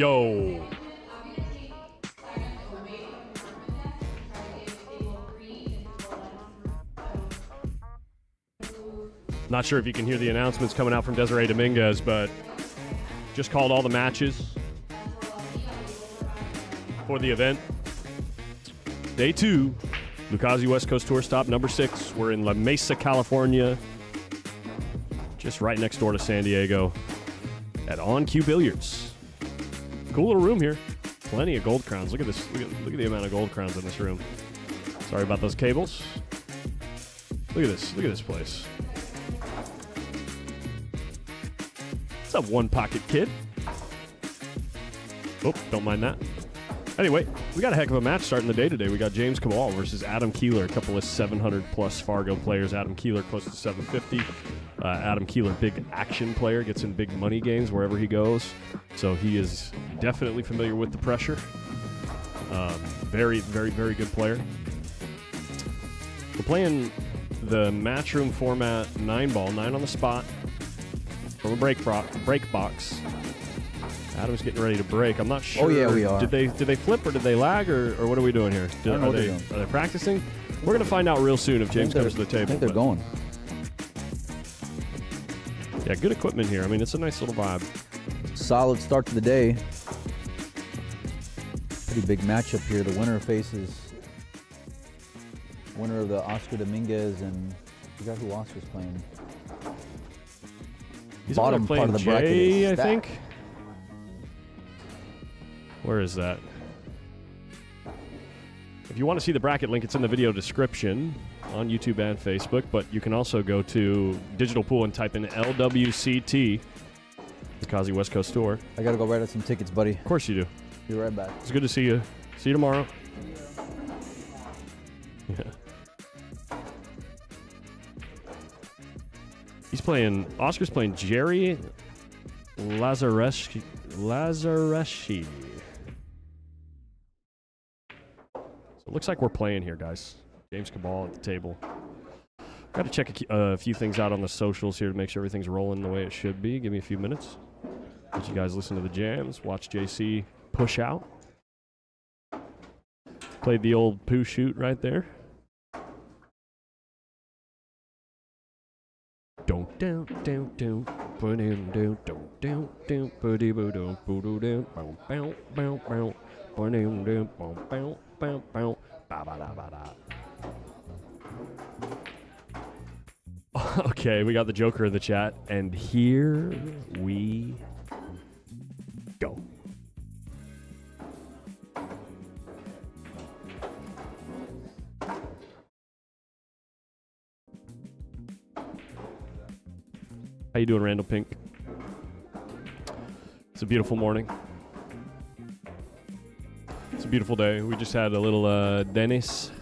Yo. Not sure if you can hear the announcements coming out from Desiree Dominguez, but just called all the matches for the event. Day 2, LUCASI West Coast Tour stop number 6. We're in La Mesa, California, just right next door to San Diego at On Cue Billiards. Cool little room here. Plenty of gold crowns. Look at this. Look at the amount of gold crowns in this room. Sorry about those cables. Look at this. Look at this place. What's up, One Pocket Kid? Oh, don't mind that. Anyway, we got a heck of a match starting the day today. We got James CABAL versus Adam KIELAR, a couple of 700-plus Fargo players. Adam KIELAR close to 750. Adam KIELAR, big action player, gets in big money games wherever he goes. So he is definitely familiar with the pressure. Very, very, very good player. We're playing the Matchroom format 9-ball, 9 on the spot from a break box. Adam's getting ready to break. I'm not sure. Oh yeah, we are. Did they flip or did they lag or what are we doing here? Are they practicing? We're gonna find out real soon if James comes to the table. I think they're going. Yeah, good equipment here. I mean, it's a nice little vibe. Solid start to the day. Pretty big matchup here. The winner faces winner of the Oscar Dominguez, and I forgot who Oscar's playing. He's bottom part of the Jay, bracket is I think. Where is that? If you want to see the bracket link, it's in the video description on YouTube and Facebook, but you can also go to Digital Pool and type in LWCT, LUCASI West Coast Tour. I got to go write out some tickets, buddy. Of course you do. Be right back. It's good to see you. See you tomorrow. Yeah. Oscar's playing Jerry Lazareski. So it looks like we're playing here, guys. James CABAL at the table. Got to check a few things out on the socials here to make sure everything's rolling the way it should be. Give me a few minutes. Let you guys listen to the jams. Watch JC push out. Played the old poo shoot right there. Don't down down down put down down don't down down put it down put it down bow bow bow bow put down down bow bow bow bow ba ba da ba da. Okay, we got the Joker in the chat, and here we go. How you doing, Randall Pink? It's a beautiful morning. It's a beautiful day. We just had a little Dennis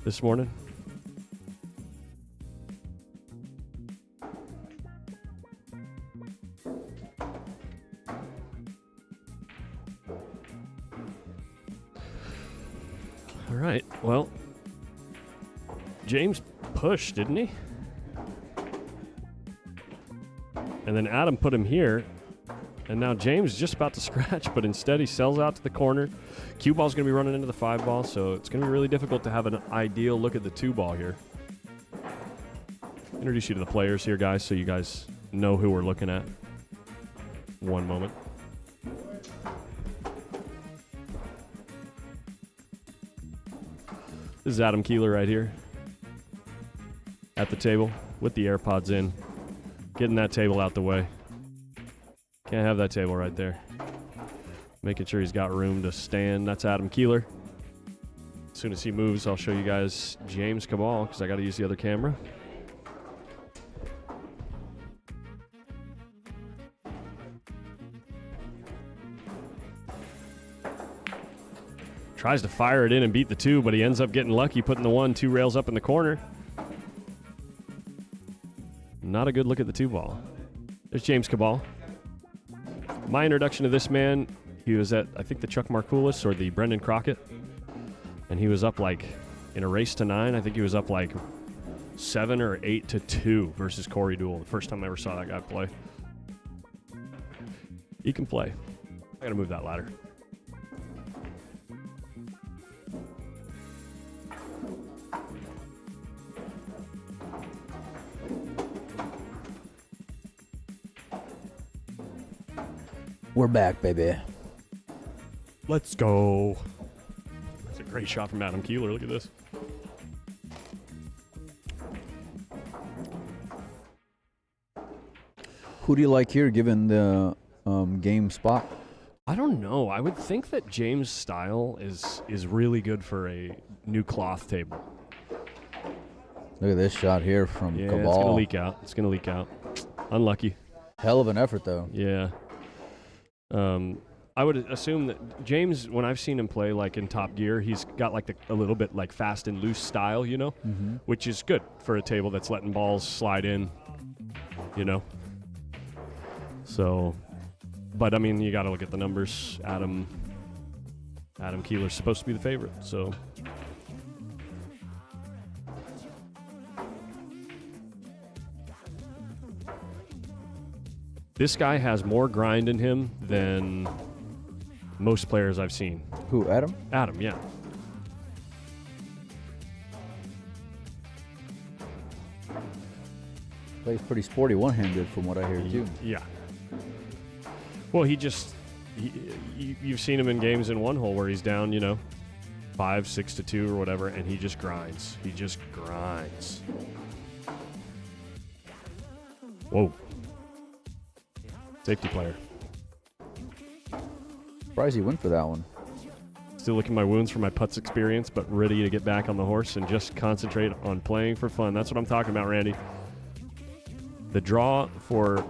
this morning. All right. Well, James pushed, didn't he? And then Adam put him here. And now James is just about to scratch, but instead he sells out to the corner. Cue ball's going to be running into the 5-ball, so it's going to be really difficult to have an ideal look at the 2-ball here. Introduce you to the players here, guys, so you guys know who we're looking at. One moment. This is Adam KIELAR right here at the table with the AirPods in, getting that table out the way. Can't have that table right there. Making sure he's got room to stand. That's Adam KIELAR. As soon as he moves, I'll show you guys James CABAL because I got to use the other camera. Tries to fire it in and beat the 2, but he ends up getting lucky, putting the 1, 2 rails up in the corner. Not a good look at the 2-ball. There's James CABAL. My introduction to this man, he was at, I think, the Chuck Markoulis or the Brendan Crockett. And he was up like, in a race to 9, I think he was up like 7 or 8 to 2 versus Corey Deuel. The first time I ever saw that guy play. He can play. I gotta move that ladder. We're back, baby. Let's go. That's a great shot from Adam KIELAR. Look at this. Who do you like here, given the game spot? I don't know. I would think that James' style is really good for a new cloth table. Look at this shot here from Yeah, CABAL. it's gonna leak out. It's gonna leak out. Unlucky. Hell of an effort, though. Yeah. I would assume that James, when I've seen him play like in Top Gear, he's got like a little bit like fast and loose style, you know, which is good for a table that's letting balls slide in, you know. So, but I mean, you got to look at the numbers. Adam KIELAR's supposed to be the favorite, so. This guy has more grind in him than most players I've seen. Who, Adam? Adam, yeah. Plays pretty sporty one-handed from what I hear, too. Yeah. Well, you've seen him in games in one hole where he's down, you know, 5, 6-2 or whatever, and he just grinds. He just grinds. Whoa. Safety player. Surprised he went for that one. Still licking my wounds from my putts experience, but ready to get back on the horse and just concentrate on playing for fun. That's what I'm talking about, Randy. The draw for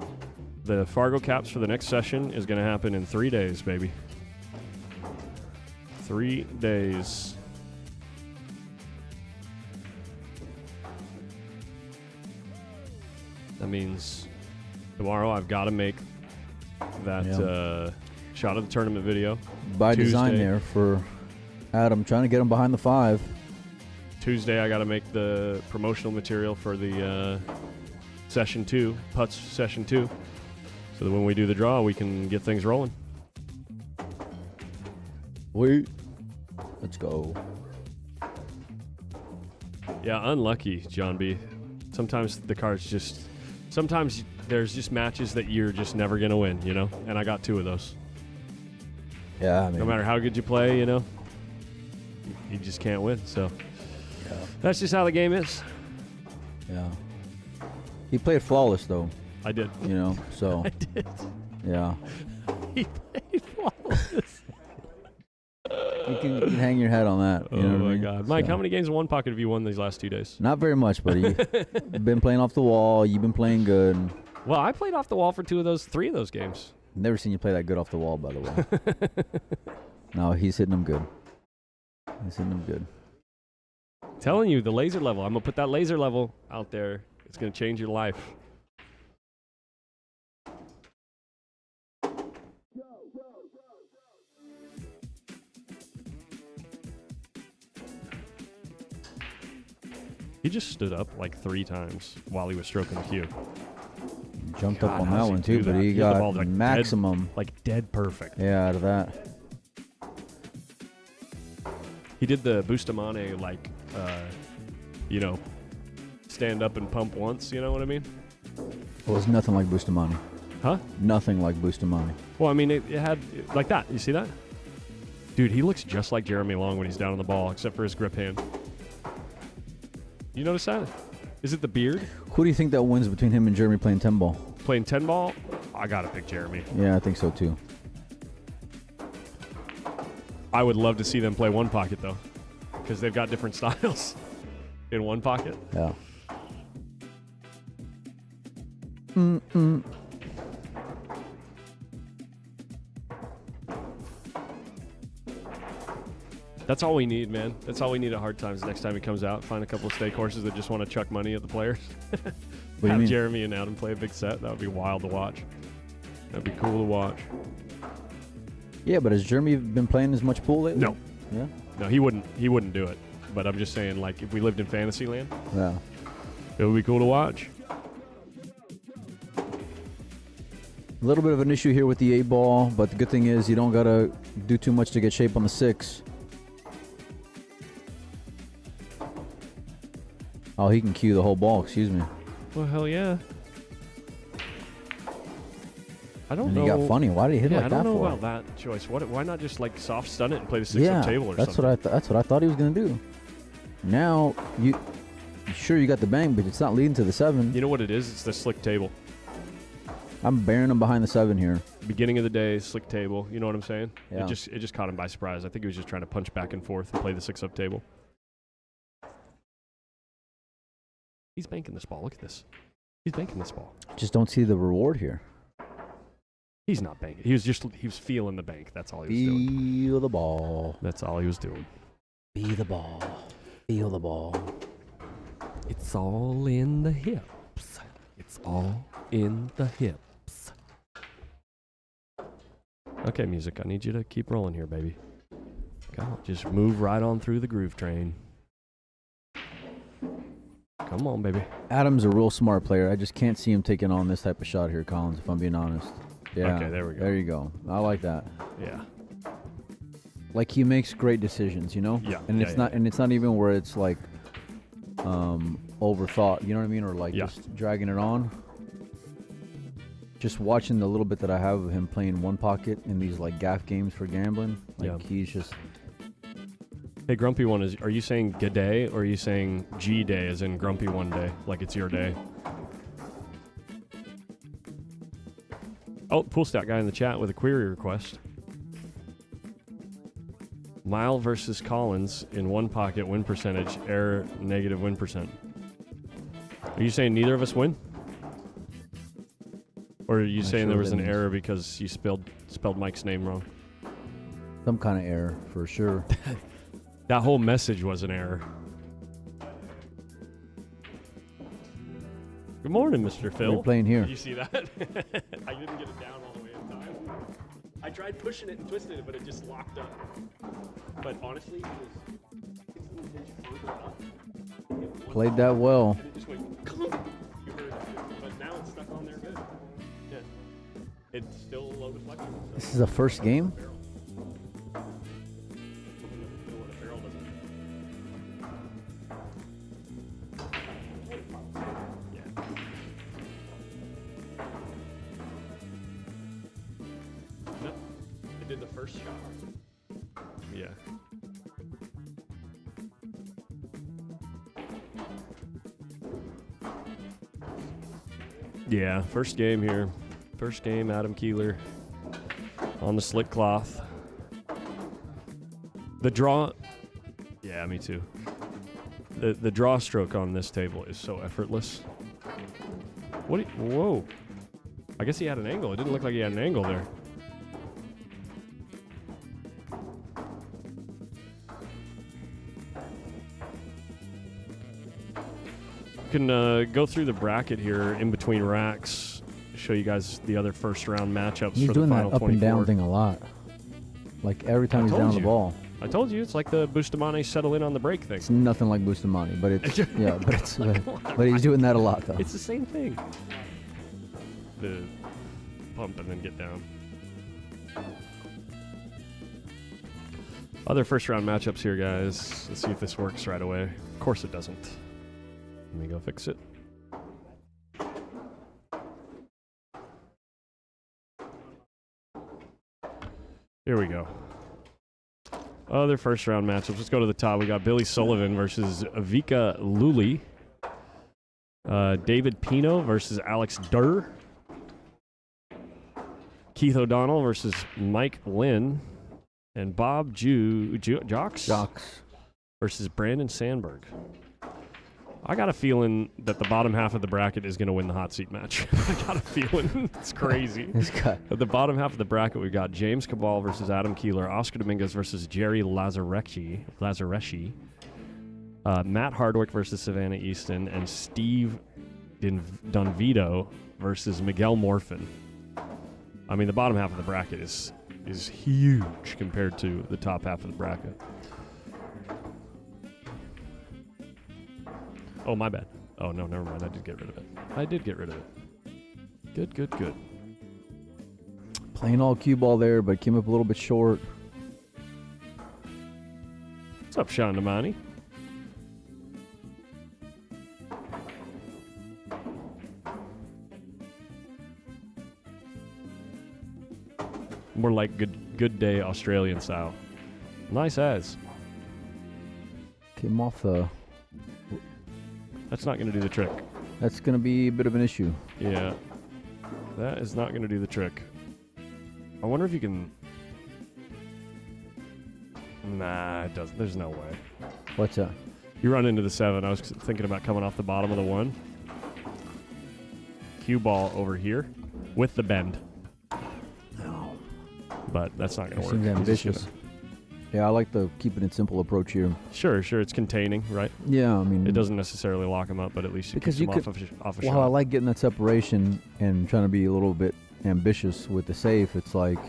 the Fargo caps for the next session is going to happen in 3 days, baby. 3 days. That means tomorrow I've got to make that shot of the tournament video. By design Tuesday. there for Adam, trying to get him behind the 5. Tuesday, I got to make the promotional material for the session 2, putts session 2, so that when we do the draw, we can get things rolling. Wait. Let's go. Yeah, unlucky, John B. Sometimes the cards just... Sometimes there's just matches that you're just never going to win, you know? And I got 2 of those. Yeah, I mean, No matter how good you play, you know? You just can't win, so... Yeah. That's just how the game is. Yeah. He played flawless, though, I did. you know, so. I did. Yeah. He played flawless. You can hang your head on that. You know what I my mean? God. Mike, So. how many games in one pocket have you won these last 2 days? Not very much, buddy. You've been playing off the wall. You've been playing good. Well, I played off the wall for 3 of those games. Never seen you play that good off the wall, by the way. No, he's hitting them good. He's hitting them good. Telling you, the laser level. I'm going to put that laser level out there. It's going to change your life. He just stood up like 3 times while he was stroking the cue. Jumped God, up on how that does he one, do too, but that? he He hit the got ball, like, maximum. Dead perfect. Yeah, out of that. He did the Bustamante, like, you know, stand up and pump once, you know what I mean? It was nothing like Bustamante. Huh? Nothing like Bustamante. Well, I mean, it had, like that. You see that? Dude, he looks just like Jeremy Long when he's down on the ball, except for his grip hand. You notice that? Is it the beard? Who do you think that wins between him and Jeremy playing 10 ball? Playing 10 ball? I got to pick Jeremy. Yeah, I think so, too. I would love to see them play one pocket, though, because they've got different styles in one pocket. Yeah. Mm-mm. That's all we need, man. That's all we need at Hard Times next time he comes out. Find a couple of stake horses that just want to chuck money at the players. What do you Have mean? Jeremy and Adam play a big set. That would be wild to watch. That'd be cool to watch. Yeah, but has Jeremy been playing as much pool lately? No. Yeah? No, he wouldn't do it. But I'm just saying, like, if we lived in Fantasyland, Yeah. it would be cool to watch. A little bit of an issue here with the 8-ball, but the good thing is you don't got to do too much to get shape on the 6. Oh, he can cue the whole ball, excuse me. Well, hell yeah. I don't And know. he got funny. Why did he hit it like that I don't know for? about that choice. Why not just like soft stun it and play the 6-up table or that's something? that's what I thought he was gonna do. Now you sure you got the bang, but it's not leading to the 7. You know what it is? It's the slick table. I'm bearing him behind the 7 here. Beginning of the day, slick table. You know what I'm saying? Yeah. It just caught him by surprise. I think he was just trying to punch back and forth and play the 6-up table. He's banking this ball. Look at this. He's banking this ball. Just don't see the reward here. He's not banking. He was feeling the bank. That's all he was doing. Feel the ball. That's all he was doing. Be the ball. Feel the ball. It's all in the hips. It's all in the hips. Okay, music. I need you to keep rolling here, baby. Come on. Just move right on through the groove train. Come on, baby. Adam's a real smart player. I just can't see him taking on this type of shot here, Collins, if I'm being honest. Yeah. Okay, there we go. There you go. I like that. Yeah. Like he makes great decisions, you know? Yeah. And yeah, it's yeah, not and it's not even where it's like overthought, you know what I mean? Or like just dragging it on. Just watching the little bit that I have of him playing one pocket in these like gaff games for gambling, like he's just. Hey, Grumpy One, are you saying g'day or are you saying G-day as in Grumpy One Day, like it's your day? Oh, Pool Stat guy in the chat with a query request. Mile versus Collins in one pocket win percentage, error negative win percent. Are you saying neither of us win? Or are you saying there was an error because you spelled Mike's name wrong? Some kind of error, for sure. That whole message was an error. Good morning, Mr. Phil. We're playing here. Did you see that? I didn't get it down all the way in time. I tried pushing it and twisting it, but it just locked up. But honestly, it was 6 inches further up. Played that well. And it just went, you heard it. But now it's stuck on there good. Yeah. It's still low deflection. So. This is the first game? Did the first shot. Yeah. Yeah, first game here. First game, Adam KIELAR on the slick cloth. The draw, yeah, me too. The draw stroke on this table is so effortless. Whoa. I guess he had an angle. It didn't look like he had an angle there. Can go through the bracket here in between racks, show you guys the other first round matchups He's for doing the that final up 24. and down thing a lot. Like every time he's down the ball. I told you it's like the Bustamante settle in on the break thing. It's nothing like Bustamante, but it's but he's doing that a lot though. It's the same thing. The pump and then get down. Other first round matchups here, guys. Let's see if this works right away. Of course it doesn't. Let me go fix it. Here we go. Other first round matchups. Let's go to the top. We got Billy Sullivan versus Vika Luli. David Pino versus Alex Durr. Keith O'Donnell versus Mike Lynn. And Bob Jocks versus Brandon Sandberg. I got a feeling that the bottom half of the bracket is going to win the hot seat match. I got a feeling. It's crazy. At the bottom half of the bracket, we've got James CABAL versus Adam KIELAR, Oscar Dominguez versus Jerry Lazareschi, Matt Hardwick versus Savannah Easton, and Steve Donvito versus Miguel Morfin. I mean, the bottom half of the bracket is huge compared to the top half of the bracket. Oh, my bad. Oh, no, never mind. I did get rid of it. Good. Playing all cue ball there, but came up a little bit short. What's up, Sean Damani? More like good day Australian style. Nice as. Came off the... That's not going to do the trick. That's going to be a bit of an issue. Yeah. That is not going to do the trick. I wonder if you can... Nah, it doesn't. There's no way. What's that? You run into the 7. I was thinking about coming off the bottom of the 1. Cue ball over here with the bend. No. But that's not going to work. Seems ambitious. Yeah, I like the keeping it simple approach here. Sure. It's containing, right? Yeah, I mean... It doesn't necessarily lock him up, but at least you because keep you him could, off a well, shot. I like getting that separation and trying to be a little bit ambitious with the safe. It's like,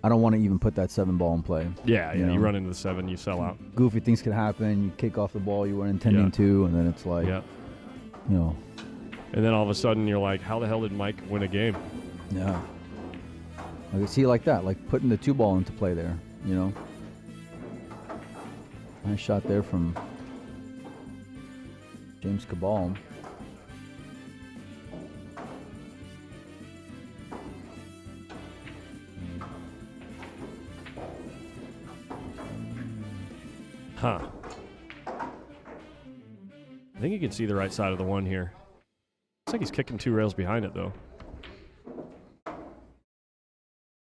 I don't want to even put that 7 ball in play. Yeah. You know? You run into the 7, you sell out. Goofy things could happen. You kick off the ball you weren't intending to, and then it's like, Yeah. you know. And then all of a sudden you're like, how the hell did Mike win a game? Yeah. I can see it like that, like putting the 2 ball into play there, you know. Nice shot there from James CABAL. Huh. I think you can see the right side of the 1 here. Looks like he's kicking 2 rails behind it, though.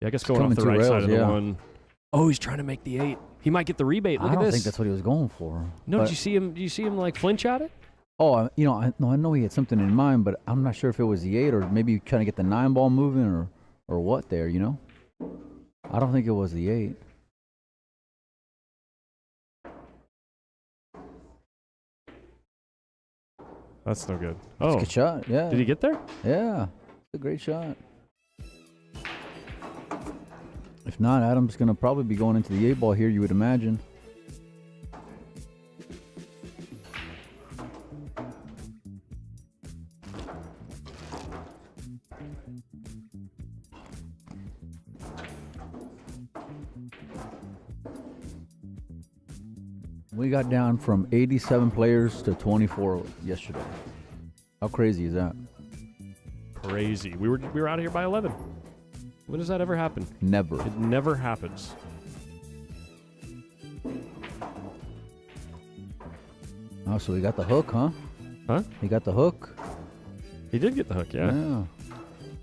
Yeah, I guess going off the right side of the 1. Oh, he's trying to make the 8. He might get the rebate. Look I at don't this. think that's what he was going for. No, did you see him? Did you see him like flinch at it? Oh, you know, I know he had something in mind, but I'm not sure if it was the 8 or maybe trying to get the 9 ball moving or what there, you know? I don't think it was the 8. That's no good. It's Oh, a good shot, yeah. did he get there? Yeah, it's a great shot. If not, Adam's going to probably be going into the 8 ball here, you would imagine. We got down from 87 players to 24 yesterday. How crazy is that? Crazy. We were out of here by 11. When does that ever happen? Never. It never happens. Oh, so we got the hook, huh? Huh? He got the hook. He did get the hook, yeah. Yeah.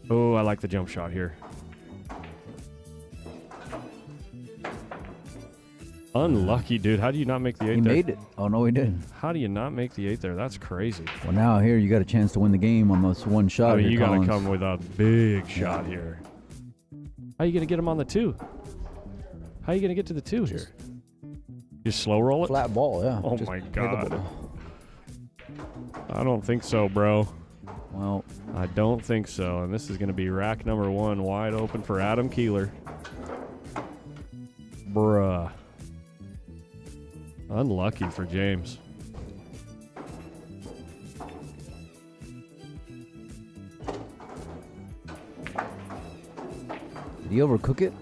Oh, I like the jump shot here. Unlucky, dude. How do you not make the 8 He there? made it. Oh, no, he didn't. How do you not make the 8 there? That's crazy. Well, now here you got a chance to win the game on this one shot. I mean, here, you got to Collins. come with a big shot here. How are you going to get him on the 2? How are you going to get to the 2 here? Just slow roll it? Flat ball, yeah. Oh, Just my hit the God. ball. I don't think so, bro. Well, I don't think so. And this is going to be rack number 1 wide open for Adam KIELAR. Bruh. Unlucky for James. did he overcook it?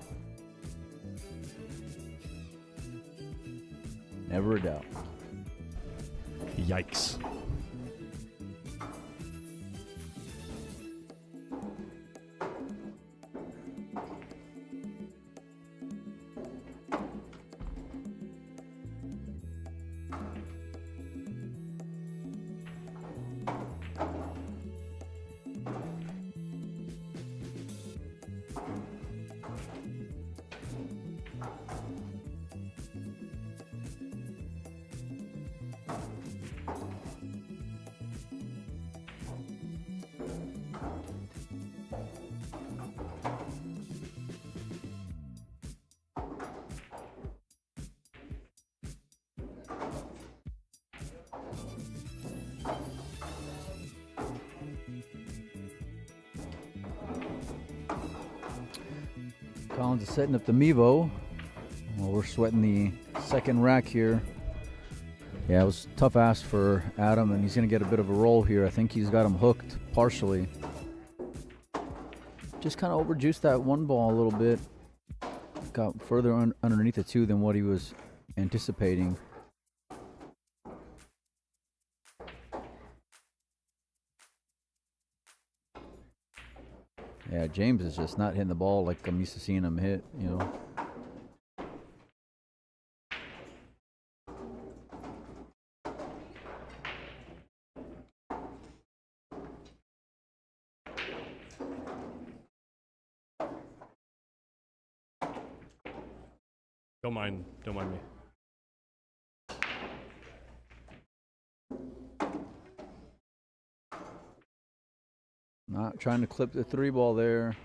Never a doubt. Yikes. Collins is setting up the Mevo. Well, we're sweating the second rack here. Yeah, it was a tough ask for Adam, and he's going to get a bit of a roll here. I think he's got him hooked partially. just kind of overjuiced that one ball a little bit. Got further underneath the 2 than what he was anticipating. Yeah, James is just not hitting the ball like I'm used to seeing him hit, you know. Don't mind me. Not trying to clip the 3 ball there.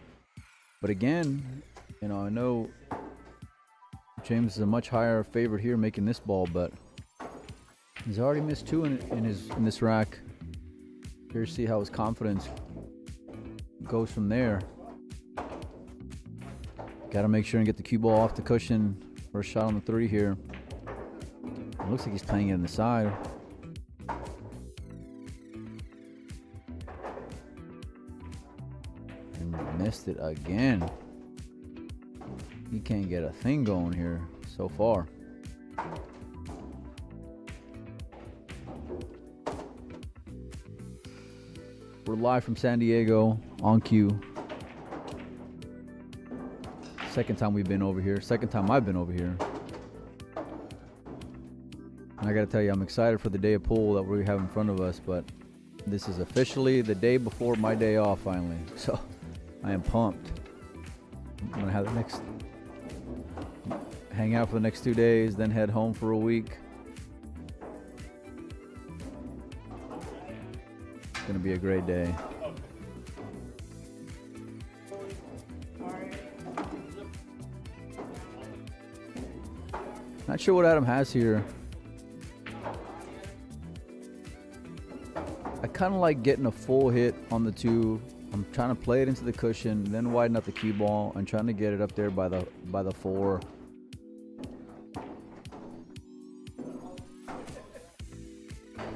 But again, you know, I know James is a much higher favorite here making this ball, but he's already missed 2 in this rack. Here to see how his confidence goes from there. Got to make sure and get the cue ball off the cushion for a shot on the 3 here. It looks like he's playing it in the side. And missed it again. He can't get a thing going here so far. We're live from San Diego on cue. Second time we've been over here. Second time I've been over here. And I gotta tell you, I'm excited for the day of pool that we have in front of us, but this is officially the day before my day off finally. So I am pumped. I'm gonna have the next, hang out for the next 2 days, then head home for a week. It's gonna be a great day. Not sure what Adam has here. I kind of like getting a full hit on the 2. I'm trying to play it into the cushion, then widen out the cue ball, and trying to get it up there by the 4.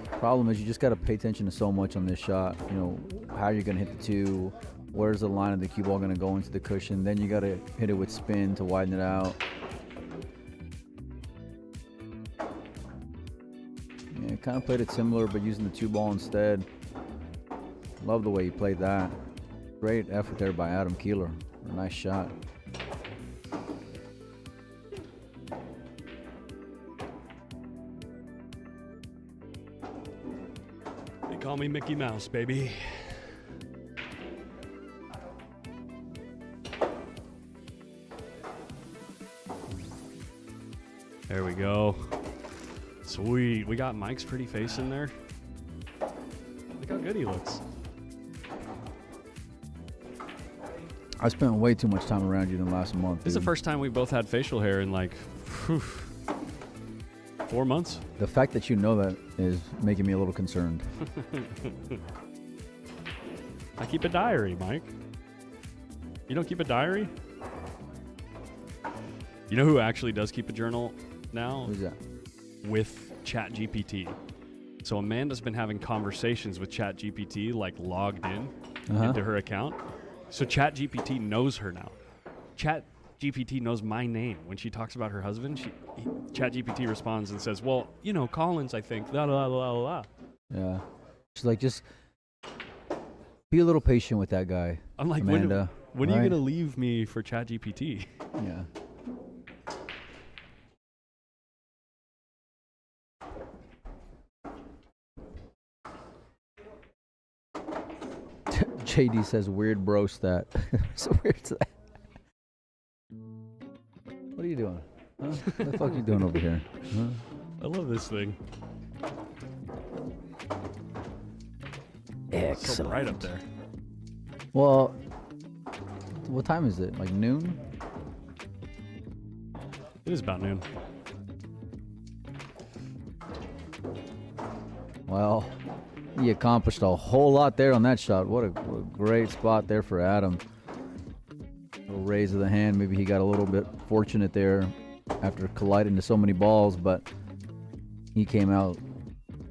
Problem is, you just got to pay attention to so much on this shot. You know, how you're gonna hit the 2, where's the line of the cue ball gonna go into the cushion. Then you got to hit it with spin to widen it out. Yeah, kind of played it similar, but using the 2 ball instead. Love the way he played that. Great effort there by Adam KIELAR. A nice shot. They call me Mickey Mouse, baby. There we go. Sweet. We got Mike's pretty face in there. Look how good he looks. I spent way too much time around you in the last month. This is the first time we both had facial hair in like 4 months. The fact that you know that is making me a little concerned. I keep a diary, Mike. You don't keep a diary? You know who actually does keep a journal now? Who's that? With ChatGPT. So Amanda's been having conversations with ChatGPT, like logged in into her account. So ChatGPT knows her now. ChatGPT knows my name. When she talks about her husband, ChatGPT responds and says, well, you know, Collins, I think, la la la la la. Yeah. She's like, just be a little patient with that guy. I'm like, Amanda, when are you going to leave me for ChatGPT? Yeah. JD says weird bro stat. So weird stat. What are you doing? Huh? What the fuck are you doing over here? Huh? I love this thing. Excellent. So bright up there. Well, what time is it? Like noon? It is about noon. Well, he accomplished a whole lot there on that shot. What a great spot there for Adam. Little raise of the hand. Maybe he got a little bit fortunate there after colliding to so many balls, but he came out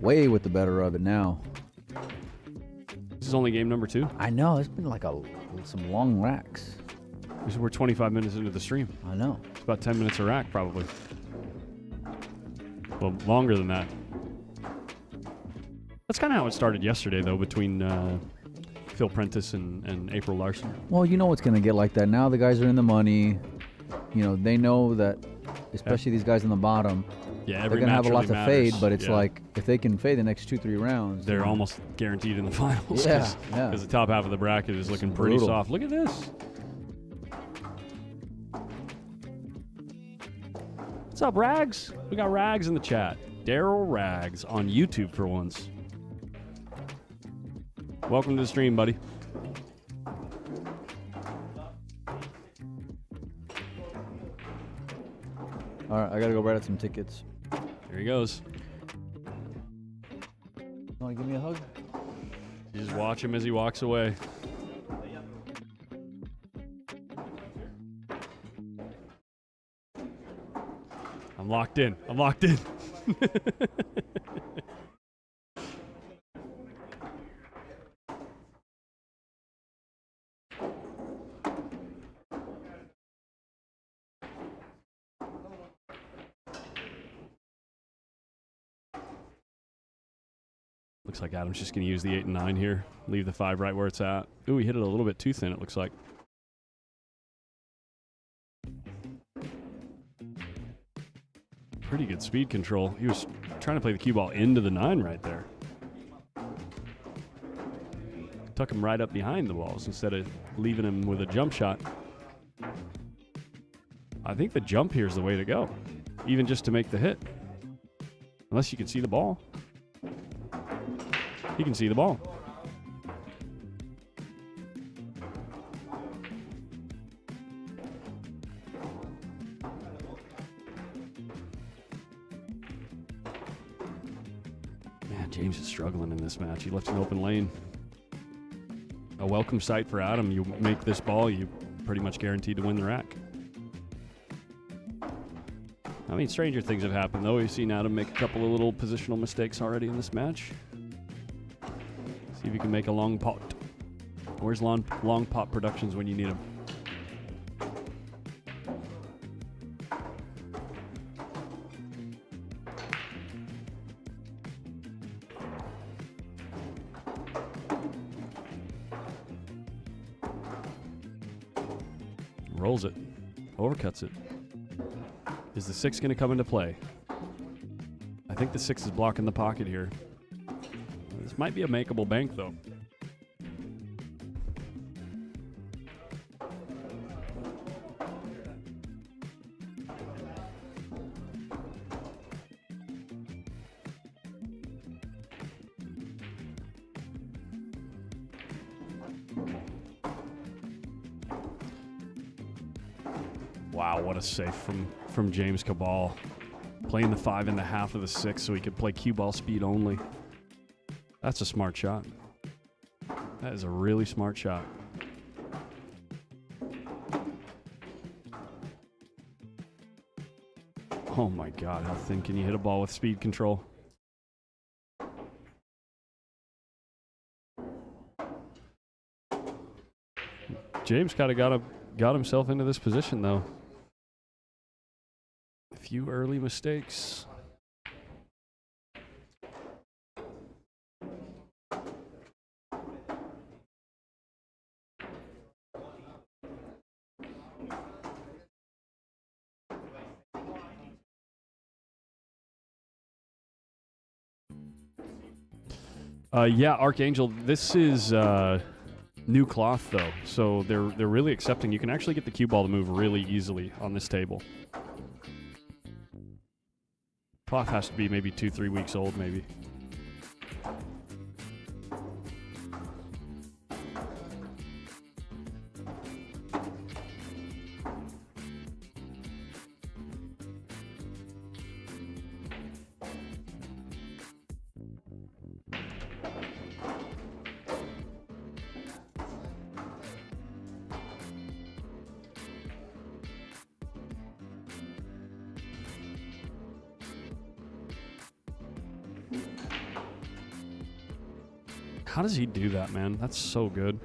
way with the better of it now. This is only game number 2? I know. It's been like a some long racks. We're 25 minutes into the stream. I know. It's about 10 minutes a rack, probably. Well, longer than that. That's kind of how it started yesterday, though, between Phil Prentice and April Larson. Well, you know it's going to get like that. Now the guys are in the money. You know, they know that, especially these guys on the bottom, yeah, they're going to have a lot to fade, but it's yeah. like, if they can fade the next 2-3 rounds, they're almost guaranteed in the finals. Yeah, Because the top half of the bracket is looking pretty brutal. soft. Look at this. What's up, Rags? We got Rags in the chat. Daryl Rags on YouTube for once. Welcome to the stream, buddy. All right, I got to go write out some tickets. Here he goes. You want to give me a hug? You just watch him as he walks away. I'm locked in. I'm locked in. Looks like Adam's just going to use the 8 and 9 here. Leave the 5 right where it's at. Ooh, he hit it a little bit too thin, it looks like. Pretty good speed control. He was trying to play the cue ball into the 9 right there. Tuck him right up behind the balls instead of leaving him with a jump shot. I think the jump here is the way to go, even just to make the hit. Unless you can see the ball. You can see the ball. Man, James is struggling in this match. He left an open lane. A welcome sight for Adam. You make this ball, you pretty much guaranteed to win the rack. I mean, stranger things have happened, though. We've seen Adam make a couple of little positional mistakes already in this match. See if you can make a long pot. Where's long pot productions when you need them? Rolls it. Overcuts it. Is the 6 going to come into play? I think the 6 is blocking the pocket here. This might be a makeable bank, though. Wow, what a save from James CABAL. Playing the 5 and the half of the 6 so he could play cue ball speed only. That's a smart shot. That is a really smart shot. Oh my God, how thin can you hit a ball with speed control? James kind of got himself into this position, though. A few early mistakes. Yeah, Archangel, this is new cloth, though, so they're really accepting. You can actually get the cue ball to move really easily on this table. Cloth has to be maybe 2-3 weeks old, maybe. How does he do that, man? That's so good.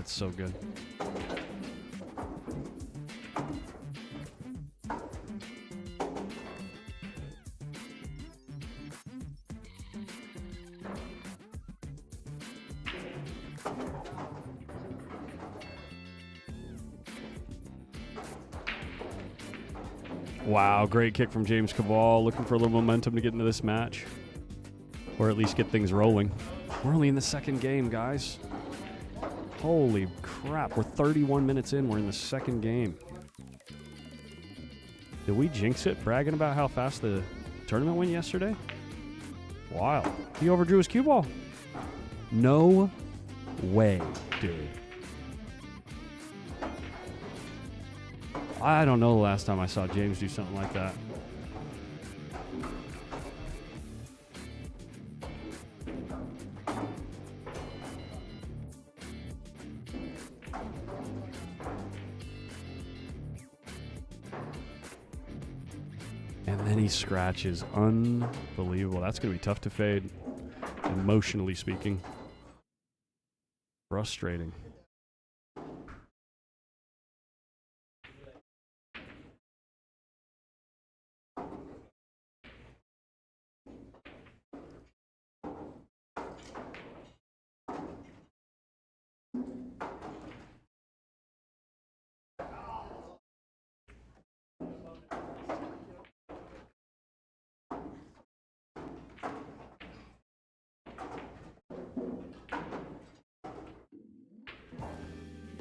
That's so good. Wow, great kick from James CABAL. Looking for a little momentum to get into this match. Or at least get things rolling. We're only in the second game, guys. Holy crap, we're 31 minutes in. We're in the second game. Did we jinx it bragging about how fast the tournament went yesterday? Wow. He overdrew his cue ball. No way, dude. I don't know the last time I saw James do something like that. And then he scratches. Unbelievable. That's going to be tough to fade, emotionally speaking. Frustrating.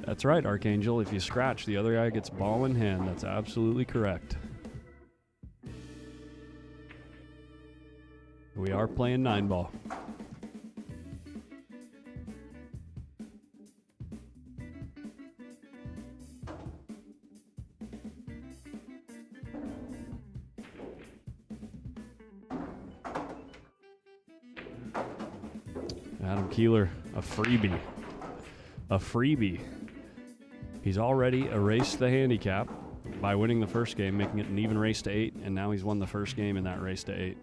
That's right, Archangel. If you scratch, the other guy gets ball in hand. That's absolutely correct. We are playing 9-ball. Adam KIELAR, a freebie. A freebie. He's already erased the handicap by winning the first game, making it an even race to 8, and now he's won the first game in that race to 8.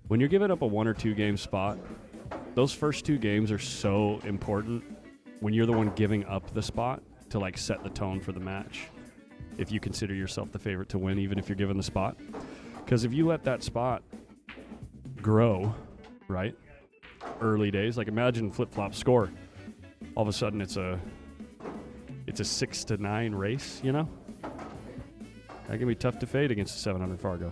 When you're giving up a 1 or 2 game spot, those first 2 games are so important when you're the one giving up the spot to like set the tone for the match. If you consider yourself the favorite to win, even if you're given the spot. Because if you let that spot grow, right? Early days, like imagine flip-flop score. All of a sudden it's a 6-9 race, you know? That can be tough to fade against a 700 Fargo.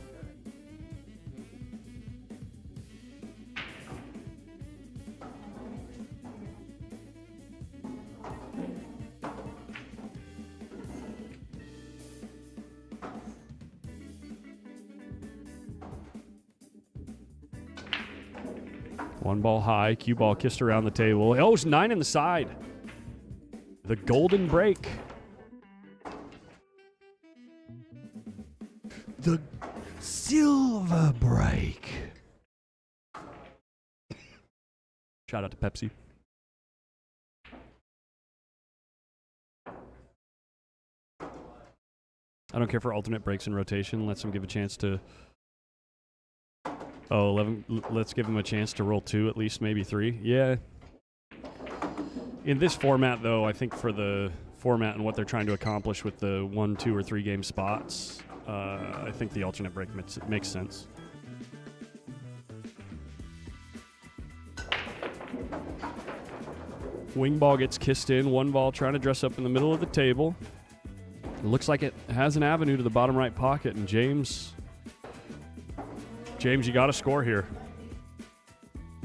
One ball high, cue ball kissed around the table. Oh, it's 9 in the side. The golden break. The silver break. Shout out to Pepsi. I don't care for alternate breaks in rotation. Lets them give a chance to... Oh, 11. Let's give him a chance to roll 2, at least, maybe 3. Yeah. In this format, though, I think for the format and what they're trying to accomplish with the 1, 2, or 3 game spots, I think the alternate break makes sense. Wing ball gets kissed in. 1 ball trying to dress up in the middle of the table. It looks like it has an avenue to the bottom right pocket, and James, you got to score here.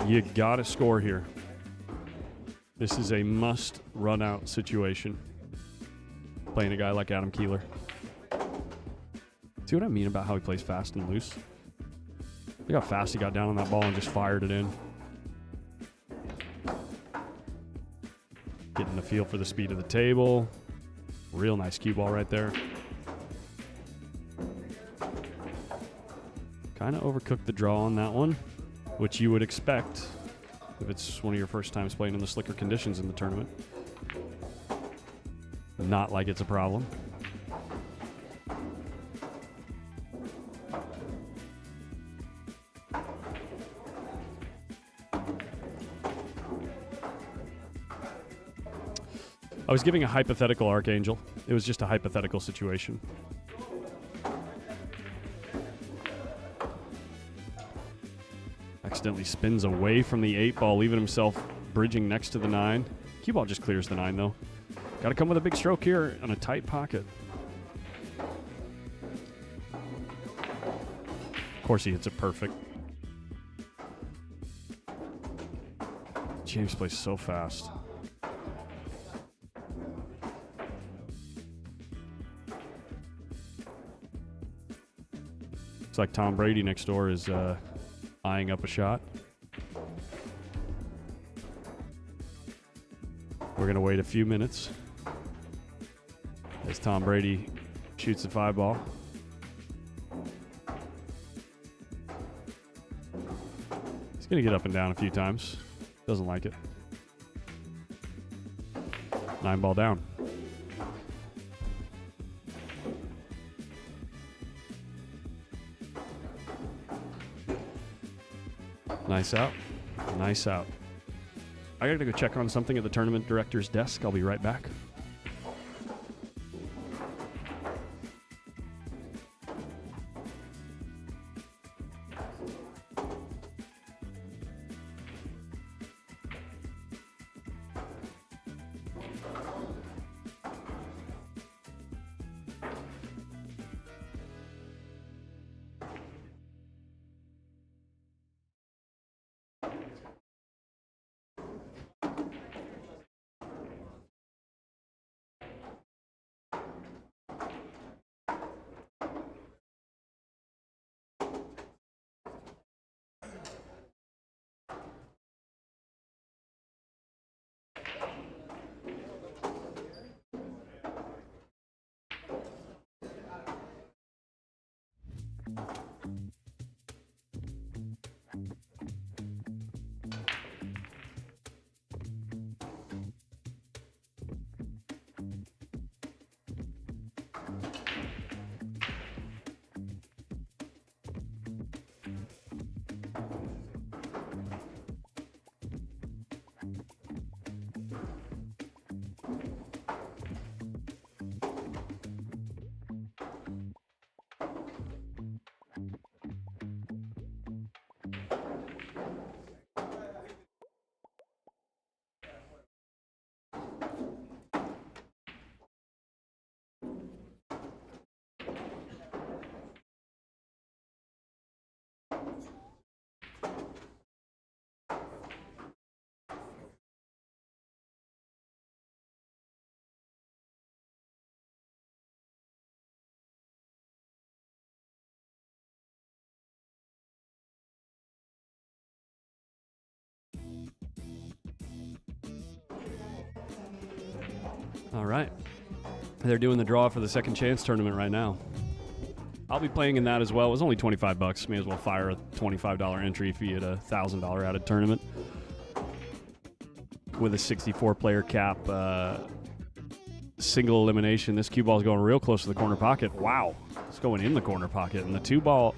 You got to score here. This is a must run out situation. Playing a guy like Adam KIELAR. See what I mean about how he plays fast and loose? Look how fast he got down on that ball and just fired it in. Getting the feel for the speed of the table. Real nice cue ball right there. Kind of overcooked the draw on that one, which you would expect if it's one of your first times playing in the slicker conditions in the tournament. Not like it's a problem. I was giving a hypothetical, Archangel. It was just a hypothetical situation. Accidentally spins away from the 8-ball, leaving himself bridging next to the 9. Cue ball just clears the 9, though. Got to come with a big stroke here on a tight pocket. Of course, he hits it perfect. James plays so fast. Looks like Tom Brady next door is eyeing up a shot. We're going to wait a few minutes as Tom Brady shoots the 5-ball. He's going to get up and down a few times. Doesn't like it. 9-ball down. Nice out. Nice out. I gotta go check on something at the tournament director's desk. I'll be right back. All right. They're doing the draw for the second chance tournament right now. I'll be playing in that as well. It was only $25. May as well fire a $25 entry fee at a $1,000 added tournament. With a 64-player cap, single elimination. This cue ball is going real close to the corner pocket. Wow. It's going in the corner pocket. And the 2-ball,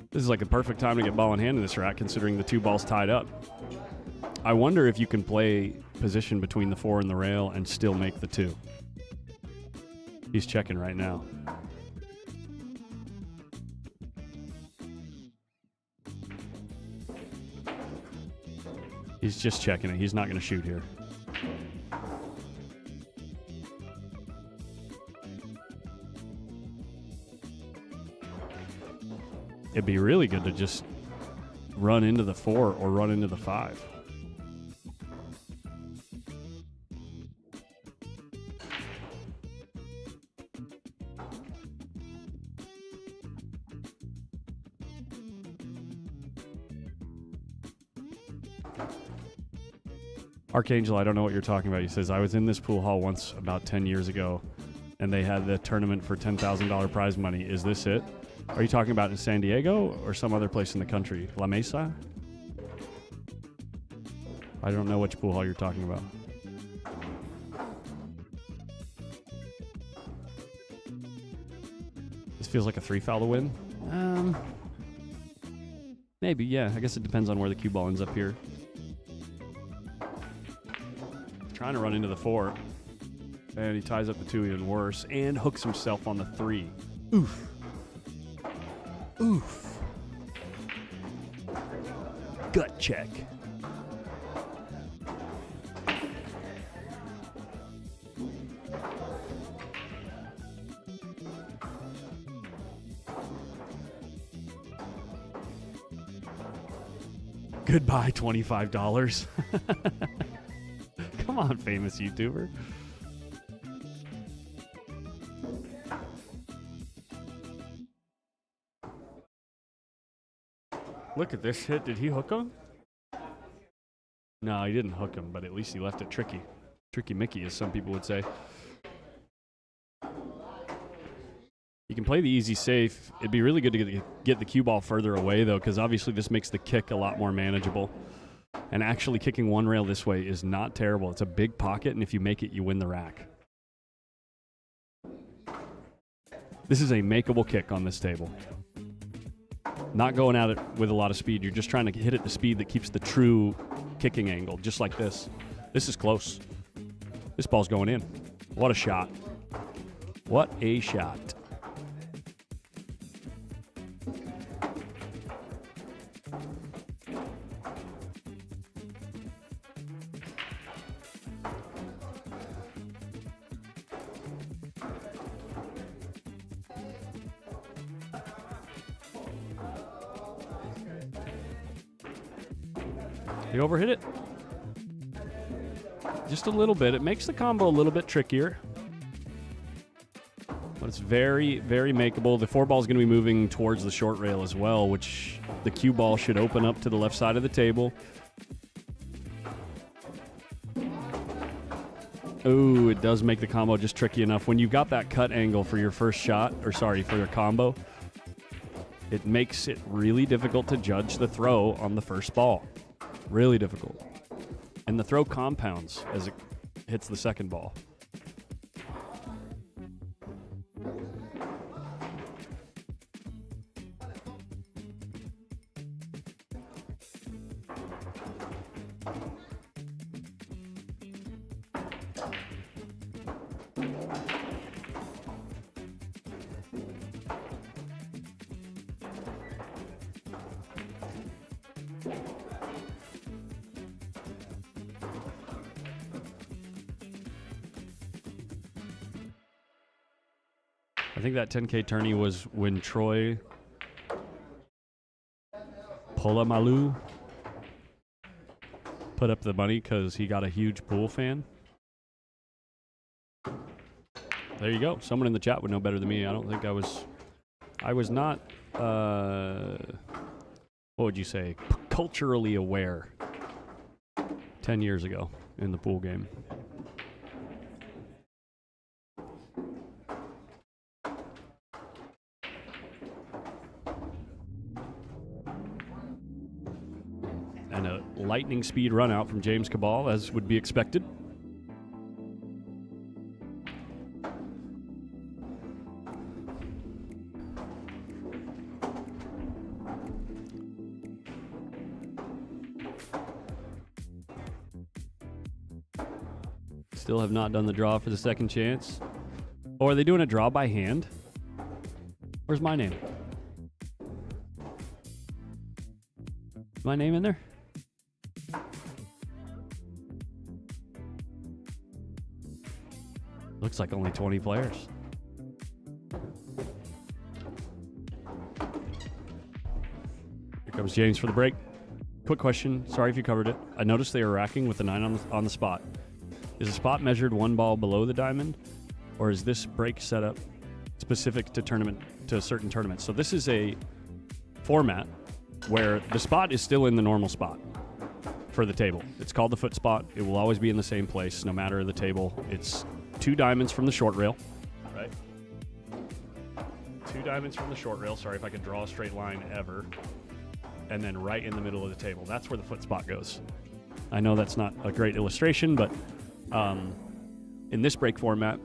this is like the perfect time to get ball in hand in this rack, considering the 2 balls tied up. I wonder if you can play position between the 4 and the rail and still make the 2. He's checking right now. He's just checking it. He's not going to shoot here. It'd be really good to just run into the 4 or run into the 5. Archangel, I don't know what you're talking about. He says, I was in this pool hall once about 10 years ago, and they had the tournament for $10,000 prize money. Is this it? Are you talking about in San Diego or some other place in the country? La Mesa? I don't know which pool hall you're talking about. This feels like a 3-foul to win. Maybe, yeah. I guess it depends on where the cue ball ends up here. Trying to run into the 4. And he ties up the 2 even worse and hooks himself on the 3. Oof. Oof. Gut check. Goodbye, $25. Come on, famous YouTuber. Look at this hit. Did he hook him? No, he didn't hook him, but at least he left it tricky. Tricky Mickey, as some people would say. You can play the easy safe. It'd be really good to get the cue ball further away, though, because obviously this makes the kick a lot more manageable. And actually kicking one rail this way is not terrible. It's a big pocket, and if you make it, you win the rack. This is a makeable kick on this table. Not going at it with a lot of speed. You're just trying to hit it the speed that keeps the true kicking angle, just like this. This is close. This ball's going in. What a shot. What a shot. He overhit it. Just a little bit. It makes the combo a little bit trickier. But it's very, very makeable. The 4 ball is going to be moving towards the short rail as well, which the cue ball should open up to the left side of the table. Ooh, it does make the combo just tricky enough. When you've got that cut angle for your first shot, or sorry, for your combo, it makes it really difficult to judge the throw on the first ball. Really difficult. And the throw compounds as it hits the second ball. I think that 10K tourney was when Troy Polamalu put up the money because he got a huge pool fan. There you go. Someone in the chat would know better than me. I don't think I was not, what would you say, culturally aware 10 years ago in the pool game. And a lightning speed run out from James Cabal, as would be expected. Still have not done the draw for the second chance. Or are they doing a draw by hand? Where's my name? Is my name in there? Looks like only 20 players. Here comes James for the break. Quick question. Sorry if you covered it. I noticed they were racking with the 9 on the spot. Is the spot measured 1 ball below the diamond? Or is this break setup specific to certain tournaments? So this is a format where the spot is still in the normal spot for the table. It's called the foot spot. It will always be in the same place, no matter the table. It's 2 diamonds from the short rail, right? 2 diamonds from the short rail. Sorry if I could draw a straight line ever. And then right in the middle of the table. That's where the foot spot goes. I know that's not a great illustration, but in this break format,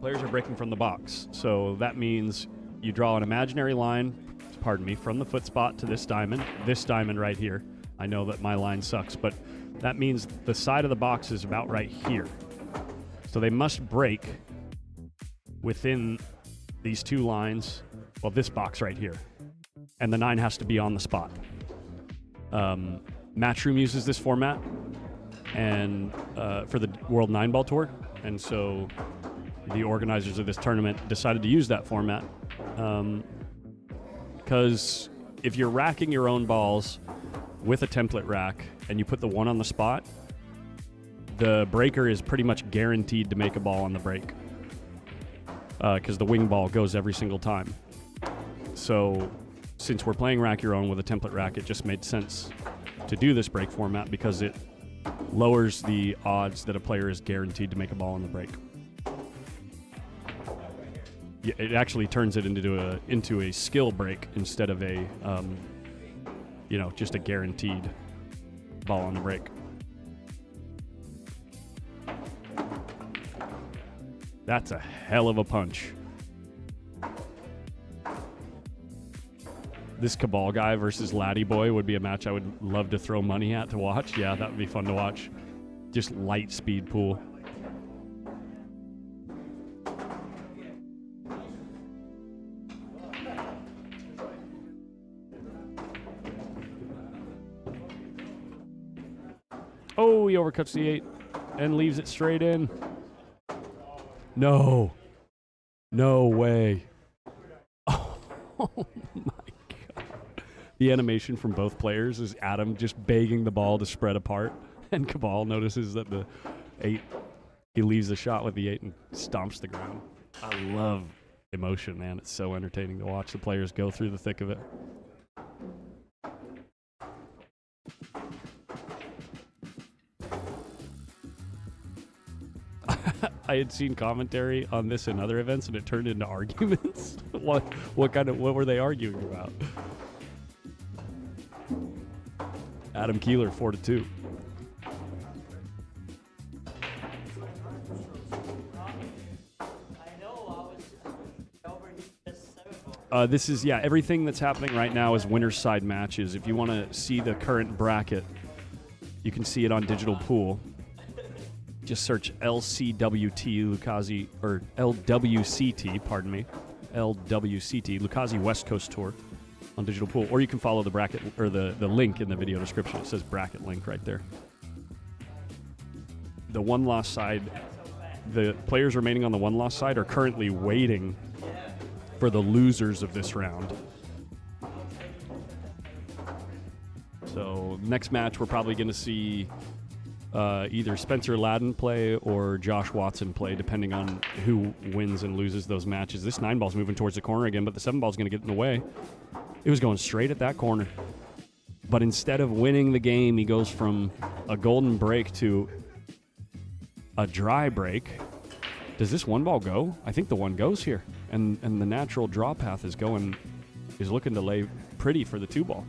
players are breaking from the box. So that means you draw an imaginary line, pardon me, from the foot spot to this diamond right here. I know that my line sucks, but that means the side of the box is about right here. So they must break within these two lines, well, this box right here. And the 9 has to be on the spot. Matchroom uses this format and for the World 9-Ball Tour. And so the organizers of this tournament decided to use that format. Because if you're racking your own balls with a template rack and you put the 1 on the spot, the breaker is pretty much guaranteed to make a ball on the break. Because the wing ball goes every single time. So since we're playing rack your own with a template rack, it just made sense to do this break format because it lowers the odds that a player is guaranteed to make a ball on the break. Yeah, it actually turns it into a skill break instead of a just a guaranteed ball on the break. That's a hell of a punch. This Cabal guy versus Laddie Boy would be a match I would love to throw money at to watch. Yeah, that would be fun to watch. Just light speed pool. Oh, he overcuts the 8 and leaves it straight in. No. No way. Oh my God. The animation from both players is Adam just begging the ball to spread apart, and Cabal notices that the 8, he leaves the shot with the 8 and stomps the ground. I love emotion, man. It's so entertaining to watch the players go through the thick of it. I had seen commentary on this in other events, and it turned into arguments. What were they arguing about? Adam KIELAR 4-2. This is everything that's happening right now is winner's side matches. If you want to see the current bracket, you can see it on Digital Pool. Just search LCWT LUCASI, or LWCT, pardon me, LWCT LUCASI West Coast Tour on Digital Pool, or you can follow the bracket or the link in the video description. It says bracket link right there. The one-loss side, the players remaining on the one-loss side are currently waiting for the losers of this round. So next match, we're probably going to see either Spencer Ladden play or Josh Watson play, depending on who wins and loses those matches. This 9-ball's moving towards the corner again, but the 7-ball's going to get in the way. It was going straight at that corner. But instead of winning the game, he goes from a golden break to a dry break. Does this 1-ball go? I think the 1 goes here. And the natural draw path is looking to lay pretty for the 2-ball.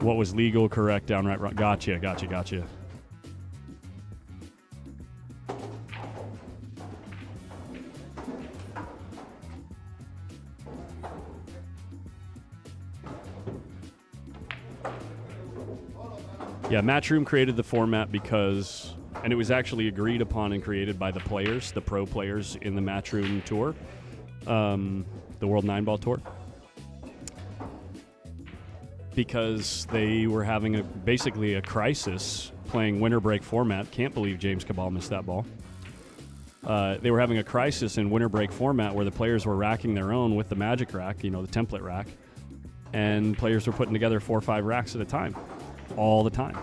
What was legal, correct, downright wrong. Gotcha. Yeah, Matchroom created the format because, and it was actually agreed upon and created by the players, the pro players in the Matchroom tour, the World 9-Ball Tour. Because they were having basically a crisis playing winner break format. Can't believe James Cabal missed that ball. They were having a crisis in winner break format where the players were racking their own with the magic rack, the template rack, and players were putting together 4 or 5 racks at a time, all the time.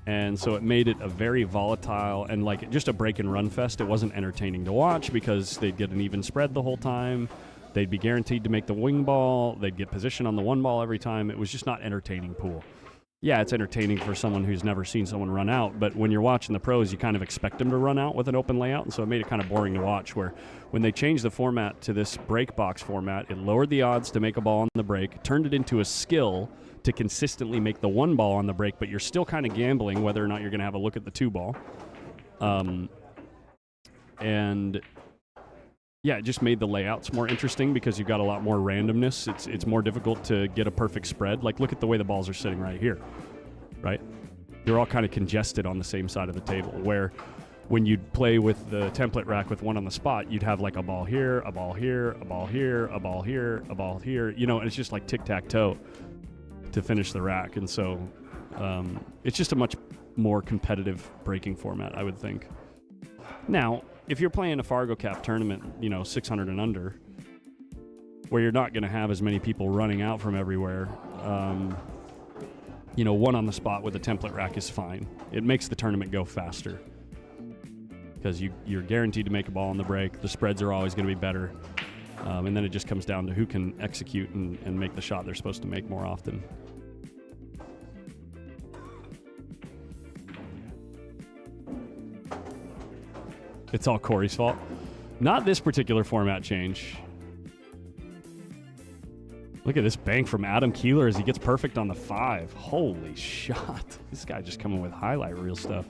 And so it made it a very volatile and just a break and run fest. It wasn't entertaining to watch because they'd get an even spread the whole time. They'd be guaranteed to make the wing ball. They'd get position on the 1-ball every time. It was just not entertaining pool. Yeah, it's entertaining for someone who's never seen someone run out, but when you're watching the pros, you kind of expect them to run out with an open layout, and so it made it kind of boring to watch, where when they changed the format to this break box format, it lowered the odds to make a ball on the break, turned it into a skill to consistently make the 1-ball on the break, but you're still kind of gambling whether or not you're going to have a look at the 2-ball. And yeah, it just made the layouts more interesting because you've got a lot more randomness. It's more difficult to get a perfect spread. Look at the way the balls are sitting right here. right? They're all kind of congested on the same side of the table, where when you'd play with the template rack with one on the spot, you'd have like a ball here, a ball here, a ball here, a ball here, a ball here, you know, and it's just like tic-tac-toe to finish the rack. And so it's just a much more competitive breaking format, I would think. Now, if you're playing a Fargo Cap tournament, you know, 600 and under, where you're not going to have as many people running out from everywhere, you know, one on the spot with a template rack is fine. It makes the tournament go faster because you're guaranteed to make a ball on the break. The spreads are always going to be better. And then it just comes down to who can execute and make the shot they're supposed to make more often. It's all Corey's fault. Not this particular format change. Look at this bank from Adam KIELAR as he gets perfect on the 5. Holy shot. This guy just coming with highlight reel stuff.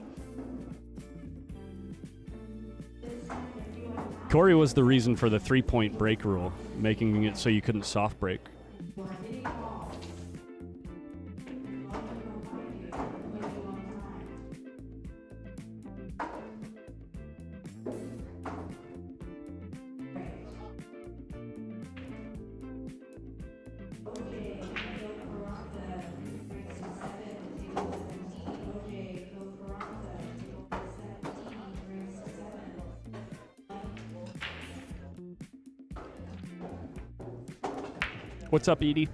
Corey was the reason for the 3-point break rule, making it so you couldn't soft break. What's up, Edie?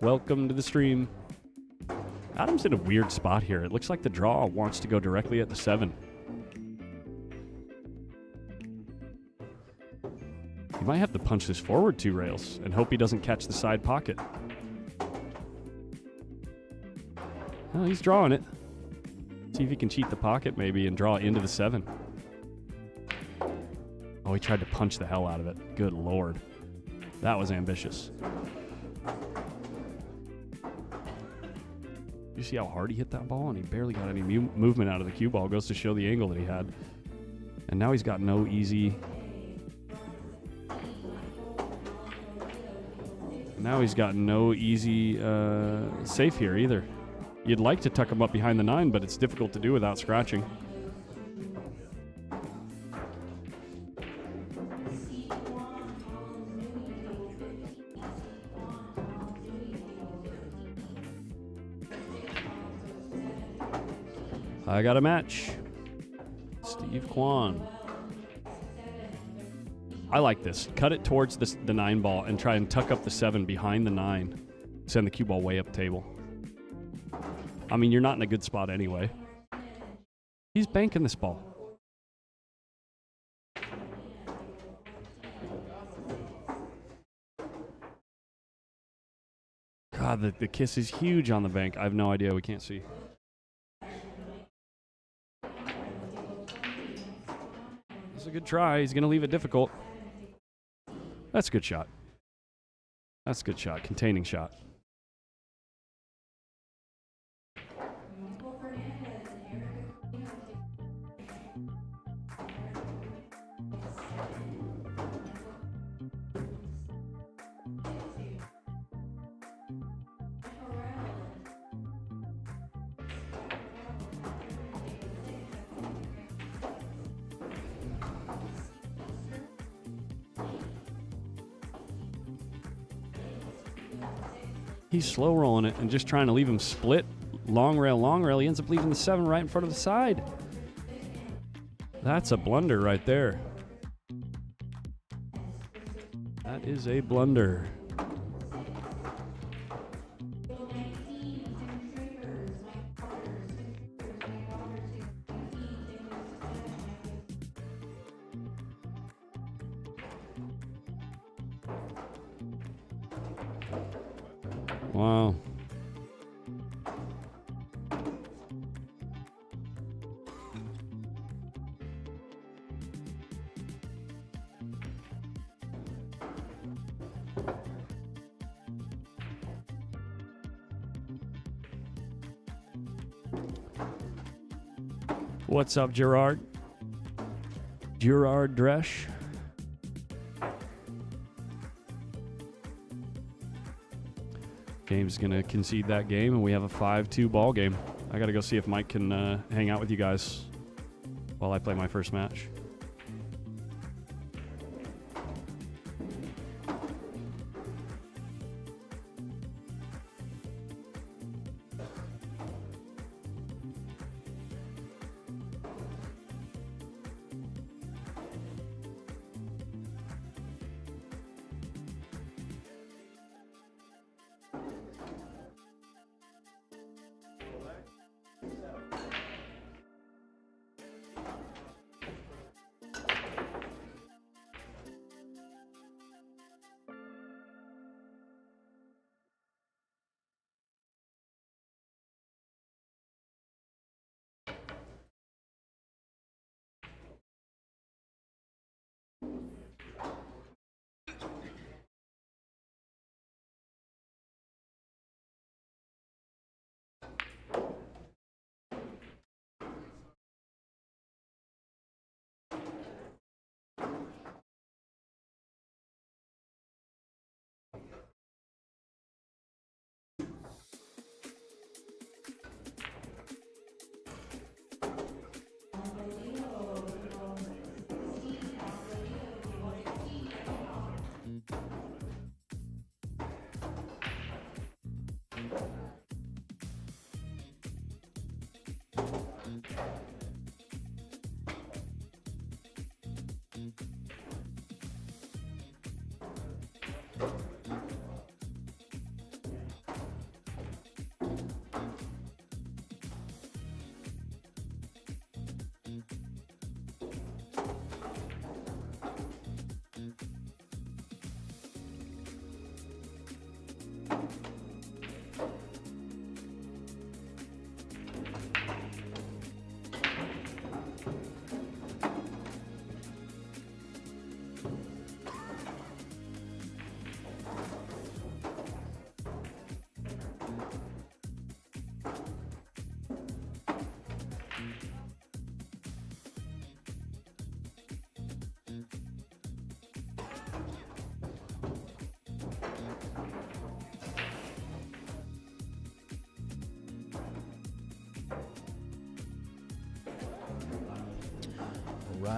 Welcome to the stream. Adam's in a weird spot here. It looks like the draw wants to go directly at the 7. He might have to punch this forward 2 rails and hope he doesn't catch the side pocket. Well, he's drawing it. See if he can cheat the pocket maybe and draw into the 7. Oh, he tried to punch the hell out of it. Good Lord. That was ambitious. You see how hard he hit that ball? And he barely got any movement out of the cue ball. Goes to show the angle that he had. And now he's got no easy... safe here either. You'd like to tuck him up behind the 9, but it's difficult to do without scratching. I got a match. Steve Kwan. I like this. Cut it towards the 9 ball and try and tuck up the 7 behind the 9. Send the cue ball way up table. I mean, you're not in a good spot anyway. He's banking this ball. God, the kiss is huge on the bank. I have no idea. We can't see. It's a good try. He's going to leave it difficult. That's a good shot. That's a good shot. Containing shot. He's slow rolling it and just trying to leave him split. Long rail. He ends up leaving the 7 right in front of the side. That's a blunder right there. That is a blunder. Wow. What's up, Gerard? Gerard Dresch. James is going to concede that game, and we have a 5-2 ball game. I got to go see if Mike can hang out with you guys while I play my first match.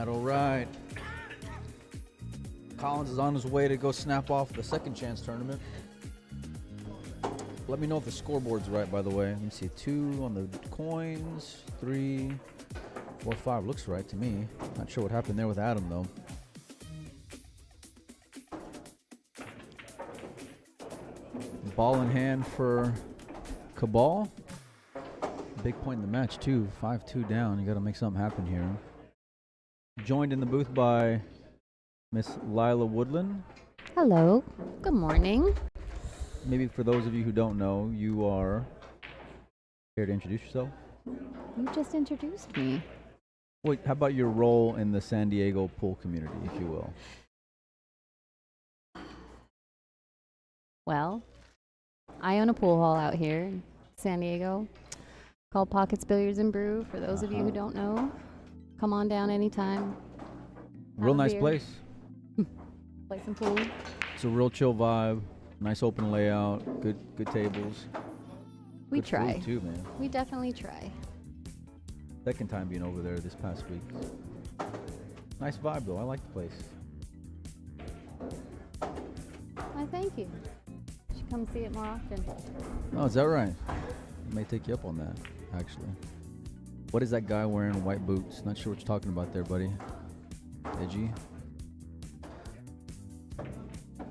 All right. Collins is on his way to go snap off the second chance tournament. Let me know if the scoreboard's right, by the way. Let me see. 2 on the coins. 3, 4, 5. Looks right to me. Not sure what happened there with Adam, though. Ball in hand for CABAL. Big point in the match, too. 5-2 down. You got to make something happen here. Joined in the booth by Miss Lila Woodland. Hello. Good morning. Maybe for those of you who don't know, you are here to introduce yourself. You just introduced me. Wait, how about your role in the San Diego pool community, if you will? Well, I own a pool hall out here in San Diego called Pockets Billiards and Brew. For those of you who don't know, come on down anytime. Real nice beer. place. Play some pool. It's a real chill vibe. Nice open layout. Good tables. We Good try. food too, man. We definitely try. Second time being over there this past week. Nice vibe though. I like the place. I thank you. You should come see it more often. Oh, is that right? I may take you up on that, actually. What is that guy wearing white boots? Not sure what you're talking about there, buddy. Edgy.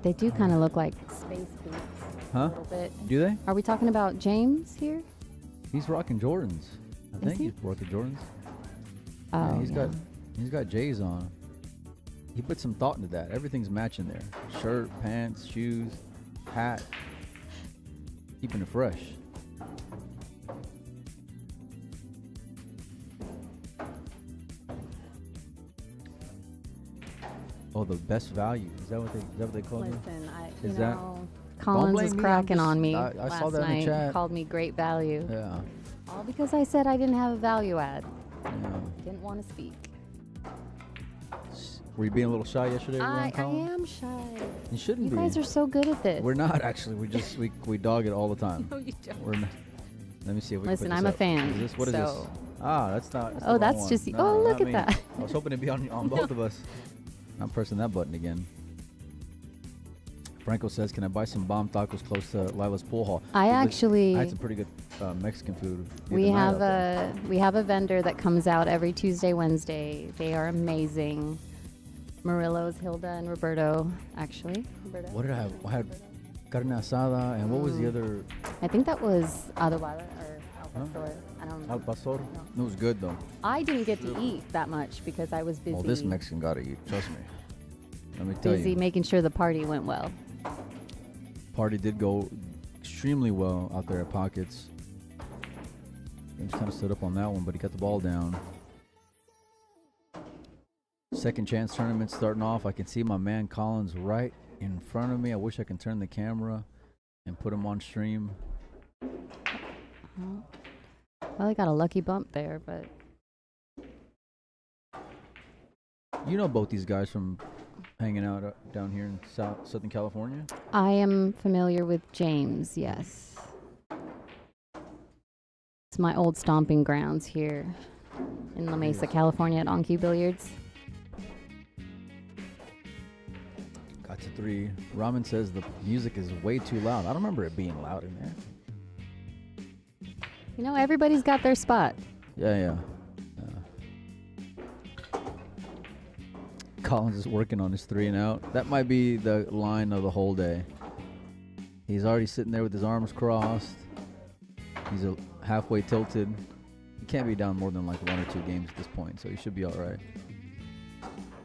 They do kind of look like space boots. Huh? A little bit. Do they? Are we talking about James here? He's rocking Jordans. I think he? he's rocking Jordans. Oh, Yeah, he's got J's on. He put some thought into that. Everything's matching there. Shirt, pants, shoes, hat. Keeping it fresh. Oh, the best value. Is that what they call it? Listen, you Is that- know, Don't Collins blame was me, I'm cracking just- on me I last saw that in the night. chat. Called me great value. Yeah. All because I said I didn't have a value add. Yeah. Didn't want to speak. Were you being a little shy yesterday? I Colin? am shy. You shouldn't You be. guys are so good at this. We're not actually. We dog it all the time. No, you don't. We're not. Let me see if we Listen, can put I'm this a up. fan. Is this, what is this? so Ah, that's not. That's the Oh, wrong that's one. just. No, Oh, not look at me. that. I was hoping to be on both of us. I'm pressing that button again. Franco says, "Can I buy some bomb tacos close to Lila's pool hall?" I Dude, actually. I had some pretty good Mexican food. the We other night have out there. we have a vendor that comes out every Tuesday, Wednesday. They are amazing. Murillo's, Hilda, and Roberto. Actually, Roberto. What did I have? I had carne asada, and what was the other? I think that was Adobada or Al Huh? Pastor. I don't know. Al pastor. It was good though. I didn't get to eat that much because I was busy. Well, this Mexican gotta eat. Trust me. Let me tell busy you. making sure the party went well. Party did go extremely well out there at Pockets. James kind of stood up on that one, but he got the ball down. Second chance tournament starting off. I can see my man Collins right in front of me. I wish I can turn the camera and put him on stream. Well, he got a lucky bump there, but You know both these guys from hanging out down here in Southern California? I am familiar with James, yes. It's my old stomping grounds here in La Mesa, Yes. California at OnQ Billiards. Got to 3. Ramen says the music is way too loud. I don't remember it being loud in there. You know, everybody's got their spot. Yeah. Collins is working on his 3 and out. That might be the line of the whole day. He's already sitting there with his arms crossed. He's halfway tilted. He can't be down more than like 1 or 2 games at this point, so he should be all right.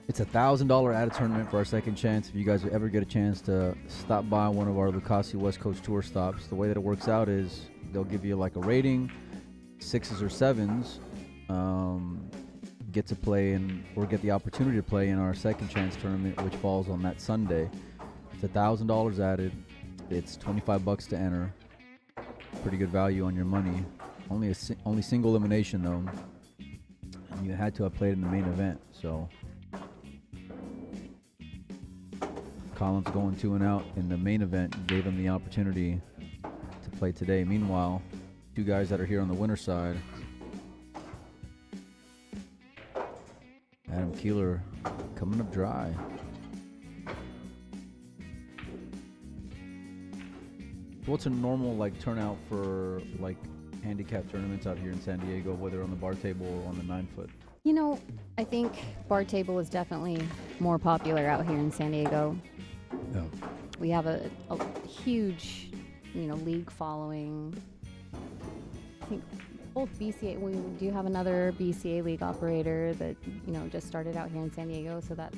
It's a $1,000 added tournament for our second chance. If you guys ever get a chance to stop by one of our LUCASI West Coast Tour stops, the way that it works out is they'll give you like a rating, 6s or 7s. Get to play or get the opportunity to play in our second chance tournament, which falls on that Sunday. It's $1,000 added. It's $25 to enter. Pretty good value on your money. Only single elimination though. And you had to have played in the main event. So Collins going 2 and out in the main event gave him the opportunity to play today. Meanwhile, 2 guys that are here on the winner side. Adam KIELAR coming up dry. What's a normal like turnout for like handicap tournaments out here in San Diego, whether on the bar table or on the 9-foot? You know, I think bar table is definitely more popular out here in San Diego. Yeah. We have a huge, league following. I think both BCA, we do have another BCA league operator that, just started out here in San Diego, so that's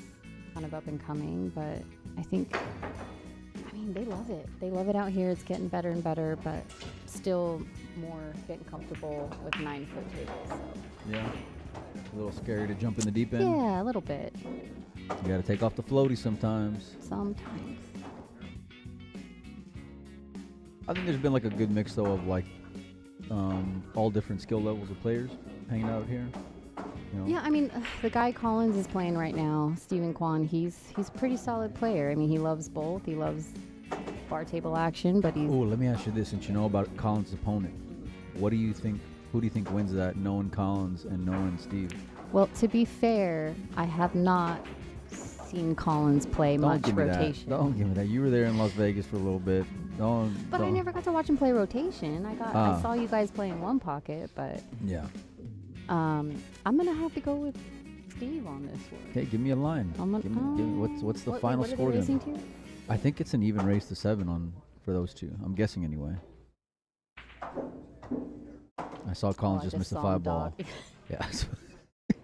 kind of up and coming. But I think, they love it. They love it out here. It's getting better and better, but still more getting comfortable with 9-foot tables. So. Yeah. A little scary to jump in the deep end. Yeah, a little bit. You got to take off the floaty sometimes. Sometimes. I think there's been like a good mix though of like all different skill levels of players hanging out here. Yeah, the guy Collins is playing right now, Stephen Kwan, he's a pretty solid player. He loves both. He loves bar table action, but he's... Oh, let me ask you this, since you know about Collins' opponent. What do you think, who do you think wins that, knowing Collins and knowing Steve? Well, to be fair, I have not seen Collins play much rotation. Don't give me that. You were there in Las Vegas for a little bit. But I never got to watch him play rotation. I saw you guys play in one pocket, but... Yeah. I'm going to have to go with Steve on this one. Hey, give me a line. Give me what's the final score going to gonna be? To? I think it's an even race to 7 for those 2. I'm guessing anyway. I saw Collins just miss the 5 ball. Yeah.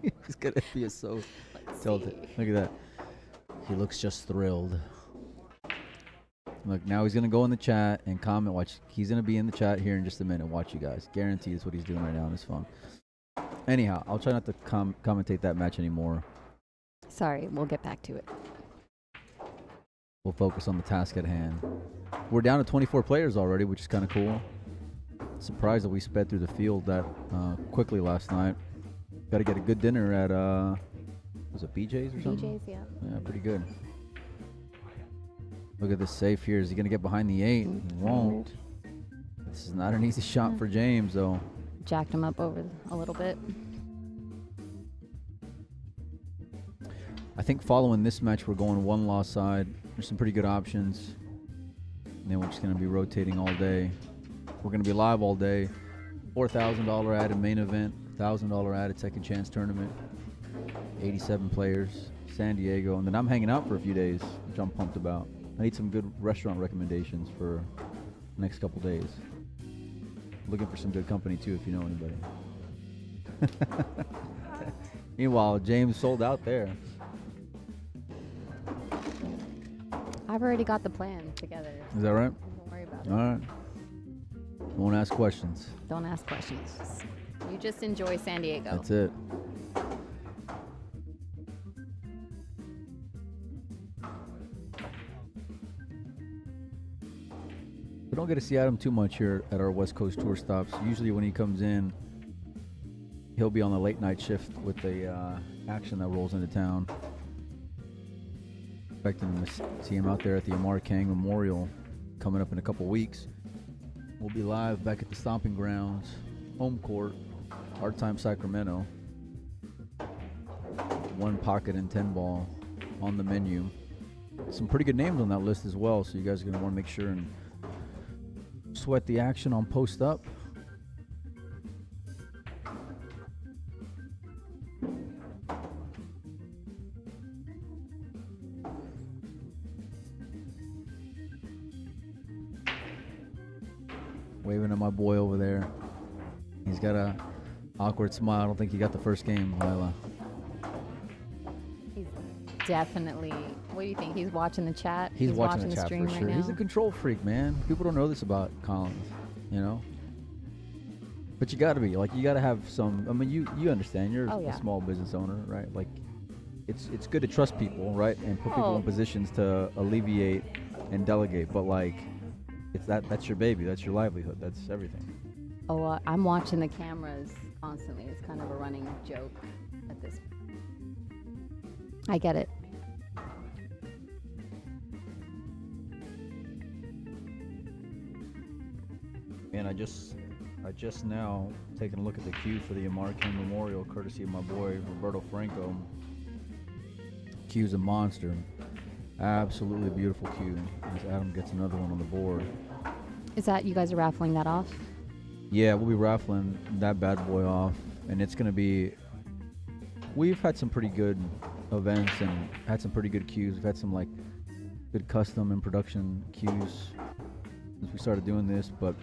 He's going to be so tilted. Look at that. He looks just thrilled. Look, now he's going to go in the chat and comment. Watch. He's going to be in the chat here in just a minute. Watch you guys. Guarantee it's what he's doing right now on his phone. Anyhow, I'll try not to commentate that match anymore. Sorry, we'll get back to it. We'll focus on the task at hand. We're down to 24 players already, which is kind of cool. Surprised that we sped through the field that quickly last night. Got to get a good dinner at Was it BJ's or something? BJ's, yeah. Yeah, pretty good. Look at this safe here. Is he going to get behind the 8? He won't. This is not an easy shot for James, though. Jacked him up over a little bit. I think following this match, we're going one loss side. There's some pretty good options. And then we're just going to be rotating all day. We're going to be live all day. $4,000 added main event, $1,000 added second chance tournament. 87 players, San Diego. And then I'm hanging out for a few days, which I'm pumped about. I need some good restaurant recommendations for the next couple days. Looking for some good company too, if you know anybody. Meanwhile, James sold out there. I've already got the plan together. Is that right? Don't worry about it. All right. Won't ask questions. Don't ask questions. You just enjoy San Diego. That's it. We don't get to see Adam too much here at our West Coast tour stops. Usually when he comes in, he'll be on the late night shift with the action that rolls into town. Expecting to see him out there at the Amar Kang Memorial coming up in a couple weeks. We'll be live back at the Stomping Grounds, home court, Hard Time Sacramento. 1 pocket and 10 ball on the menu. Some pretty good names on that list as well, so you guys are going to want to make sure and sweat the action on Post Up. Waving at my boy over there. He's got a awkward smile. I don't think he got the first game, Lila. He's definitely. What do you think? He's watching the chat. He's watching the chat stream for sure. right now. He's a control freak, man. People don't know this about Collins, you know. But you got to be like, you got to have some. I mean, you understand. You're a small business owner, right? Like, it's good to trust people, right, and put people in positions to alleviate and delegate. But like, it's that's your baby. That's your livelihood. That's everything. Oh, I'm watching the cameras constantly. It's kind of a running joke at this. I get it. Man, I just now taking a look at the queue for the Amar King Memorial, courtesy of my boy Roberto Franco. Queue's a monster. Absolutely beautiful queue. As Adam gets another one on the board. Is that you guys are raffling that off? Yeah, we'll be raffling that bad boy off, and it's gonna be. We've had some pretty good events and had some pretty good queues. We've had some like good custom and production queues since we started doing this, but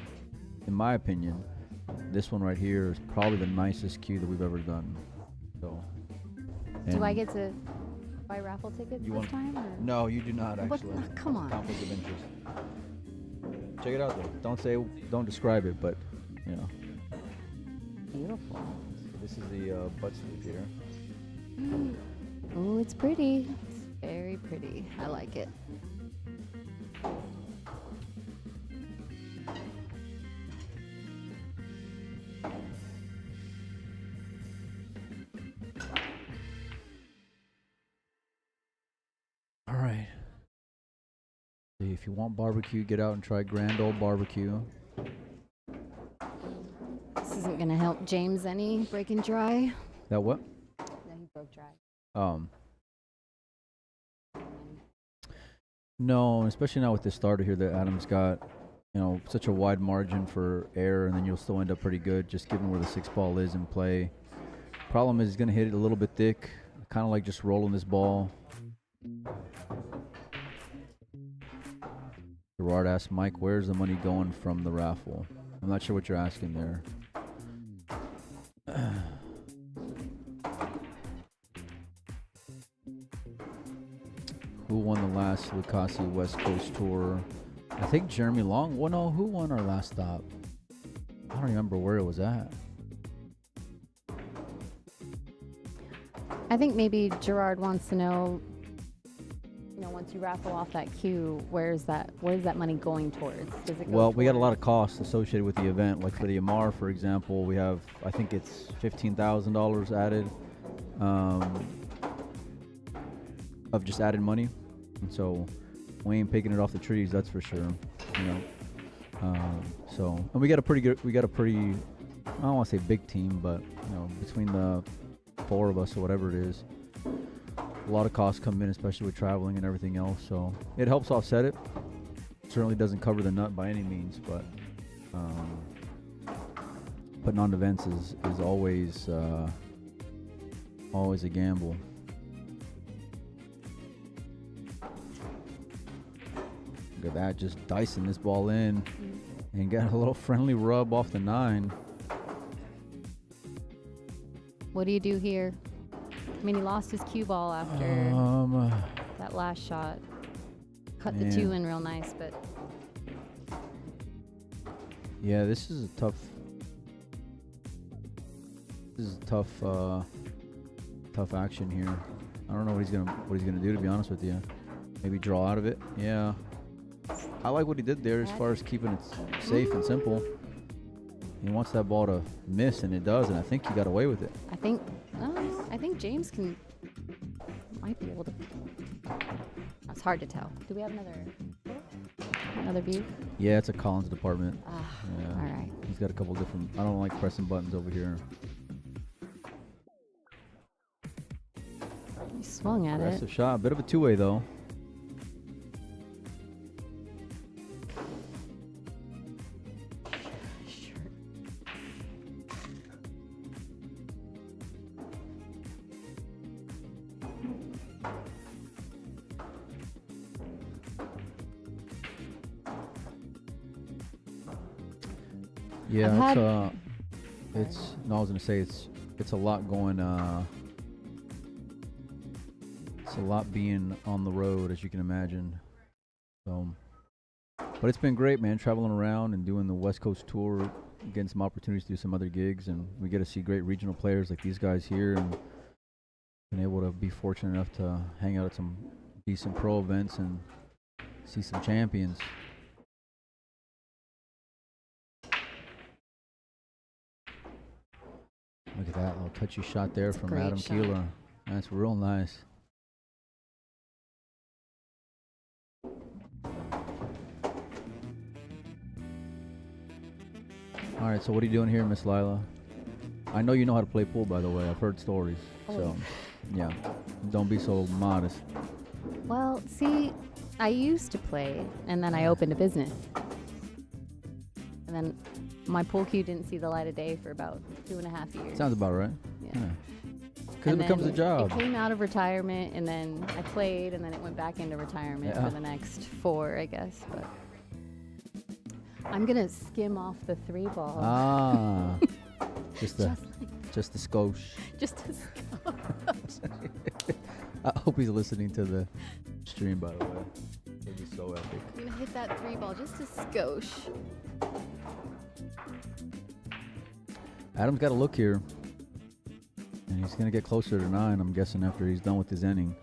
in my opinion, this one right here is probably the nicest queue that we've ever done. So. Do I get to buy raffle tickets this time? Or? No, you do not actually. What? Come on. Conflict of interest. Check it out though. Don't describe it, but you know. Beautiful. So this is the butt sleeve here. Oh, it's pretty. It's very pretty. I like it. All right. If you want barbecue, get out and try Grand Old Barbecue. This isn't gonna help James any breaking dry. That what? No, he broke dry. No, especially now with this starter here that Adam's got, you know, such a wide margin for error, and then you'll still end up pretty good just given where the 6 ball is in play. Problem is he's gonna hit it a little bit thick, kind of like just rolling this ball. Gerard asked Mike, where's the money going from the raffle? I'm not sure what you're asking there. Who won the last LUCASI West Coast Tour? I think Jeremy Long. Well, no, who won our last stop? I don't remember where it was at. I think maybe Gerard wants to know, you know, once you raffle off that queue, where's that money going towards? Does it go Well, we got a lot towards- of costs associated with the event. Like for the Amar, for example, we have, I think it's $15,000 added. of just added money, and so we ain't picking it off the trees, that's for sure. You know, so and we got a pretty, I don't want to say big team, but you know, between the 4 of us or whatever it is, a lot of costs come in, especially with traveling and everything else. So it helps offset it. Certainly doesn't cover the nut by any means, but putting on events is always always a gamble. Look at that, just dicing this ball in, and got a little friendly rub off the 9. What do you do here? I mean, he lost his cue ball after that last shot. Cut the 2 in real nice, but yeah, this is a tough. This is tough. Tough action here. I don't know what he's gonna do, to be honest with you. Maybe draw out of it. Yeah. I like what he did there as far as keeping it safe and simple. He wants that ball to miss, and it does, and I think he got away with it. I think James might be able to. It's hard to tell. Do we have another view? Yeah, it's a Collins department. Yeah. All right. He's got a couple different. I don't like pressing buttons over here. He swung at Aggressive it. shot, bit of a 2-way though. Yeah, I was gonna say it's a lot going. It's a lot being on the road, as you can imagine. So, but it's been great, man. Traveling around and doing the West Coast tour, getting some opportunities to do some other gigs, and we get to see great regional players like these guys here, and been able to be fortunate enough to hang out at some decent pro events and see some champions. Look at that little touchy shot there from Adam KIELAR. That's real nice. All right, so what are you doing here, Miss Lila? I know you know how to play pool, by the way. I've heard stories. So, yeah, don't be so modest. Well, see, I used to play, and then I opened a business. And then my pool cue didn't see the light of day for about 2.5 years. Sounds about right. Yeah. Because it becomes a job. It came out of retirement, and then I played, and then it went back into retirement for the next 4, I guess. But I'm gonna skim off the 3 ball. Ah, just the skosh. Just a skosh. I hope he's listening to the stream, by the way. It'd be so epic. I'm gonna hit that 3 ball just a skosh. Adam's got a look here, and he's gonna get closer to 9. I'm guessing after he's done with his inning.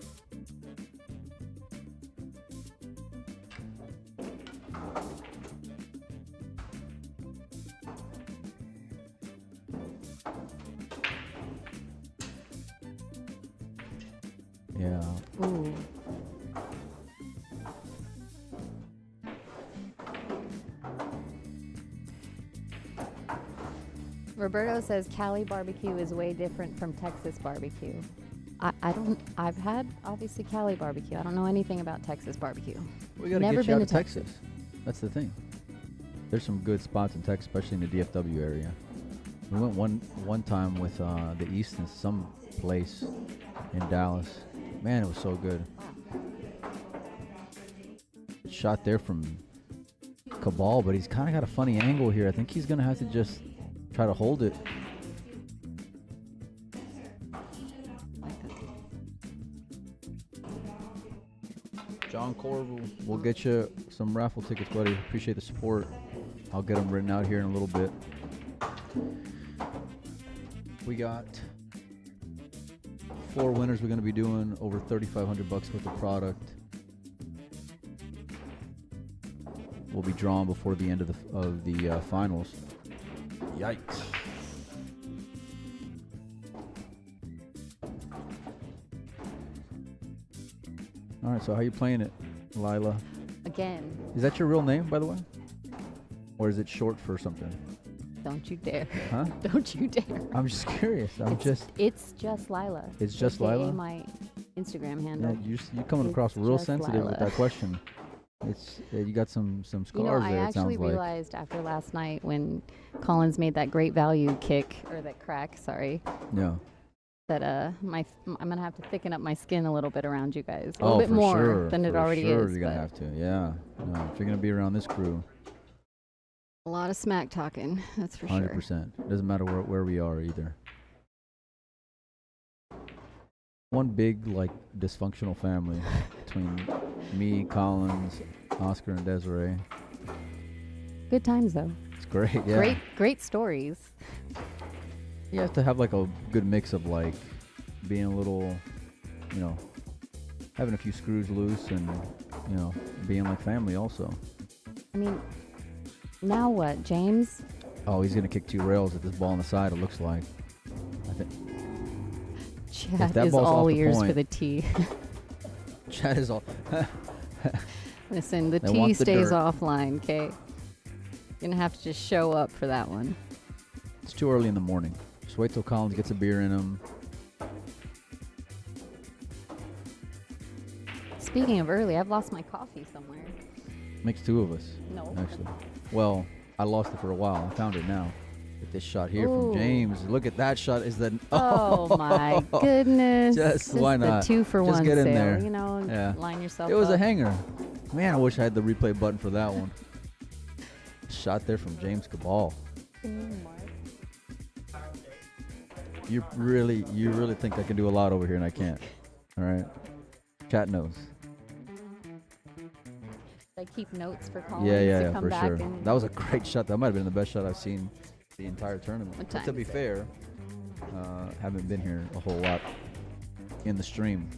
Yeah. Ooh. Roberto says Cali barbecue is way different from Texas barbecue. I've had obviously Cali barbecue. I don't know anything about Texas barbecue. We gotta Never get you been out to of Texas. That's the thing. There's some good spots in Texas, especially in the DFW area. We went one time with the East in some place in Dallas. Man, it was so good. Shot there from CABAL, but he's kind of got a funny angle here. I think he's gonna have to just try to hold it. John Corval, we'll get you some raffle tickets, buddy. Appreciate the support. I'll get them written out here in a little bit. We got 4 winners. We're going to be doing over $3,500 worth of product. Will be drawn before the end of the finals. Yikes. All right, so how you playing it, Lila? Again, Is that your real name, by the way? Or is it short for something? don't you dare. Huh? Don't you dare. I'm just curious. It's just Lila. It's just AKA Lila? my Instagram Yeah, handle. you're coming It's across real just sensitive with Lila. that question. It's you got some scars You know, I there. It actually sounds like. realized after last night when Collins made that great value kick, or that crack, sorry, Yeah. that I'm gonna have to thicken up my skin a little bit around you guys, a little bit for more sure, than it for already sure is. You're gonna but have to. Yeah. No, if you're gonna be around this crew, a lot of smack talking, that's for 100%. sure. Doesn't matter where we are either. One big like dysfunctional family between me, Collins, Oscar, and Desiree. Good times though. It's great. Yeah. Great stories. You have to have like a good mix of like being a little, you know, having a few screws loose and, you know, being like family also. I mean, now what, James? Oh, he's gonna kick 2 rails at this ball on the side. It looks like. I think Chad that is ball's all off the ears for point. the tee. Chad is all. Listen, the They tee want the stays dirt. offline, okay? You're gonna have to just show up for that one. It's too early in the morning. Just wait till Collins gets a beer in him. Speaking of early, I've lost my coffee somewhere. Makes 2 of us, No. actually. Well, I lost it for a while. I found it now. Get this shot here Ooh. from James. Look at that shot. Is the Oh my goodness. Just This why is not? the 2-for-1 Just get in sale, there. you know, Yeah. line yourself It was up. a hanger. Man, I wish I had the replay button for that one. Shot there from James CABAL. You really think I can do a lot over here and I can't. All right. Chat knows. I keep notes for Collins Yeah, to come for back sure. and That was a great shot. That might have been the best shot I've seen the entire tournament. What But to time be is it? fair, haven't been here a whole lot in the stream.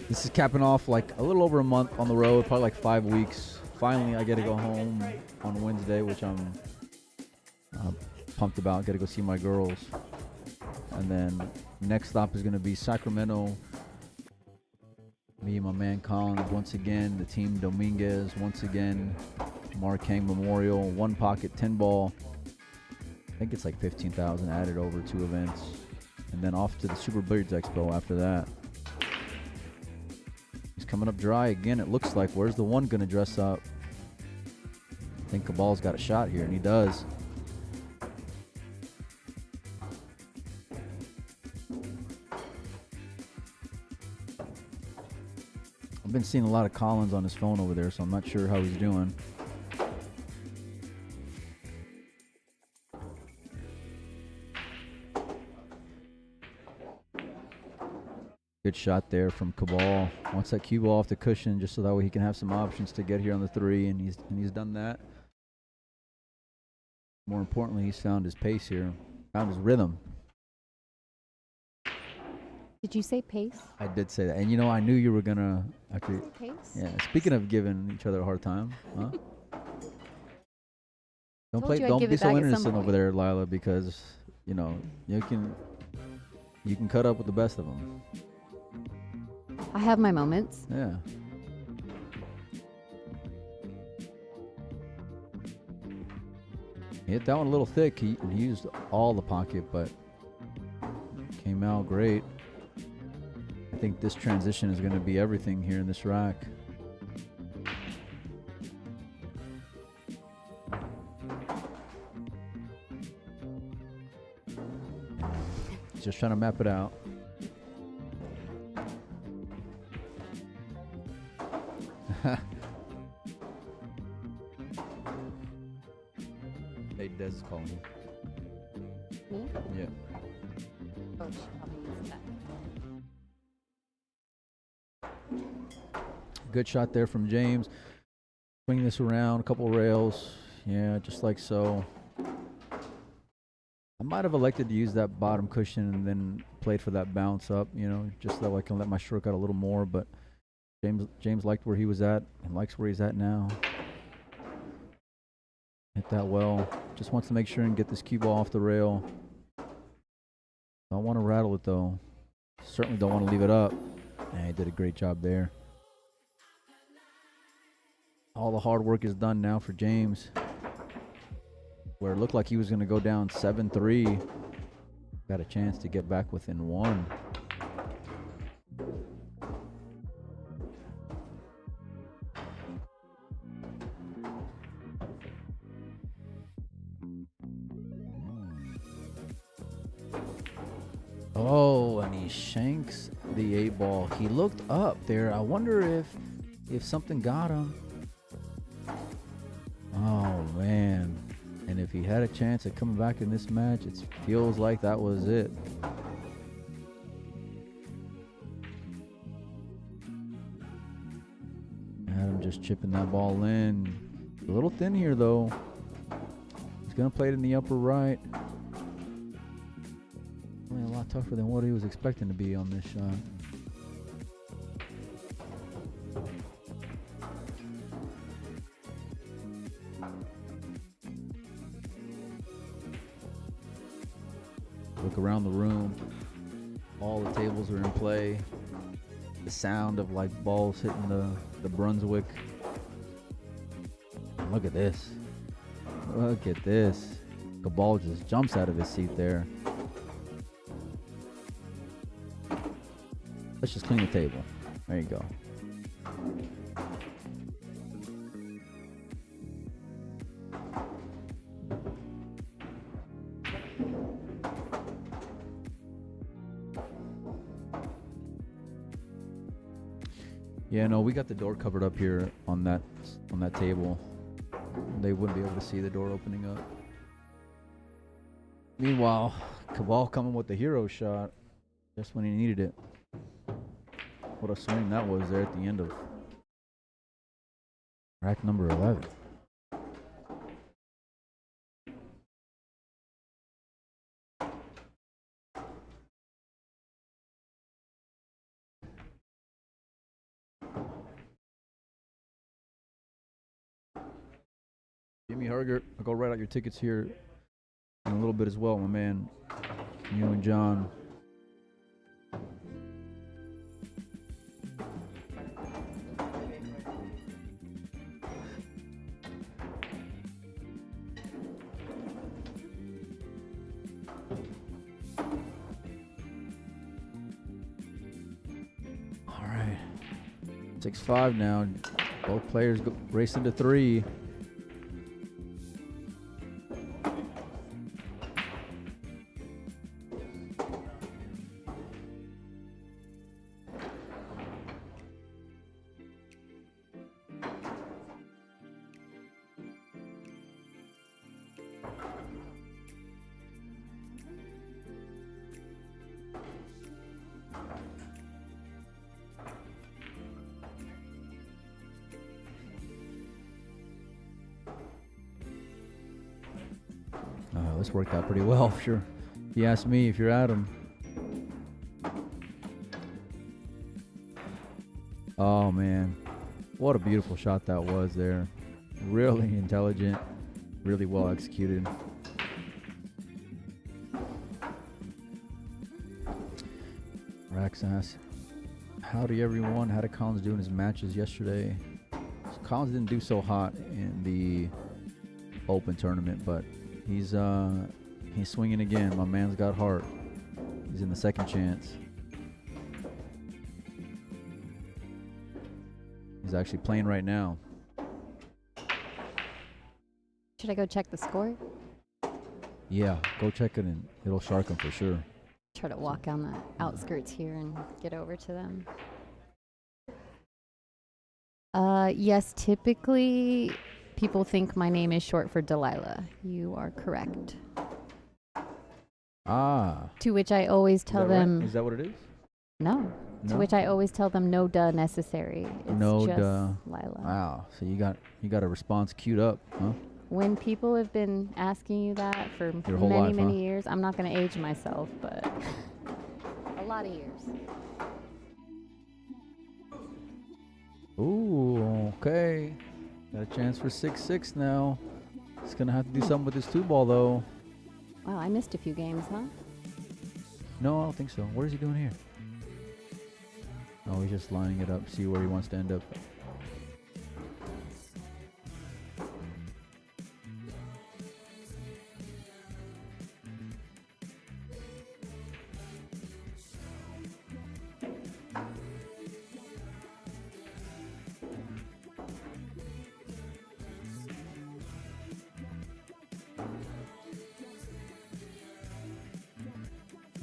This is capping off like a little over a month on the road, probably like 5 weeks. Finally, I get to go home on Wednesday, which I'm pumped about. Got to go see my girls. And then next stop is going to be Sacramento. Me and my man Collins once again. The team Dominguez once again. Marquang Memorial. 1 pocket 10 ball. I think it's like 15,000 added over 2 events. And then off to the Super Billiards Expo after that. He's coming up dry again, it looks like. Where's the 1 going to dress up? I think CABAL's got a shot here, and he does. I've been seeing a lot of Collins on his phone over there, so I'm not sure how he's doing. Good shot there from CABAL. Wants that cue ball off the cushion just so that way he can have some options to get here on the 3, and he's done that. More importantly, he's found his pace here, found his rhythm. Did you say pace? I did say that, and you know I knew you were gonna after. Pace? Yeah. Speaking of giving each other a hard time, huh? Told you I'd Don't give be it so back at some innocent over point. there, Lila, because you know you can cut up with the best of them. I have my moments. Yeah. He hit that one a little thick. He used all the pocket, but came out great. I think this transition is going to be everything here in this rack. Just trying to map it out. Hey, Des is calling you. Me? Yeah. Oh, she probably needs that. Good shot there from James. Swing this around, a couple rails. Yeah, just like so. I might have elected to use that bottom cushion and then played for that bounce up, you know, just so I can let my stroke out a little more. But James liked where he was at and likes where he's at now. Hit that well. Just wants to make sure and get this cue ball off the rail. Don't want to rattle it though. Certainly don't want to leave it up. Yeah, he did a great job there. All the hard work is done now for James. Where it looked like he was going to go down 7-3. Got a chance to get back within 1. Oh, and he shanks the 8-ball. He looked up there. I wonder if something got him. Oh, man. And if he had a chance at coming back in this match, it feels like that was it. Adam just chipping that ball in. A little thin here, though. He's going to play it in the upper right. A lot tougher than what he was expecting to be on this shot. Look around the room. All the tables are in play. The sound of like balls hitting the Brunswick. Look at this. Look at this. Cabal just jumps out of his seat there. Let's just clean the table. There you go. Yeah, no, we got the door covered up here on that table. They wouldn't be able to see the door opening up. Meanwhile, Cabal coming with the hero shot just when he needed it. What a swing that was there at the end of rack number 11. Jimmy Harger, I'll go write out your tickets here in a little bit as well, my man. You and John. All right. 6-5 now. Both players go racing to 3. This worked out pretty well, sure. If you ask me, if you're Adam. Oh, man. What a beautiful shot that was there. Really intelligent. Really well executed. Rax asks, howdy everyone. How did Collins do in his matches yesterday? So Collins didn't do so hot in the Open tournament, but he's swinging again. My man's got heart. He's in the second chance. He's actually playing right now. Should I go check the score? Yeah, go check it and it'll shark him for sure. Try to walk on the outskirts here and get over to them. Yes, typically people think my name is short for Delilah. You are correct. Ah. To which I always tell them. Right? Is that what it is? No. To which I always tell them no duh necessary. It's no just duh. Lila. Wow. So you got a response queued up, huh? When people have been asking you that for Your whole many, life, many huh? years, I'm not going to age myself, but a lot of years. Ooh, okay. Got a chance for 6-6 now. He's going to have to do something with this 2-ball, though. Wow, I missed a few games, huh? No, I don't think so. What is he doing here? Oh, he's just lining it up, see where he wants to end up.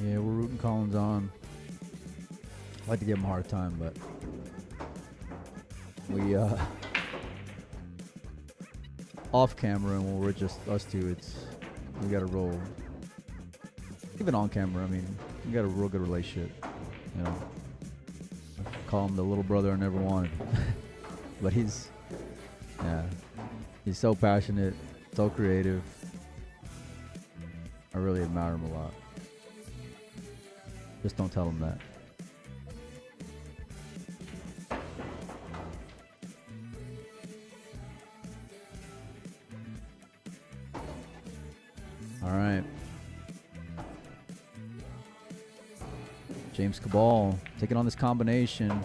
Yeah, we're rooting Collins on. I'd like to give him a hard time, but we off camera and when we're just us two, we got to roll. Even on camera, I mean, we got a real good relationship. You know, I call him the little brother I never wanted, but he's so passionate, so creative. I really admire him a lot. Just don't tell him that. All right. James CABAL taking on this combination.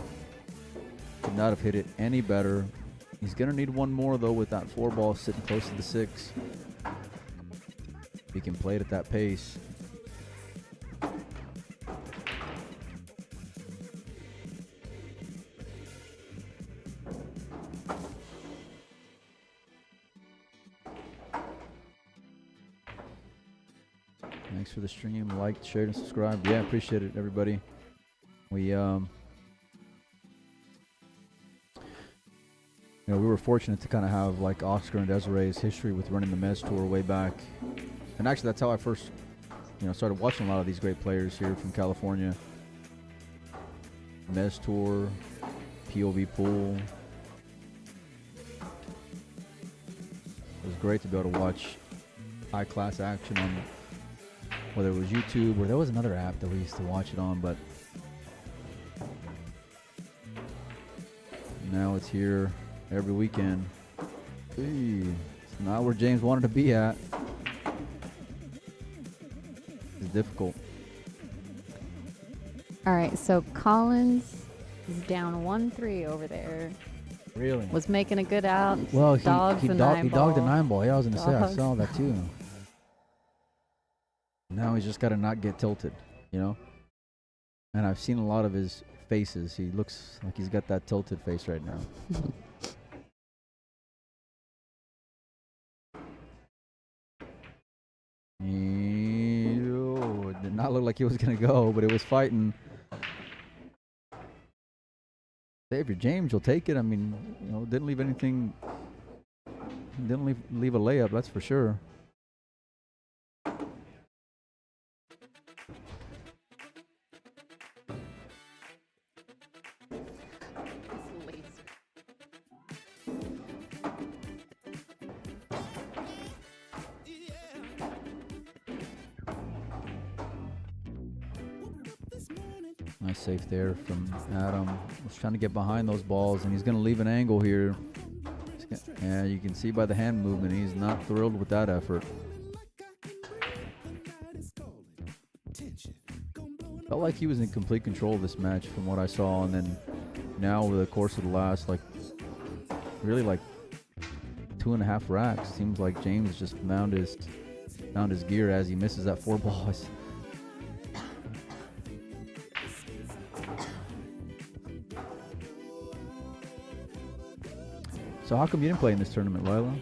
Could not have hit it any better. He's going to need one more, though, with that 4-ball sitting close to the 6. He can play it at that pace. Thanks for the stream. Like, share, and subscribe. Yeah, appreciate it, everybody. We we were fortunate to kind of have like Oscar and Desiree's history with running the Mesa tour way back, and actually that's how I first, started watching a lot of these great players here from California. Mesa tour, POV pool. It was great to be able to watch high class action on whether it was YouTube or there was another app that we used to watch it on, but now it's here every weekend. Hey, it's not where James wanted to be at. It's difficult. All right, so Collins is down 1-3 over there. Really? Was making a good out. Well, he dogged the dogged the 9 9-ball. Yeah, I was going to say, I Dogs. saw that too. Now he's just got to not get tilted, And I've seen a lot of his faces. He looks like he's got that tilted face right now. It did not look like he was going to go, but it was fighting. Xavier James will take it. I mean, didn't leave anything. Didn't leave a layup, that's for sure. Nice safe there from Adam. He's trying to get behind those balls, and he's going to leave an angle here. Yeah, you can see by the hand movement, he's not thrilled with that effort. Felt like he was in complete control of this match from what I saw, and then now over the course of the last, really 2.5 racks, seems like James just found his gear as he misses that 4 balls. So how come you didn't play in this tournament, Lila? No?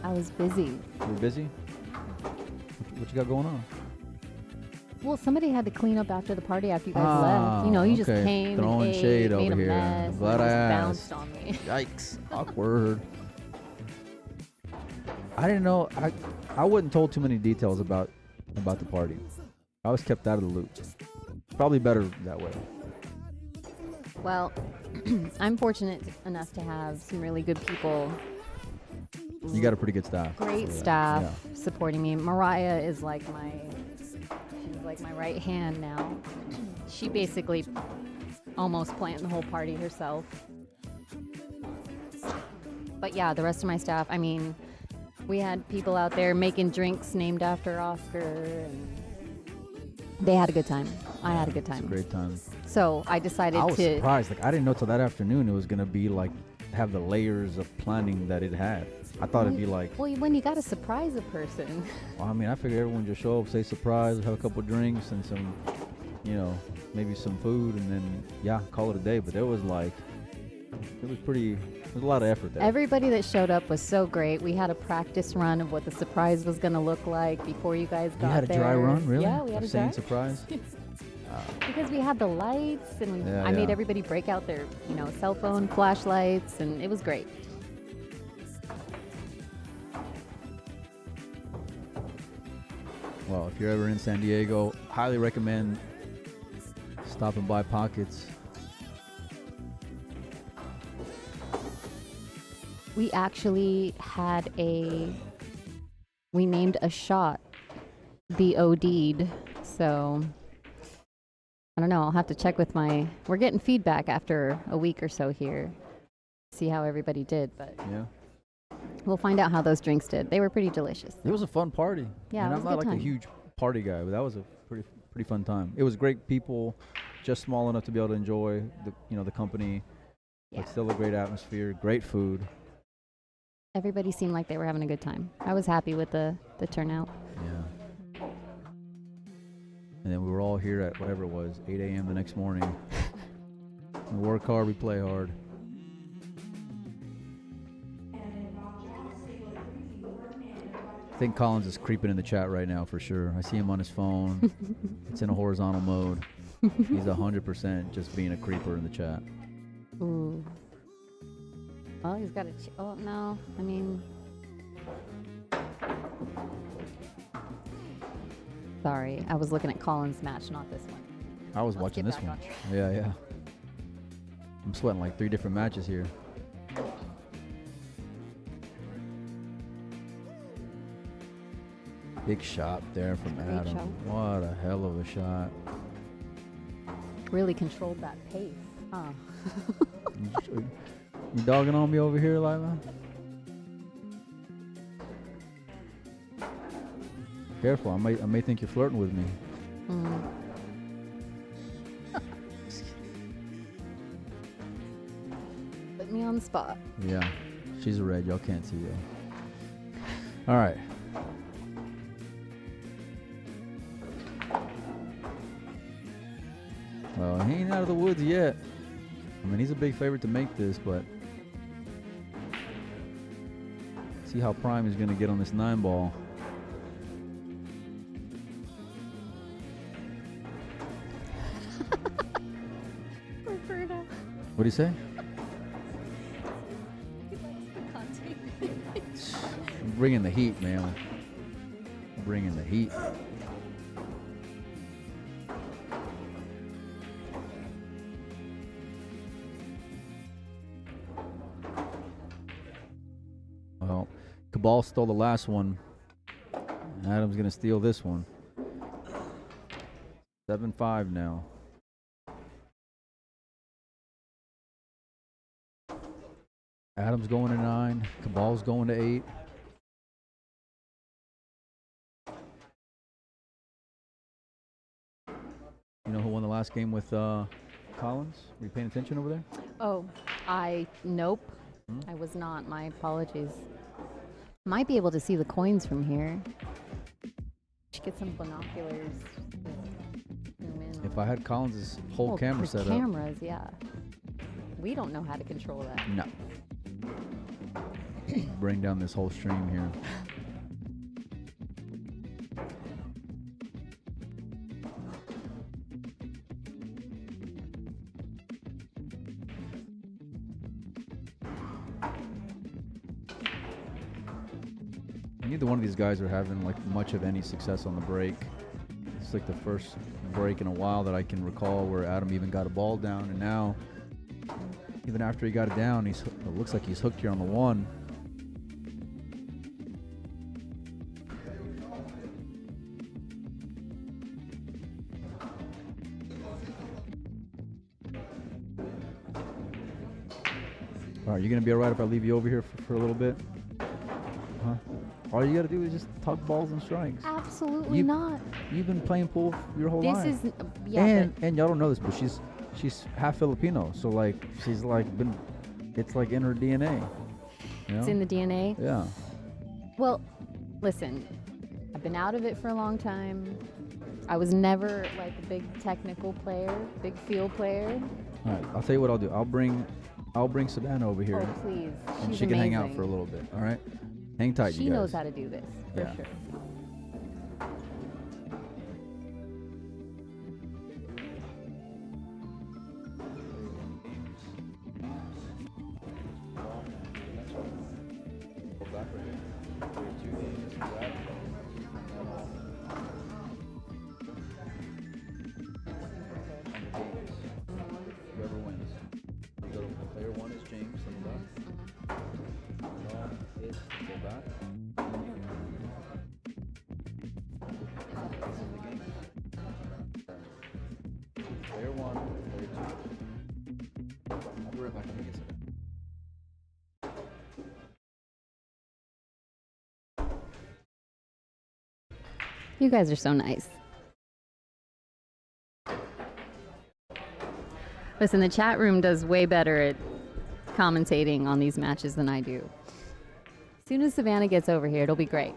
I was busy. You were busy? What you got going on? Well, somebody had to clean up after the party after you guys left. You just came throwing and ate, shade made over a here. mess, I'm glad and I just asked. bounced on me. Yikes. Awkward. I didn't know. I wasn't told too many details about the party. I was kept out of the loop. Probably better that way. Well, I'm fortunate enough to have some really good people. You got a pretty good staff. Great staff supporting me. Mariah is like my right hand now. She basically almost planned the whole party herself. But yeah, the rest of my staff, I mean, we had people out there making drinks named after Oscar, and they had a good time. I had a good time. It's a great time. So I decided I was to. surprised. Like I didn't know till that afternoon it was gonna be like have the layers of planning that it had. I thought it'd be like. Well, when you gotta surprise a person. Well, I mean, I figured everyone just show up, say surprise, have a couple drinks and some, you know, maybe some food, and then yeah, call it a day. But it was like, it was pretty. There's a lot of effort there. Everybody that showed up was so great. We had a practice run of what the surprise was gonna look like before you guys got there. You had a dry run, really? Yeah, we had a dry. Surprise. Because we had the lights, and Yeah, I made yeah. everybody break out their, cell phone flashlights, and it was great. Well, if you're ever in San Diego, highly recommend stopping by Pockets. We actually we named a shot the OD'd. So I don't know. I'll have to check with we're getting feedback after a week or so here. See how everybody did, but Yeah. we'll find out how those drinks did. They were pretty delicious. It was a fun party. Yeah, and it was I'm a not good like time. a huge party guy, but that was a pretty fun time. It was great people, just small enough to be able to enjoy the company, Yeah. but still a great atmosphere, great food. Everybody seemed like they were having a good time. I was happy with the turnout. Yeah. And then we were all here at whatever it was, 8 a.m. the next morning. We work hard, we play hard. I think Collins is creeping in the chat right now for sure. I see him on his phone. It's in a horizontal mode. He's 100% just being a creeper in the chat. Ooh. Well, he's got oh, no. I mean. Sorry. I was looking at Colin's match, not this one. I was Let's watching get this back one. on track. Yeah. I'm sweating like 3 different matches here. Big shot there from Great Adam. shot. What a hell of a shot. Really controlled that pace. Huh. You dogging on me over here, Lila? Careful, I may think you're flirting with me. Mm. Put me on the spot. Yeah, she's a red. Y'all can't see though. All right. Well, he ain't out of the woods yet. I mean, he's a big favorite to make this, but see how prime he's going to get on this 9 ball. Roberta. What'd he say? Bringing the heat, man. Bringing the heat. Well, CABAL stole the last one. Adam's going to steal this one. 7-5 now. Adam's going to 9. CABAL's going to 8. You know who won the last game with Collins? Were you paying attention over there? Oh, nope. I was not. My apologies. Might be able to see the coins from here. Should get some binoculars. Zoom in If on- I had Collins' whole Oh, camera the set up. cameras, yeah. We don't know how to control that. No. Bring down this whole stream here. Neither one of these guys are having like much of any success on the break. It's like the first break in a while that I can recall where Adam even got a ball down, and now even after he got it down, it looks like he's hooked here on the 1. All right, you gonna be all right if I leave you over here for a little bit? Huh? All you gotta do is just talk balls and strikes. Absolutely You- not. You've been playing pool your whole This life. is, yeah, and y'all don't know this, but she's half Filipino, so like she's like been, it's like in her DNA. You know? It's in the DNA. Yeah. Well, listen, I've been out of it for a long time. I was never like a big technical player, big field player. All right, I'll tell you what I'll do. I'll bring Savannah over here, Oh, please. and She's she can hang out amazing. for a little bit. All right, hang tight, She you guys. knows how to do this, for Yeah. sure. Whoever wins. You go to player one is James on the left. Ball is go back. Player one, player two. I'll be right back. Let me get some. You guys are so nice. Listen, the chat room does way better at commentating on these matches than I do. As soon as Savannah gets over here, it'll be great.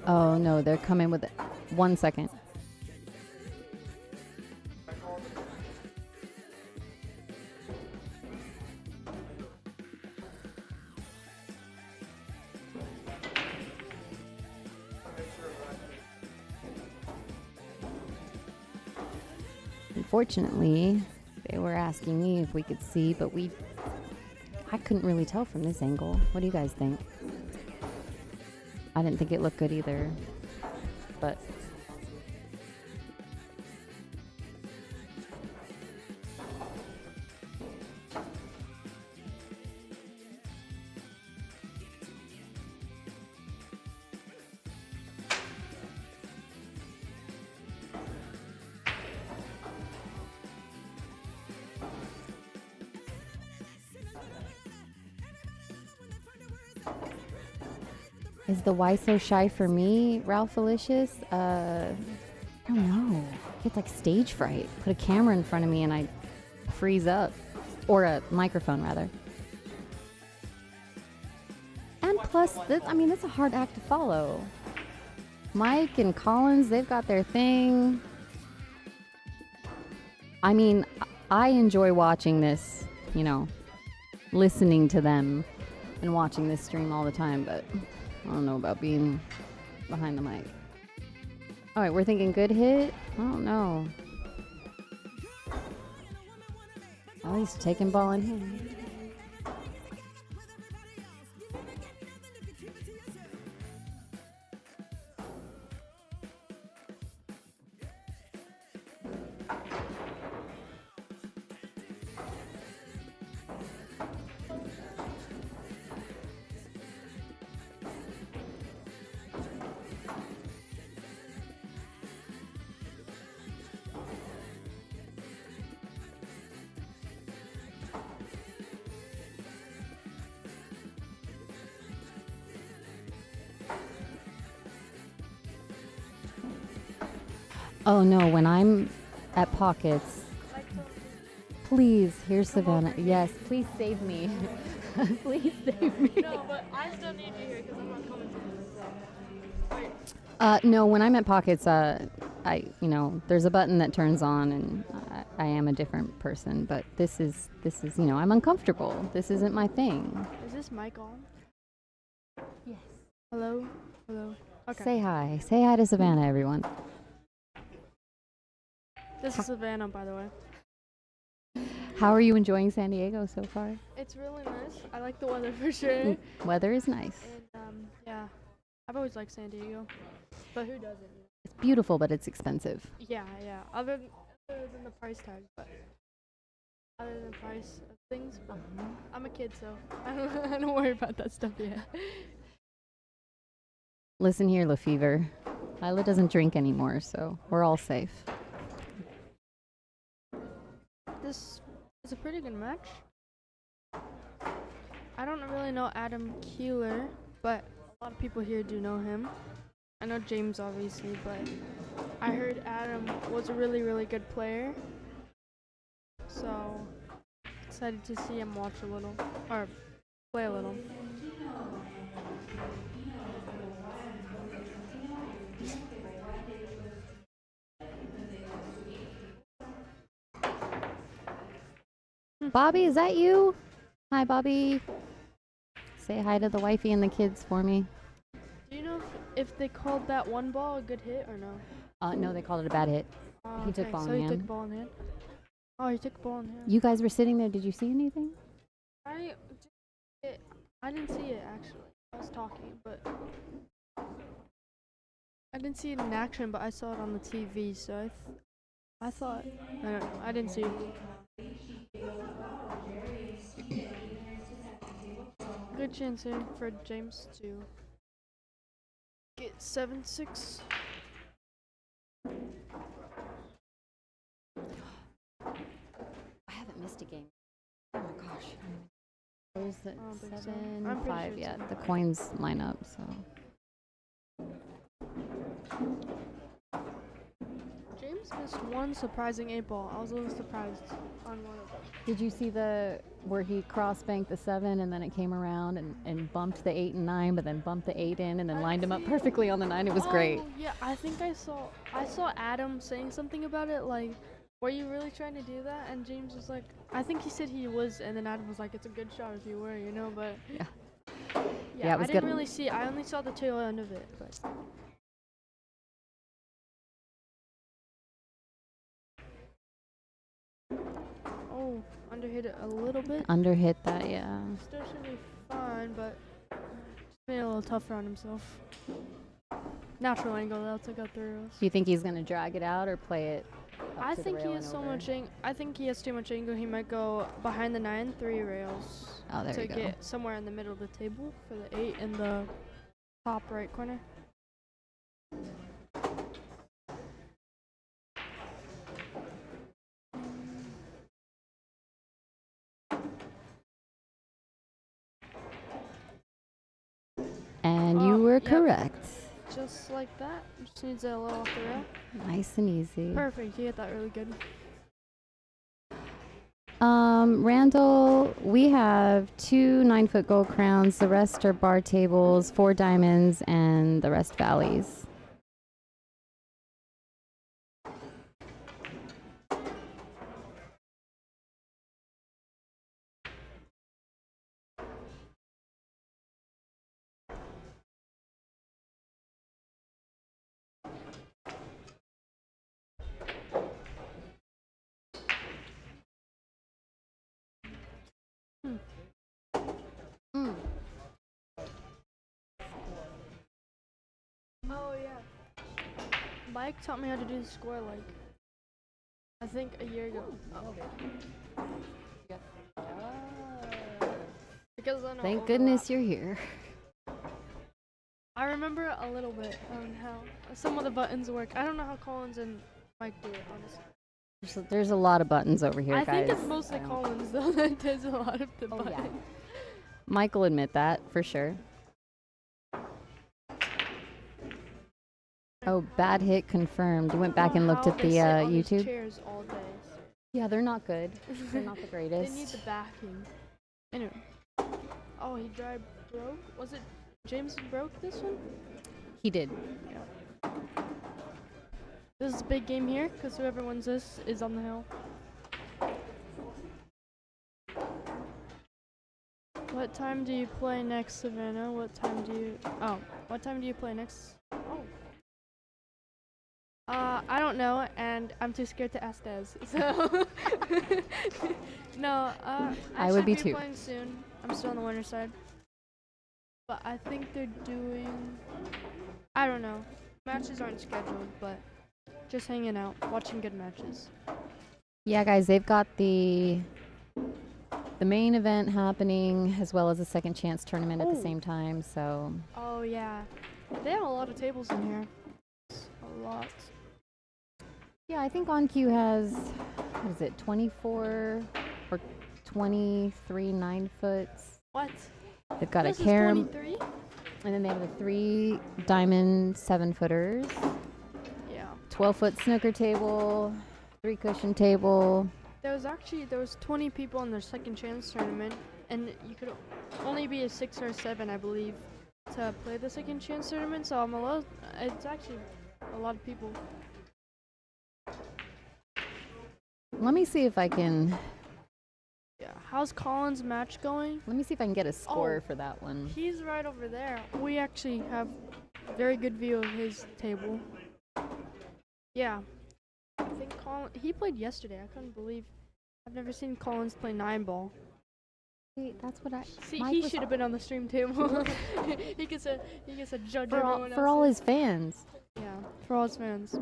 Oh no, they're coming with it. 1 second. Unfortunately, they were asking me if we could see, but I couldn't really tell from this angle. What do you guys think? I didn't think it looked good either, but is the why so shy for me, Ralph Felicius? I don't know. It's like stage fright. Put a camera in front of me and I freeze up. Or a microphone, rather. And plus, I mean, that's a hard act to follow. Mike and Collins, they've got their thing. I mean, I enjoy watching this, you know, listening to them and watching this stream all the time, but I don't know about being behind the mic. All right, we're thinking good hit. I don't know. At least taking ball in hand. Oh no, when I'm at pockets, please, here's Savannah. Yes, please save me. Please save me. No, but I still need you here because I'm not coming to this. No, when I'm at pockets, you know, there's a button that turns on and I am a different person, but this is, you know, I'm uncomfortable. This isn't my thing. Is this mic on? Yes. Hello? Hello? Okay. Say hi. Say hi to Savannah, everyone. This is Savannah, by the way. How are you enjoying San Diego so far? It's really nice. I like the weather for sure. Weather is nice. And yeah, I've always liked San Diego, but who doesn't? It's beautiful, but it's expensive. Yeah, yeah. Other than the price tag, but other than the price of things, but I'm a kid, so I don't worry about that stuff yet. Listen here, Lefevre. Lila doesn't drink anymore, so we're all safe. This is a pretty good match. I don't really know Adam KIELAR, but a lot of people here do know him. I know James obviously, but I heard Adam was a really, really good player. So excited to see him watch a little, or play a little. Bobby, is that you? Hi, Bobby. Say hi to the wifey and the kids for me. Do you know if they called that one ball a good hit or no? No, they called it a bad hit. He took Okay, ball so in he hand. took ball in hand. Oh, he took ball in hand. You guys were sitting there. Did you see anything? I didn't see it actually. I was talking, but I didn't see it in action. But I saw it on the TV, so I thought I don't know. I didn't see it. Good chance here for James to get 7-6. I haven't missed a game. Oh my gosh. There's the I don't think so. 7, I'm pretty 5 sure it's yet. in. The coins line up, so. James missed one surprising 8-ball. I was a little surprised on one of them. Did you see where he cross banked the 7 and then it came around and bumped the 8 and 9, but then bumped the 8 in and then lined him up perfectly on the 9? It was great. Oh, yeah, I think I saw Adam saying something about it, like, were you really trying to do that? And James was like, I think he said he was, and then Adam was like, it's a good shot if you were, you know, but Yeah. yeah, It was I didn't good. really see it. I only saw the tail end of it, but oh, underhit it a little bit. Underhit that, yeah. Still should be fine, but just made it a little tougher on himself. Natural angle, that'll take out the rails. Do you think he's going to drag it out or play it up I to the think he rail has and so over? much I think he has too much angle. He might go behind the 9, 3 rails Oh, there to you go. get somewhere in the middle of the table for the 8 in the top right corner. And you were Yep. correct. Just like that. Just needs it a little off the rail. Nice and easy. Perfect. You hit that really good. Randall, we have 2 9-foot gold crowns. The rest are bar tables, 4 diamonds, and the rest valleys. Mm. Oh yeah. Mike taught me how to do the score like I think a year ago. Because I know Thank overlap. goodness you're here. I remember a little bit on how some of the buttons work. I don't know how Collins and Mike do it, honestly. There's a lot of buttons over here, I guys. think it's mostly I don't- Collins though that does a lot of the Oh, buttons. yeah. Mike will admit that, for sure. Oh, bad hit confirmed. You went back and looked How at they the sit on these YouTube? chairs all day. Yeah, they're not good. They're not the They greatest. need the backing. Anyway. Oh, he dry broke? Was it James broke this one? He did. This is a big game here because whoever wins this is on the hill. What time do you play next, Savannah? What time do you play next? Oh. I don't know, and I'm too scared to ask Des. So, no, I would should be too. playing soon. I'm still on the winner side. But I think they're doing I don't know. Matches aren't scheduled, but just hanging out, watching good matches. Yeah, guys, they've got the main event happening as well as a second chance tournament at the Oh. same time. So Oh yeah, they have a lot of tables in here. A lot. yeah, I think OnQ has, what is it, 24 or 23 9-foots. What? They've got This a is carom, 23? and then they have the 3 diamond 7-footers, Yeah. 12-foot snooker table, 3 cushion table. There was 20 people in their second chance tournament, and you could only be a 6 or a 7, I believe, to play the second chance tournament. So it's actually a lot of people. Let me see if I can. Yeah. How's Colin's match going? Let me see if I can get a score Oh. for that one. He's right over there. We actually have very good view of his table. Yeah. I think he played yesterday. I couldn't believe. I've never seen Collins play 9-ball. See, that's what I. See, Mike he was- should have been on the stream table. he gets a judge for all, everyone for all else's. his fans. Yeah, for all his fans.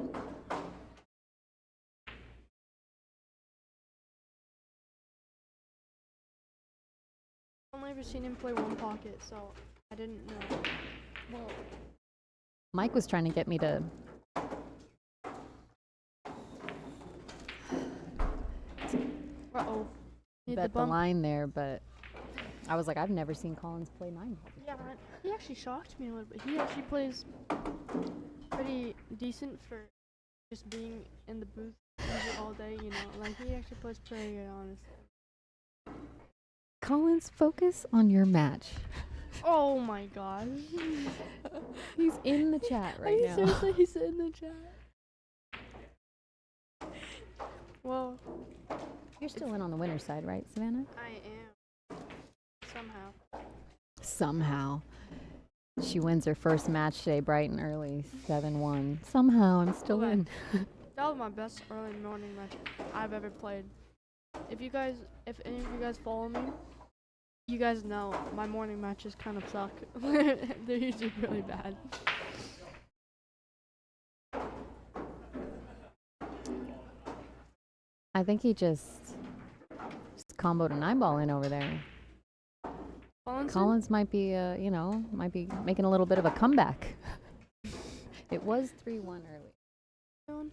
I've only ever seen him play one pocket, so I didn't know. Well, Mike was trying to get me to. Uh-oh. Need Bet the bump. line there, but I was like, I've never seen Collins play 9-ball. Yeah, he actually shocked me a little bit. He actually plays pretty decent for just being in the booth all day, you know. Like, he actually plays pretty good, honestly. Collins, focus on your match. Oh my gosh. He's in the chat right now. Seriously, he's in the chat. Well, You're still in on the winner's side, right, Savannah? I am. Somehow. Somehow. She wins her first match today bright and early, 7-1. Somehow I'm still Okay. in. That was my best early morning match I've ever played. If any of you guys follow me, you guys know my morning matches kind of suck. They're usually really bad. I think he just comboed a 9-ball in over there. Collins might be, might be making a little bit of a comeback. It was 3-1 early.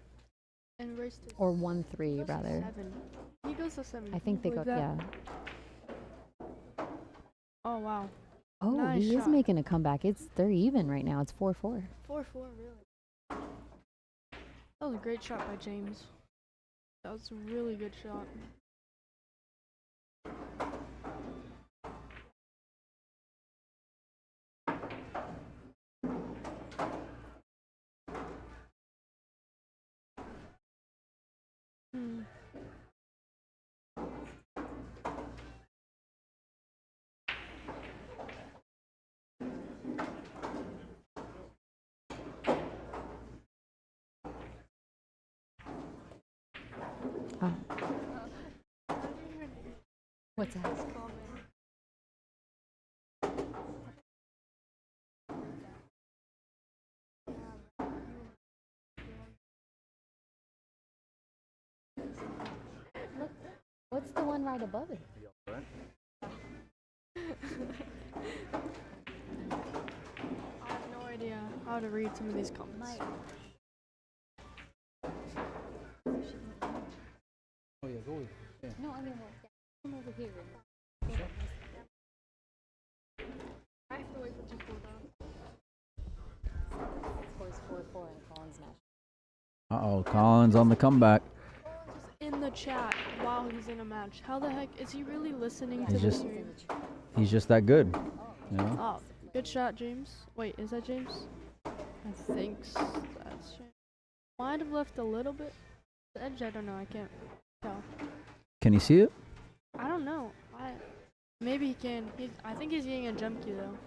And raced to Or 1-3, rather. 7. He goes to 7. I think they go, yeah. Oh, wow. Oh, Nice he is shot. making a comeback. They're even right now. It's 4-4. 4-4, really. That was a great shot by James. That was a really good shot. Hmm. Oh. What's that? Look, what's the one right above it? I have no idea how to read some of these comments. Oh, yeah, go with. Yeah. No, I mean, come over here. I have to wait for 2 cool down. Scores 4-4 in Collins' match. Uh-oh, Collins on the comeback. Collins is in the chat while he's in a match. How the heck is he really listening to He's the just- stream? He's just that good. You know? Oh, good shot, James. Wait, is that James? I think that's James. Might have left a little bit. The edge, I don't know. I can't tell. Can you see it? I don't know. Maybe he can. I think he's getting a jump cue though.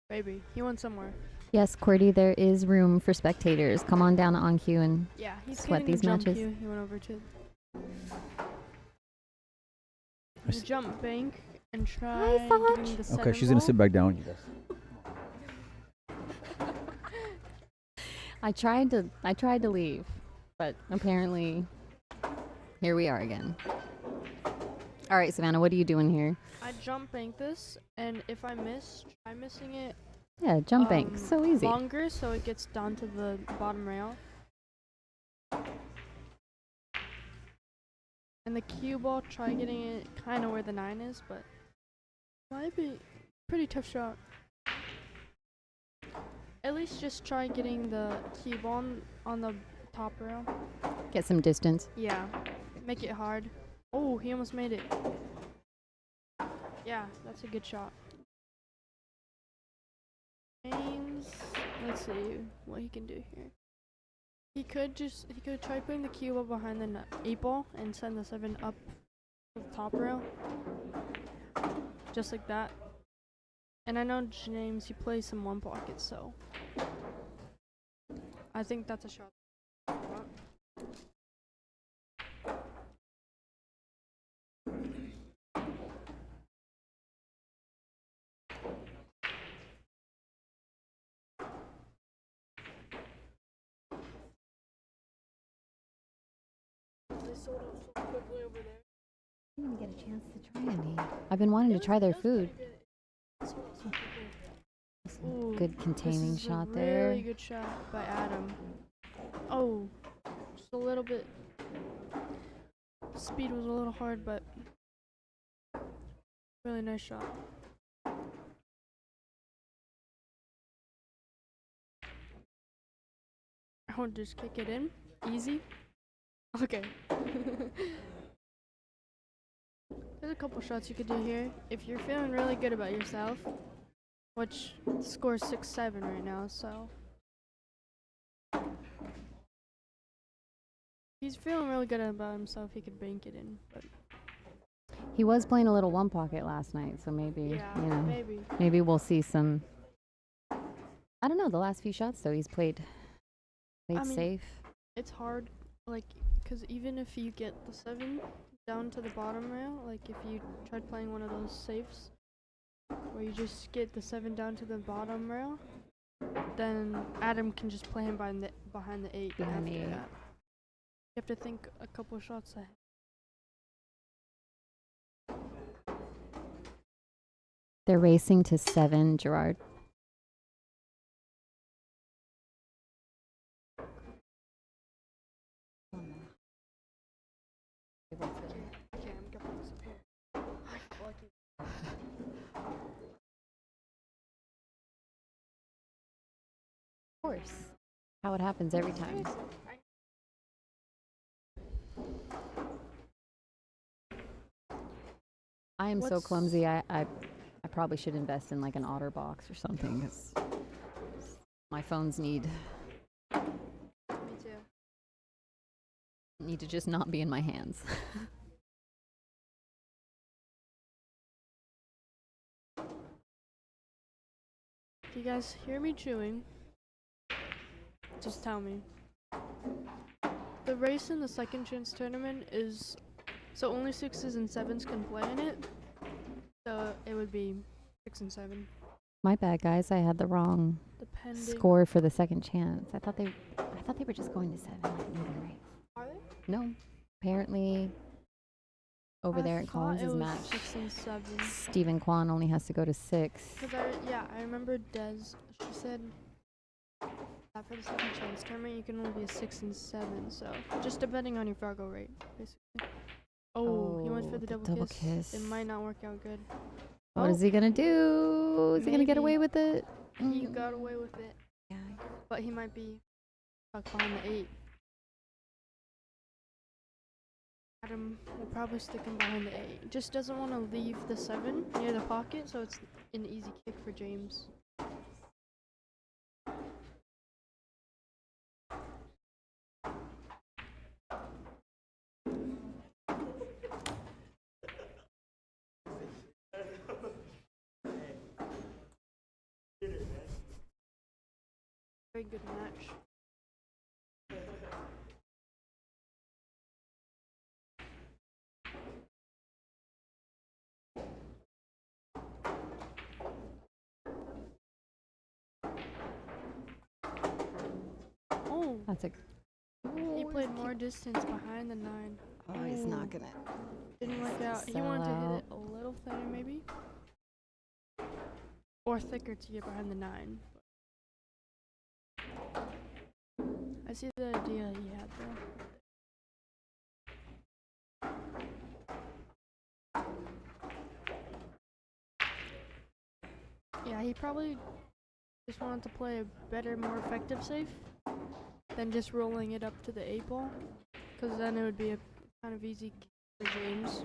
Maybe he went somewhere. Yes, Cordy, there is room for spectators. Come on down to OnQ and Yeah, he's Sweat getting these a jump matches. cue. He went over to I the s- jump bank. and try getting the 7 Okay, she's gonna ball. sit back down. You guys. I tried to leave, but apparently here we are again. All right, Savannah, what are you doing here? I jump bank this, and if I miss, try missing it Yeah, jump bank, so easy. longer so it gets down to the bottom rail. And the cue ball, try getting it kind of where the 9 is, but might be pretty tough shot. At least just try getting the cue ball on the top rail. Get some distance. Yeah, make it hard. Oh, he almost made it. Yeah, that's a good shot. James, let's see what he can do here. He could try putting the cue ball behind the 8 ball and send the 7 up to the top rail. Just like that. And I know James, he plays some 1 pocket, so I think that's a shot. They sold out so quickly over there. I didn't get a chance to try any. I've been wanting to try their food. Ooh, Good containing this is shot a there. Really good shot by Adam. Oh, just a little bit. Speed was a little hard, but really nice shot. I want to just kick it in. Easy. Okay. There's a couple shots you could do here. If you're feeling really good about yourself, which scores 6-7 right now, so. He's feeling really good about himself, he could bank it in, but. He was playing a little 1 pocket last night, so maybe, Yeah, you know, maybe. maybe we'll see some. I don't know, the last few shots though, he's played I mean, safe. It's hard, like, because even if you get the 7 down to the bottom rail, like if you tried playing one of those safes, where you just get the 7 down to the bottom rail, then Adam can just play him behind the 8 Behind after the 8. that. You have to think a couple shots ahead. They're racing to 7, Gerard. Okay, I'm gonna put this up here. Of course. How it happens every time. I am so clumsy. I probably should invest in like an otter box or something because my phones need Me too. to just not be in my hands. Do you guys hear me chewing? Just tell me. The race in the second chance tournament is so only 6s and 7s can play in it. So it would be 6 and 7. My bad, guys. I had the wrong Depending. score for the second chance. I thought they were just going to 7 like an even race. Are they? No, apparently over there at Collins' match, 6 and 7. Stephen Kwan only has to go to 6. Cause I remember Des. She said that for the second chance tournament you can only be a 6 and 7. So just depending on your Fargo rate, basically. Oh, he went for the double kiss. It might not work out good. What is he gonna do? Is he gonna get away with it? He got away with it. Yeah. But he might be stuck behind the 8. Adam will probably stick him behind the 8. Just doesn't want to leave the 7 near the pocket, so it's an easy kick for James. Very good match. Oh, That's a. he played more distance behind the 9. Oh, he's not gonna. Didn't work out. He Sell wanted to hit out. it a little thinner, maybe, or thicker to get behind the 9. I see the idea he had though. Yeah, he probably just wanted to play a better, more effective safe than just rolling it up to the 8 ball, because then it would be a kind of easy for James.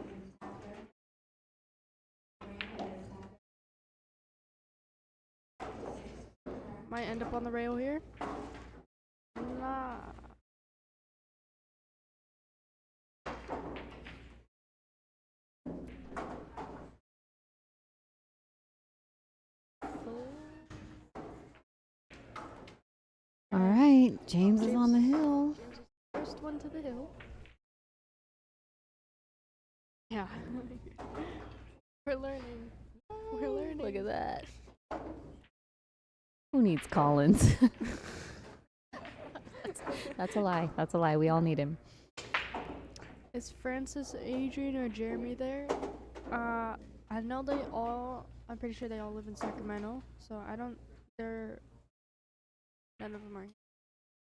Might end up on the rail here. Nah. All right, James is on the hill. James is first one to the hill. Yeah. We're learning. We're learning. Look at that. Who needs Collins? That's a lie. That's a lie. We all need him. Is Francis, Adrian, or Jeremy there? I know they all. I'm pretty sure they all live in Sacramento. So I don't. They're. None of them are.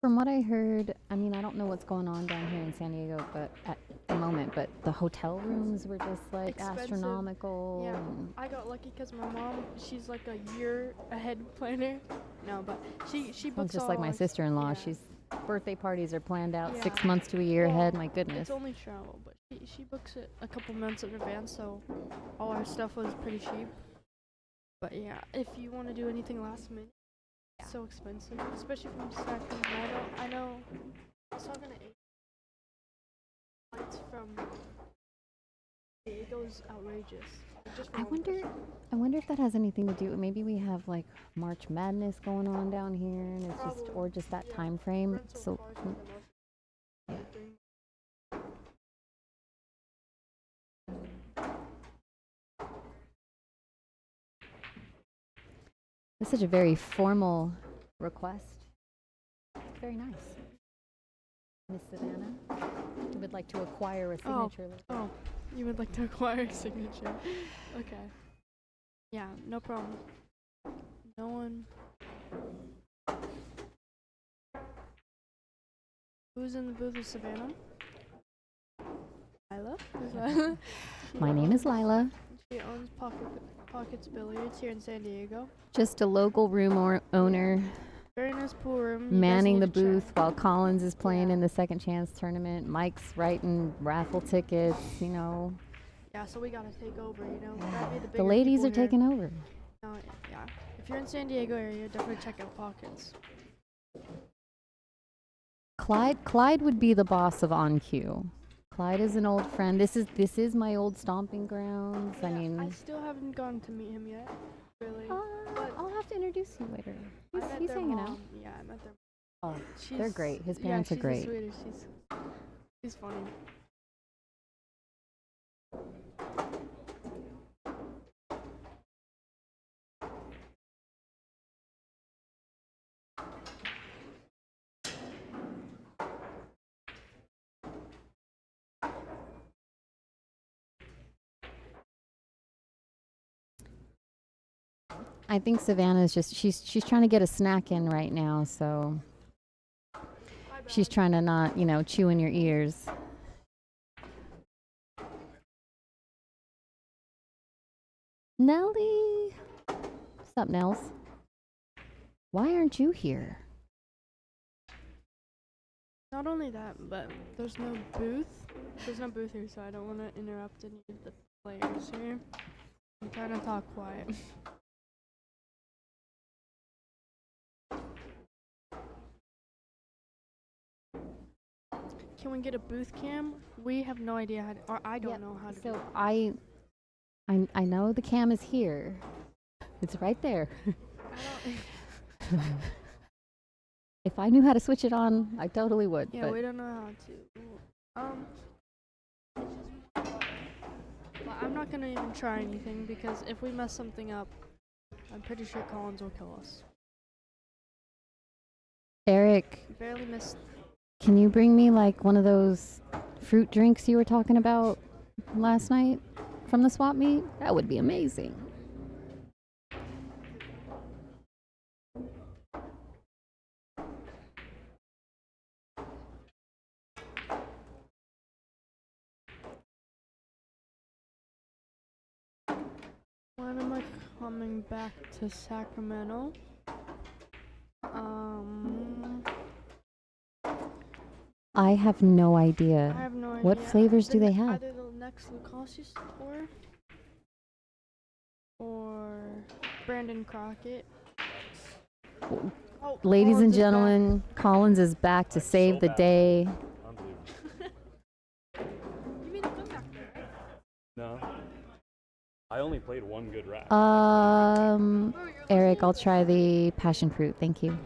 From what I heard, I mean, I don't know what's going on down here in San Diego, but at the moment, but the hotel rooms were just like Expensive. astronomical. Yeah, and I got lucky because my mom, she's like a year ahead planner. No, but she Sounds books just all like my sister-in-law. yeah. She's birthday parties are planned out 6 Yeah. months to a year Well, ahead. My goodness. It's only travel, but she books it a couple months in advance, so all our stuff was pretty cheap. But yeah, if you want to do anything last minute, it's so expensive, especially from Sacramento. I know. I was talking to flights from Diego's outrageous. Just for I one person. wonder if that has anything to do. Maybe we have like March Madness going on down here, and it's just Probably, or just that yeah. time frame. Rental So cars are the most during- it's such a very formal request. It's very nice. Miss Savannah, we would like to acquire a Oh. signature. Oh, you would like to acquire a signature? Okay. Yeah, no problem. No one. Who's in the booth with Savannah? Lila? Is that- My name is Lila. She owns Pockets Billiards here in San Diego. Just a local room owner Very nice pool room. You guys manning the need to check. booth while Collins is playing Yeah. in the second chance tournament. Mike's writing raffle tickets, you know. Yeah, so we gotta take over, you know. Gotta be the The bigger ladies people are here. taking over. No, yeah. If you're in San Diego area, definitely check out Pockets. Clyde would be the boss of On Cue. Clyde is an old friend. This is my old stomping grounds. I Yeah, mean, I still haven't gotten to meet him yet. Really. but I'll have to introduce you later. I met He's their hanging mom. out. Yeah, I met their Oh, She's, they're great. His yeah, parents are she's great. The sweetest. She's funny. I think Savannah's just she's trying to get a snack in right now, so she's trying to not, chew in your ears. Nelly. What's up, Nels? Why aren't you here? Not only that, but there's no booth. There's no booth here, so I don't want to interrupt any of the players here. I'm trying to talk quiet. Can we get a booth cam? We have no idea how to, or I don't know how to do So it. I know the cam is here. It's right there. I don't If I knew how to switch it on, I totally would. yeah, but we don't know how to. Well, I'm not gonna even try anything because if we mess something up, I'm pretty sure Collins will kill us. Eric, Barely missed. can you bring me like one of those fruit drinks you were talking about last night from the swap meet? That would be amazing. When am I coming back to Sacramento? I have no idea. I have no idea. What flavors do they have? Either the next LUCASI store or Brandon Crockett. Oh, Ladies Collins and is back. gentlemen, Collins is back to save the day. Unbelievable. You made a comeback there, right? No. I only played one good round. Eric, I'll try the passion fruit. Thank you.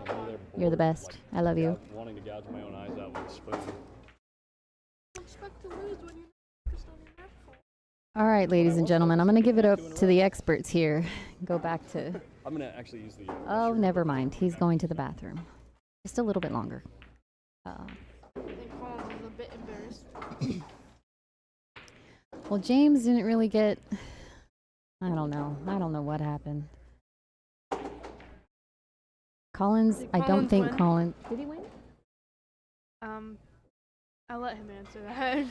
You're the best. I love you. Wanting to gouge my own eyes out with a spoon. Expect to lose when you're focused on your match. All right, ladies and gentlemen, I'm going to give it up to the experts here. Go back to... I'm going to actually use the... Oh, never mind. He's going to the bathroom. Just a little bit longer. I think Collins is a bit embarrassed. Well, James didn't really get... I don't know. I don't know what happened. Collins, Did I don't Collins think win? Collins... Did he win? I'll let him answer that.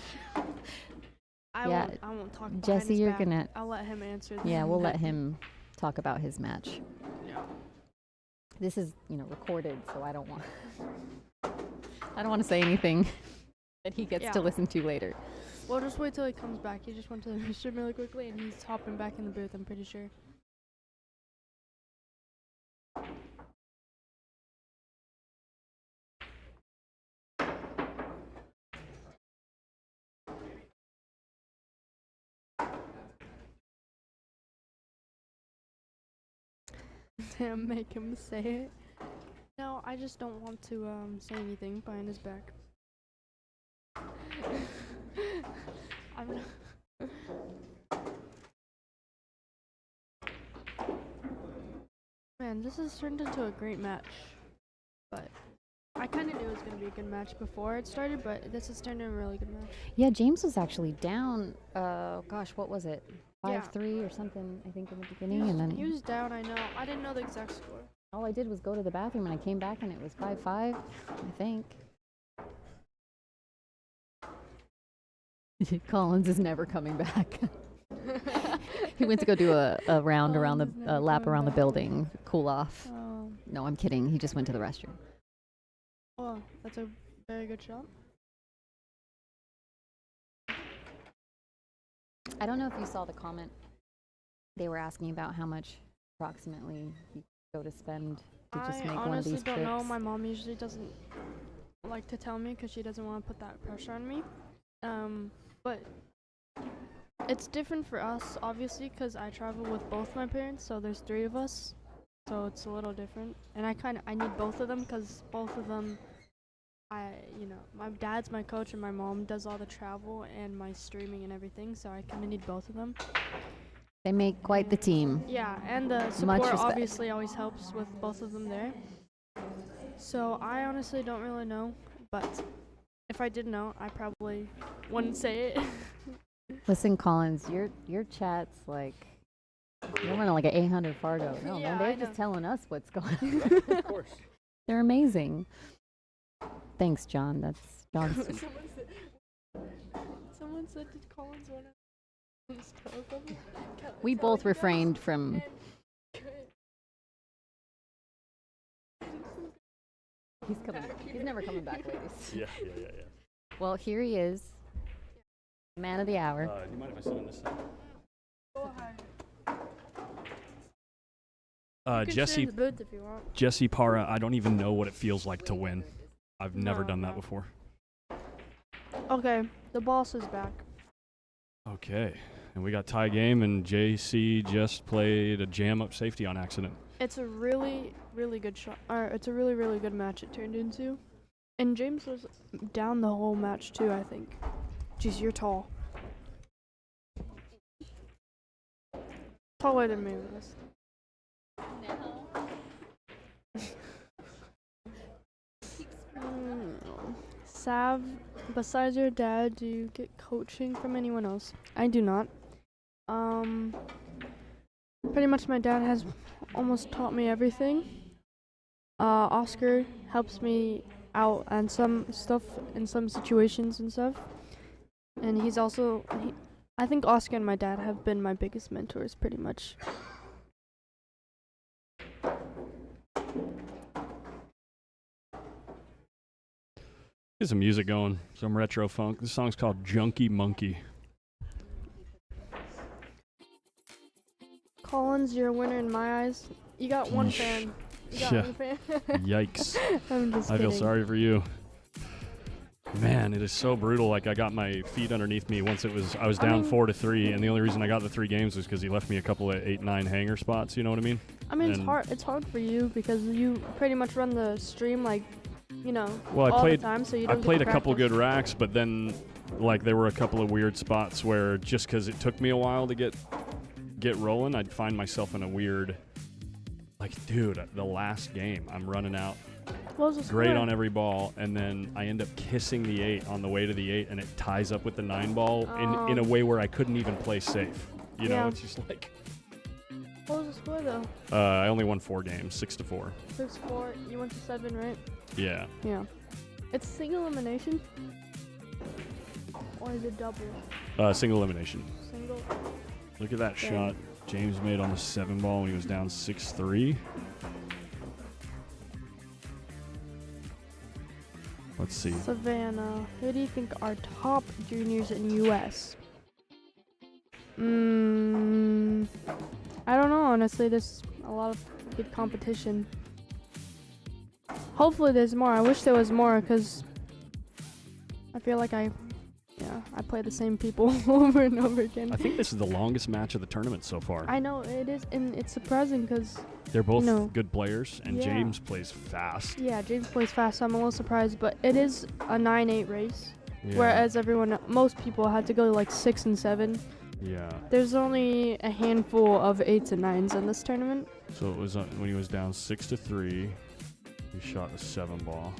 I won't talk behind Jesse, his you're back. gonna... I'll let him answer that. Yeah, we'll let him talk about his match. Yeah. This is, recorded, so I don't want... I don't want to say anything that he gets to listen to later. Well, just wait till he comes back. He just went to the restroom really quickly, and he's hopping back in the booth, I'm pretty sure. Damn, make him say it. No, I just don't want to say anything behind his back. I'm not. Man, this has turned into a great match. But I kind of knew it was going to be a good match before it started, but this has turned into a really good match. Yeah, James was actually down, gosh, what was it? Yeah. 5-3 or something, I think, in the beginning. And then He was down, I know. I didn't know the exact score. all I did was go to the bathroom, and I came back, and it was 5-5, I think. Collins is never coming back. He went to go do a round around the lap around the building, cool off. No, I'm kidding. He just went to the restroom. Oh, that's a very good shot. I don't know if you saw the comment. They were asking about how much approximately you go to spend to just make one of these I honestly don't trips. know. My mom usually doesn't like to tell me because she doesn't want to put that pressure on me. But it's different for us, obviously, because I travel with both my parents, so there's 3 of us. So it's a little different. And I need both of them because both of them, my dad's my coach and my mom does all the travel and my streaming and everything, so I kind of need both of them. They make quite the team. Yeah, and the Much support respect. obviously always helps with both of them there. So I honestly don't really know, but if I did know, I probably wouldn't say it. Listen, Collins, your chat's like you're running like an 800 Fargo. No, Yeah, man, they're I just know. telling us what's going on. Of course. They're amazing. Thanks, John. That's John's. Someone said, did Collins want to tell them? We both refrained from. He's coming. He's never coming back, ladies. Yeah. Well, here he is, man of the hour. Do you mind if I sit on this side? Go ahead. You can sit in the booth if you want. Jesse Para, I don't even know what it feels like to win. I've never done that No. before. Okay, the boss is back. Okay, and we got tie game, and JC just played a jam-up safety on accident. It's a really, really good shot. It's a really, really good match it turned into. And James was down the whole match too, I think. Jeez, you're tall. Taller than me, Liz. Sav, besides your dad, do you get coaching from anyone else? I do not. Pretty much my dad has almost taught me everything. Oscar helps me out on some stuff in some situations and stuff. And he's also, I think Oscar and my dad have been my biggest mentors pretty much. Get some music going, some retro funk. This song's called Junkie Monkey. Collins, you're a winner in my eyes. You got one Yeesh. fan. You got Yeah. one fan. Yikes. I'm just I feel kidding. sorry for you. Man, it is so brutal. Like, I got my feet underneath me once I was I down mean- 4-3, and the only reason I got the 3 games was because he left me a couple of 8-9 hanger spots, you know what I mean? I mean, it's and- hard. It's hard for you because you pretty much run the stream like, you know, Well, all the time. So you I don't played get a to couple practice. good racks, but then, like, there were a couple of weird spots where just because it took me a while to get rolling, I'd find myself in a weird, like, dude, the last game, I'm running out. What was the Great score? on every ball, and then I end up kissing the 8 on the way to the 8, and it ties up with the 9 ball in a way where I couldn't even play safe. You know, Yeah. it's just like What was the score though? I only won 4 games, 6-4. 6-4. You went to 7, right? Yeah, Yeah. It's single elimination. Or is it double? single elimination. Single. Look at that Dang. shot James made on the 7 ball when he was down 6-3. Let's see. Savannah, who do you think are top juniors in U.S.? I don't know, honestly. There's a lot of good competition. Hopefully there's more. I wish there was more because I feel like I play the same people over and over again. I think this is the longest match of the tournament so far. I know it is, and it's surprising because, They're both know. good players, and Yeah. James plays fast. yeah, James plays fast, so I'm a little surprised, but it is a 9-8 race, Yeah. whereas most people had to go like 6 and 7. Yeah. There's only a handful of 8s and 9s in this tournament. So it was when he was down 6-3, he shot the 7 ball.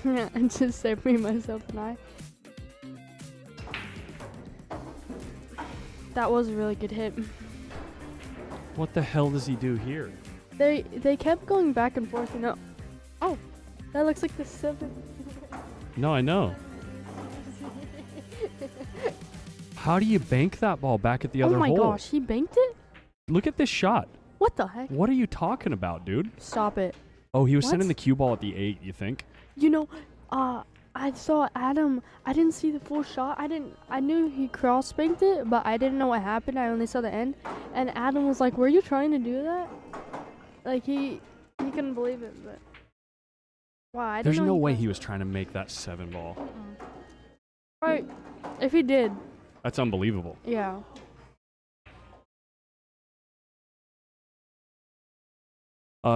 And just separating myself and I. That was a really good hit. What the hell does he do here? They kept going back and forth, you know. Oh, that looks like the 7. No, I know. How do you bank that ball back at the other Oh my hole? gosh, he banked it? Look at this shot. What the heck? What are you talking about, dude? Stop it. Oh, he was What? sending the cue ball at the 8, you think? You know, I saw Adam. I didn't see the full shot. I knew he cross banked it, but I didn't know what happened. I only saw the end. And Adam was like, "Were you trying to do that?" Like he couldn't believe it, but wow, I didn't There's know no way could. he was trying to make that 7 ball. Right. If he did, That's unbelievable. yeah.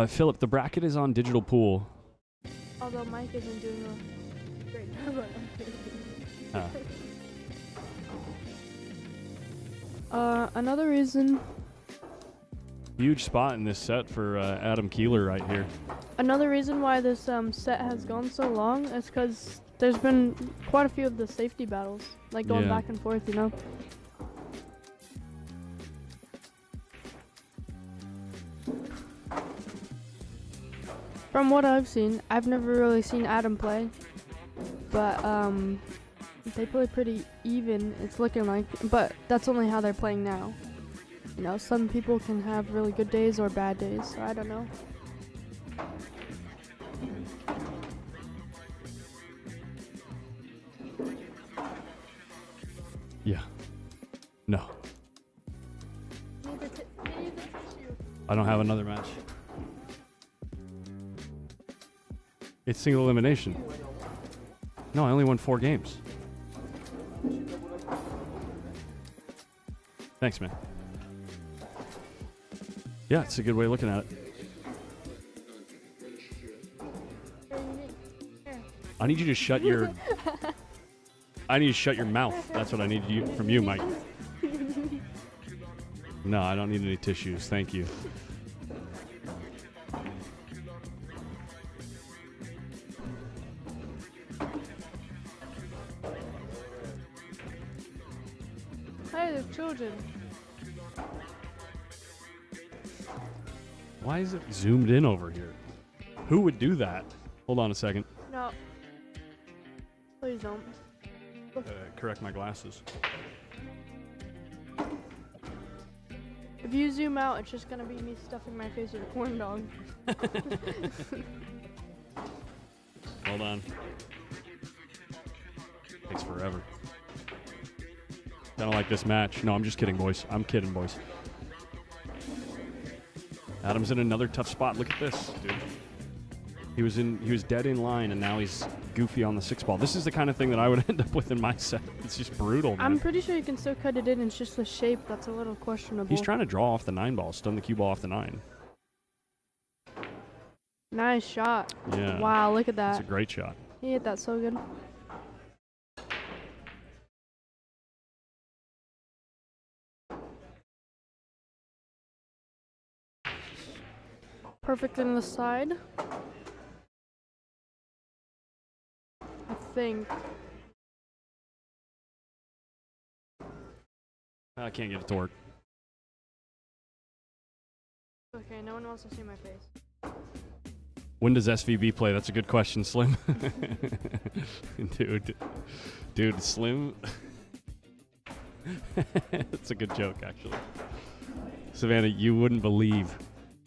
Philip, the bracket is on Digital Pool. Although Mike isn't doing a great job. Another reason. Huge spot in this set for Adam KIELAR right here. Another reason why this set has gone so long is because there's been quite a few of the safety battles, like going Yeah. back and forth, you know. From what I've seen, I've never really seen Adam play, but they play pretty even. It's looking like, but that's only how they're playing now. You know, some people can have really good days or bad days, so I don't know. Yeah. No. I don't have another match. It's single elimination. No, I only won 4 games. Thanks, man. Yeah, it's a good way of looking at it. I need you to shut your... I need you to shut your mouth. That's what I need from you, Mike. No, I don't need any tissues. Thank you. Hey, there's children. Why is it zoomed in over here? Who would do that? Hold on a second. No. Please don't. Correct my glasses. If you zoom out, it's just gonna be me stuffing my face with a corn dog. Hold on. Takes forever. Kind of like this match. No, I'm just kidding, boys. I'm kidding, boys. Adam's in another tough spot. Look at this, dude. He was dead in line, and now he's goofy on the 6-ball. This is the kind of thing that I would end up with in my set. It's just brutal, man. I'm pretty sure you can still cut it in. It's just the shape that's a little questionable. He's trying to draw off the 9-ball, stun the cue ball off the 9. Nice shot. Yeah. Wow, look at that. It's a great shot. He hit that so good. Perfect in the side. I think. I can't get it to work. Okay, no one wants to see my face. When does SVB play? That's a good question, Slim. Dude, Slim. That's a good joke, actually. Savannah, you wouldn't believe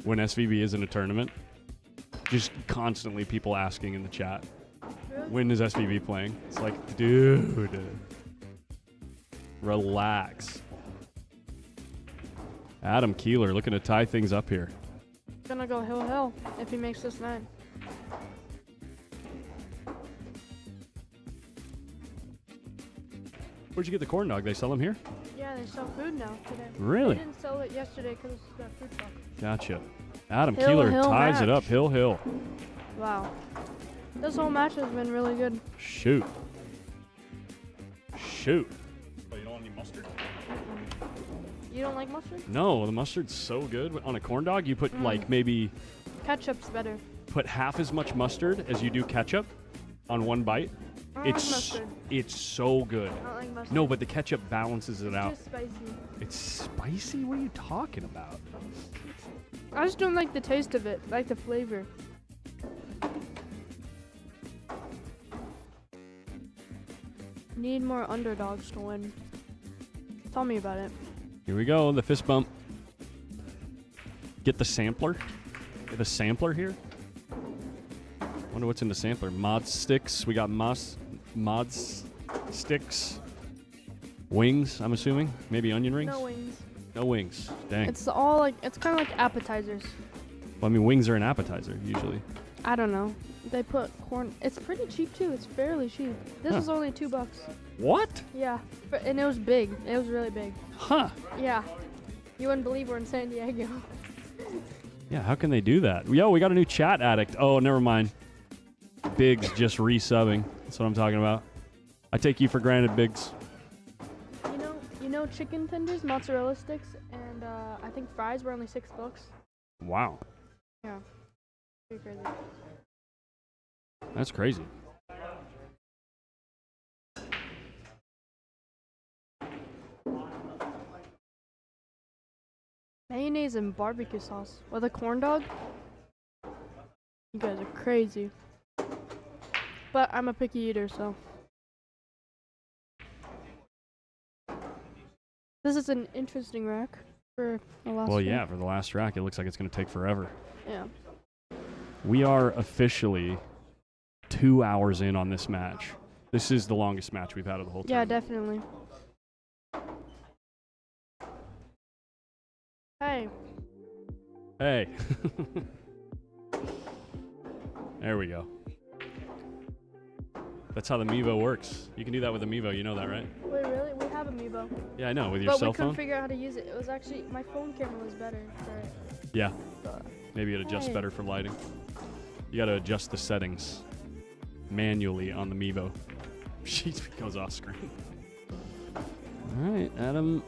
when SVB is in a tournament. Just constantly people asking in the chat, Really? when is SVB playing? It's like, dude, relax. Adam KIELAR looking to tie things up here. Gonna go hill if he makes this 9. Where'd you get the corn dog? They sell them here? Yeah, they sell food now today. Really? They didn't sell it yesterday because it's the food truck. Gotcha. Adam Hill, KIELAR hill ties it match. up. Hill. Wow. This whole match has been really good. Shoot. Oh, you don't want any mustard? You don't like mustard? No, the mustard's so good. On a corn dog, you put like maybe Ketchup's better. put half as much mustard as you do ketchup on one bite. I don't like mustard. It's so good. I don't like mustard. No, but the ketchup balances it It's out. too spicy. It's spicy? What are you talking about? I just don't like the taste of it. I like the flavor. Need more underdogs to win. Tell me about it. Here we go, the fist bump. Get the sampler. Get a sampler here. Wonder what's in the sampler. Mod sticks. We got mods sticks. Wings, I'm assuming. Maybe onion rings? No wings. No wings. Dang. It's all like, it's kind of like appetizers. Well, I mean, wings are an appetizer, usually. I don't know. They put corn. It's pretty cheap too. It's fairly cheap. This Huh. is only $2. What? Yeah. And it was big. It was really big. Huh. Yeah. You wouldn't believe we're in San Diego. Yeah, how can they do that? Yo, we got a new chat addict. Oh, never mind. Biggs just resubbing. That's what I'm talking about. I take you for granted, Biggs. You know chicken tenders, mozzarella sticks, and I think fries were only $6. Wow. Yeah. Pretty crazy. That's crazy. Mayonnaise and barbecue sauce with a corn dog? You guys are crazy. But I'm a picky eater, so. This is an interesting rack for the last Well, one. yeah, for the last rack, it looks like it's going to take forever. Yeah. We are officially 2 hours in on this match. This is the longest match we've had of the whole Yeah, tournament. definitely. Hey. Hey. There we go. That's how the Mevo works. You can do that with a Mevo. You know that, right? Wait, really? We have a Mevo. Yeah, I know. With your But cell we couldn't phone? figure out how to use it. It was actually, my phone camera was better for it. Yeah. But Maybe it adjusts Hey. better for lighting. You got to adjust the settings manually on the Mevo. She goes off screen. All right, Adam.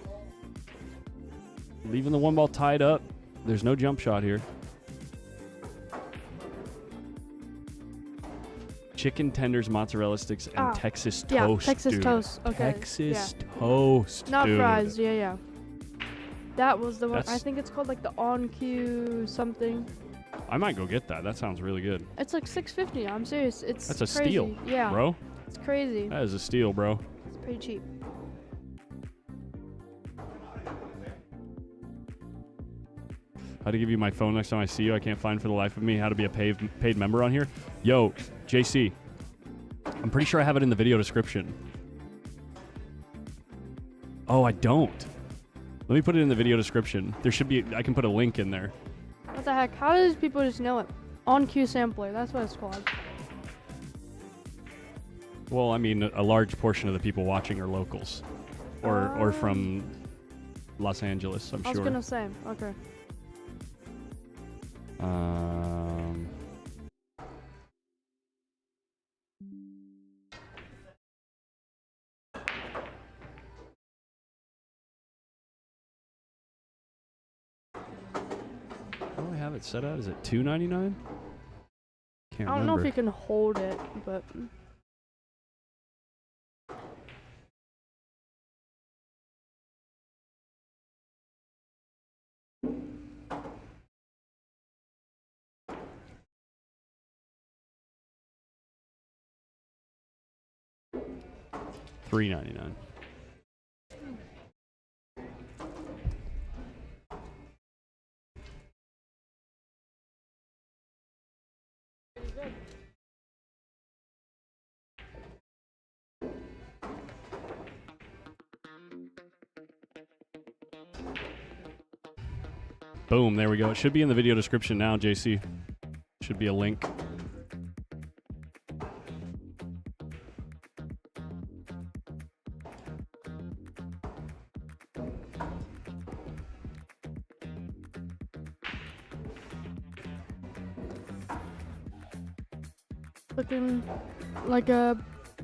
Leaving the 1-ball tied up. There's no jump shot here. chicken tenders, mozzarella sticks, and Texas Yeah, toast. Texas dude. toast. Okay. Texas toast. Not dude. fries. Yeah, yeah. That was the one. I That's- think it's called like the On Cue something. I might go get that. That sounds really good, It's like $6.50. I'm serious. It's That's a crazy. steal, Yeah, bro. it's crazy. That is a steal, bro. It's pretty cheap. How to give you my phone next time I see you? I can't find for the life of me how to be a paid member on here. Yo, JC, I'm pretty sure I have it in the video description. Oh, I don't. Let me put it in the video description. There should be. I can put a link in there. What the heck? How does people just know it? On Cue Sampler. That's what it's called. Well, I mean, a large portion of the people watching are locals, or from Los Angeles. I'm I was sure. gonna say. Okay. What do I have it set at? Is it $2.99? Can't I don't know remember. if you can hold it, but $3.99. Boom, there we go. It should be in the video description now, JC. Should be a link. looking like a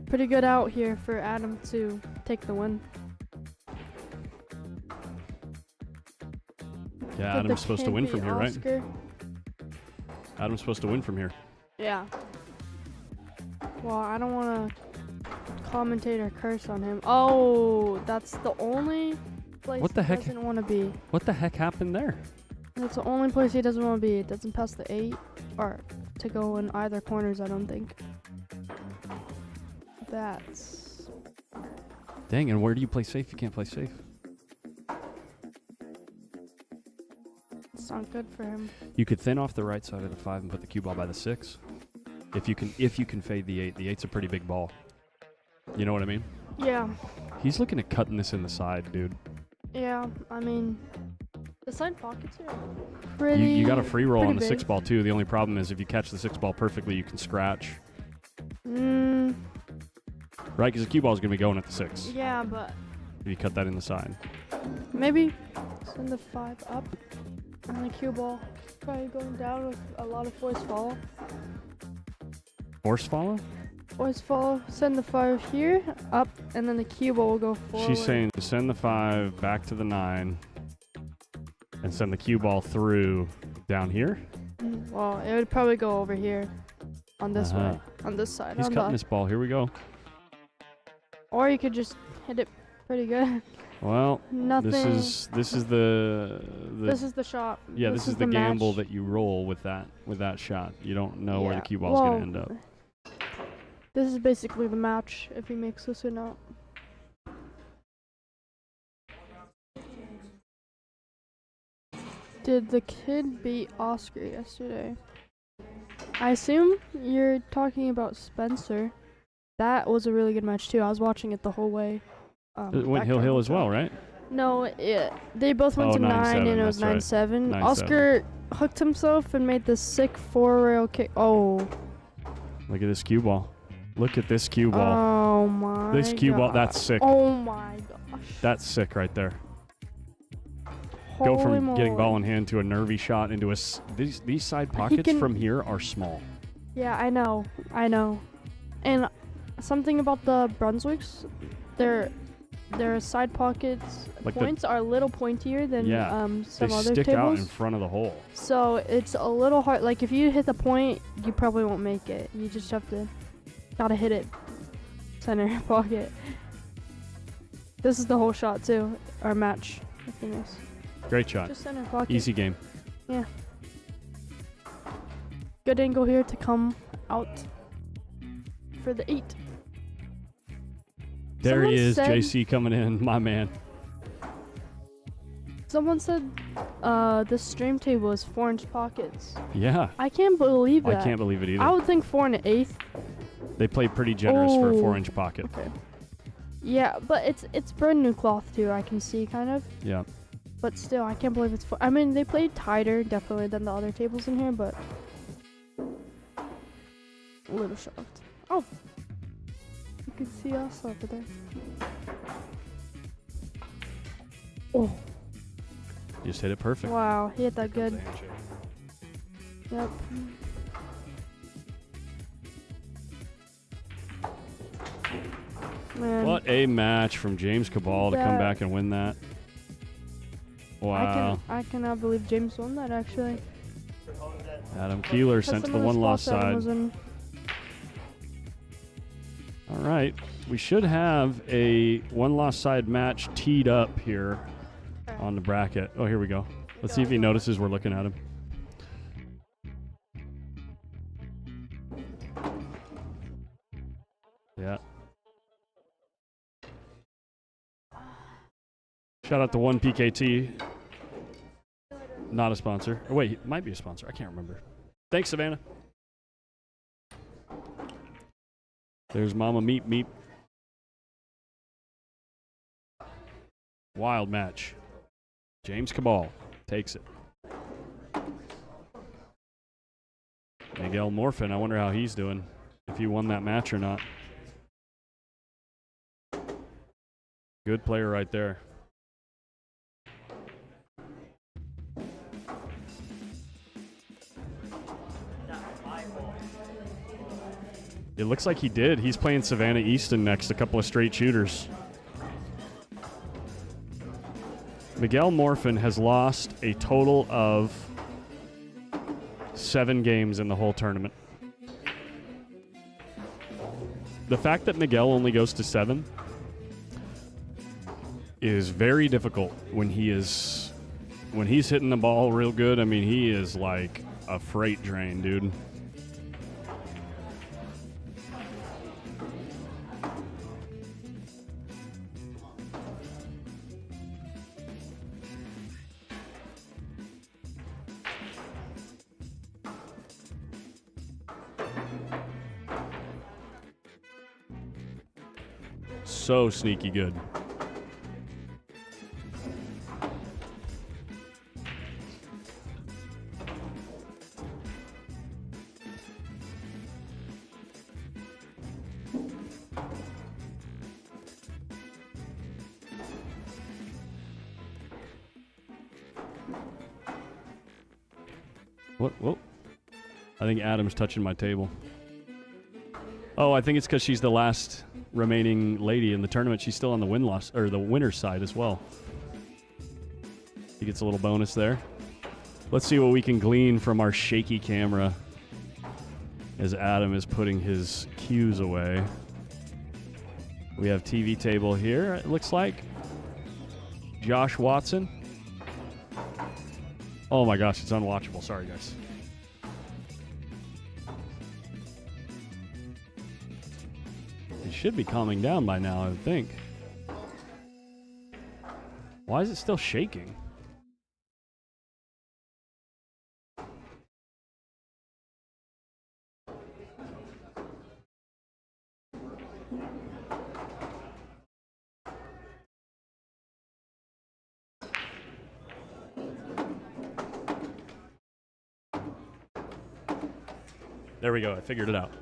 pretty good out here for Adam to take the win. Yeah, Get the Adam's supposed to win from here, right? Oscar. Adam's supposed to win from here. Yeah. Well, I don't want to commentate or curse on him. Oh, that's the only place What the he heck? doesn't want to be. What the heck happened there? That's the only place he doesn't want to be. It doesn't pass the 8 or to go in either corners, I don't think. That's... Dang, and where do you play safe? You can't play safe. It's not good for him. You could thin off the right side of the 5 and put the cue ball by the 6. If you can fade the 8. The 8's a pretty big ball. You know what I mean? Yeah. He's looking at cutting this in the side, dude. Yeah, I mean, the side pockets are pretty... You got a free roll pretty on the big. 6 ball too. The only problem is if you catch the 6 ball perfectly, you can scratch. Mm, Right? Because the cue ball is going to be going at the 6. yeah, but If you cut that in the side. maybe send the 5 up and the cue ball probably going down with a lot of force follow. Force follow? Force follow, send the 5 here, up, and then the cue ball will go forward. She's saying send the 5 back to the 9 and send the cue ball through down here. Well, it would probably go over here on this Uh-huh. way, on this side. He's on cutting the, this ball. Here we go. or you could just hit it pretty good. Well, Nothing. this is the This is the shot. yeah, this is the gamble match. that you roll with that shot. You don't know where the Yeah, cue ball's well, going to end up. This is basically the match if he makes this or not. Did the kid beat Oscar yesterday? I assume you're talking about Spencer. That was a really good match too. I was watching it the whole way. It went back Hill to Hill as hotel. well, right? No, they both went Oh, to 9 and it 9-7, was that's right. 9-7. 9-7. Oscar hooked himself and made the sick 4-rail kick. Oh. Look at this cue ball. Look at this cue ball. Oh my This cue ball, God. that's sick. Oh my gosh. That's sick right there. Holy Go from getting moly. ball in hand to a nervy shot into a these side pockets can- from here are small. Yeah, I know. And something about the Brunswicks, their side pockets Like the- points are a little pointier than Yeah, some they other stick out tables. in front of the hole. So it's a little hard. Like if you hit the point, you probably won't make it. You just have to Gotta hit it. Center pocket. This is the whole shot too. Our match. Happiness. Great shot. Just center pocket. Easy game. Yeah. Good angle here to come out for the 8. There Someone he is, said- JC coming in, my man. Someone said the stream table is 4-inch pockets. Yeah. I can't believe that. I can't believe it either. I would think 4 1/8. They play pretty generous for a Oh. 4-inch pocket. Okay. Yeah, but it's brand new cloth too. I can see kind of, Yeah. but still, I can't believe it's. I mean, they played tighter definitely than the other tables in here, but a little shocked. Oh, you can see us over there. Oh, Just hit it perfect. wow, he hit that good. Yep. Man, What a match from James Cabal to come That- back and win that. Wow. I cannot believe James won that actually. Adam KIELAR sent to the one-loss side. All right. We should have a one-loss side match teed up here on the bracket. Oh, here we go. Let's see if he notices we're looking at him. Yeah. Shout out to 1PKT. Not a sponsor. Oh, wait, it might be a sponsor. I can't remember. Thanks, Savannah. There's Mama Meep Meep. Wild match. James Cabal takes it. Miguel Morfin, I wonder how he's doing. If he won that match or not. Good player right there. It looks like he did. He's playing Savannah Easton next, a couple of straight shooters. Miguel Morfin has lost a total of 7 games in the whole tournament. The fact that Miguel only goes to 7 is very difficult when he's hitting the ball real good. I mean, he is like a freight train, dude. So sneaky good. What? Whoa. I think Adam's touching my table. Oh, I think it's because she's the last remaining lady in the tournament. She's still on the win-loss or the winner's side as well. He gets a little bonus there. Let's see what we can glean from our shaky camera as Adam is putting his cues away. We have TV table here, it looks like. Josh Watson. Oh my gosh, it's unwatchable. Sorry, guys. It should be calming down by now, I would think. Why is it still shaking? There we go. I figured it out.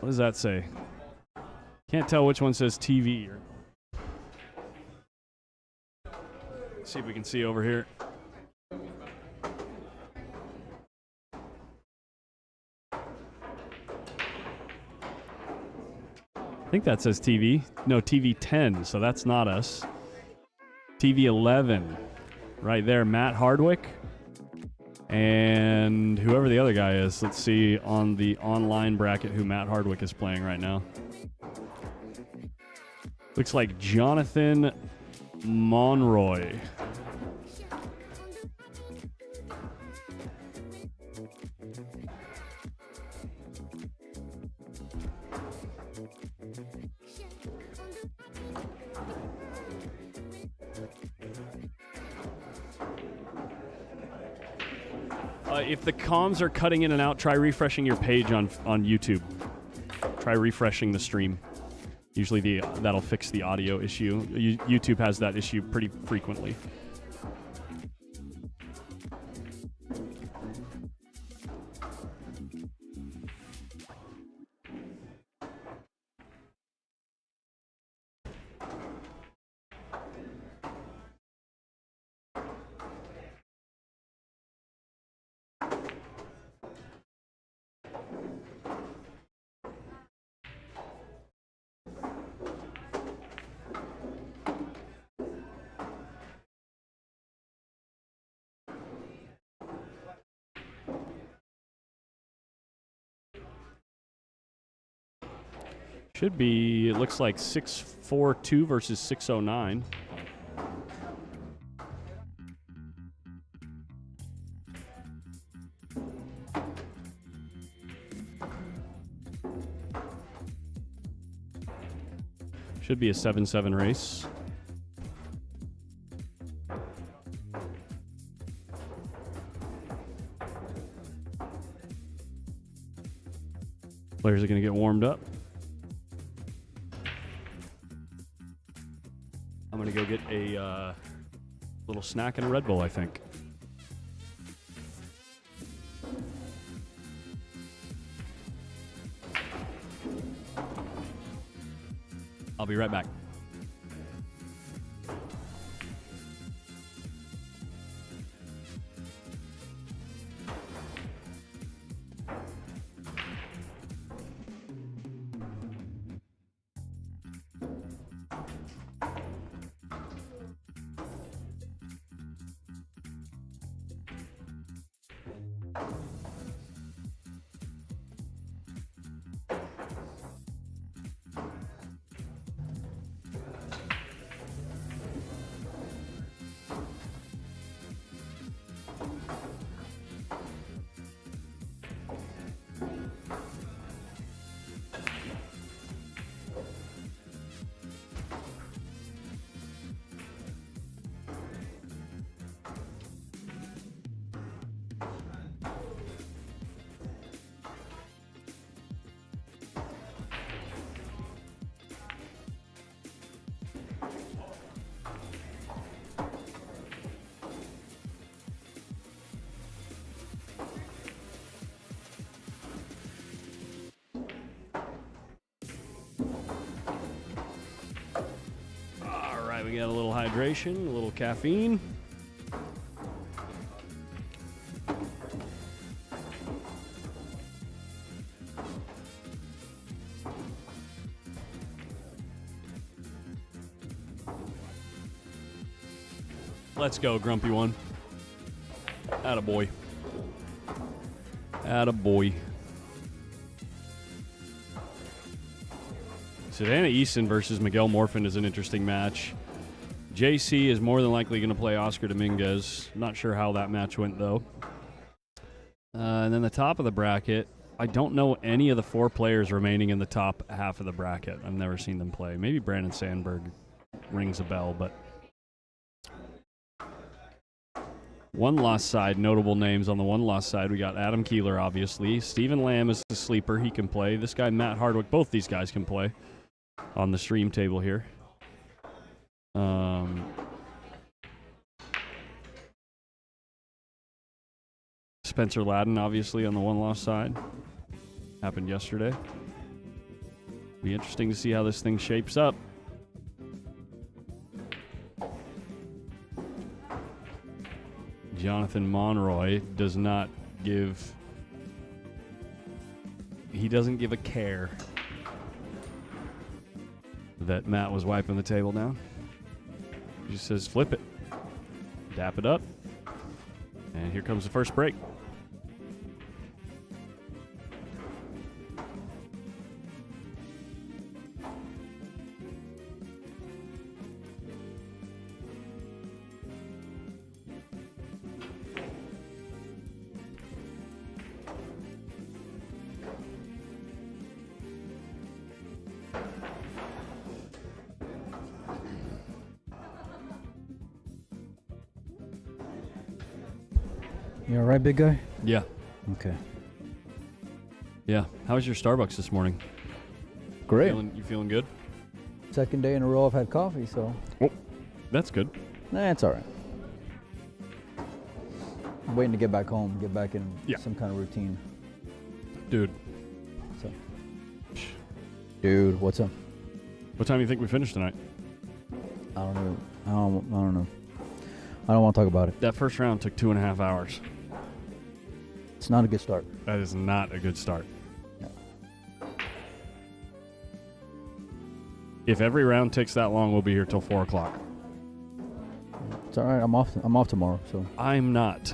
What does that say? Can't tell which one says TV. Let's see if we can see over here. I think that says TV. No, TV 10, so that's not us. TV 11. Right there, Matt Hardwick And whoever the other guy is, let's see on the online bracket who Matt Hardwick is playing right now. Looks like Jonathan Monroy. If the comms are cutting in and out, try refreshing your page on YouTube. Try refreshing the stream. Usually that'll fix the audio issue. YouTube has that issue pretty frequently. Should be, it looks like 642 versus 609. Should be a 7-7 race. Players are going to get warmed up. I'm going to go get a little snack and a Red Bull, I think. I'll be right back. We got a little hydration, a little caffeine. Let's go, grumpy one. Attaboy. Attaboy. Savannah Easton versus Miguel Morfin is an interesting match. JC is more than likely going to play Oscar Dominguez. Not sure how that match went, though. And then the top of the bracket, I don't know any of the four players remaining in the top half of the bracket. I've never seen them play. Maybe Brandon Sandberg rings a bell, but one loss side, notable names on the one loss side. We got Adam KIELAR, obviously. Stephen Lamb is the sleeper. He can play. This guy, Matt Hardwick, both these guys can play on the stream table here. Spencer Ladden, obviously, on the one-loss side. Happened yesterday. Be interesting to see how this thing shapes up. Jonathan Monroy does not give... He doesn't give a care that Matt was wiping the table down. He just says, flip it. Dap it up. And here comes the first break. You all right, big guy? Yeah. Okay. Yeah. How was your Starbucks this morning? Great. You feeling good? Second day in a row I've had coffee, so That's good. nah, it's all right. I'm waiting to get back home, get back in some kind of routine. Dude. So, dude, what's up? What time do you think we finish tonight? I don't know. I don't know. I don't want to talk about it. That first round took 2.5 hours. It's not a good start. That is not a good start. No. If every round takes that long, we'll be here till 4 o'clock. It's all right. I'm off tomorrow, so. I'm not.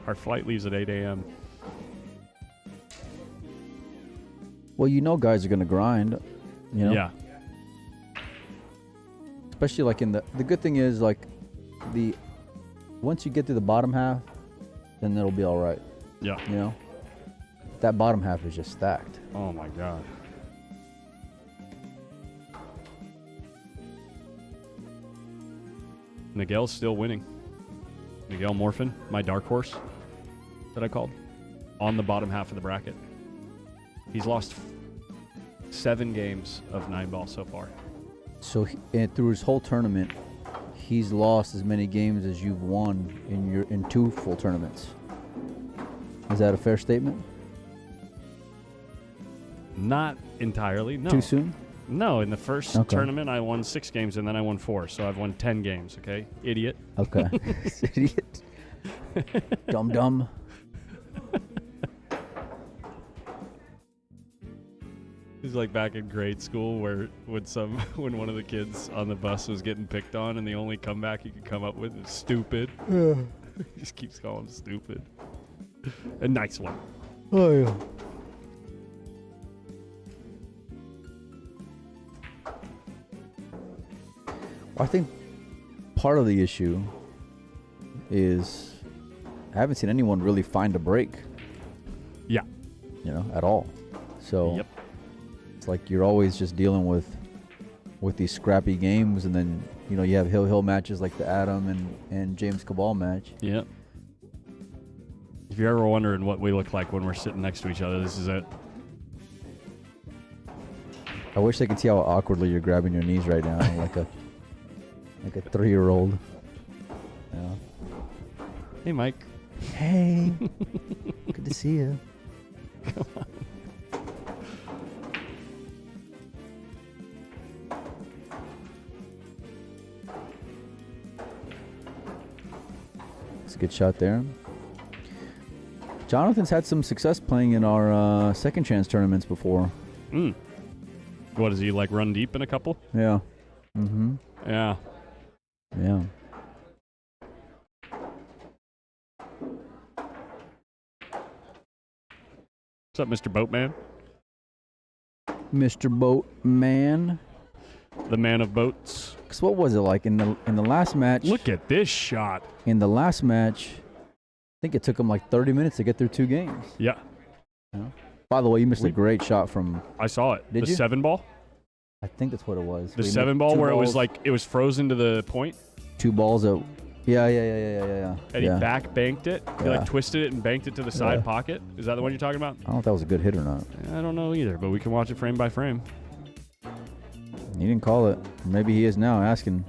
Our flight leaves at 8 a.m. Well, you know guys are going to grind, you know? Yeah. Especially like in the good thing is like once you get to the bottom half, then it'll be all right. Yeah. You know? That bottom half is just stacked. Oh, my God. Miguel's still winning. Miguel Morfin, my dark horse that I called, on the bottom half of the bracket. He's lost 7 games of 9-ball so far. So through his whole tournament, he's lost as many games as you've won in 2 full tournaments. Is that a fair statement? Not entirely, no. Too soon? No, in the first Okay. tournament, I won 6 games, and then I won 4, so I've won 10 games, okay? Idiot. Okay. Idiot. Dumb. It's like back in grade school where when one of the kids on the bus was getting picked on, and the only comeback he could come up with is stupid. He just keeps calling him stupid. A nice one. Oh, yeah. I think part of the issue is I haven't seen anyone really find a break. Yeah. You know, at all. So Yep. it's like you're always just dealing with these scrappy games, and then you know you have hill matches like the Adam and James CABAL match. Yep. If you're ever wondering what we look like when we're sitting next to each other, this is it. I wish they could see how awkwardly you're grabbing your knees right now, like a 3-year-old. Yeah. Hey, Mike. Hey, good to see you. Come on. It's a good shot there. Jonathan's had some success playing in our second chance tournaments before. What, does he like run deep in a couple? Yeah. Mm-hmm. Yeah. Yeah. What's up, Mr. Boatman? Mr. Boatman. The man of boats. Cause what was it like in the last match? Look at this shot. In the last match, I think it took him like 30 minutes to get through 2 games. Yeah. You know? By the way, you missed a great shot from. I saw it. Did the you? 7-ball? I think that's what it was. The We missed 7-ball 2 where it was balls, like, it was frozen to the point, 2 balls at. Yeah. and he back banked it. He like Yeah. twisted it and banked it to the side Yeah. pocket. Is that the one you're talking about? I don't know if that was a good hit or not. I don't know either, but we can watch it frame by frame. He didn't call it. Maybe he is now asking.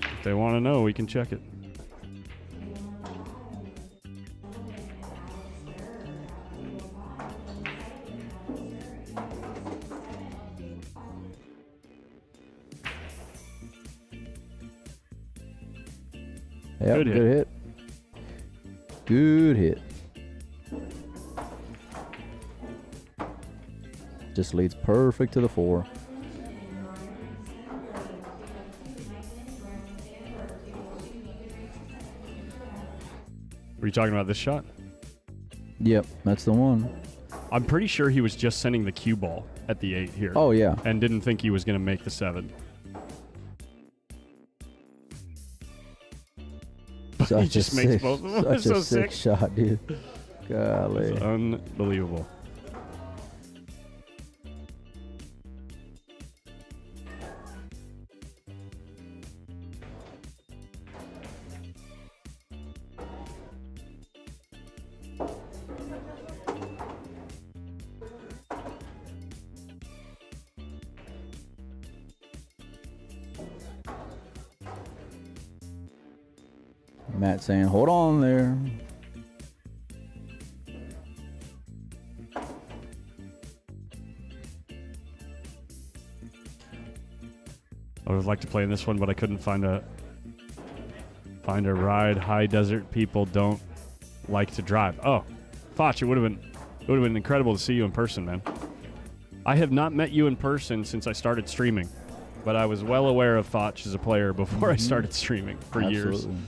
If they want to know, we can check it. Yep, Good hit. good hit. Good hit. Just leads perfect to the 4. talking about this shot? Yep, that's the one. I'm pretty sure he was just sending the cue ball at the 8 here. Oh, yeah. And didn't think he was going to make the 7. He just makes both of them. Such It's so a sick shot, dude. Golly. It's unbelievable. Matt saying, hold on there. I would like to play in this one, but I couldn't find a ride. High desert people don't like to drive. Oh, Foch, it would have been incredible to see you in person, man. I have not met you in person since I started streaming, but I was well aware of Foch as a player before I started streaming for years. Absolutely.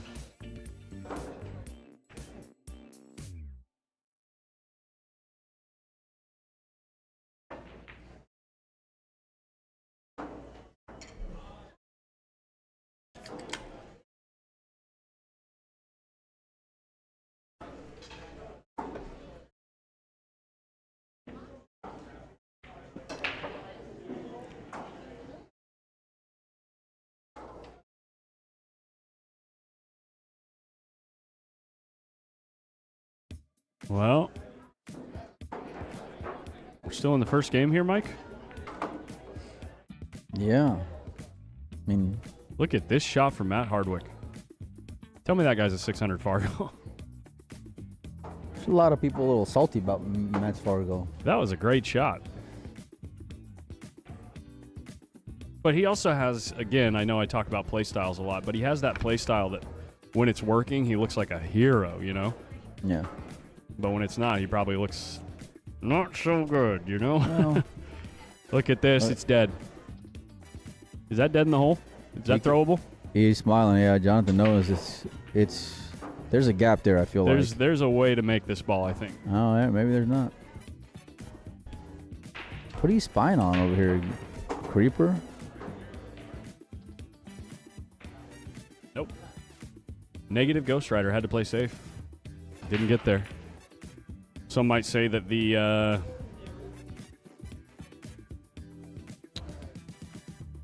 Well, we're still in the first game here, Mike. Yeah. I mean, Look at this shot from Matt Hardwick. Tell me that guy's a 600 Fargo. there's a lot of people a little salty about Matt's Fargo. That was a great shot. But he also has, again, I know I talk about play styles a lot, but he has that play style that when it's working, he looks like a hero, you know? Yeah. But when it's not, he probably looks not so good, you know? Well, Look at this. What? It's dead. Is that dead in the hole? Is that throwable? he's smiling. Yeah, Jonathan knows it's there's a gap there, I feel like. There's a way to make this ball, I think. Oh, yeah, maybe there's not. What are you spying on over here? Creeper? Nope. Negative Ghost Rider. Had to play safe. Didn't get there. Some might say that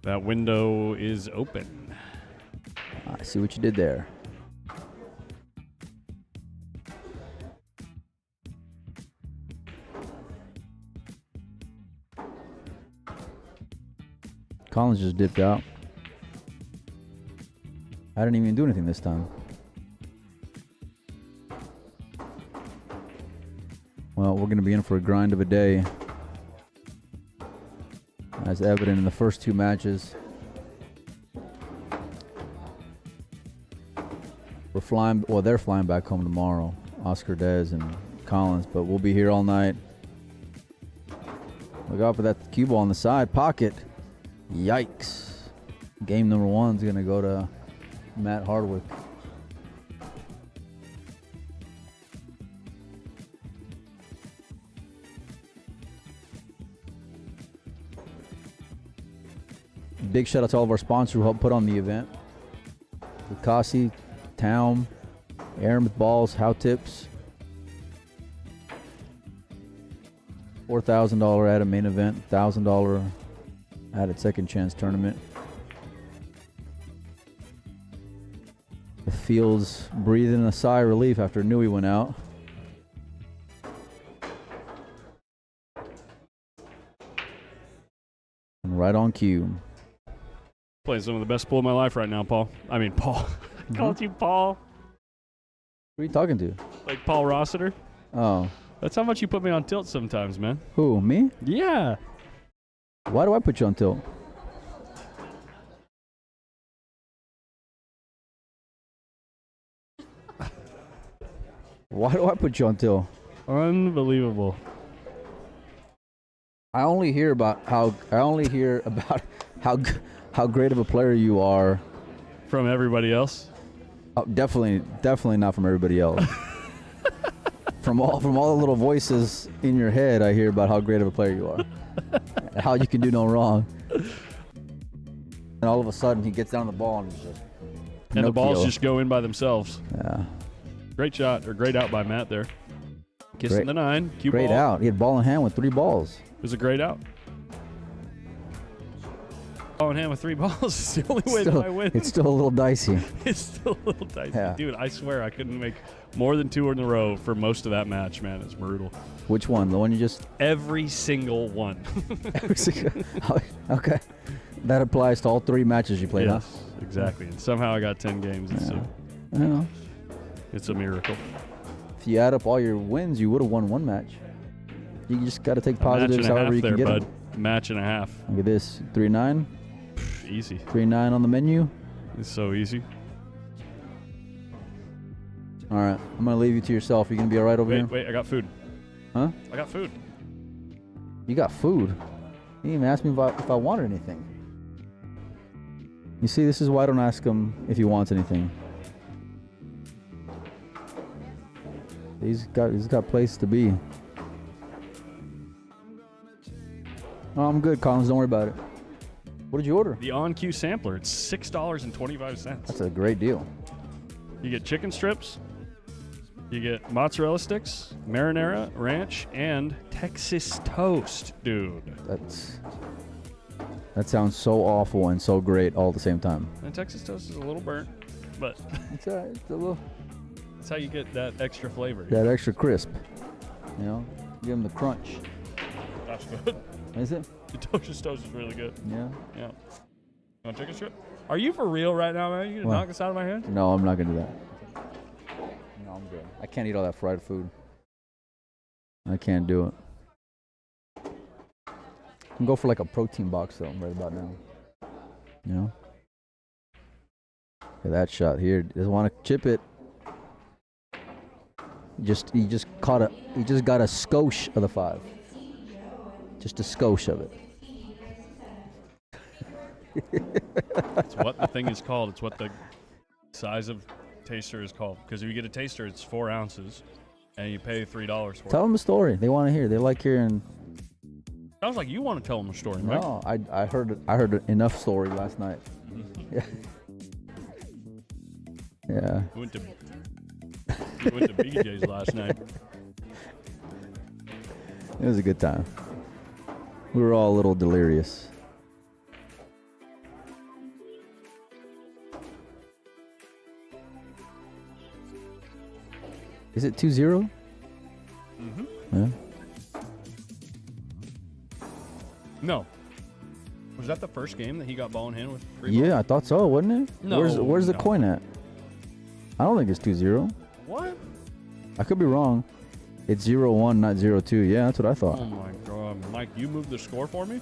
that window is open. I see what you did there. Collins just dipped out. I didn't even do anything this time. Well, we're going to be in for a grind of a day, as evident in the first two matches. We're flying, well, they're flying back home tomorrow, Oscar Dez and Collins, but we'll be here all night. Look out for that cue ball on the side pocket. Yikes. Game number 1 is going to go to Matt Hardwick. Big shout out to all of our sponsors who helped put on the event. LUCASI, Town, Aaron with Balls, How Tips. $4,000 added main event, $1,000 added second chance tournament. The field's breathing a sigh of relief after Nui went out. And right on cue. Playing some of the best pool of my life right now, Paul. I mean, Paul. I called you Paul. Who are you talking to? Like Paul Rossiter. Oh. That's how much you put me on tilt sometimes, man. Who, me? Yeah. Why do I put you on tilt? Why do I put you on tilt? Unbelievable. I only hear about how great of a player you are. From everybody else. Oh, definitely not from everybody else. From all the little voices in your head, I hear about how great of a player you are, and how you can do no wrong. And all of a sudden, he gets down the ball and just. And the balls just go in by themselves. Yeah. Great shot, or great out by Matt there. Kissing the 9. Cue Great ball. out. He had ball in hand with 3 balls. It was a great out. Ball in hand with 3 balls is the only way that I win. It's still a little dicey. It's still a little dicey. Yeah. Dude, I swear I couldn't make more than 2 in a row for most of that match, man. It's brutal. Which one? The one you just... Every single one. Okay. That applies to all 3 matches you played, yes, exactly. And somehow I got 10 games. Yeah. It's a miracle. If you add up all your wins, you would have won 1 match. You just got to take positives however you can get them. Match and a half. Look at this. 3-9. Easy. 3-9 on the menu. It's so easy. All right. I'm going to leave you to yourself. You going to be all right over here? Wait, I got food. Huh? I got food. You got food? You didn't even ask me if I wanted anything. You see, this is why I don't ask him if he wants anything. He's got place to be. Oh, I'm good, Collins. Don't worry about it. What did you order? The on-cue sampler. It's $6.25. That's a great deal. You get chicken strips. You get mozzarella sticks, marinara, ranch, and Texas toast, dude. That sounds so awful and so great all at the same time. And Texas toast is a little burnt, but It's all right. It's a little... that's how you get that extra flavor. That extra crisp. You know? Give him the crunch. That's good. Is it? The Texas toast is really good. Yeah. Yeah. You want chicken strip? Are you for real right now, man? You gonna What? knock this out of my hand? No, I'm not going to do that. No, I'm good. I can't eat all that fried food. I can't do it. I can go for like a protein box though, right about now. You know? Look at that shot here. Doesn't want to chip it. He just got a skosh of the 5. Just a skosh of it. It's what the thing is called. It's what the size of taster is called. Because if you get a taster, it's 4 ounces, and you pay $3 for Tell it. them a story. They want to hear. They like hearing. Sounds like you want to tell them a story, Mike. No, I heard enough story last night. Yeah. Yeah. We went to BJ's last night. It was a good time. We were all a little delirious. Is it 2-0? Mm-hmm. Yeah. No. Was that the first game that he got ball in hand with 3 Yeah, balls? I thought so, wasn't it? No, Where's the no. coin at? I don't think it's 2-0. What? I could be wrong. It's 0-1, not 0-2. Yeah, that's what I thought. Oh my God, Mike! You moved the score for me.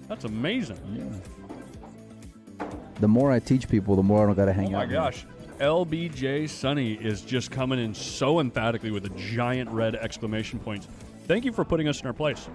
That's amazing. Yeah. The more I teach people, the more I don't gotta hang out. Oh my gosh. LBJ Sonny is just coming in so emphatically with a giant red exclamation point. Thank you for putting us in our place.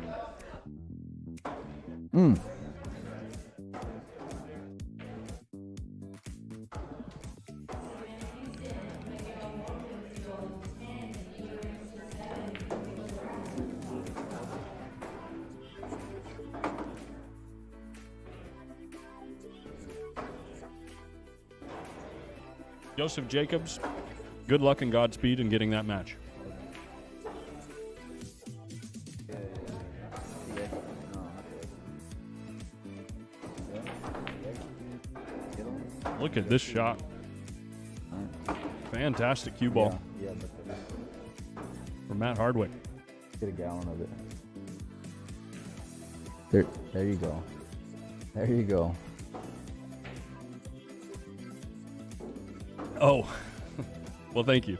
Joseph Jacobs, good luck and Godspeed in getting that match. Look at this shot. Fantastic cue ball Yeah, from Matt Hardwick. get a gallon of it. There you go. There you go. Oh, well, thank you.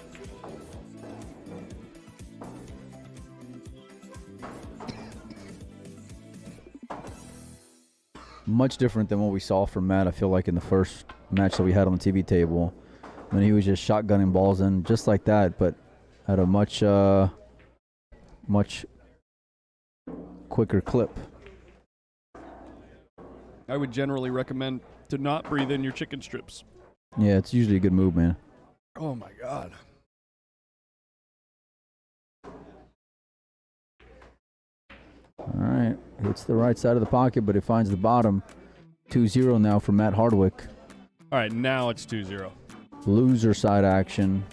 Much different than what we saw from Matt, I feel like, in the first match that we had on the TV table. When he was just shotgunning balls in just like that, but at a much quicker clip. I would generally recommend to not breathe in your chicken strips. Yeah, it's usually a good move, man. Oh my God. All right. Hits the right side of the pocket, but it finds the bottom. 2-0 now for Matt Hardwick. All right, now it's 2-0. Loser side action.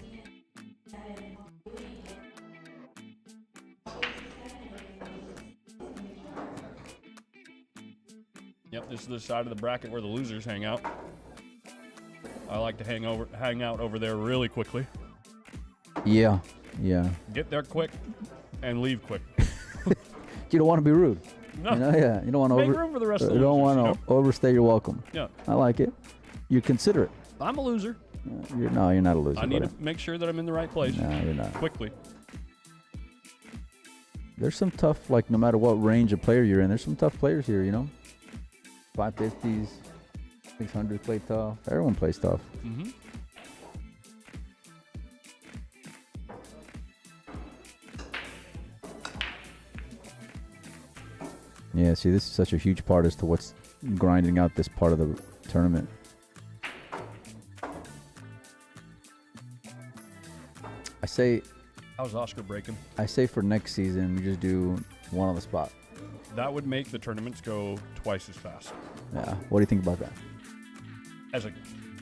Yep, this is the side of the bracket where the losers hang out. I like to hang out over there really quickly. Yeah, yeah. Get there quick and leave quick. You don't want to be rude. No. You know, yeah. You don't want to Make room for the rest of the You don't losers, want to overstay your welcome. Yeah. I like it. You're considerate. I'm a loser. You're not a loser. I need buddy. to make sure that I'm in the right place. No, you're not. Quickly. There's some tough, like, no matter what range of player you're in, there's some tough players here, you know? 550s, 600 play tough. Everyone plays tough. Mm-hmm. Yeah, see, this is such a huge part as to what's grinding out this part of the tournament. How's Oscar breaking? I say for next season, we just do one on the spot. That would make the tournaments go twice as fast. Yeah. What do you think about that? As a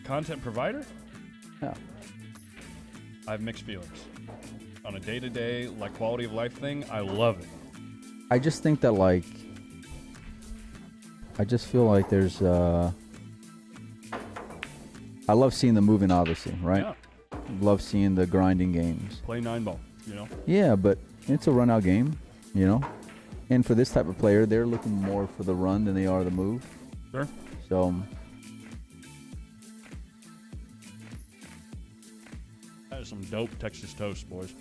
content provider, Yeah. I have mixed feelings. On a day-to-day, like, quality of life thing, I love it. I just think that, like, I just feel like there's, I love seeing the moving, obviously, right? Yeah. Love seeing the grinding games. Play 9-ball, you know? Yeah, but it's a run out game, you know? And for this type of player, they're looking more for the run than they are the move. Sure. So, That is some dope Texas toast, boys.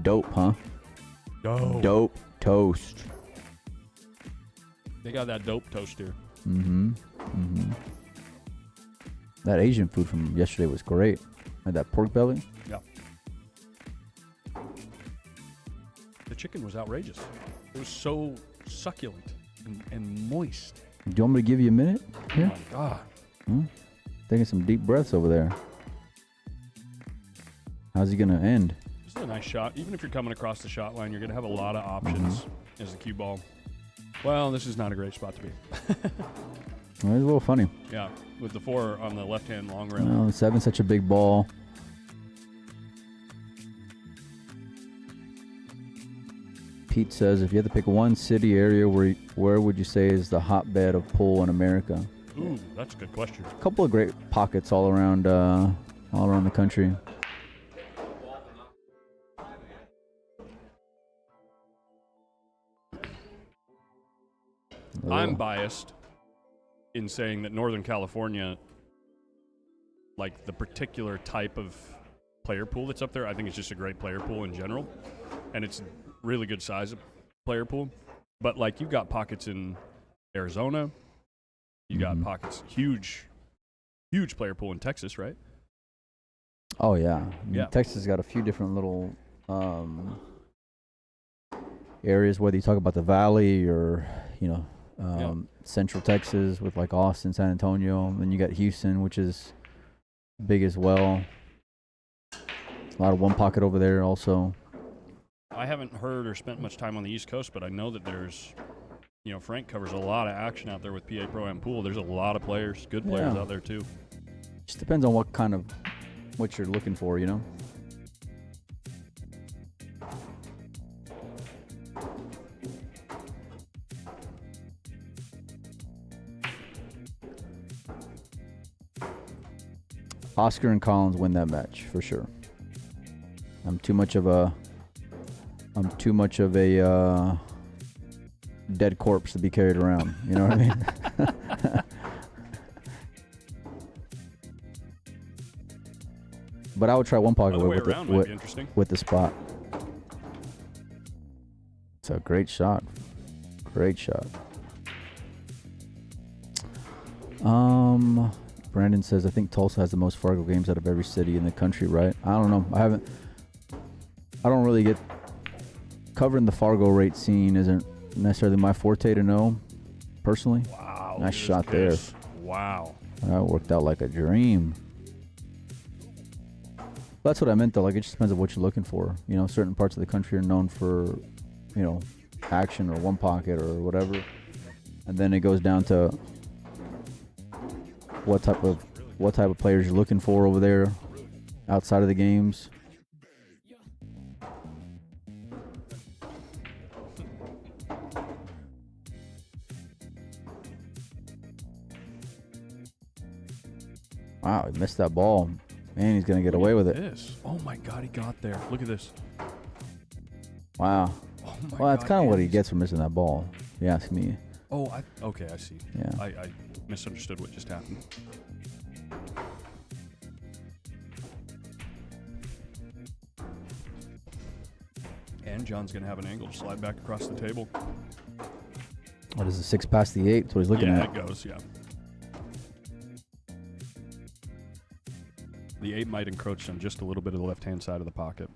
dope, huh? Dope toast. They got that dope toast here. Mm-hmm. Mm-hmm. That Asian food from yesterday was great. Had that pork belly. Yeah. The chicken was outrageous. It was so succulent and moist. Do you want me to give you a minute? Oh my God. Taking some deep breaths over there. How's he gonna end? This is a nice shot. Even if you're coming across the shot line, you're going to have a lot of options as the cue ball. Well, this is not a great spot to be. Well, it's a little funny. Yeah, with the 4 on the left-hand long rail. Well, 7's such a big ball. Pete says, if you had to pick one city area, where would you say is the hotbed of pool in America? Ooh, that's a good question. A couple of great pockets all around the country. I'm biased in saying that Northern California, like the particular type of player pool that's up there, I think it's just a great player pool in general. And it's really good size of player pool. But like you've got pockets in Arizona, you got pockets, huge player pool in Texas, right? Oh yeah. I mean, Yeah. Texas has got a few different little areas, whether you talk about the valley or, you know, Central Texas with like Austin, San Antonio. Then you got Houston, which is big as well. A lot of one pocket over there also. I haven't heard or spent much time on the East Coast, but I know that there's, you know, Frank covers a lot of action out there with PA Pro Am Pool. There's a lot of players, good players out there too. Just depends on what you're looking for, you know? Oscar and Collins win that match for sure. I'm too much of a dead corpse to be carried around. You know what I mean? But I would try one pocket Other way with around might be interesting. with the spot. It's a great shot. Great shot. Brandon says, I think Tulsa has the most Fargo games out of every city in the country, right? I don't know. I don't really get covering the Fargo rate scene isn't necessarily my forte to know personally. Wow. Nice look shot at there. this. Wow. That worked out like a dream. That's what I meant, though. Like, it just depends on what you're looking for. You know, certain parts of the country are known for, you know, action or one pocket or whatever. And then it goes down to what type of players you're looking for over there outside of the games. Wow, he missed that ball. Man, he's going to get away with it. This. Oh my God, he got there. Look at this. Wow. Oh my Well, that's God, kind of what he Andy's- gets for missing that ball, if you ask me. Oh, okay, I see. Yeah. I misunderstood what just happened. And John's going to have an angle to slide back across the table. What is it, 6 past the 8? That's what he's looking Yeah, at. it goes, yeah. The 8 might encroach on just a little bit of the left-hand side of the pocket.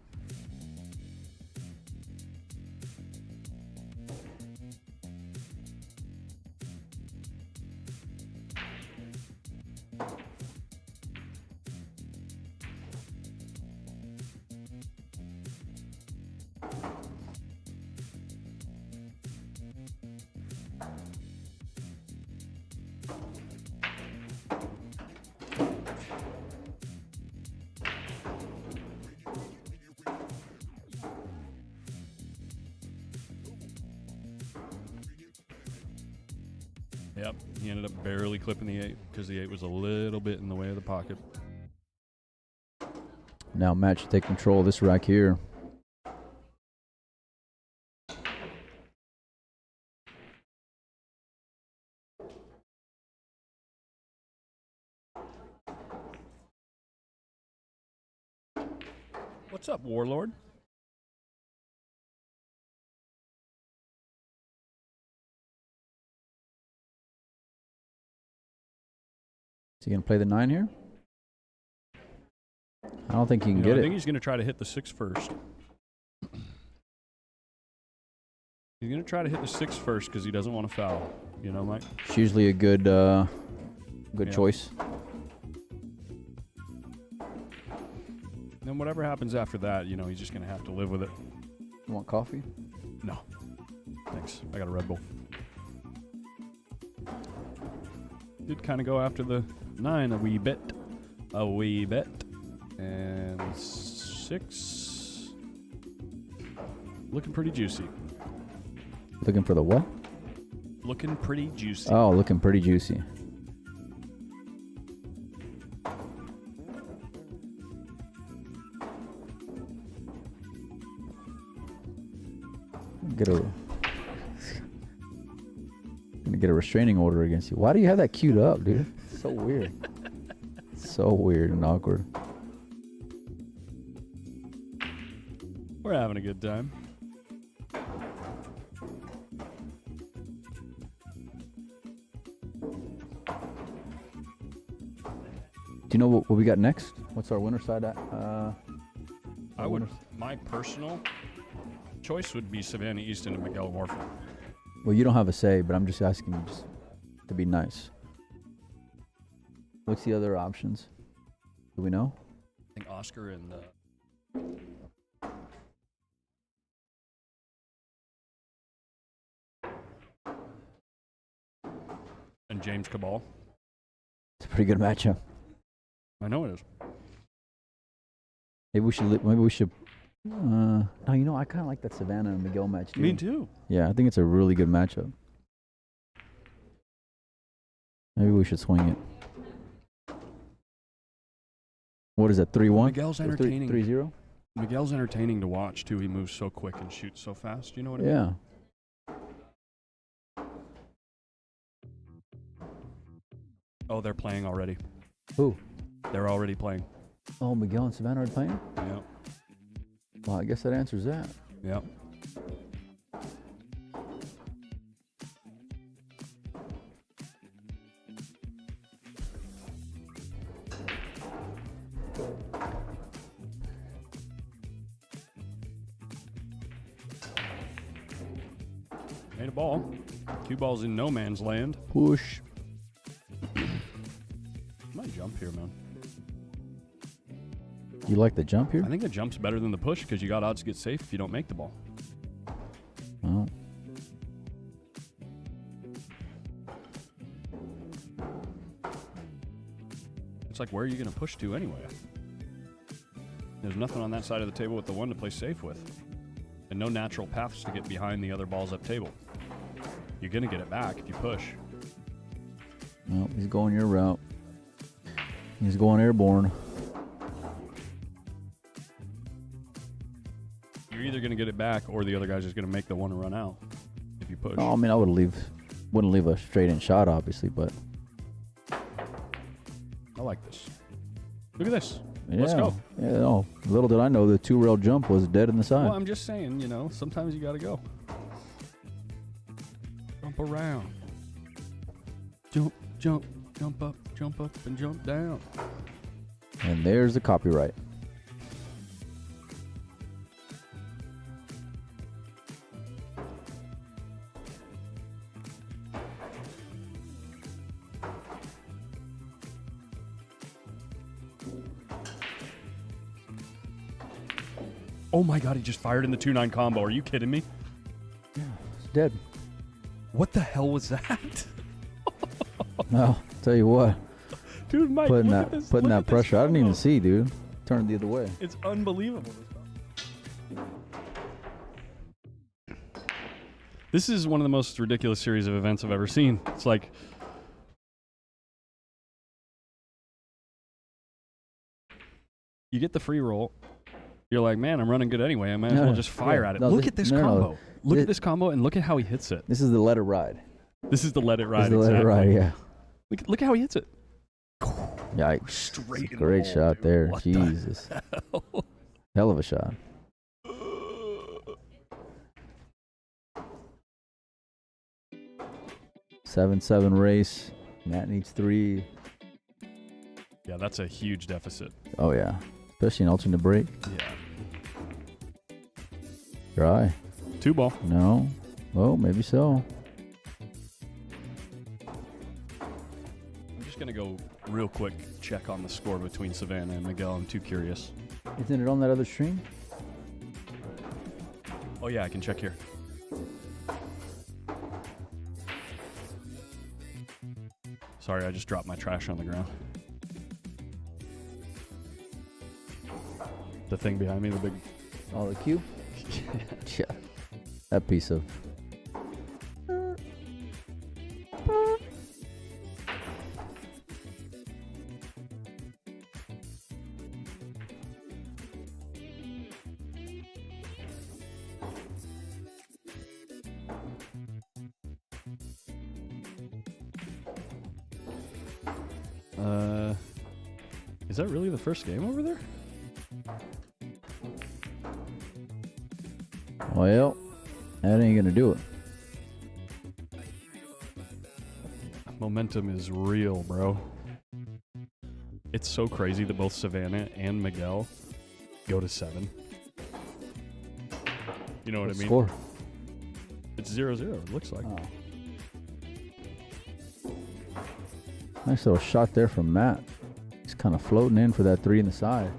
Yep, he ended up barely clipping the 8 because the 8 was a little bit in the way of the pocket. Now Matt should take control of this rack here. What's up, Warlord? Is he going to play the 9 here? I don't think he can You know, get I it. think he's going to try to hit the 6 first. He's going to try to hit the 6 first because he doesn't want to foul. You know, Mike? It's usually a good Yeah. choice. Then whatever happens after that, you know, he's just going to have to live with it. You want coffee? No. Thanks. I got a Red Bull. Did kind of go after the 9 a wee bit. A wee bit. And 6. Looking pretty juicy. Looking for the what? Looking pretty juicy. Oh, looking pretty juicy. Gonna get a restraining order against you. Why do you have that queued up, dude? It's so weird. So weird and awkward. We're having a good time. Do you know what we got next? What's our winner side at? I would. My personal choice would be Savannah Easton and Miguel Warford. Well, you don't have a say, but I'm just asking you just to be nice. What's the other options? Do we know? I think Oscar and James Cabal. It's a pretty good matchup. I know it is. Maybe we should. Maybe we should. No, you know, I kind of like that Savannah and Miguel match too. Me too. Yeah, I think it's a really good matchup. Maybe we should swing it. What is that? 3-1. Miguel's entertaining. 3-0. Miguel's entertaining to watch too. He moves so quick and shoots so fast. You know what I mean? Yeah. Oh, they're playing already. Who? They're already playing. Oh, Miguel and Savannah are playing. Yep. Well, I guess that answers that. Yep. Made a ball. 2 balls in no man's land. Push. jump here, man. You like the jump here? I think the jump's better than the push because you got odds to get safe if you don't make the ball. Oh. It's like, where are you going to push to anyway? There's nothing on that side of the table with the one to play safe with. And no natural paths to get behind the other balls up table. You're going to get it back if you push. Well, he's going your route. He's going airborne. You're either going to get it back or the other guy's just going to make the one and run out if you push. Oh, I mean, I wouldn't leave a straight in shot, obviously, but I like this. Look at this. yeah, Let's go. Yeah, no. Little did I know the 2-rail jump was dead in the side. Well, I'm just saying, you know, sometimes you got to go. Jump around. Jump, jump, jump up, and jump down. And there's the copyright. Oh my God, he just fired in the 2-9 combo. Are you kidding me? Yeah, it's dead. What the hell was that? No, tell you what, Dude, Mike, putting look at that this, putting look that at this pressure. I didn't even combo. see, dude. Turned the other way. It's unbelievable. This is one of the most ridiculous series of events I've ever seen. It's like, you get the free roll. You're like, man, I'm running good anyway. I might as well just fire at it. No, Look at this combo. Look Thi- at this combo and look at how he hits it. This is the let it ride. This is the let it This ride. is the let it ride, yeah. Look at how he hits it. Yikes. Straight in Great the shot dude. there. What the Jesus. Hell of a shot. Seven race. Matt needs 3. Yeah, that's a huge deficit. Oh, yeah. Especially an alternate break. Yeah. Try. 2 ball. No. Oh, maybe so. I'm just going to go real quick check on the score between Savannah and Miguel. I'm too curious. Isn't it on that other stream? Oh, yeah, I can check here. Sorry, I just dropped my trash on the ground. The thing behind me, the big... Oh, the cube? Yeah. That piece of... Is that really the first game over there? Well, that ain't gonna do it. Momentum is real, bro. It's so crazy that both Savannah and Miguel go to 7. You know what I mean? Score. It's 0-0, it looks like. Oh. Nice little shot there from Matt. He's kind of floating in for that 3 in the side.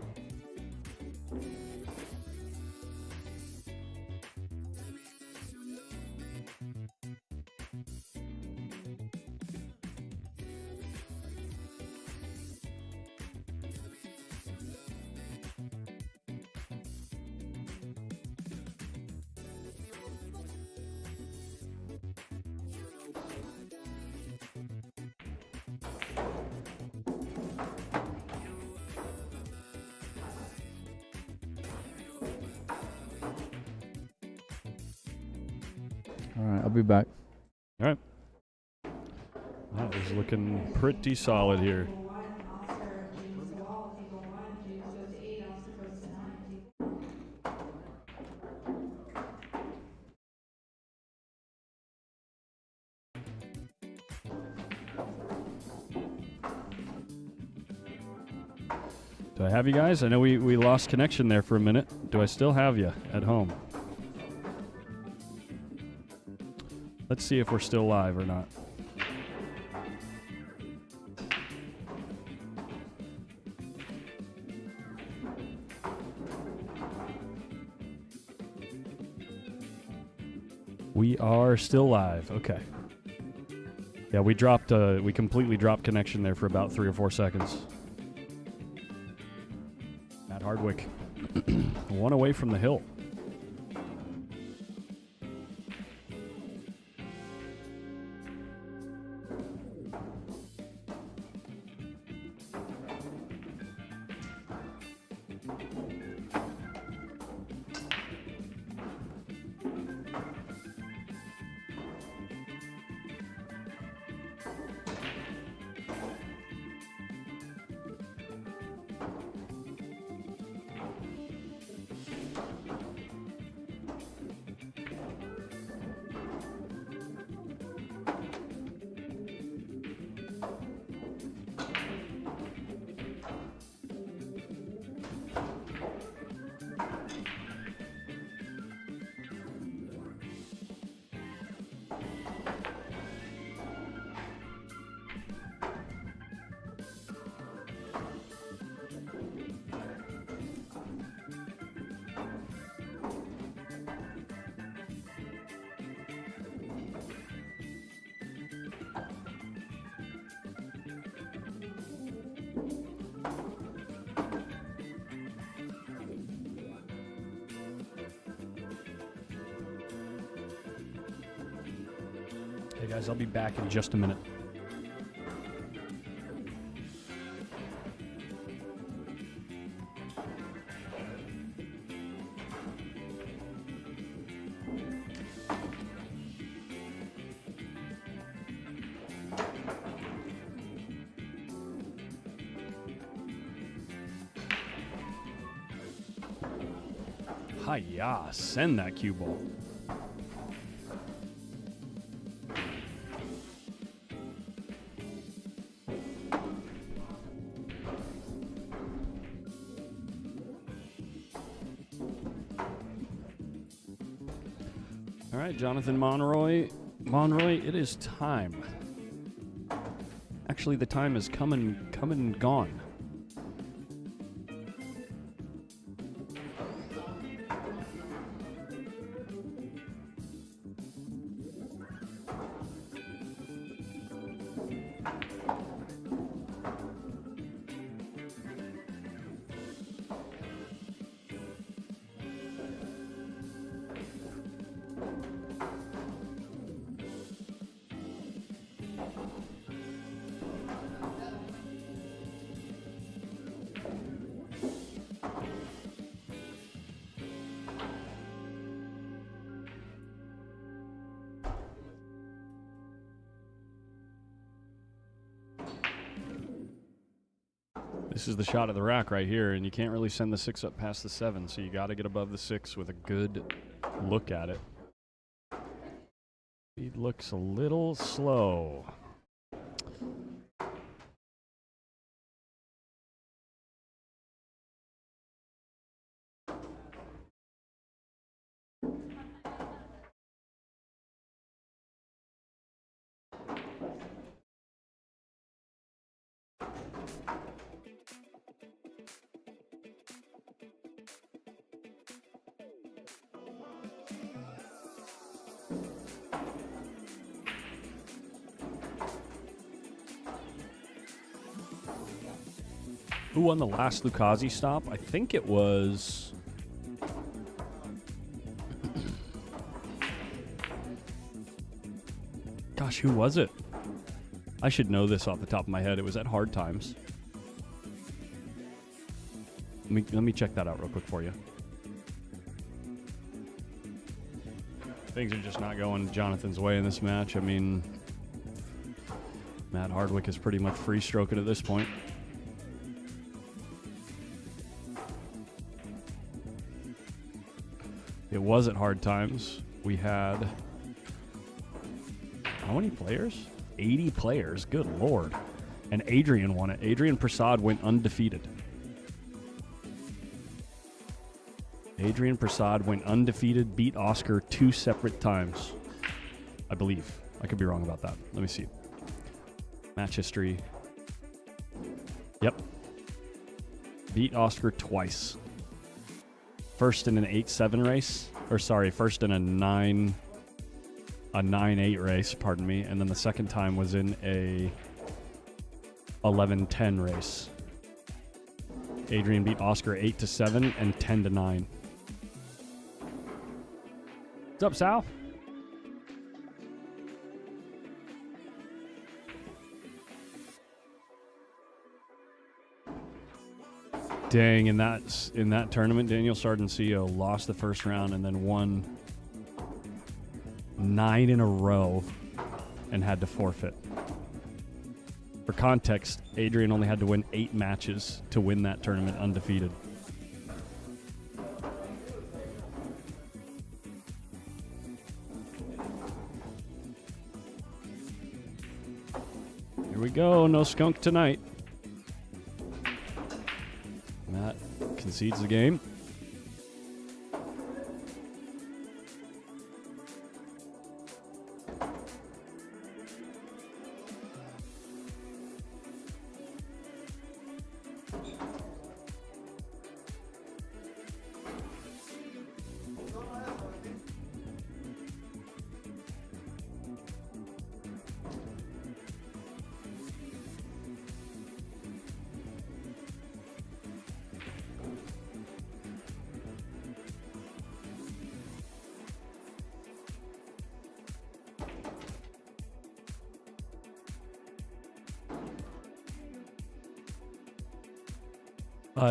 All right, I'll be back. All right. That is looking pretty solid here. Do I have you guys? I know we lost connection there for a minute. Do I still have you at home? Let's see if we're still live or not. We are still live. Okay. Yeah, we completely dropped connection there for about 3 or 4 seconds. Matt Hardwick, one away from the hill. Hey guys, I'll be back in just a minute. Hi-ya, send that cue ball. All right, Jonathan Monroy, it is time. Actually, the time is come and gone. This is the shot of the rack right here, and you can't really send the 6 up past the 7, so you got to get above the 6 with a good look at it. He looks a little slow. Who won the last LUCASI stop? I think it was... Gosh, who was it? I should know this off the top of my head. It was at Hard Times. Let me check that out real quick for you. Things are just not going Jonathan's way in this match. I mean, Matt Hardwick is pretty much free stroking at this point. It was at Hard Times. We had... How many players? 80 players. Good Lord. And Adrian won it. Adrian Prasad went undefeated. Adrian Prasad went undefeated, beat Oscar 2 separate times. I believe. I could be wrong about that. Let me see. Match history. Yep. Beat Oscar twice. First in an 8-7 race. Or sorry, first in a 9... a 9-8 race, pardon me, and then the second time was in a 11-10 race. Adrian beat Oscar 8-7 and 10-9. What's up, Sal? Dang, in that tournament, Daniel Sardencio lost the first round and then won 9 in a row and had to forfeit. For context, Adrian only had to win 8 matches to win that tournament undefeated. Here we go, no skunk tonight. Matt concedes the game.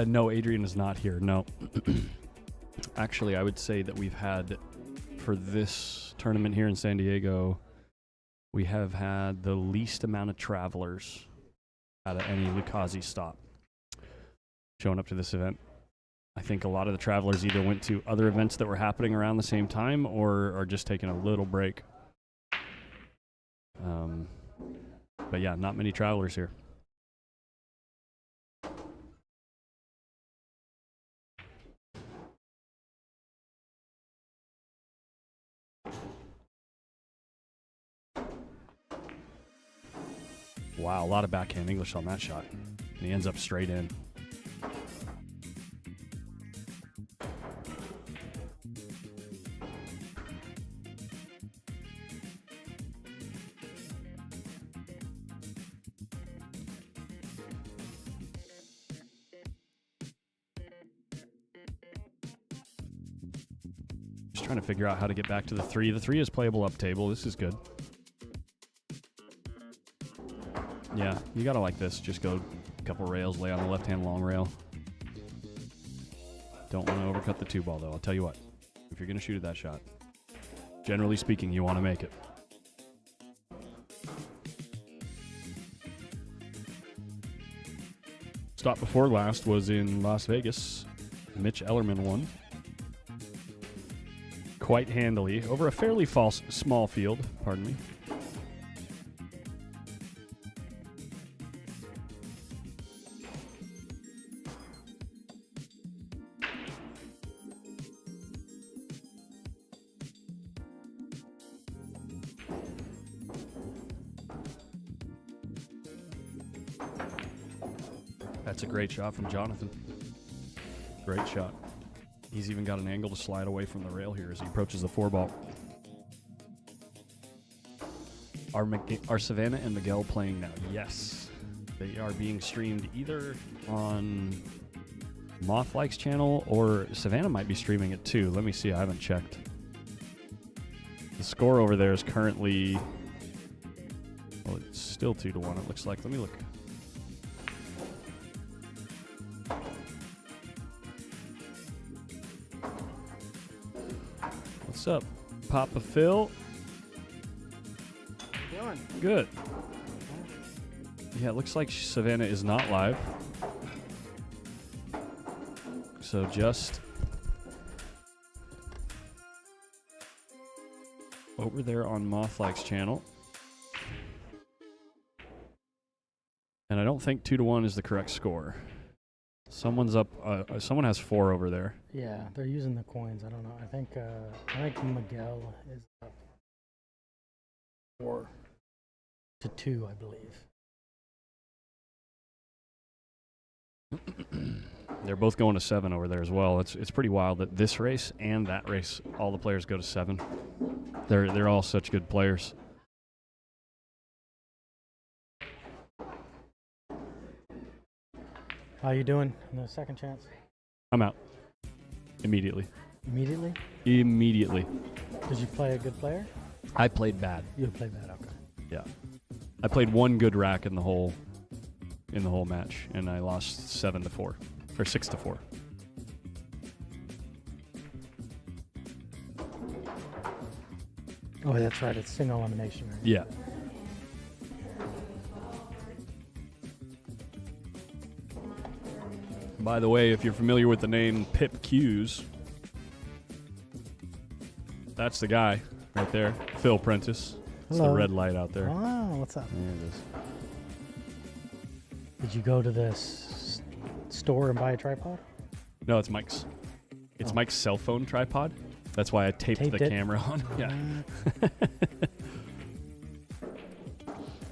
No, Adrian is not here. No. Actually, I would say that we've had, for this tournament here in San Diego, we have had the least amount of travelers out of any LUCASI stop showing up to this event. I think a lot of the travelers either went to other events that were happening around the same time or are just taking a little break. But yeah, not many travelers here. Wow, a lot of backhand English on that shot. And he ends up straight in. Just trying to figure out how to get back to the 3. The 3 is playable up table. This is good. Yeah, you gotta like this. Just go a couple rails, lay on the left-hand long rail. Don't want to overcut the 2 ball, though. I'll tell you what. If you're going to shoot at that shot, generally speaking, you want to make it. Stop before last was in Las Vegas. Mitch Ellerman won. Quite handily over a fairly small field, pardon me. That's a great shot from Jonathan. Great shot. He's even got an angle to slide away from the rail here as he approaches the 4 ball. Are Savannah and Miguel playing now? Yes. They are being streamed either on Moth-Like's channel or Savannah might be streaming it too. Let me see. I haven't checked. The score over there is currently... Well, it's still 2-1, it looks like. Let me look. What's up, Papa Phil? How you doing? Good. Yeah, it looks like Savannah is not live. So just over there on Moth-Like's channel. And I don't think 2-1 is the correct score. Someone's up. Someone has 4 over there. Yeah, they're using the coins. I don't know. I think Miguel is up 4-2, I believe. They're both going to 7 over there as well. It's pretty wild that this race and that race, all the players go to 7. They're all such good players. How you doing in the second chance? I'm out. Immediately. Immediately? Immediately. Did you play a good player? I played bad. You played bad, okay. Yeah. I played one good rack in the whole match, and I lost 7-4 or 6-4. Oh, that's right. It's single elimination. Right? Yeah. By the way, if you're familiar with the name Pip Q's, that's the guy right there, Phil Prentice. It's the Hello. red light out there. Oh, what's up? There it is. Did you go to this store and buy a tripod? No, it's Mike's. It's Oh. Mike's cell phone tripod. That's why I taped Taped the it? camera on. Yeah.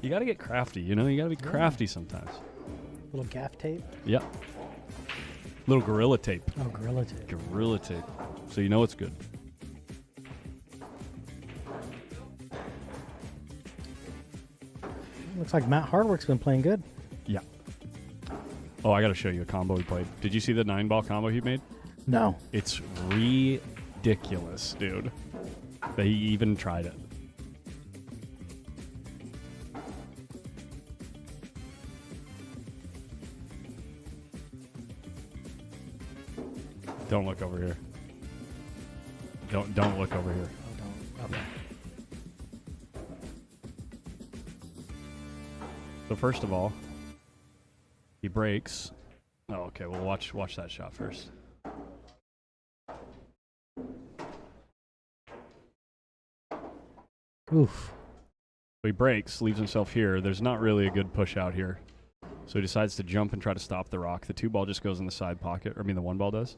You got to get crafty, you know? You got to be crafty sometimes. Little gaff tape? Yep. Little Gorilla Tape. Oh, Gorilla tape. Gorilla Tape. So you know it's good. Looks like Matt Hardwick's been playing good. Yeah. Oh, I got to show you a combo he played. Did you see the 9-ball combo he made? No. It's ridiculous, dude. That he even tried it. Don't look over here. Don't look over here. Oh, don't. Okay. So first of all, he breaks. Oh, okay. Well, watch that shot first. Oof. So he breaks, leaves himself here. There's not really a good push out here. So he decides to jump and try to stop the rock. The 2-ball just goes in the side pocket. Or, I mean, the 1-ball does.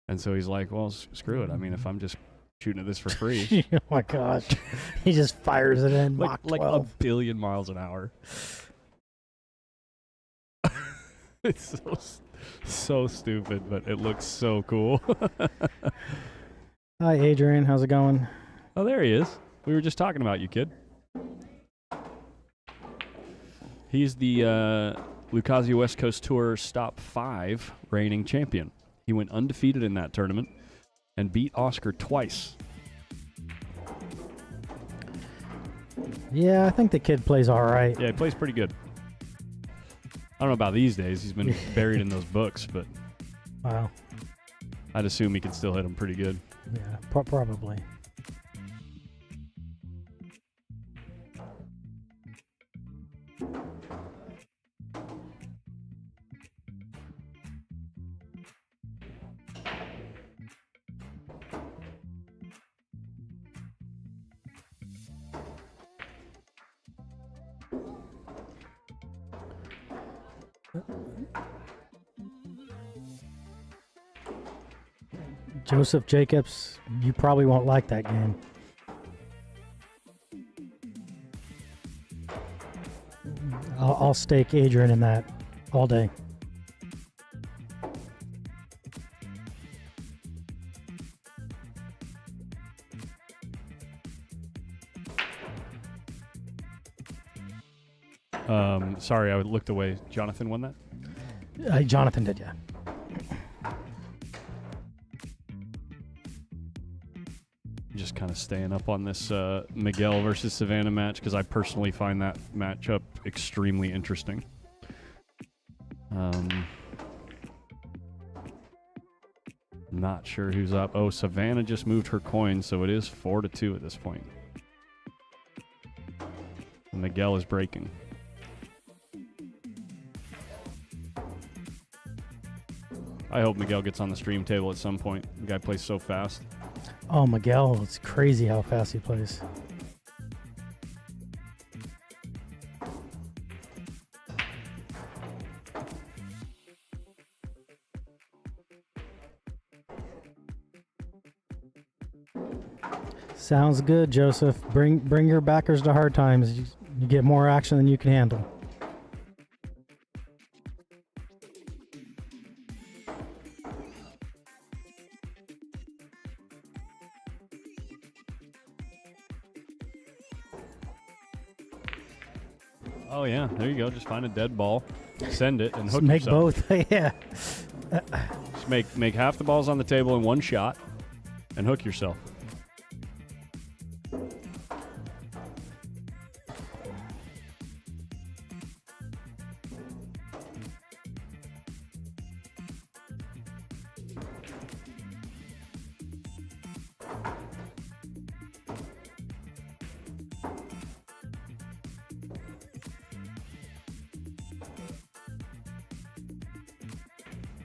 And so he's like, well, screw it. I mean, if I'm just shooting at this for free. Oh, my gosh. He just fires it in. like Mach a 12. billion miles an hour. It's so stupid, but it looks so cool. Hi, Adrian. How's it going? Oh, there he is. We were just talking about you, kid. He's the LUCASI West Coast Tour Stop 5 reigning champion. He went undefeated in that tournament and beat Oscar twice. Yeah, I think the kid plays all right. Yeah, he plays pretty good. I don't know about these days. He's been buried in those books, but Wow. I'd assume he can still hit them pretty good. Yeah, probably. Joseph Jacobs, you probably won't like that game. I'll stake Adrian in that all day. Sorry, I looked away. Jonathan won that? Jonathan did, yeah. Just kind of staying up on this Miguel versus Savannah match because I personally find that matchup extremely interesting. Not sure who's up. Oh, Savannah just moved her coin, so it is 4-2 at this point. Miguel is breaking. I hope Miguel gets on the stream table at some point. The guy plays so fast. Oh, Miguel, it's crazy how fast he plays. Sounds good, Joseph. Bring your backers to hard times. You get more action than you can handle. Oh, yeah. There you go. Just find a dead ball, send it, and Just hook make yourself. both. Yeah. Just make half the balls on the table in one shot and hook yourself.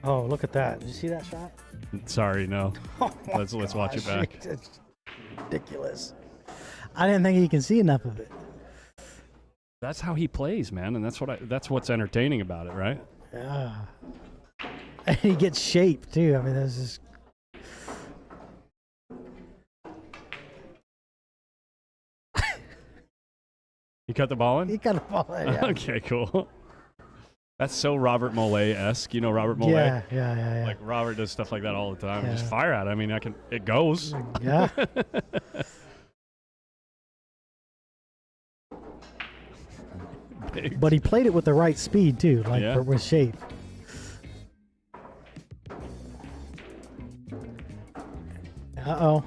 Oh, look at that. Did you see that shot? Sorry, no. Oh my Let's watch it gosh, back. It's ridiculous. I didn't think he can see enough of it. That's how he plays, man, and that's what's entertaining about it, right? Yeah. And he gets shaped too. I mean, that's just. You cut the ball in? He got a ball. Yeah. Okay, cool. That's so Robert Mollet-esque. You know Robert Mollet? Yeah. Like Robert does stuff like that all the time. Yeah. Just fire at it. I mean, it goes. Yeah. Big. But he played it with the right speed too, like Yeah. with shape. Uh-oh.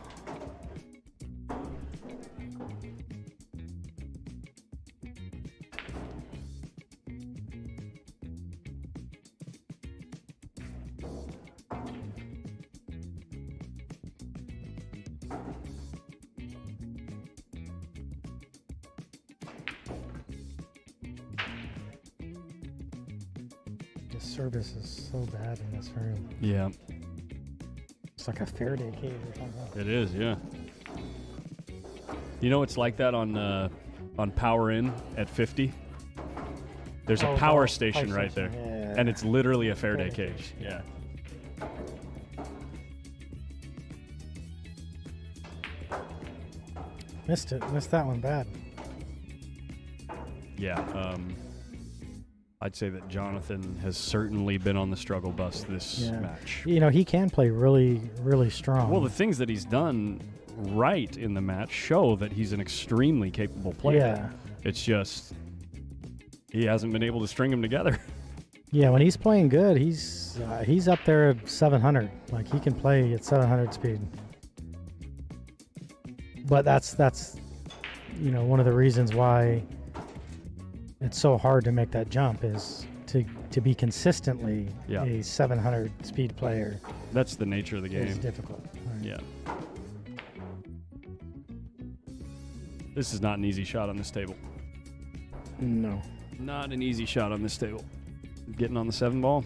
The service is so bad in this room. Yeah, It's like a Faraday cage or something. it is. Yeah. You know, it's like that on Power In at 50. There's a power station right there, Yeah. and it's literally a Faraday Faraday cage. Yeah. Missed it. Missed that one bad. Yeah. I'd say that Jonathan has certainly been on the struggle bus this Yeah. match. You know, he can play really, really strong. Well, the things that he's done right in the match show that he's an extremely capable player. Yeah. It's just he hasn't been able to string them together. Yeah, when he's playing good, he's up there at 700. Like he can play at 700 speed. But that's you know, one of the reasons why it's so hard to make that jump is to be consistently Yeah. a 700 speed player That's the nature of the is game. difficult. Right. Yeah. This is not an easy shot on this table. No. Not an easy shot on this table. Getting on the 7 ball.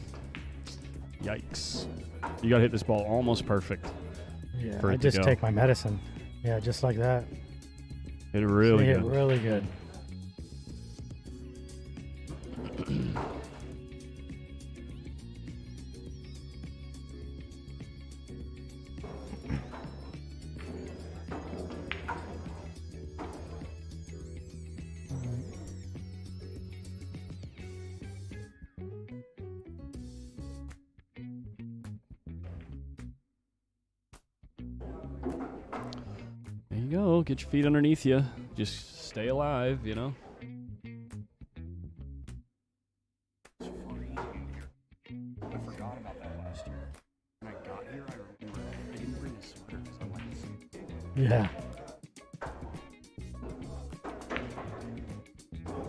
Yikes. You got to hit this ball almost perfect. Yeah, For I it to just go. take my medicine. Yeah, just like that. Hit it really Hit good. really good. There you go. Get your feet underneath you. Just stay alive, you know? I forgot about that last year. When I got here, I remember I didn't bring a sweater because I'm like, Yeah.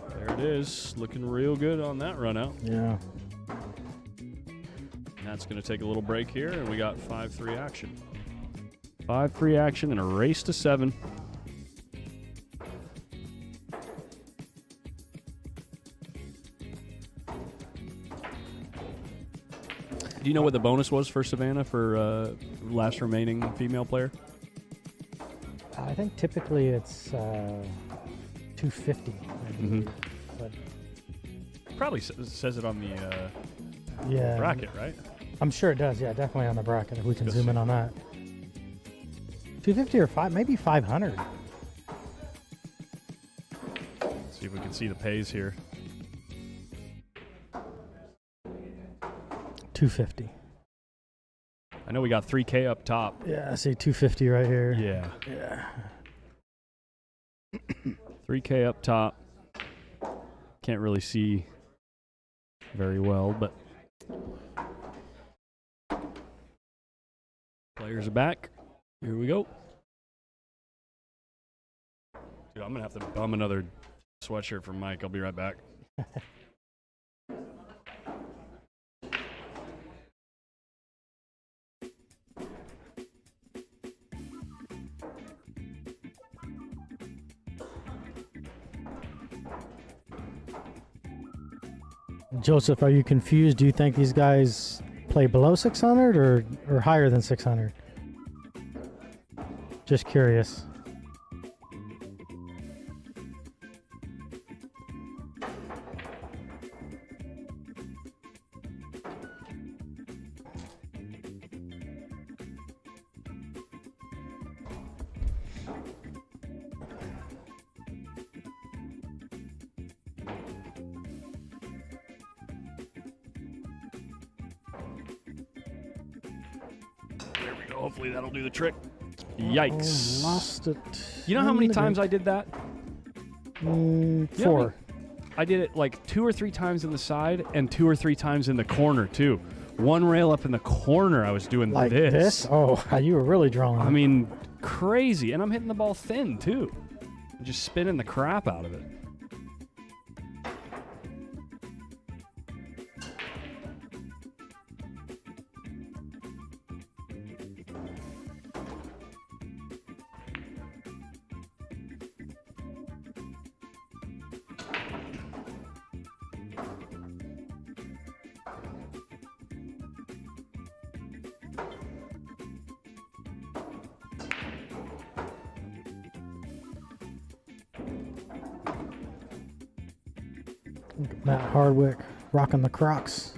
there it is. Looking real good on that run out. Yeah. That's going to take a little break here, and we got 5-3 action. 5-3 action and a race to 7. Do you know what the bonus was for Savannah for last remaining female player? I think typically it's 250. I believe. But Probably says it on the yeah, bracket, right? I'm sure it does. Yeah, definitely on the bracket. If we can Let's zoom see. in on that. 250 or maybe 500. See if we can see the pays here. 250. I know we got 3K up top. Yeah, I see 250 right here. Yeah. Yeah. 3K up top. Can't really see very well, but players are back. Here we go. Dude, I'm gonna have to bum another sweatshirt from Mike. I'll be right back. Joseph, are you confused? Do you think these guys play below 600 or higher than 600? Just curious. There we go. Hopefully that'll do the trick. Yikes. Oh, lost it. You know how many times I did that? Four. You know, I did it like 2 or 3 times in the side and 2 or 3 times in the corner too. One rail up in the corner, I was doing Like this? Oh, you were really drawing. I mean, crazy. And I'm hitting the ball thin too. Just spinning the crap out of it. Matt Hardwick rocking the Crocs.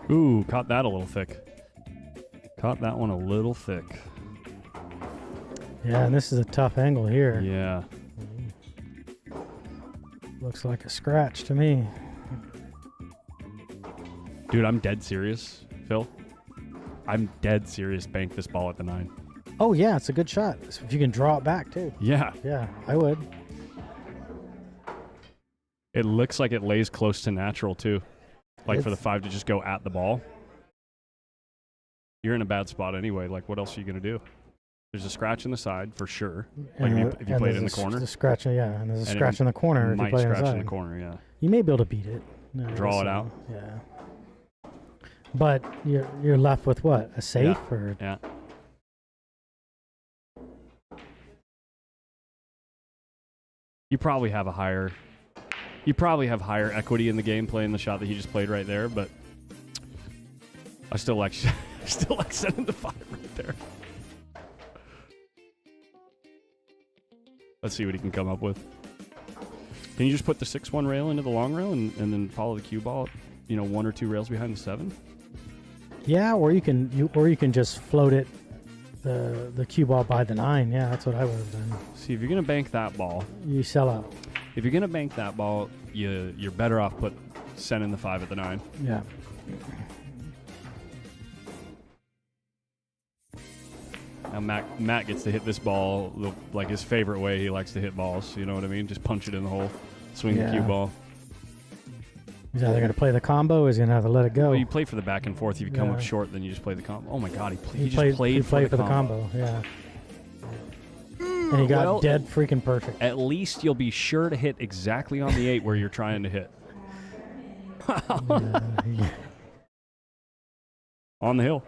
Ooh, caught that a little thick. Caught that one a little thick. Yeah, and this is a tough angle here. Yeah. Looks like a scratch to me. Dude, I'm dead serious, Phil. I'm dead serious. Bank this ball at the 9. Oh, yeah, it's a good shot. If you can draw it back, too. Yeah. Yeah, I would. It looks like it lays close to natural, too. Like for the It's- 5 to just go at the ball. You're in a bad spot anyway. Like, what else are you going to do? There's a scratch in the side for sure. Like if you play it in the corner. There's a scratch, yeah, and there's a And it scratch in the corner if you might play scratch inside. in the corner, yeah. You may be able to beat it. No, Draw it so, out. Yeah. But you're left with what? A safe or Yeah. You probably have higher equity in the game playing the shot that he just played right there, but I still like sending the 5 right there. Let's see what he can come up with. Can you just put the 6-1 rail into the long rail and then follow the cue ball, 1 or 2 rails behind the 7? Yeah, or you can just float it the cue ball by the 9. Yeah, that's what I would have done. See, if you're gonna bank that ball, You sell out. if you're gonna bank that ball, you're better off sending the 5 at the 9. Yeah. Now Matt gets to hit this ball like his favorite way he likes to hit balls. You know what I mean? Just punch it in the hole, swing the cue Yeah. ball. He's either going to play the combo or he's going to have to let it go. Well, you play for the back and forth. If you come up Yeah. short, then you just play the combo. Oh my God, he He just played for the combo. combo. Yeah. And he got Well, dead freaking perfect. At least you'll be sure to hit exactly on the 8 where you're trying to hit. Yeah. On the hill.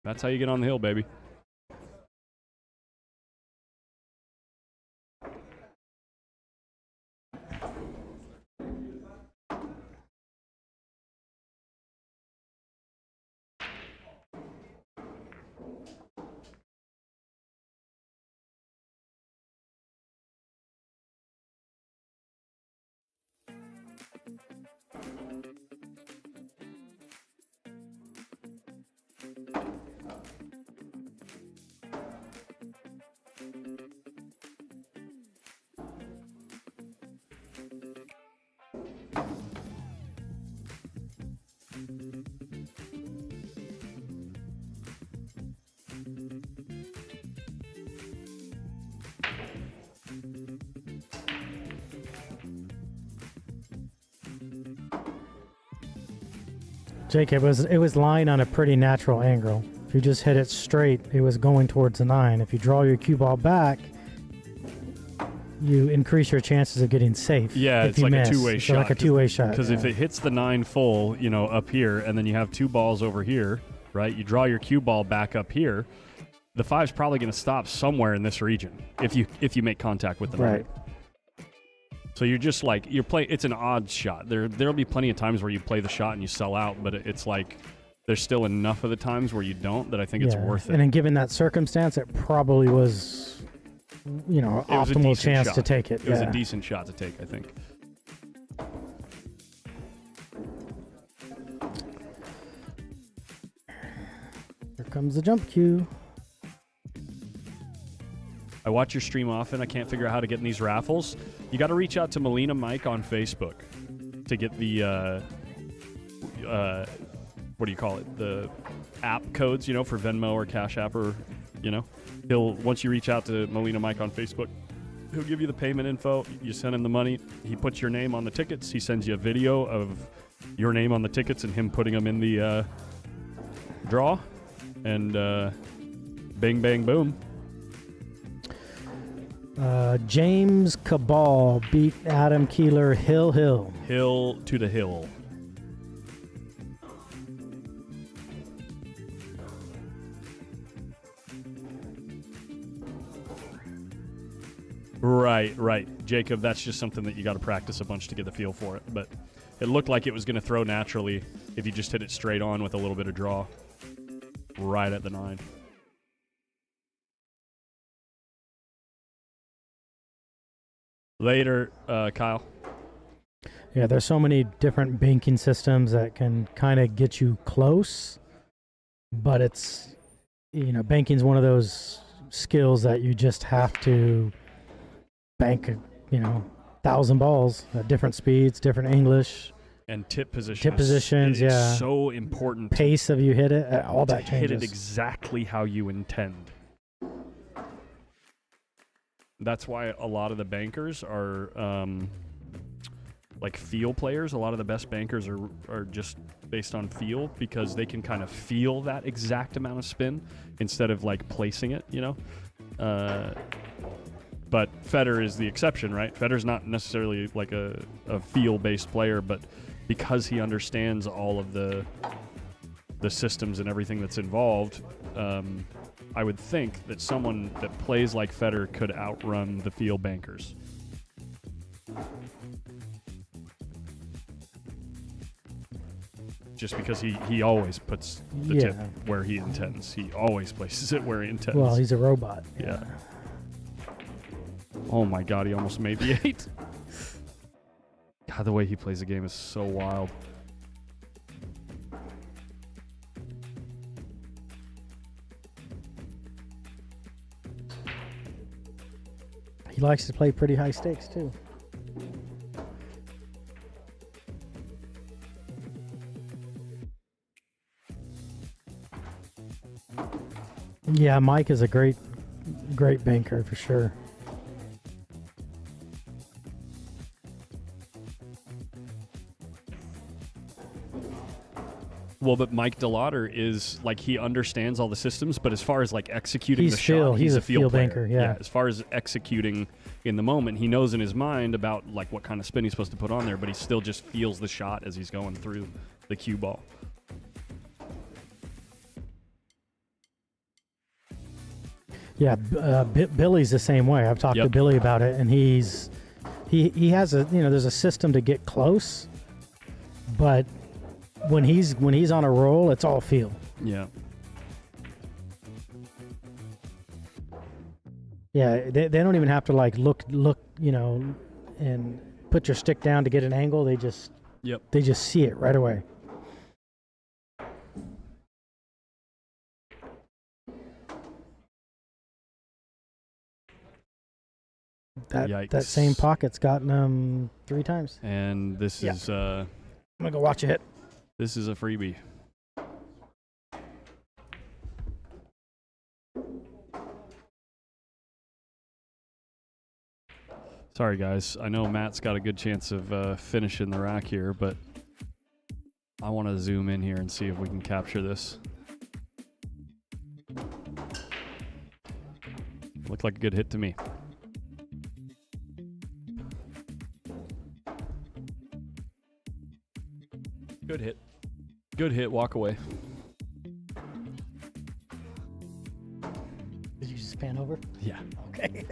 That's how you get on the hill, baby. Jacob, it was lying on a pretty natural angle. If you just hit it straight, it was going towards the 9. If you draw your cue ball back, you increase your chances of getting safe. Yeah, if it's you like miss. a two-way It's shot. like a two-way shot. Because if it hits the 9 full, you know, up here, and then you have 2 balls over here, right? You draw your cue ball back up here. The 5's probably going to stop somewhere in this region if you make contact with the 9. Right. So you're just like it's an odd shot. There'll be plenty of times where you play the shot and you sell out, but it's like there's still enough of the times where you don't that I think it's worth it. And then given that circumstance, it probably was, you know, It was a optimal decent chance shot. to take it. It was a decent shot to take, I think. Here comes the jump cue. I watch your stream often. I can't figure out how to get in these raffles. You got to reach out to Melina Mike on Facebook to get the what do you call it? The app codes, you know, for Venmo or Cashapp, or you know, once you reach out to Melina Mike on Facebook, he'll give you the payment info. You send him the money. He puts your name on the tickets. He sends you a video of your name on the tickets and him putting them in the draw, and bing, bang, boom. James CABAL beat Adam KIELAR hill. Hill to the hill. Right. Jacob, that's just something that you got to practice a bunch to get the feel for it. But it looked like it was going to throw naturally if you just hit it straight on with a little bit of draw. Right at the 9. Later, Kyle. Yeah, there's so many different banking systems that can kind of get you close, but it's, you know, banking's one of those skills that you just have to bank, you know, 1,000 balls at different speeds, different English. And tip positions. Tip positions, It is yeah. so important. Pace of you hit it, all that to changes. hit it exactly how you intend. That's why a lot of the bankers are like feel players. A lot of the best bankers are just based on feel, because they can kind of feel that exact amount of spin instead of like placing it, you know? But Federer is the exception, right? Federer's not necessarily like a feel-based player, but because he understands all of the systems and everything that's involved, I would think that someone that plays like Federer could outrun the field bankers. Just because he always puts the tip where he intends. He always places it where he intends. Well, he's a robot. Yeah. Oh my God, he almost made the 8. God, the way he plays the game is so wild. He likes to play pretty high stakes too. Yeah, Mike is a great banker for sure. Well, but Mike DeLauder is like, he understands all the systems, but as far as like executing He's the shot, he's a field field player. banker, yeah. As far as executing in the moment, he knows in his mind about like what kind of spin he's supposed to put on there, but he still just feels the shot as he's going through the cue ball. Yeah, Billy's the same way. I've talked to Billy about it, and he has a, you know, there's a system to get close, but when he's on a roll, it's all feel. Yeah. Yeah, they don't even have to like look, you know, and put your stick down to get an angle. They just Yep. They just see it right away. That same Yikes. pocket's gotten them 3 times. And this Yeah. is I'm gonna go watch a hit. this is a freebie. Sorry, guys. I know Matt's got a good chance of finishing the rack here, but I want to zoom in here and see if we can capture this. Looked like a good hit to me. Good hit. Good hit. Walk away. Did you just pan over? Yeah. Okay.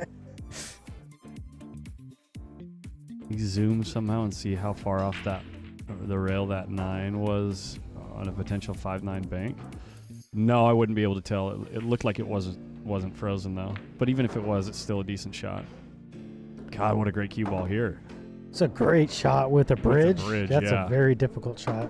You zoom somehow and see how far off the rail that 9 was on a potential 5-9 bank. No, I wouldn't be able to tell. It looked like it wasn't frozen though. But even if it was, it's still a decent shot. God, what a great cue ball here. It's a great shot with a bridge. That's yeah. a very difficult shot.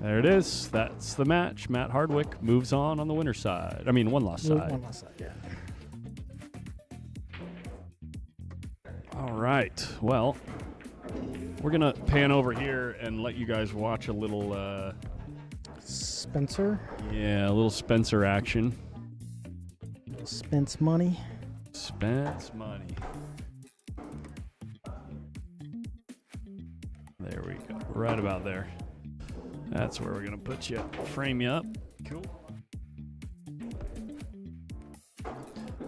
There it is. That's the match. Matt Hardwick moves on the winner's side. I mean, one loss side. One last side, yeah. All right. Well, we're going to pan over here and let you guys watch a little... Spencer. Yeah, a little Spencer action. Spence money. Spence money. There we go. Right about there. That's where we're going to put you. Frame you up. Cool.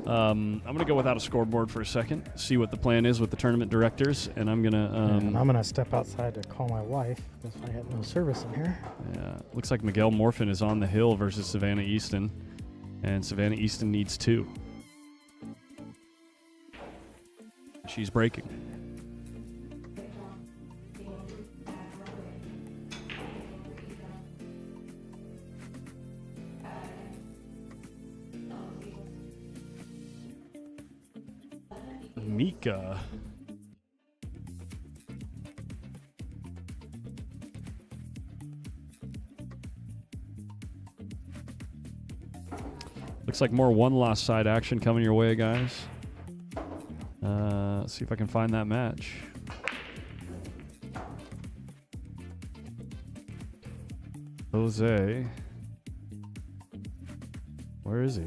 I'm going to go without a scoreboard for a second, see what the plan is with the tournament directors, and I'm going to... And I'm going to step outside to call my wife because I have no service in here. Yeah, looks like Miguel Morfin is on the hill versus Savannah Easton, and Savannah Easton needs 2. She's breaking. Mika. Looks like more one-loss side action coming your way, guys. Let's see if I can find that match. Jose. Where is he?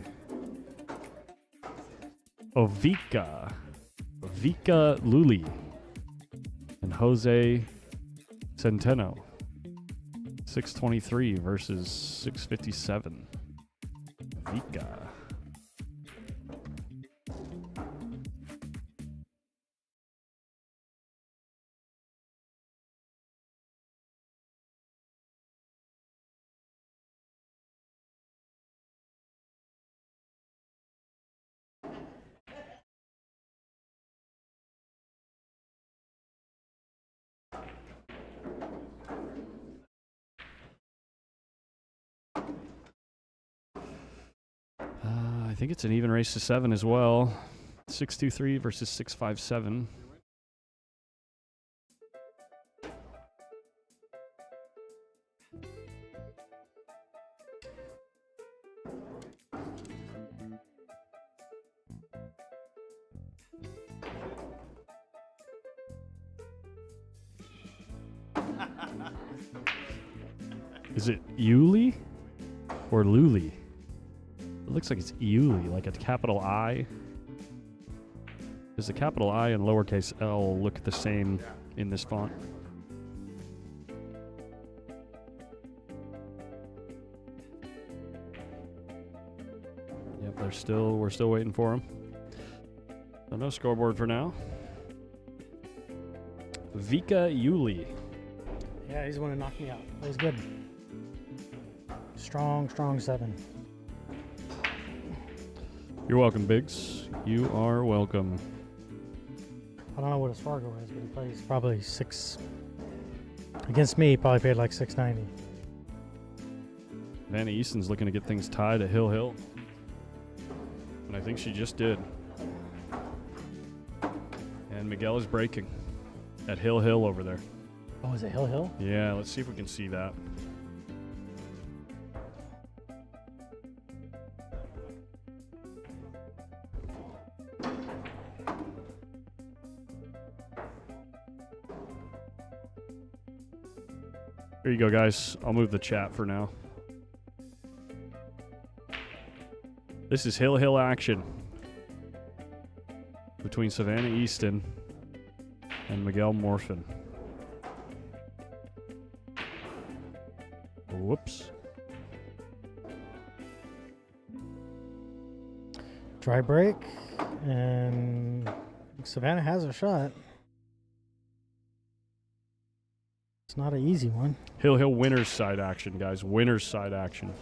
Oh, Vika Luli and Jose Centeno. 623 versus 657. Vika. I think it's an even race to 7 as well. 623 versus 657. Is it Yuli or Luli? It looks like it's Yuli, like a capital I. Does the capital I and lowercase l look the same in this font? Yep, we're still waiting for them. So no scoreboard for now. Vika Yuli. Yeah, he's the one who knocked me out. Plays good. Strong 7. You're welcome, Biggs. You are welcome. I don't know what his Fargo is, but he plays probably 6. Against me, he probably paid like $6.90. Savannah Easton's looking to get things tied at Hill Hill. And I think she just did. And Miguel is breaking at Hill Hill over there. Oh, is it Hill Hill? Yeah, let's see if we can see that. Here you go, guys. I'll move the chat for now. This is Hill Hill action between Savannah Easton and Miguel Morfin. Whoops. Dry break, and Savannah has a shot. It's not an easy one. Hill Hill winner's side action, guys. Winner's side action.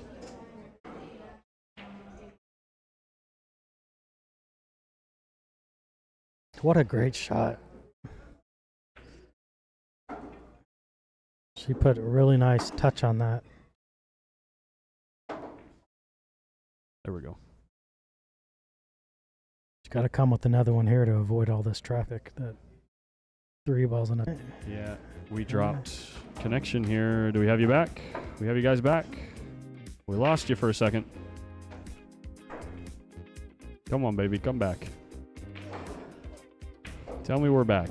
What a great shot. She put a really nice touch on that. There we go. She's got to come with another one here to avoid all this traffic. That 3 balls in a... Yeah, we dropped connection here. Do we have you back? We have you guys back? We lost you for a second. Come on, baby. Come back. Tell me we're back.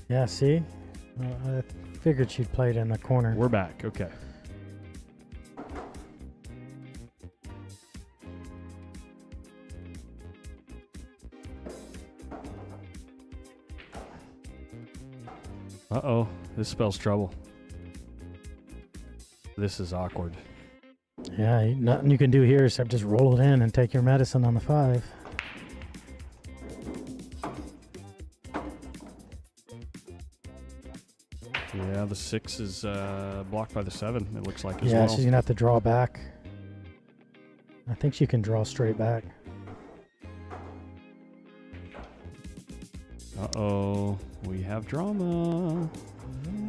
Yeah, see? I figured she'd played in the corner. We're back. Okay. Uh-oh. This spells trouble. This is awkward. Yeah, nothing you can do here except just roll it in and take your medicine on the 5. Yeah, the 6 is blocked by the 7, it looks like, as Yeah, well. she's going to have to draw back. I think she can draw straight back. Uh-oh. We have drama.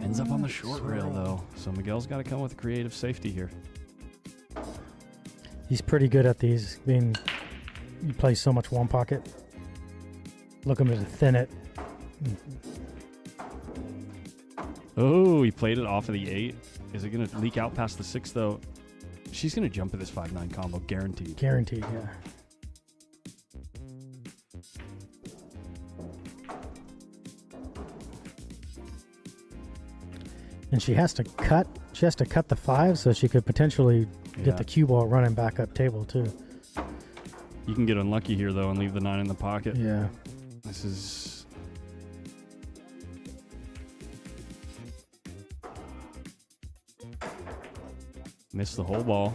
Ends up on the short rail, though. So Miguel's got to come with creative safety here. He's pretty good at these. You play so much one pocket. Looking to thin it. Oh, he played it off of the 8. Is it going to leak out past the 6, though? She's going to jump at this 5-9 combo, guaranteed. Guaranteed, yeah. And she has to cut. She has to cut the 5 so she could potentially get the cue ball running back up table too. You can get unlucky here though and leave the 9 in the pocket. Yeah. This is. Missed the whole ball.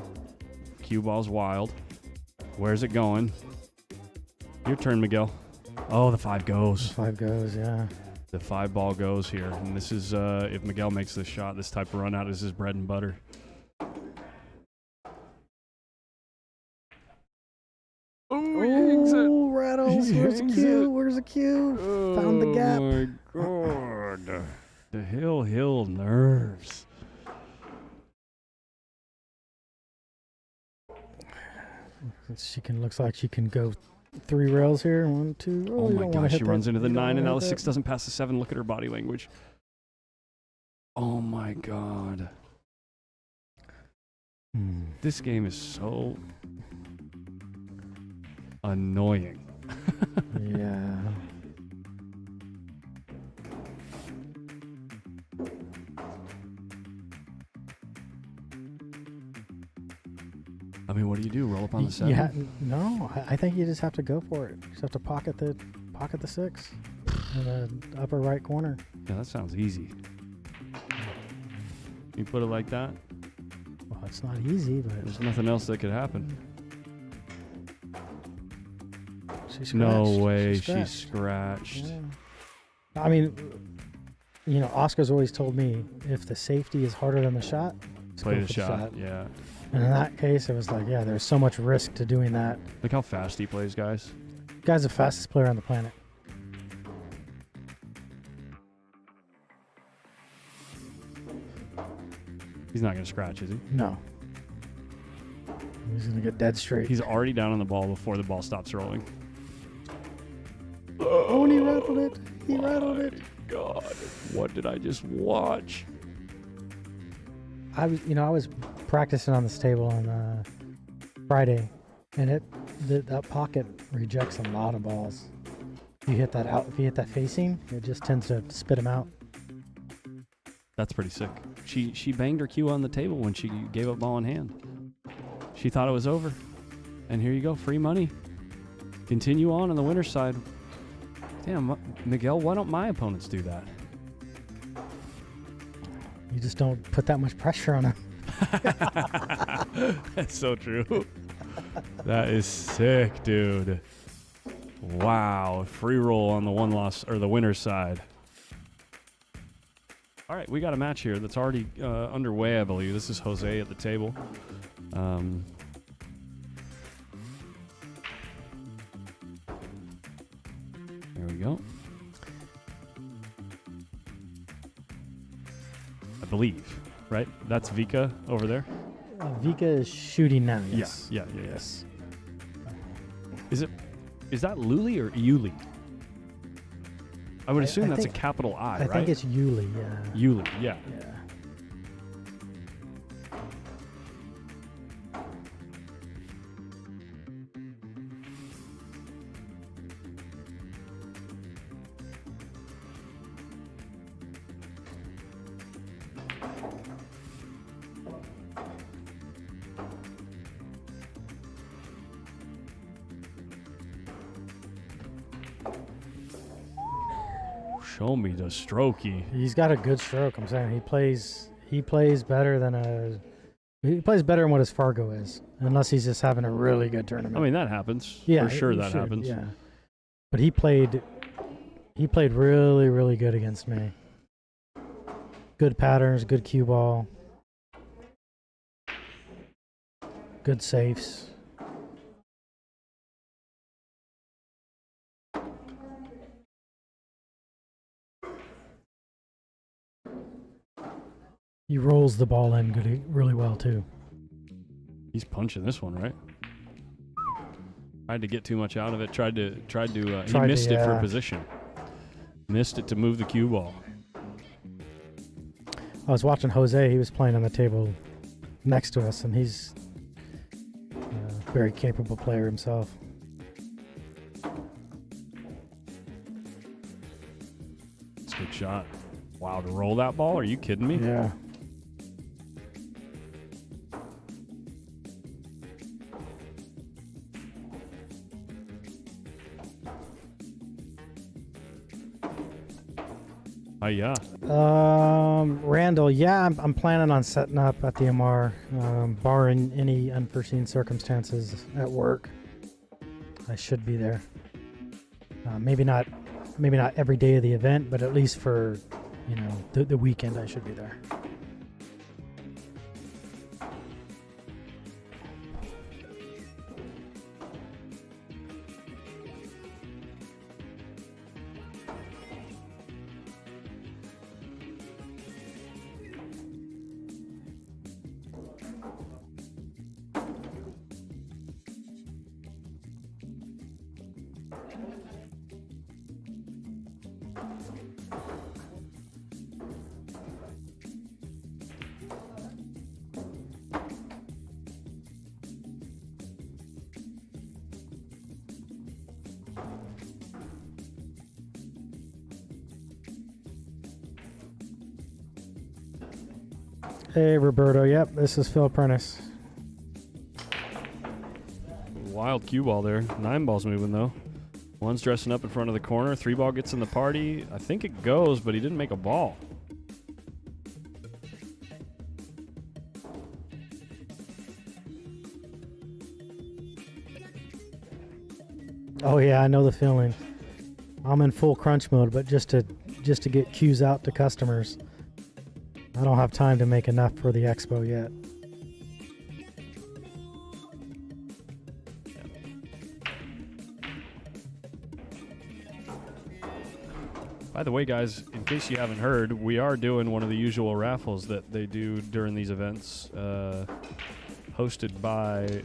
Cue ball's wild. Where's it going? Your turn, Miguel. Oh, the 5 goes. 5 goes, yeah. The 5 ball goes here. And this is, if Miguel makes this shot, this type of run out is his bread and butter. Oh, rattles. Where's the cue? Where's the cue? Found the gap. Oh, my God. The Hill nerves. She can, looks like she can go 3 rails here. 1, 2. Oh my gosh, she runs into the 9 and now the 6 doesn't. doesn't pass the 7. Look at her body language. Oh my God. This game is so annoying. Yeah. I mean, what do you do? Roll up on the 7? No, I think you just have to go for it. You just have to pocket the 6 in the upper right corner. Yeah, that sounds easy. You put it like that? Well, it's not easy, but There's nothing else that could happen. She scratched. No way, She she's scratched. Yeah. I mean, you know, Oscar's always told me if the safety is harder than the shot, just Play go the for shot, yeah. And in that case, it was like, yeah, there's so much risk to doing that. Look how fast he plays, guys. Guy's the fastest player on the planet. He's not going to scratch, is he? No. He's gonna get dead straight. He's already down on the ball before the ball stops rolling. Oh, and he rattled it. He rattled it. God, what did I just watch? I was practicing on this table on Friday, and that pocket rejects a lot of balls. If you hit that facing, it just tends to spit them out. That's pretty sick. She banged her cue on the table when she gave up ball in hand. She thought it was over. And here you go, free money. Continue on the winner's side. Damn, Miguel, why don't my opponents do that? You just don't put that much pressure on them. That's so true. That is sick, dude. Wow, free roll on the the winner's side. All right, we got a match here that's already underway, I believe. This is Jose at the table. There we go. I believe, right? That's Vika over there? Vika is shooting now, yes. Yeah. Is that Luli or Yuli? I would assume that's a capital I, right? I think it's Yuli, yeah. Yuli, yeah. Yeah. Show me the strokey. He's got a good stroke. I'm saying he plays better than he plays better than what his Fargo is, unless he's just having a really good tournament. I mean, that happens. Yeah, for sure that happens. Yeah, but he played really, really good against me. Good patterns, good cue ball, good safes. He rolls the ball in really well too. He's punching this one, right? Tried to get too much out of it. He missed it for position. Missed it to move the cue ball. I was watching Jose. He was playing on the table next to us, and he's a very capable player himself. It's a good shot. Wow, to roll that ball? Are you kidding me? Yeah. Yeah. Randall, yeah, I'm planning on setting up at the MR, barring any unforeseen circumstances at work. I should be there. Maybe not every day of the event, but at least for, the weekend I should be there. Hey, Roberto. Yep, this is Phil Prentice. Wild cue ball there. 9 balls moving, though. One's dressing up in front of the corner. 3 ball gets in the party. I think it goes, but he didn't make a ball. Oh, yeah, I know the feeling. I'm in full crunch mode, but just to get cues out to customers. I don't have time to make enough for the expo yet. By the way, guys, in case you haven't heard, we are doing one of the usual raffles that they do during these events. hosted by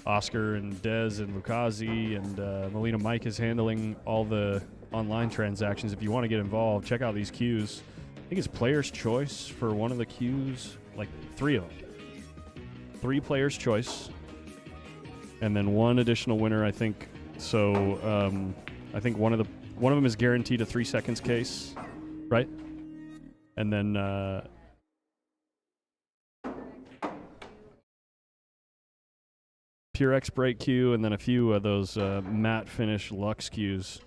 Oscar and Dez and Lucasi, and Molina Mike is handling all the online transactions. If you want to get involved, check out these queues. I think it's player's choice for one of the queues, like 3 of them. 3 player's choice, and then 1 additional winner, I think. So I think one of them is guaranteed a 3 seconds case, right? And then Pure X break queue, and then a few of those matte finish Lux queues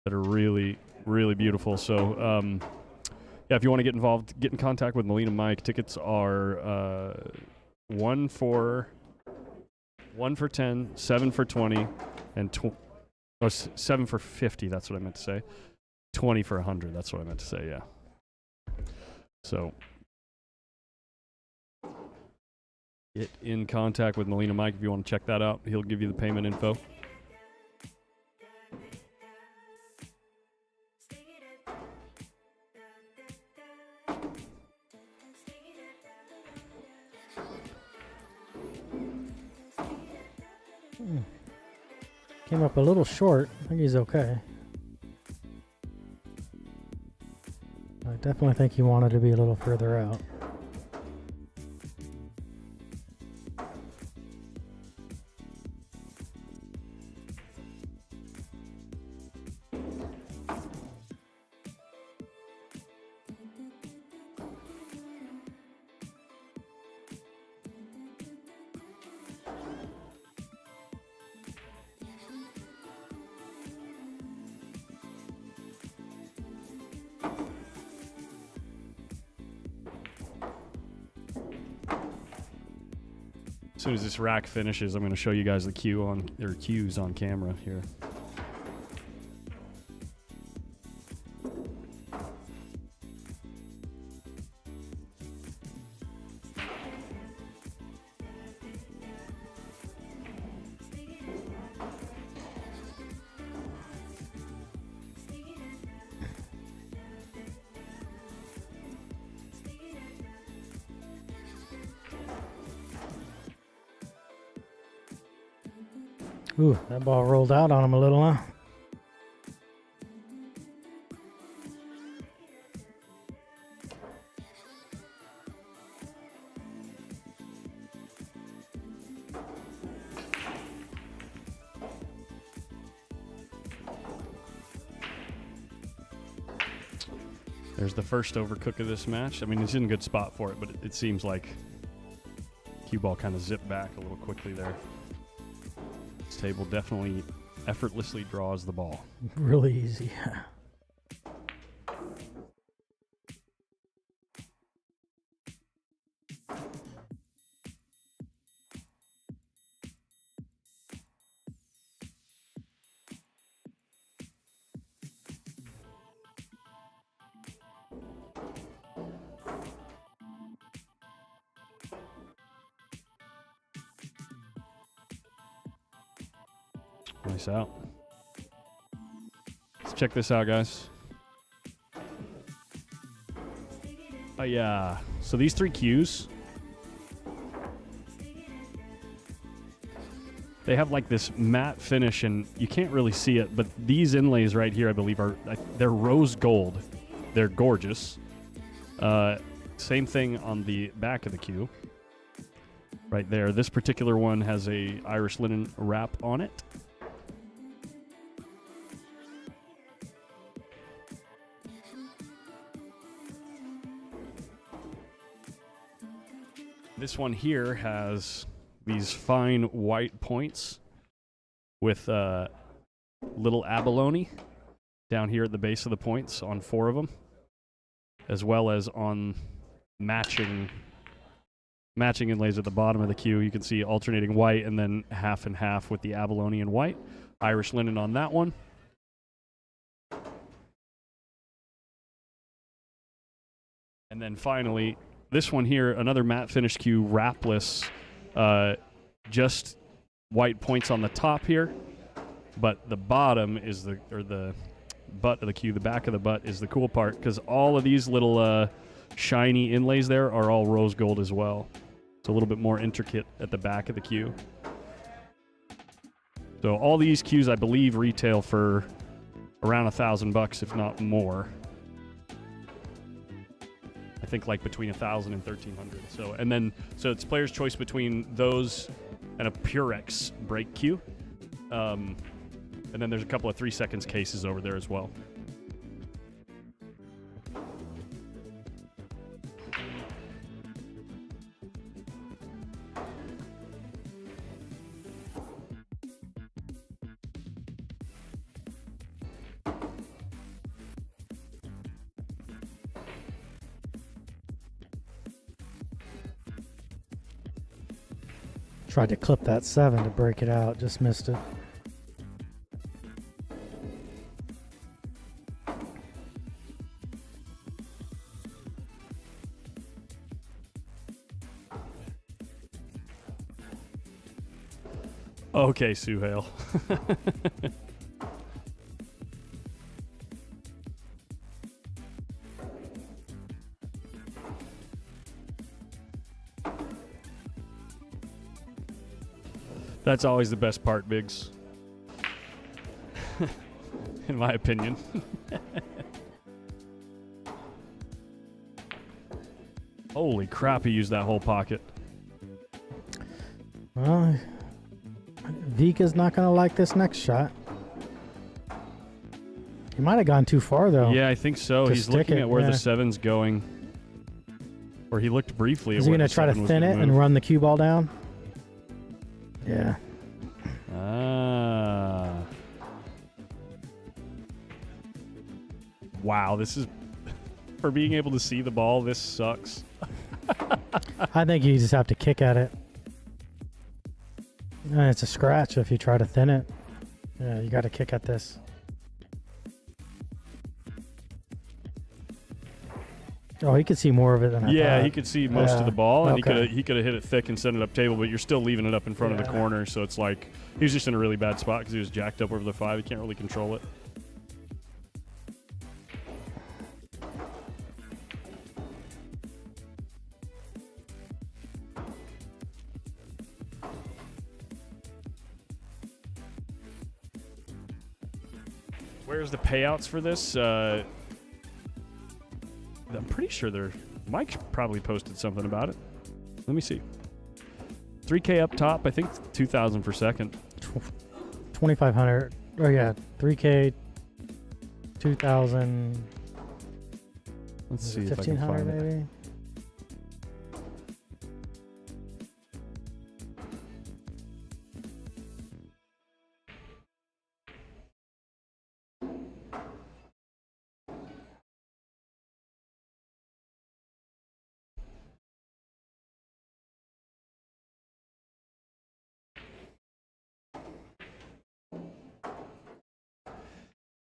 that are really, really beautiful. So yeah, if you want to get involved, get in contact with Molina Mike. Tickets are 1 for 10, 7 for 20, and 7 for 50. That's what I meant to say. 20 for 100. That's what I meant to say. Yeah. So get in contact with Molina Mike if you want to check that out. He'll give you the payment info. Came up a little short. I think he's okay. I definitely think he wanted to be a little further out. As soon as this rack finishes, I'm going to show you guys the cues on camera here. Ooh, that ball rolled out on him a little, huh? There's the first overcook of this match. I mean, it's in a good spot for it, but it seems like cue ball kind of zipped back a little quickly there. This table definitely effortlessly draws the ball. Really easy. Nice out. Let's check this out, guys. Oh yeah. So these 3 cues, they have like this matte finish, and you can't really see it, but these inlays right here, I believe, they're rose gold. They're gorgeous. Same thing on the back of the cue. Right there. This particular one has a Irish linen wrap on it. This one here has these fine white points with little abalone down here at the base of the points on 4 of them, as well as on matching inlays at the bottom of the cue. You can see alternating white and then half and half with the abalone and white. Irish linen on that one. And then finally, this one here, another matte finish cue, wrapless, just white points on the top here, but the bottom is the butt of the cue. The back of the butt is the cool part, because all of these little shiny inlays there are all rose gold as well. It's a little bit more intricate at the back of the cue. So all these cues, I believe, retail for around $1,000, if not more. I think like between $1,000 and $1,300. So it's player's choice between those and a Purex break cue. And then there's a couple of 3 seconds cases over there as well. Tried to clip that 7 to break it out, just missed it. Okay, Suhail. That's always the best part, Biggs. In my opinion. Holy crap, he used that whole pocket. Well, Vika's not going to like this next shot. He might have gone too far, though. Yeah, I think so. To He's stick looking it, at where yeah. the 7's going. Or he looked briefly Is at he where going the to try to 7 was thin gonna it move. and run the cue ball down? Yeah. Ah. Wow, this is... For being able to see the ball, this sucks. I think you just have to kick at it. It's a scratch if you try to thin it. Yeah, you got to kick at this. Oh, he could see more of it than I Yeah, thought. he could see most of the ball, and okay. he could have hit it thick and sent it up table, but you're still leaving it up in front of the Yeah. corner, so it's like he was just in a really bad spot because he was jacked up over the 5. He can't really control it. Where's the payouts for this? I'm pretty sure Mike probably posted something about it. Let me see. 3K up top. I think 2,000 per second. 2,500. Oh yeah, 3K, 2,000. Let's see if I can 1,500 find it. maybe.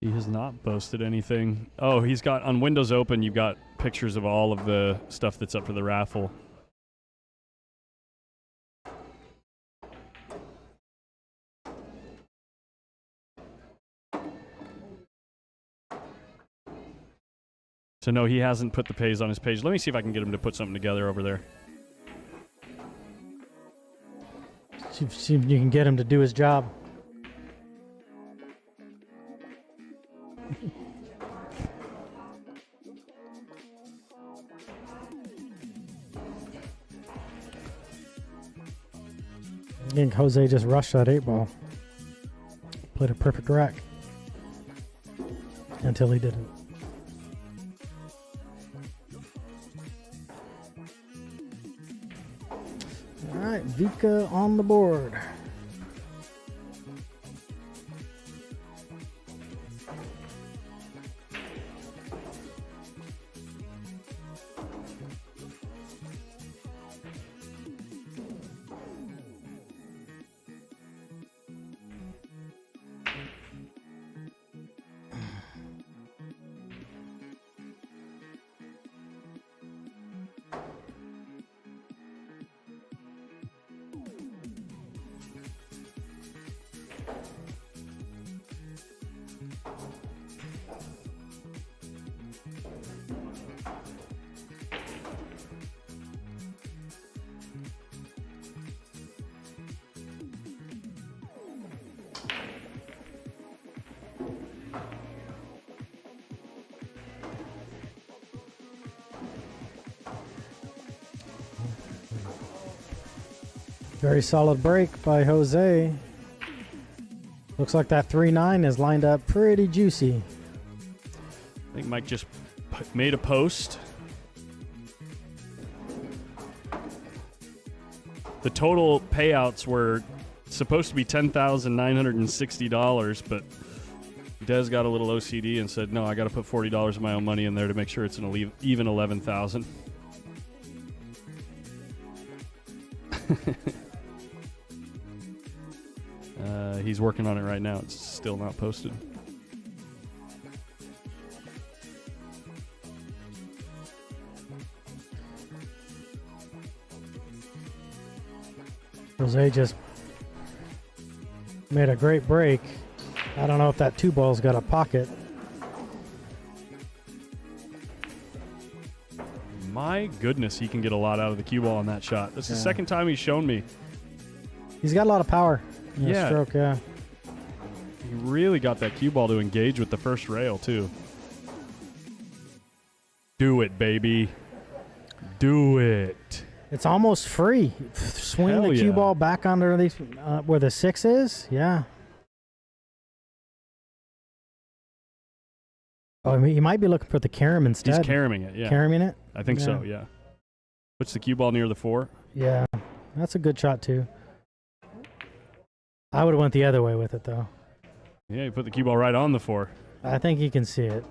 He has not posted anything. Oh, he's got on Windows Open. You've got pictures of all of the stuff that's up for the raffle. So no, he hasn't put the pays on his page. Let me see if I can get him to put something together over there. See if you can get him to do his job. I think Jose just rushed that 8-ball. Played a perfect rack. Until he didn't. Alright, Vika on the board. Very solid break by Jose. Looks like that 3-9 is lined up pretty juicy. I think Mike just made a post. The total payouts were supposed to be $10,960, but Des got a little OCD and said, no, I got to put $40 of my own money in there to make sure it's an even 11,000. He's working on it right now. It's still not posted. Jose just made a great break. I don't know if that 2-ball's got a pocket. My goodness, he can get a lot out of the cue ball on that shot. That's the second time he's shown me. He's got a lot of power in the stroke, yeah. He really got that cue ball to engage with the first rail, too. Do it, baby. Do it. It's almost free. Swing Hell the cue yeah. ball back under these, where the 6 is. Yeah. Oh, I mean, you might be looking for the carom instead. He's caroming it, yeah. Caroming it? I think so, yeah. Puts the cue ball near the 4. Yeah. That's a good shot, too. I would have went the other way with it, though. Yeah, he put the cue ball right on the 4. I think you can see it.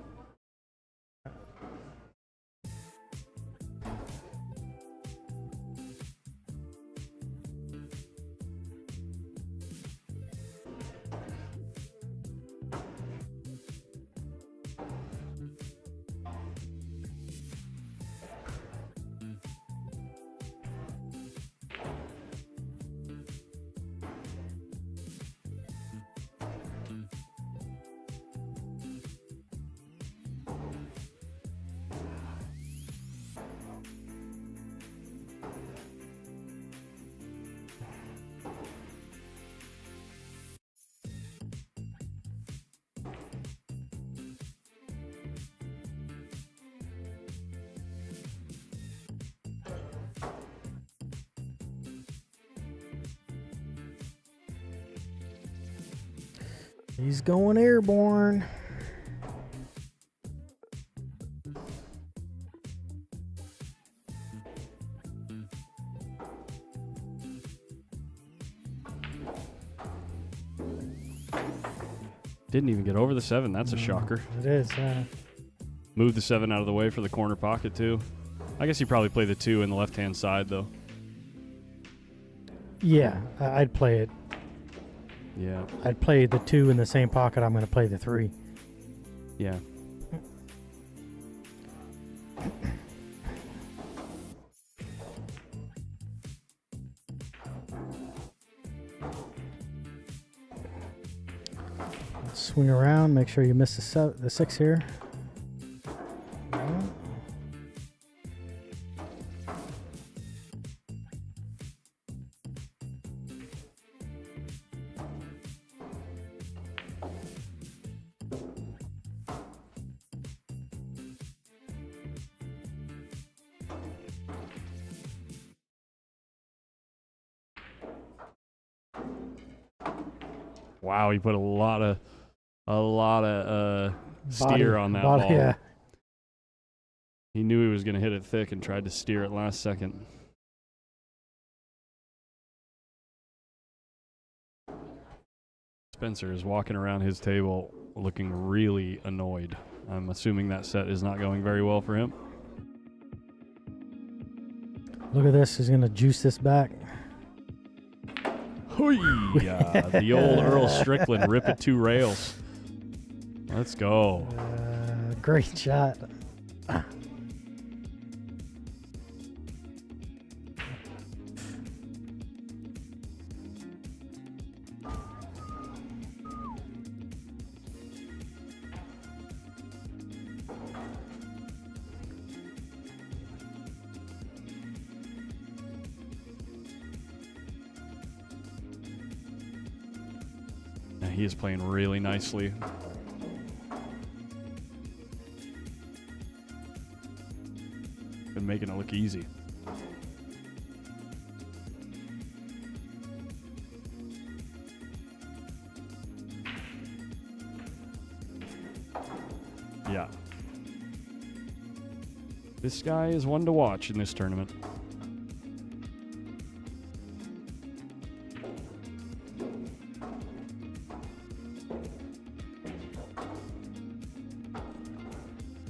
He's going airborne. Didn't even get over the 7. That's a shocker. It is. Move the 7 out of the way for the corner pocket, too. I guess you probably play the 2 in the left-hand side, though. Yeah, I'd play it. Yeah. I'd play the 2 in the same pocket. I'm going to play the 3. Yeah. Swing around. Make sure you miss the 6 here. Wow, he put a lot of steer on that ball. Yeah. He knew he was going to hit it thick and tried to steer it last second. Spencer is walking around his table looking really annoyed. I'm assuming that set is not going very well for him. Look at this. He's going to juice this back. Hoo-yah! The old Earl Strickland rip it 2 rails. Let's go. Great shot. He is playing really nicely. Been making it look easy. Yeah. This guy is one to watch in this tournament.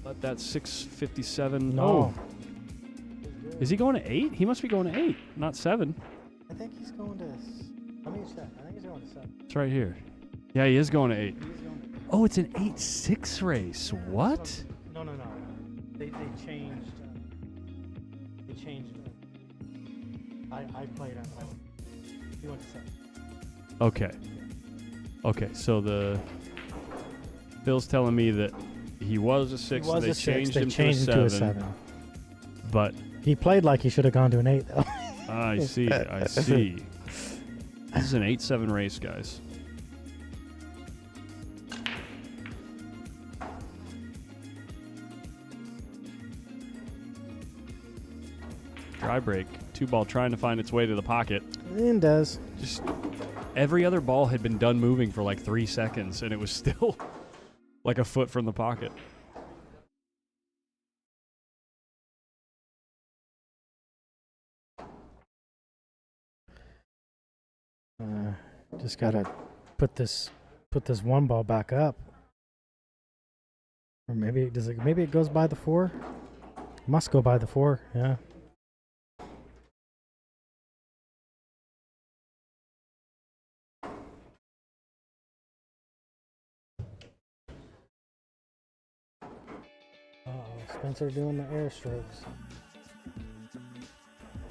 Let that 657. No. Oh. Is he going to 8? He must be going to 8, not 7. I think he's going to. Let me check. I think he's going to 7. It's right here. Yeah, he is going to 8. He's going to. Oh, it's an 8-6 race. What? No. They changed. They changed. I played on. He went to 7. Okay. Okay, so Phil's telling me that he was a 6, He was and they a 6. changed They him changed to a 7. But He played like he should have gone to an 8, though. I see, I see. This is an 8-7 race, guys. Dry break. 2-ball trying to find its way to the pocket. It does. Just every other ball had been done moving for like 3 seconds, and it was still like a foot from the pocket. Just gotta put this 1 ball back up. Or maybe maybe it goes by the 4? Must go by the 4, yeah. Spencer doing the air strokes.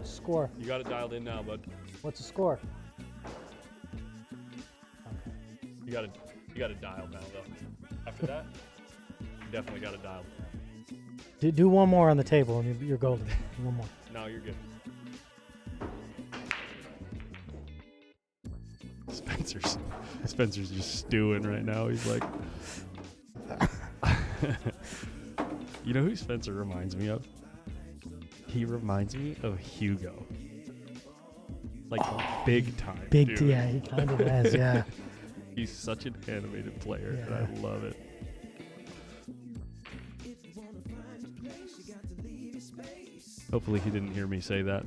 Score. You got it dialed in now, bud. What's the score? You got it dialed now, though. After that, you definitely got it dialed. Do one more on the table and you're golden. One more. No, you're good. Spencer's just stewing right now. He's like, you know who Spencer reminds me of? He reminds me of Hugo. Like big time. Big, dude. yeah, he kind of has, yeah. He's such an animated player, Yeah. and I love it. Hopefully he didn't hear me say that,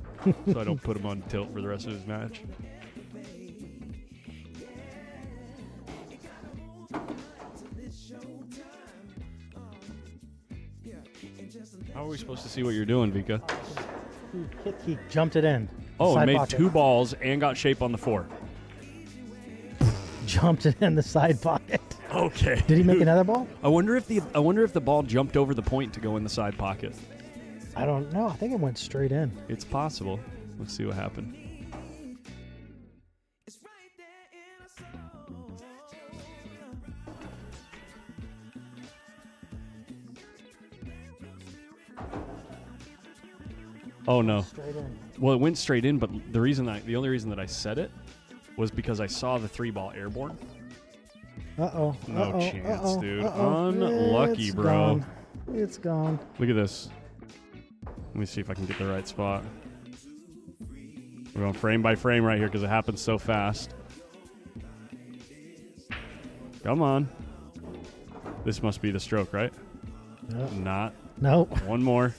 so I don't put him on tilt for the rest of his match. How are we supposed to see what you're doing, Vika? He jumped it in. Oh, Side and made pocket. 2 balls and got shape on the 4. Jumped it in the side pocket. Okay. Did he make another ball? I wonder if the ball jumped over the point to go in the side pocket. I don't know. I think it went straight in. It's possible. Let's see what happened. Oh no. Straight in. Well, it went straight in, but the only reason that I said it was because I saw the 3-ball airborne. Uh-oh. No uh-oh, chance, uh-oh, dude. uh-oh. Unlucky, It's bro. Gone. It's gone. Look at this. Let me see if I can get the right spot. We're going frame by frame right here because it happens so fast. Come on. This must be the stroke, right? Yep. Not. Nope. One more.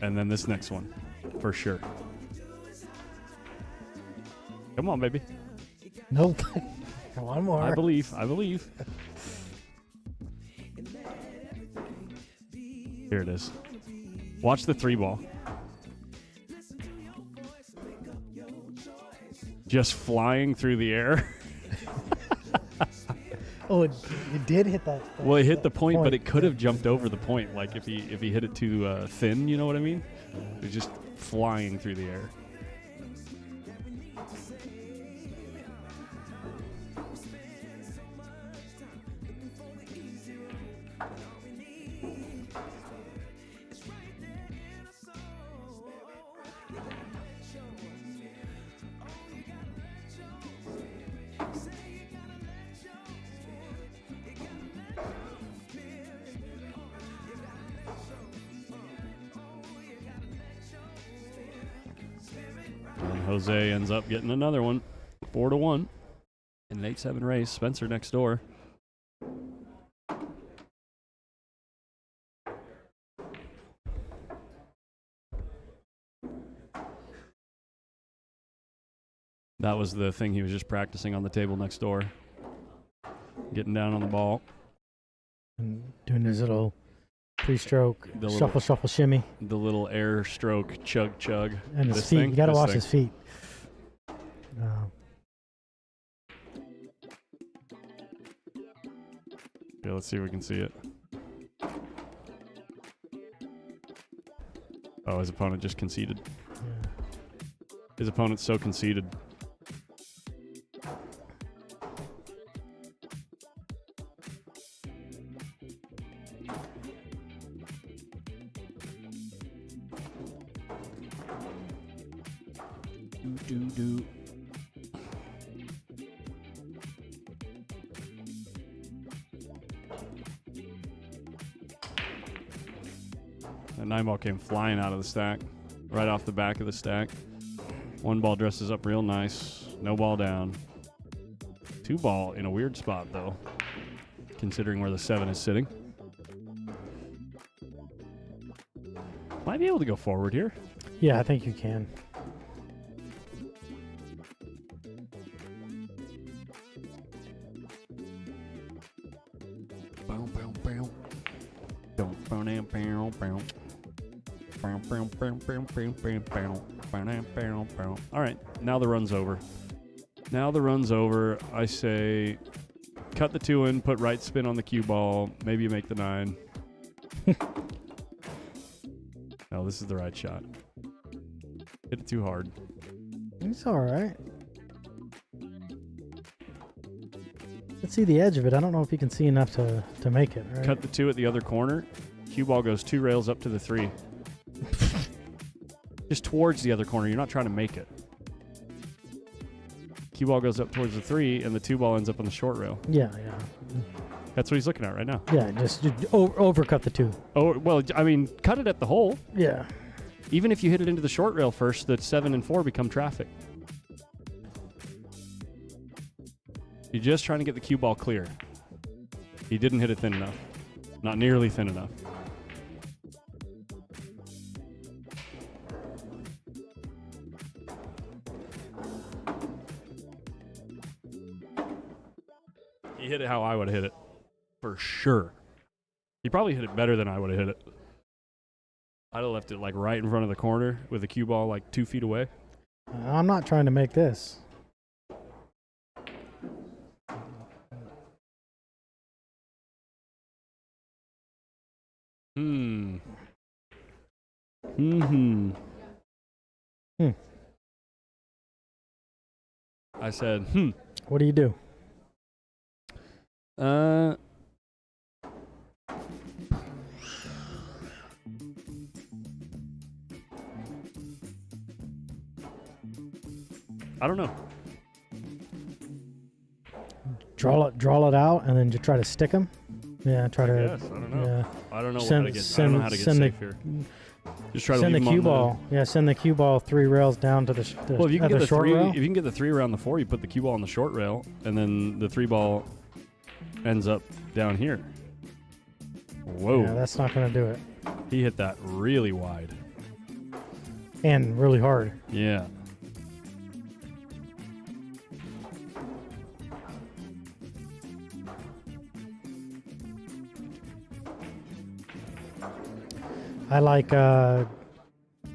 And then this next one. For sure. Come on, baby. Nope. One more. I believe. I believe. Here it is. Watch the 3-ball. Just flying through the air. Oh, it did hit that. Well, it hit the point, but it could have jumped over the point. Like if he hit it too thin, you know what I mean? It was just flying through the air. And Jose ends up getting another one, 4-1 in an 8-7 race. Spencer next door. That was the thing he was just practicing on the table next door. Getting down on the ball. And doing his little pre-stroke The shuffle, little- shuffle, shimmy. The little air stroke, chug, chug. And his This feet. thing? You got to This watch thing. his feet. Yeah, let's see if we can see it. Oh, his opponent just conceded. Yeah. His opponent's so conceited. Do. That 9-ball came flying out of the stack, right off the back of the stack. 1 ball dresses up real nice. No ball down. 2 ball in a weird spot, though, considering where the 7 is sitting. Might be able to go forward here. Yeah, I think you can. All right, now the run's over. Now the run's over. I say cut the 2 in, put right spin on the cue ball. Maybe you make the 9. No, this is the right shot. Hit it too hard. It's all right. Let's see the edge of it. I don't know if you can see enough to make it. Right? Cut the 2 at the other corner. Cue ball goes 2 rails up to the 3. Just towards the other corner. You're not trying to make it. Cue ball goes up towards the 3, and the 2 ball ends up on the short rail. Yeah. That's what he's looking at right now. Yeah, just overcut the 2. Oh, well, I mean, cut it at the hole. Yeah. Even if you hit it into the short rail first, the 7 and 4 become traffic. You're just trying to get the cue ball clear. He didn't hit it thin enough. Not nearly thin enough. He hit it how I would have hit it. For sure. He probably hit it better than I would have hit it. I'd have left it like right in front of the corner with the cue ball like 2 feet away. I'm not trying to make this. I said, What do you do? I don't know. Draw it out, and then just try to stick them. Yeah, try to. Yes, I don't know. Yeah. I don't know Send- how to get. I send- don't know how to get send safe the- here. Just try to Send the leave him cue on ball. Yeah, send the cue ball 3 rails down to the, Well, if you can other get the short 3, rail. if you can get the 3 around the 4, you put the cue ball on the short rail, and then the 3 ball ends up down here. Whoa! Yeah, that's not going to do it. He hit that really wide. And really hard. Yeah. I like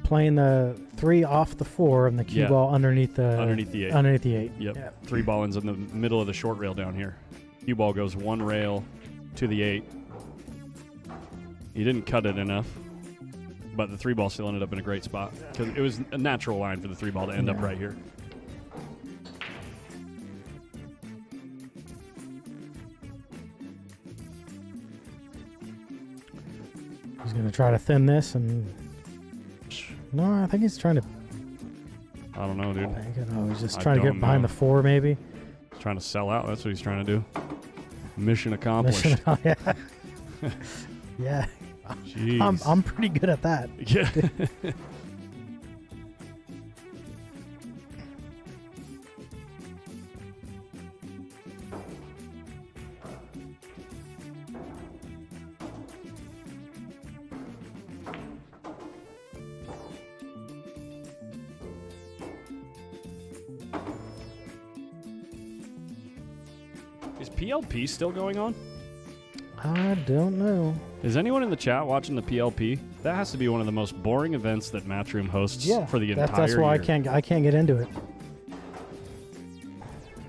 playing the 3 off the 4 and the cue Yeah. ball underneath the 8. Underneath the 8. Yep. Yeah. 3 ball ends in the middle of the short rail down here. Cue ball goes 1 rail to the 8. He didn't cut it enough, but the 3 ball still ended up in a great spot because it was a natural line for the 3 ball to end up Yeah. right here. He's going to try to thin this and. No, I think he's trying to. I don't know, dude. He's just I trying to don't get behind know. the 4, maybe. He's trying to sell out. That's what he's trying to do. Mission accomplished. yeah. Yeah. Jeez. I'm pretty good at that. Yeah. PLP still going on? I don't know. Is anyone in the chat watching the PLP? That has to be one of the most boring events that Matchroom hosts for the entire that's why year. I can't get into it.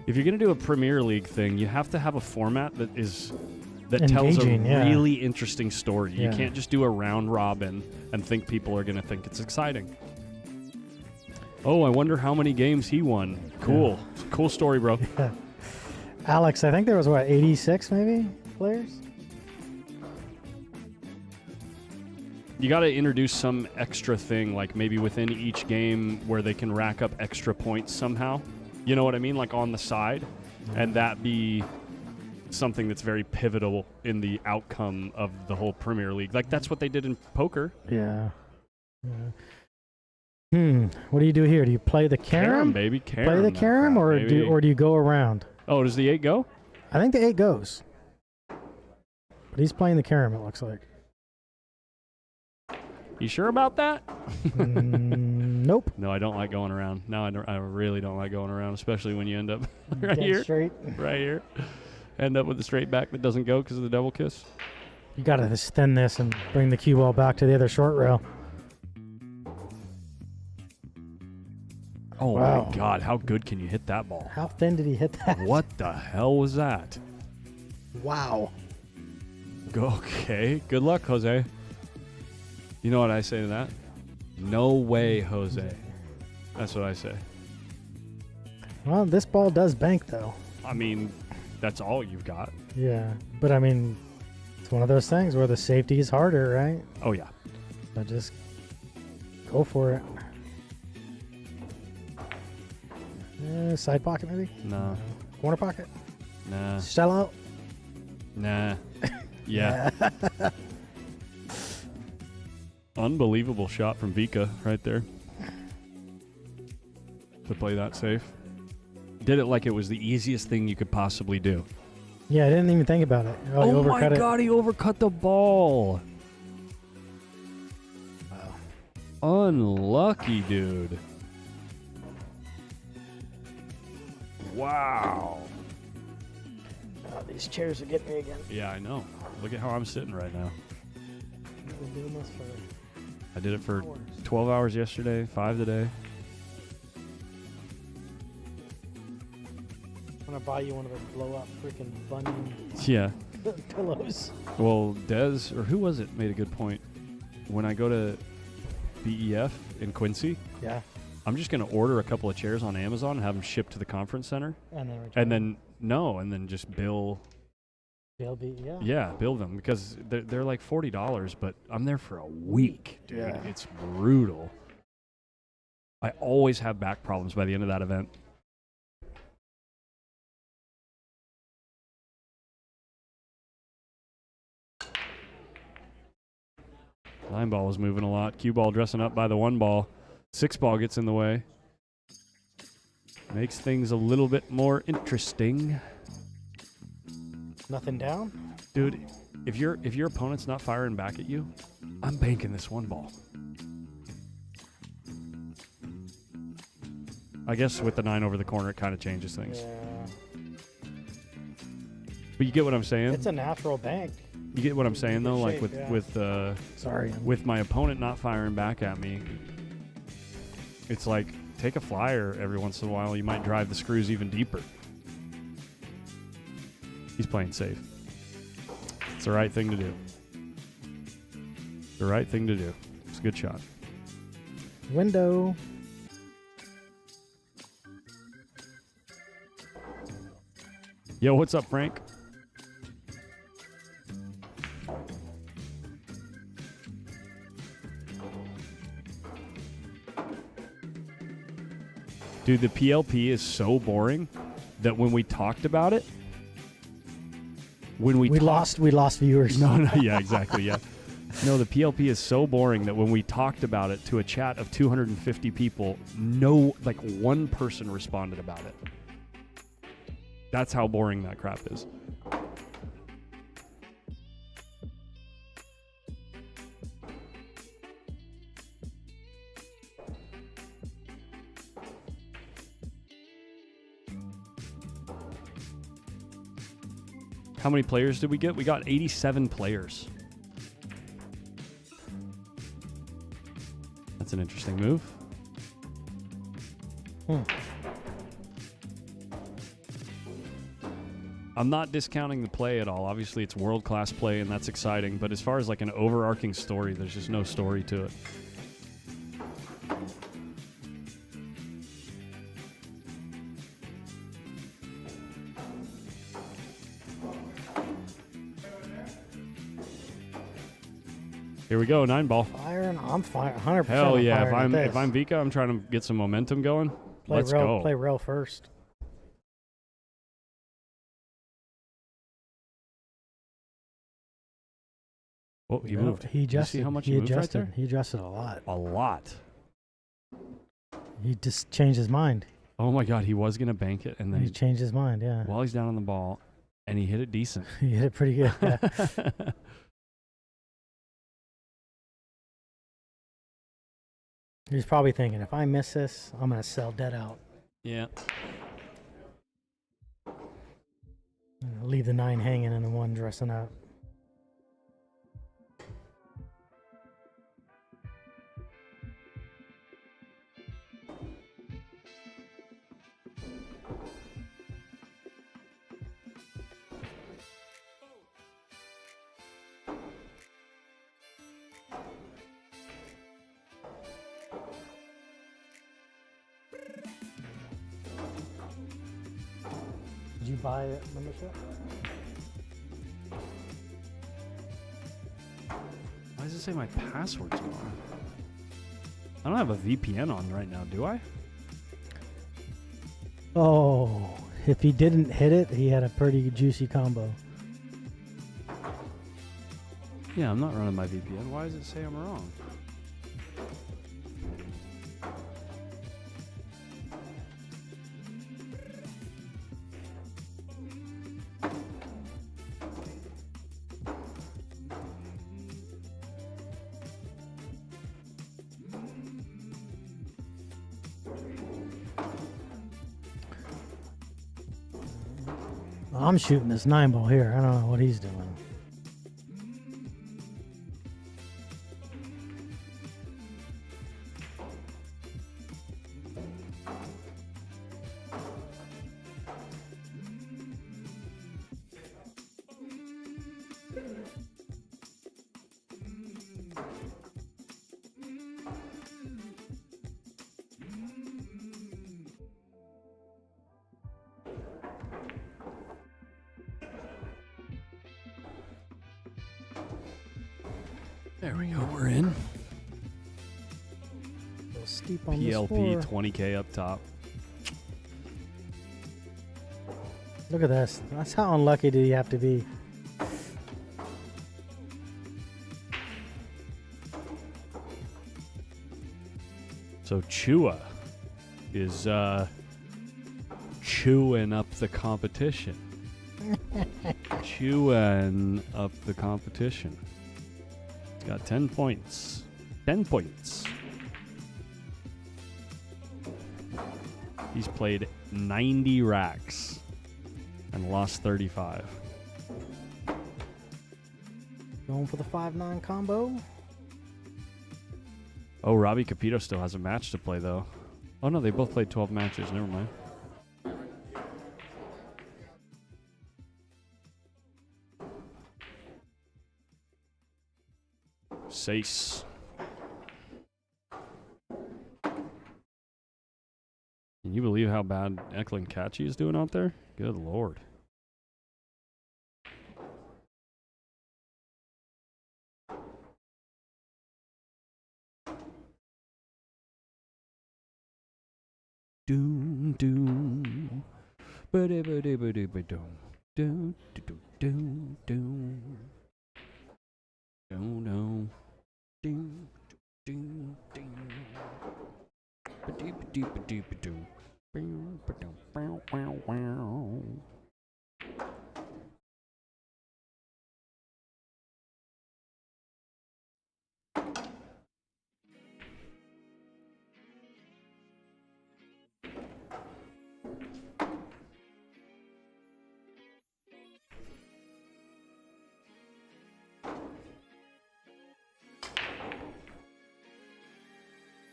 If you're going to do a Premier League thing, you have to have a format that tells a Engaging, yeah. really interesting story. Yeah. You can't just do a round robin and think people are going to think it's exciting. Oh, I wonder how many games he won. Cool. Yeah. Cool story, bro. Yeah. Alex, I think there was, 86 maybe players? You got to introduce some extra thing, like maybe within each game where they can rack up extra points somehow. You know what I mean? Like on the side. And that be something that's very pivotal in the outcome of the whole Premier League. Like that's what they did in poker. Yeah. What do you do here? Do you play the carom? Baby. Play the carom, or do you go around? Oh, does the 8 go? I think the 8 goes. But he's playing the carom, it looks like. You sure about that? Nope. No, I don't like going around. No, I really don't like going around, especially when you end up right Dead here. straight. Right here. End up with the straight back that doesn't go because of the double kiss. You got to extend this and bring the cue ball back to the other short rail. Oh, Wow. my God. How good can you hit that ball? How thin did he hit that? What the hell was that? Wow. Okay. Good luck, Jose. You know what I say to that? No way, Jose. That's what I say. Well, this ball does bank, though. I mean, that's all you've got. Yeah. But, I mean, it's one of those things where the safety is harder, right? Oh, yeah. So just go for it. Side pocket, maybe? No. Corner pocket? Nah. Sell out? Nah. Yeah. Unbelievable shot from Vika right there. To play that safe. Did it like it was the easiest thing you could possibly do. Yeah, I didn't even think about it. Oh, he my overcut it. God, he overcut the ball. Wow. Unlucky, dude. Wow. Oh, these chairs are getting me again. Yeah, I know. Look at how I'm sitting right now. I've been doing this for I did it for hours. 12 hours yesterday, 5 today. I'm going to buy you one of those blow-up freaking bunny Yeah. pillows. Well, Dez, or who was it, made a good point. When I go to BEF in Quincy, Yeah. I'm just going to order a couple of chairs on Amazon and have them shipped to the conference center. And then And then just bill. they'll be, yeah. Yeah, bill them because they're like $40, but I'm there for a week, dude. Yeah. It's brutal. I always have back problems by the end of that event. Line ball was moving a lot. Cue ball dressing up by the 1 ball. 6 ball gets in the way. Makes things a little bit more interesting. Nothing down? Dude, if your opponent's not firing back at you, I'm banking this 1 ball. I guess with the 9 over the corner, it kind of changes things. Yeah. But you get what I'm saying? It's a natural bank. You get what I'm saying, though? Like shape, yeah. with my opponent not firing back at me, it's like, take a flyer every once in a while. You might drive the screws even deeper. He's playing safe. It's the right thing to do. The right thing to do. It's a good shot. Window. Yo, what's up, Frank? Dude, the PLP is so boring that when we talked about it, we lost viewers. No, yeah, exactly, yeah. No, the PLP is so boring that when we talked about it to a chat of 250 people, one person responded about it. That's how boring that crap is. How many players did we get? We got 87 players. That's an interesting move. I'm not discounting the play at all. Obviously, it's world-class play, and that's exciting. But as far as like an overarching story, there's just no story to it. Here we go, 9-ball. Firing, I'm firing 100%. Hell yeah! I'm If I'm Vika, I'm trying to get some momentum going. Let's go. Play rail first. Oh, he moved. He adjusted. Did you see how much he moved right there? He adjusted a lot. A lot. He just changed his mind. Oh my God, he was gonna bank it, and then He changed his mind. Yeah. while he's down on the ball, and he hit it decent. He hit it pretty good. Yeah. He's probably thinking, if I miss this, I'm gonna sell dead out. Yeah. Leave the 9 hanging and the 1 dressing up. Did you buy a membership? Why does it say my password's gone? I don't have a VPN on right now, do I? Oh, if he didn't hit it, he had a pretty juicy combo. Yeah, I'm not running my VPN. Why does it say I'm wrong? I'm shooting this 9-ball here. I don't know what he's doing. There we go. We're in. So steep on this PLP floor. 20K up top. Look at this. That's how unlucky do you have to be? So Chua is chewing up the competition. Chewing up the competition. He's got 10 points. 10 points. He's played 90 racks and lost 35. Going for the 5-9 combo. Oh, Robbie Capito still has a match to play, though. Oh, no, they both played 12 matches. Never mind. Sace. Can you believe how bad Eklund Kachi is doing out there? Good Lord. Doom, doom. Ba-da-ba-da-ba-da-ba-doom. Doom, doom, doom, doom. Doom, doom. Ding, ding, ding. Ba-dee-ba-dee-ba-dee-ba-doom. Bow, ba-doom, bow, wow, wow.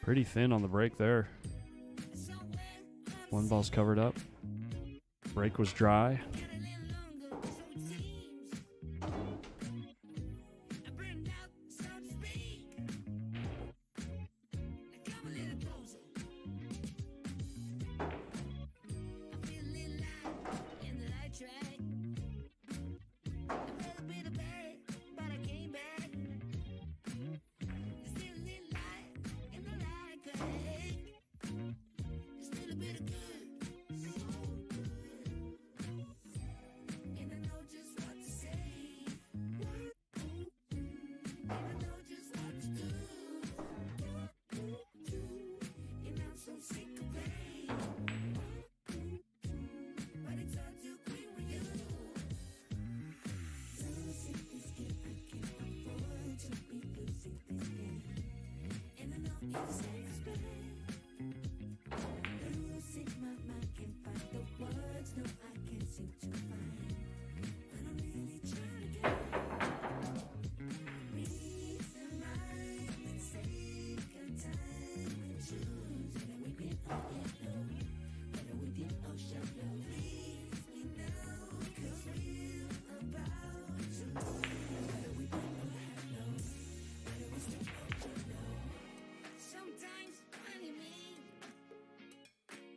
Pretty thin on the break there. One ball's covered up. Break was dry.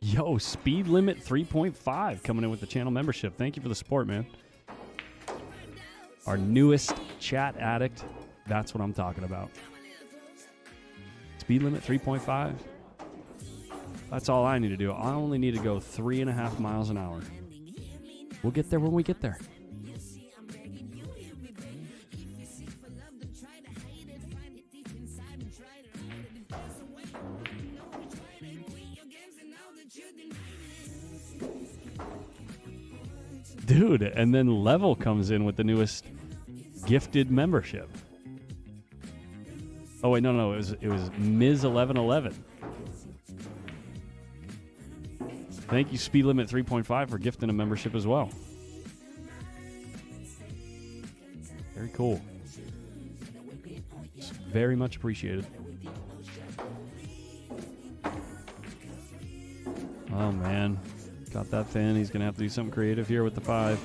Yo, speed limit 3.5 coming in with the channel membership. Thank you for the support, man. Our newest chat addict. That's what I'm talking about. Speed limit 3.5. That's all I need to do. I only need to go 3.5 miles an hour. We'll get there when we get there. Dude, and then Level comes in with the newest gifted membership. Oh wait, no, it was Ms. 1111. Thank you, Speed Limit 3.5, for gifting a membership as well. Very cool. It's very much appreciated. Oh man. Got that thin. He's going to have to do something creative here with the 5.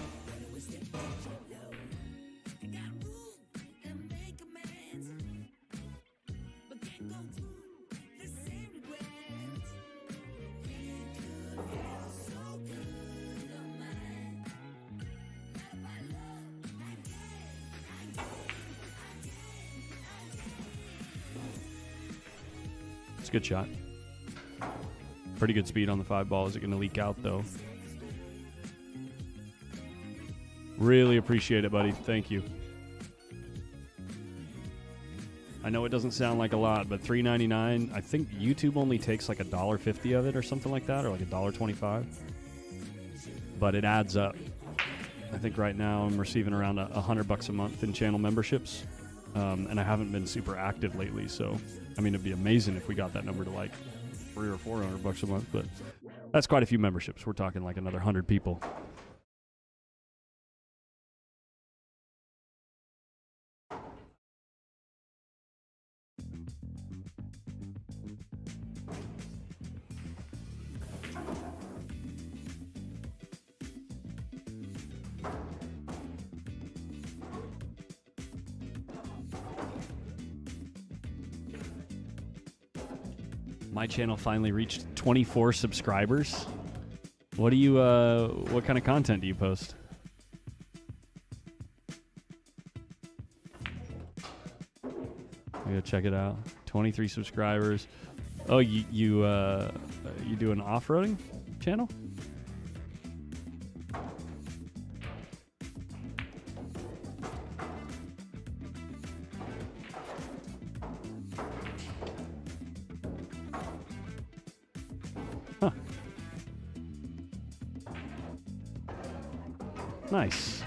It's a good shot. Pretty good speed on the 5 ball. Is it going to leak out, though? Really appreciate it, buddy. Thank you. I know it doesn't sound like a lot, but $3.99. I think YouTube only takes like $1.50 of it or something like that, or like $1.25. But it adds up. I think right now I'm receiving around $100 a month in channel memberships, and I haven't been super active lately. So, I mean, it'd be amazing if we got that number to like $300 or $400 a month, but that's quite a few memberships. We're talking like another 100 people. My channel finally reached 24 subscribers. What do you, what kind of content do you post? I gotta check it out. 23 subscribers. Oh, you do an off-roading channel? Nice.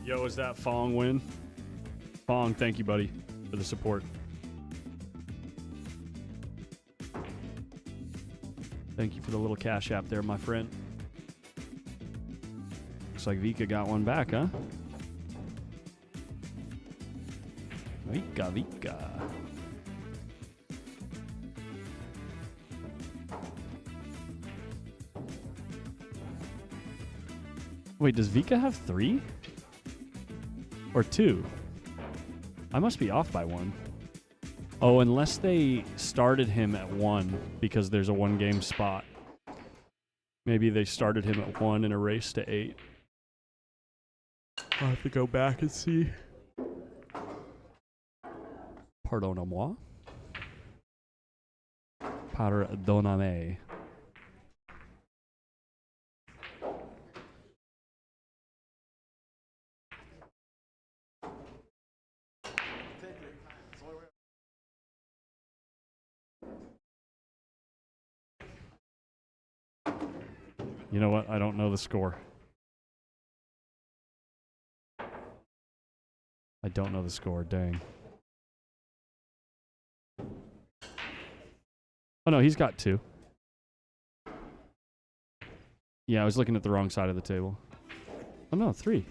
Yo, is that Fong win? Fong, thank you, buddy, for the support. Thank you for the little cash app there, my friend. Looks like Vika got one back, huh? Vika. Wait, does Vika have 3? Or 2? I must be off by 1. Oh, unless they started him at 1 because there's a 1-game spot. Maybe they started him at 1 and erased to 8. I'll have to go back and see. Pardonnez-moi. Pardonnez-moi. You know what? I don't know the score. I don't know the score. Dang. Oh, no, he's got 2. Yeah, I was looking at the wrong side of the table. Oh, no, 3.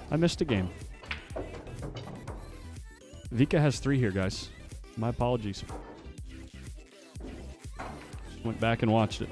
I missed a game. Vika has 3 here, guys. My apologies. Went back and watched it.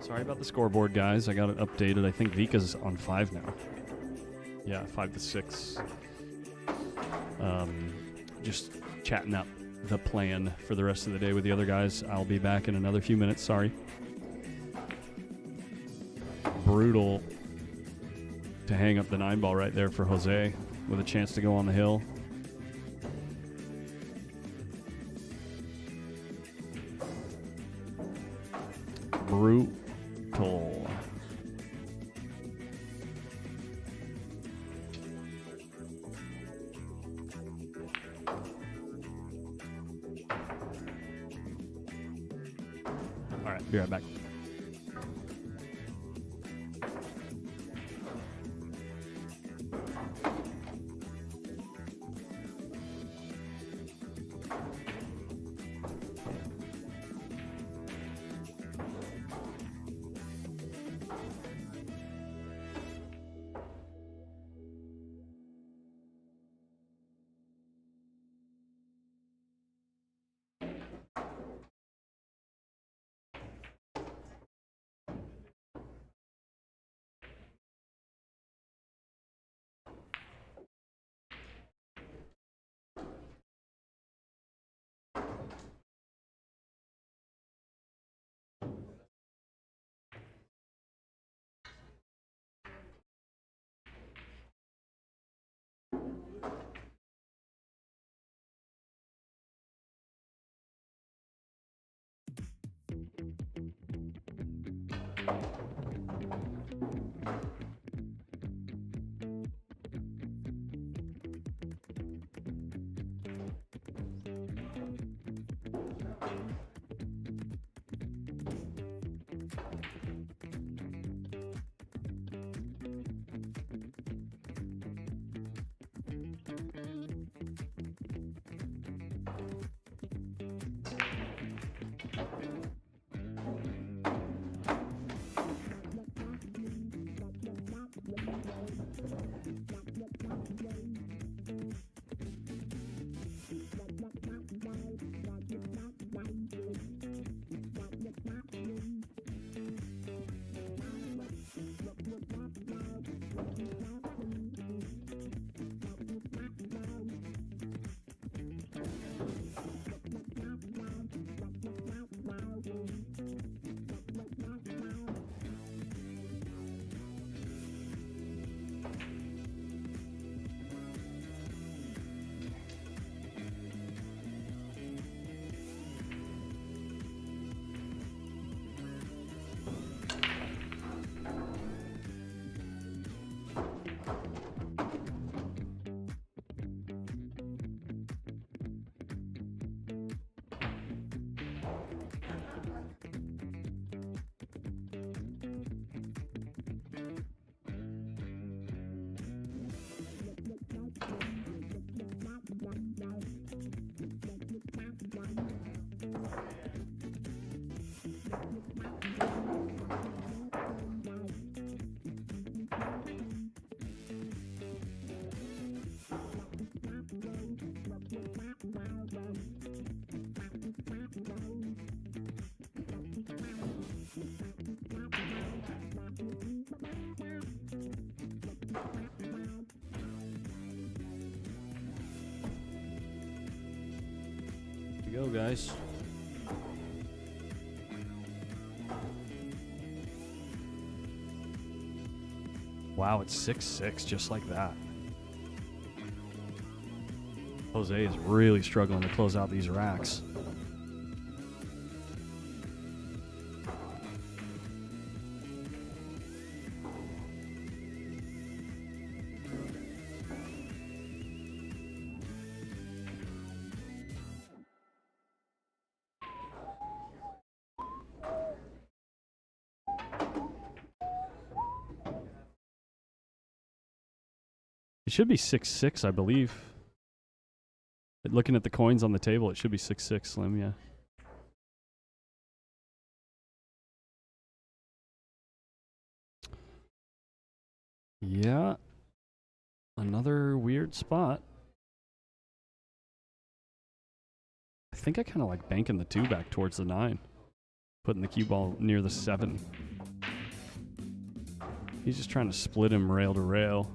Sorry about the scoreboard, guys. I got it updated. I think Vika's on 5 now. Yeah, 5-6. Just chatting up the plan for the rest of the day with the other guys. I'll be back in another few minutes. Sorry. Brutal to hang up the 9 ball right there for Jose with a chance to go on the hill. Brutal. All right, be right back. go, guys. Wow, it's 6-6, just like that. Jose is really struggling to close out these racks. It should be 6-6, I believe. Looking at the coins on the table, it should be 6-6, Slim, yeah. Yeah. Another weird spot. I think I kind of like banking the 2 back towards the 9. Putting the cue ball near the 7. He's just trying to split him rail to rail.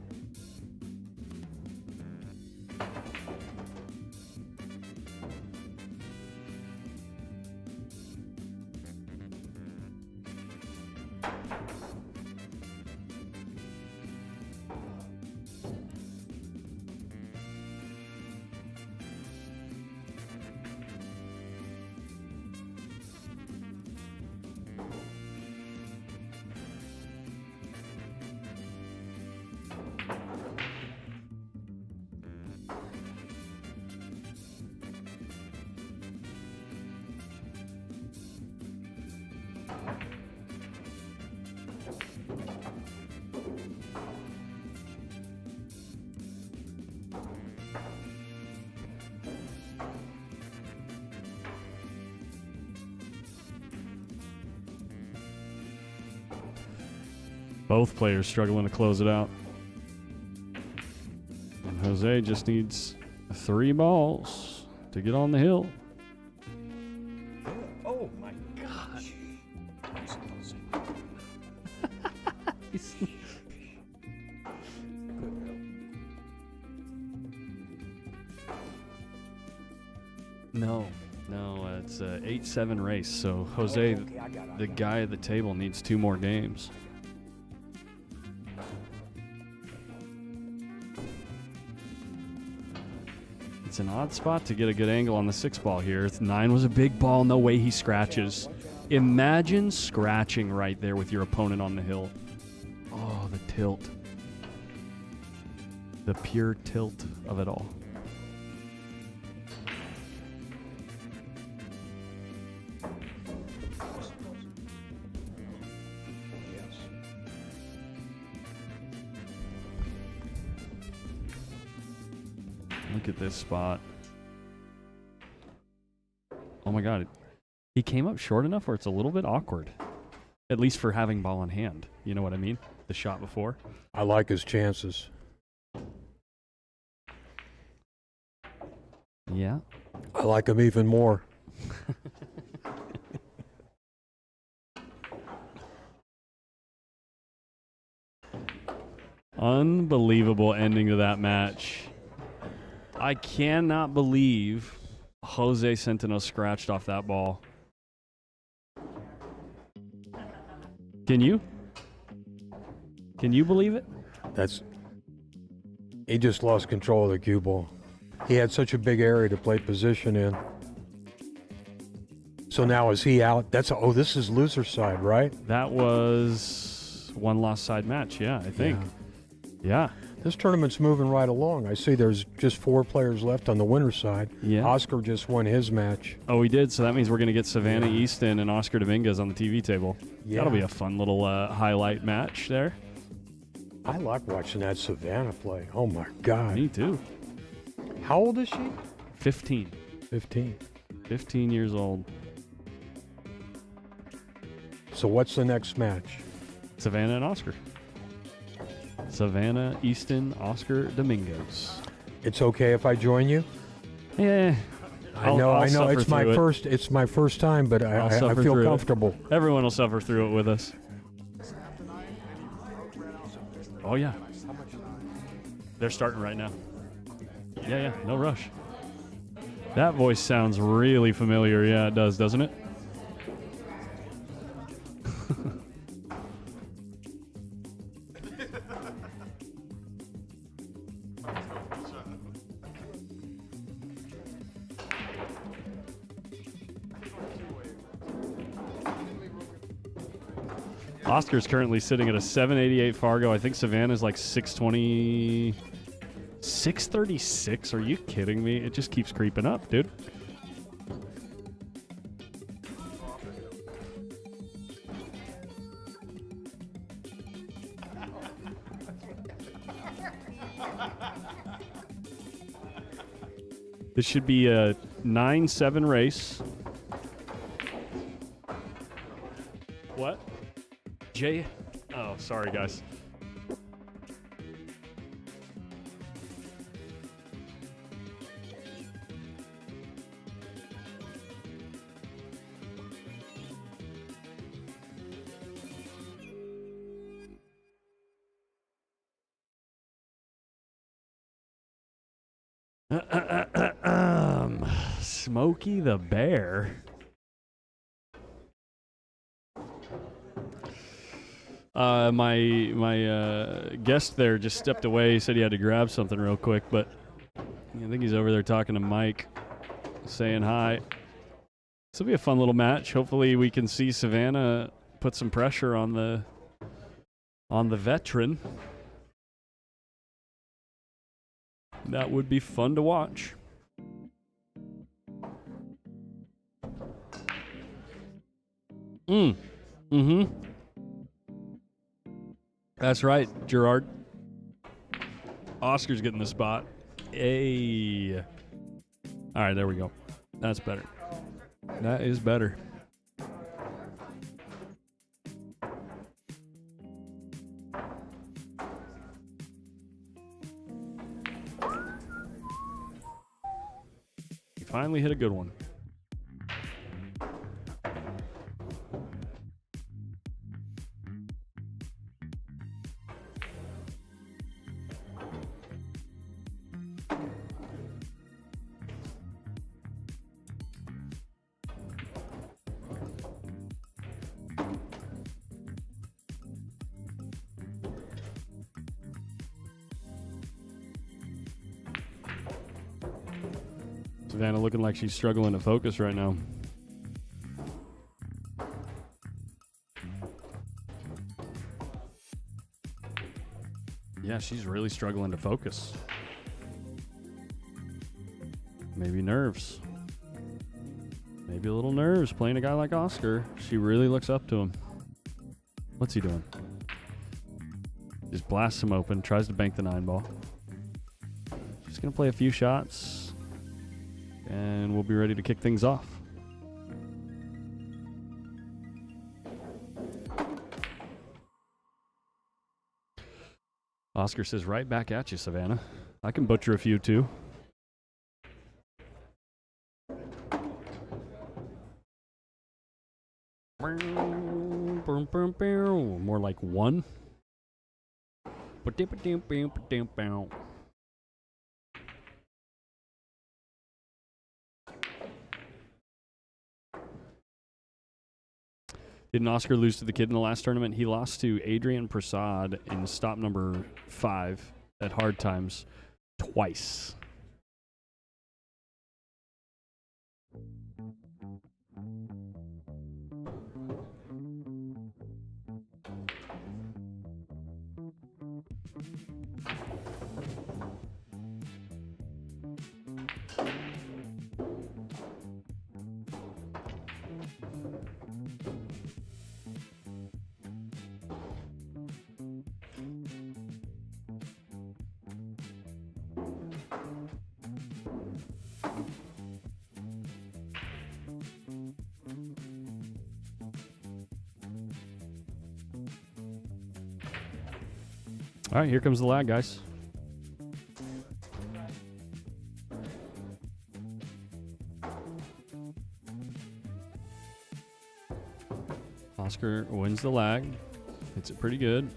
Both players struggling to close it out. And Jose just needs 3 balls to get on the hill. Oh my gosh. No, it's a 8-7 race. So Jose, the guy at the table, needs 2 more games. It's an odd spot to get a good angle on the 6 ball here. 9 was a big ball. No way he scratches. Imagine scratching right there with your opponent on the hill. Oh, the tilt. The pure tilt of it all. Look at this spot. Oh my God. He came up short enough where it's a little bit awkward. At least for having ball in hand. You know what I mean? The shot before. I like his chances. Yeah. I like him even more. Unbelievable ending to that match. I cannot believe Jose Centeno scratched off that ball. Can you? Can you believe it? He just lost control of the cue ball. He had such a big area to play position in. So now is he out? This is loser side, right? That was one lost side match, yeah, I think. Yeah. This tournament's moving right along. I see there's just 4 players left on the winner's side. Yeah. Oscar just won his match. Oh, we did. So that means we're going to get Savannah Easton and Oscar Dominguez on the TV table. Yeah. That'll be a fun little highlight match there. I like watching that Savannah play. Oh, my God. Me too. How old is she? 15. 15. 15 years old. So what's the next match? Savannah and Oscar. Savannah Easton, Oscar Dominguez. It's okay if I join you? Yeah. I know. It's my first time, but I feel comfortable. Everyone will suffer through it with us. Oh yeah. They're starting right now. Yeah, no rush. That voice sounds really familiar. Yeah, it does, doesn't it? Oscar's currently sitting at a 788 Fargo. I think Savannah's like 620, 636. Are you kidding me? It just keeps creeping up, dude. This should be a 9-7 race. What? Jay? Oh, sorry, guys. Smokey the Bear. My guest there just stepped away. He said he had to grab something real quick, but I think he's over there talking to Mike, saying hi. This will be a fun little match. Hopefully we can see Savannah put some pressure on the veteran. That would be fun to watch. Mm-hmm. That's right, Gerard. Oscar's getting the spot. Hey. All right, there we go. That's better. That is better. You finally hit a good one. Savannah looking like she's struggling to focus right now. Yeah, she's really struggling to focus. Maybe nerves. Maybe a little nerves playing a guy like Oscar. She really looks up to him. What's he doing? Just blasts him open, tries to bank the 9-ball. Just gonna play a few shots. And we'll be ready to kick things off. Oscar says, right back at you, Savannah. I can butcher a few too. More like one. Didn't Oscar lose to the kid in the last tournament? He lost to Adrian Prasad in stop number 5 at hard times twice. All right, here comes the lag, guys. Oscar wins the lag. Hits it pretty good.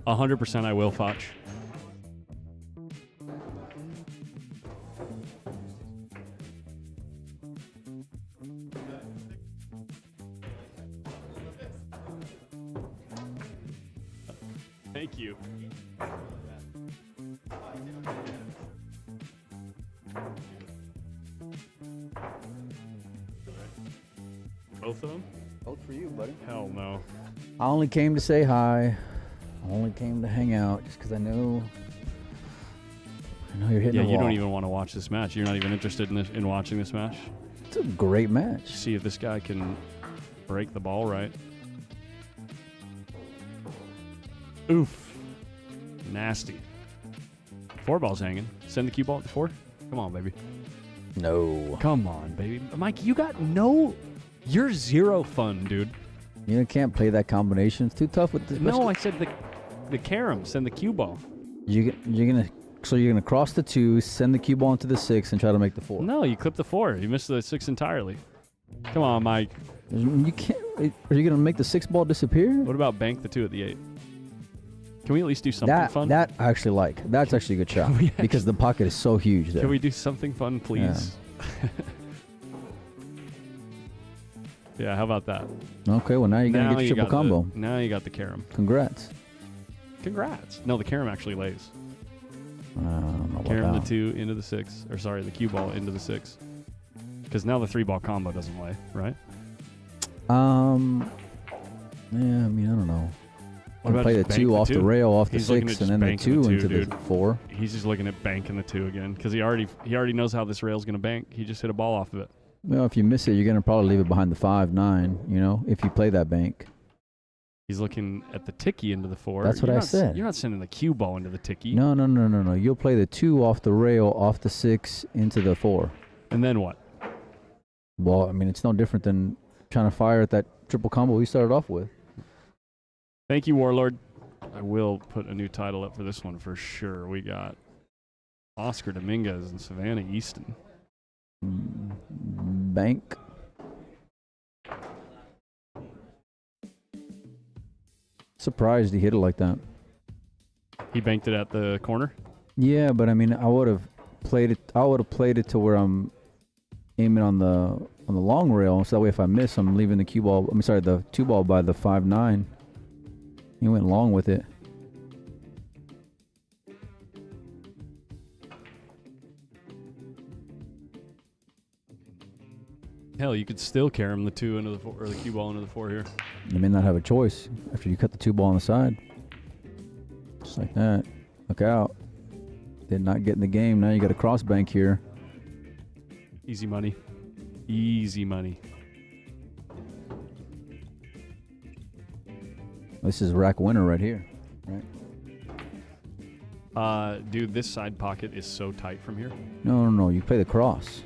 100% I will, Foch. Thank you. Both of them? Both for you, buddy. Hell no. I only came to say hi. I only came to hang out just because I know you're hitting Yeah, the you wall. don't even want to watch this match. You're not even interested in watching this match. It's a great match. See if this guy can break the ball right. Oof. Nasty. 4 balls hanging. Send the cue ball at the 4. Come on, baby. No. Come on, baby. Mike, you got no... You're zero fun, dude. You can't play that combination. It's too tough with the... No, I said the carom. Send the cue ball. You're gonna cross the 2, send the cue ball into the 6, and try to make the 4. No, you clipped the 4. You missed the 6 entirely. Come on, Mike. You can't... Are you gonna make the 6 ball disappear? What about bank the 2 at the 8? Can we at least do something fun? That I actually like. That's actually a good shot because the pocket is so huge there. Can we do something fun, please? Yeah, how about that? Okay, well now you're going to get your triple combo. Now you got the carom. Congrats. Congrats. No, the carom actually lays. I don't know Carom about the 2 into the 6. Or sorry, the cue ball into the 6. Because now the 3-ball combo doesn't lay, right? Yeah, I mean, I don't know. What about play the just 2 bank off the rail, off the He's looking 6, at and then just the 2 banking into the 2, the 4. He's just looking at banking the 2 again because he already knows how this rail's going to bank. He just hit a ball off of it. Well, if you miss it, you're going to probably leave it behind the 5-9, you know, if you play that bank. He's looking at the ticky into the 4. That's what I said. You're not sending the cue ball into the ticky. No. You'll play the 2 off the rail, off the 6, into the 4. And then what? Well, I mean, it's no different than trying to fire at that triple combo we started off with. Thank you, Warlord. I will put a new title up for this one for sure. We got Oscar Dominguez and Savannah Easton. Bank. Surprised he hit it like that. He banked it at the corner? Yeah, but I mean, I would have played it to where I'm aiming on the long rail, so that way if I miss, I'm leaving the cue ball. The 2 ball by the 5-9. He went long with it. Hell, you could still carry him the 2 into the 4, or the cue ball into the 4 here. You may not have a choice after you cut the 2 ball on the side. Just like that. Look out. Did not get in the game. Now you got a cross bank here. Easy money. Easy money. This is rack winner right here. Right? Dude, this side pocket is so tight from here. No. You play the cross.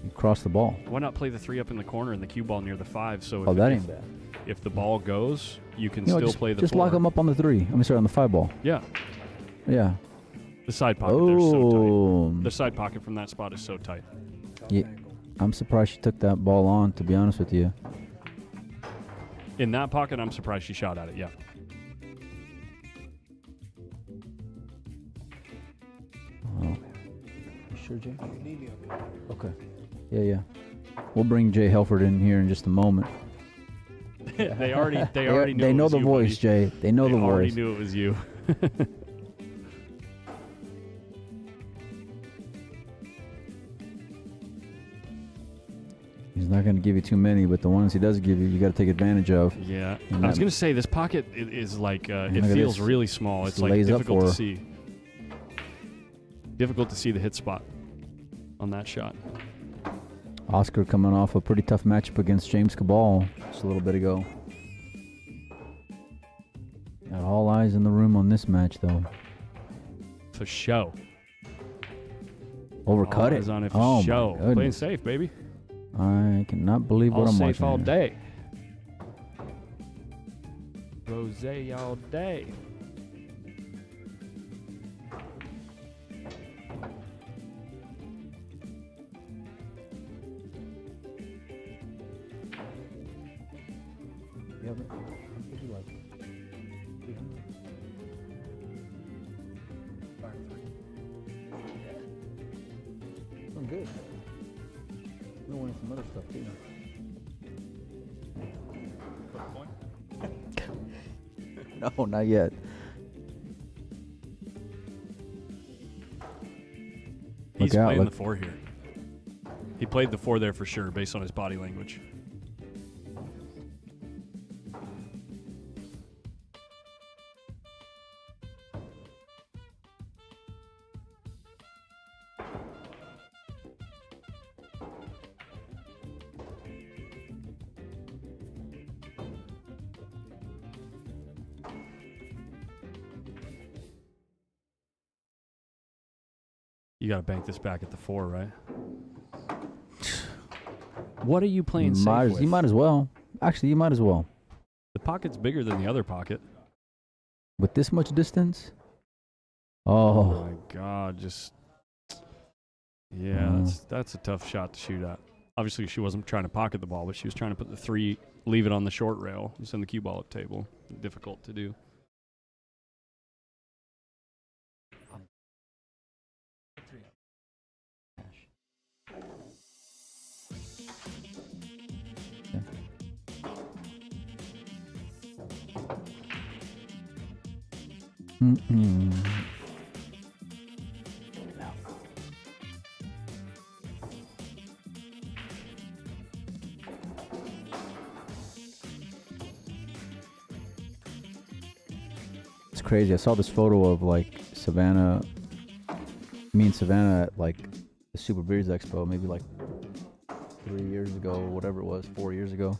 You cross the ball. Why not play the 3 up in the corner and the cue ball near the 5? So if That ain't bad. If the ball goes, you can still play the 4. Just lock them up on the 3. On the 5 ball. Yeah. Yeah. The side pocket, they're so tight. The side pocket from that spot is so tight. Yeah. I'm surprised she took that ball on, to be honest with you. In that pocket, I'm surprised she shot at it, yeah. Oh. You sure, Jay? Okay. Yeah. We'll bring Jay Helford in here in just a moment. They already knew. They know the you, voice, buddy. Jay. They know the voice. They already knew it was you. He's not going to give you too many, but the ones he does give you, you got to take advantage of. Yeah. And I was going to say, this pocket is like, it feels really small. It's like lays up difficult for to her. see. Difficult to see the hit spot on that shot. Oscar coming off a pretty tough matchup against James CABAL just a little bit ago. Got all eyes in the room on this match, though. For show. Overcut all it. eyes on it for Oh, show. my goodness. Playing safe, baby. I cannot believe what All I'm safe watching all here. day. Rosé all day. haven't. What do you like? 300? Doing good. We're winning some other stuff too. No, not yet. He's Look out, playing look. the 4 here. He played the 4 there for sure, based on his body language. You got to bank this back at the 4, right? What are you playing safe with? You might as well. Actually, you might as well. The pocket's bigger than the other pocket. With this much distance? Oh Oh. my God, just... Yeah, that's a tough shot to shoot at. Obviously, she wasn't trying to pocket the ball, but she was trying to put the 3, leave it on the short rail, and send the cue ball up table. Difficult to do. Mm-mm. It's crazy. I saw this photo of like Savannah, me and Savannah at like the Super Billiards Expo, maybe like 3 years ago or whatever it was, 4 years ago.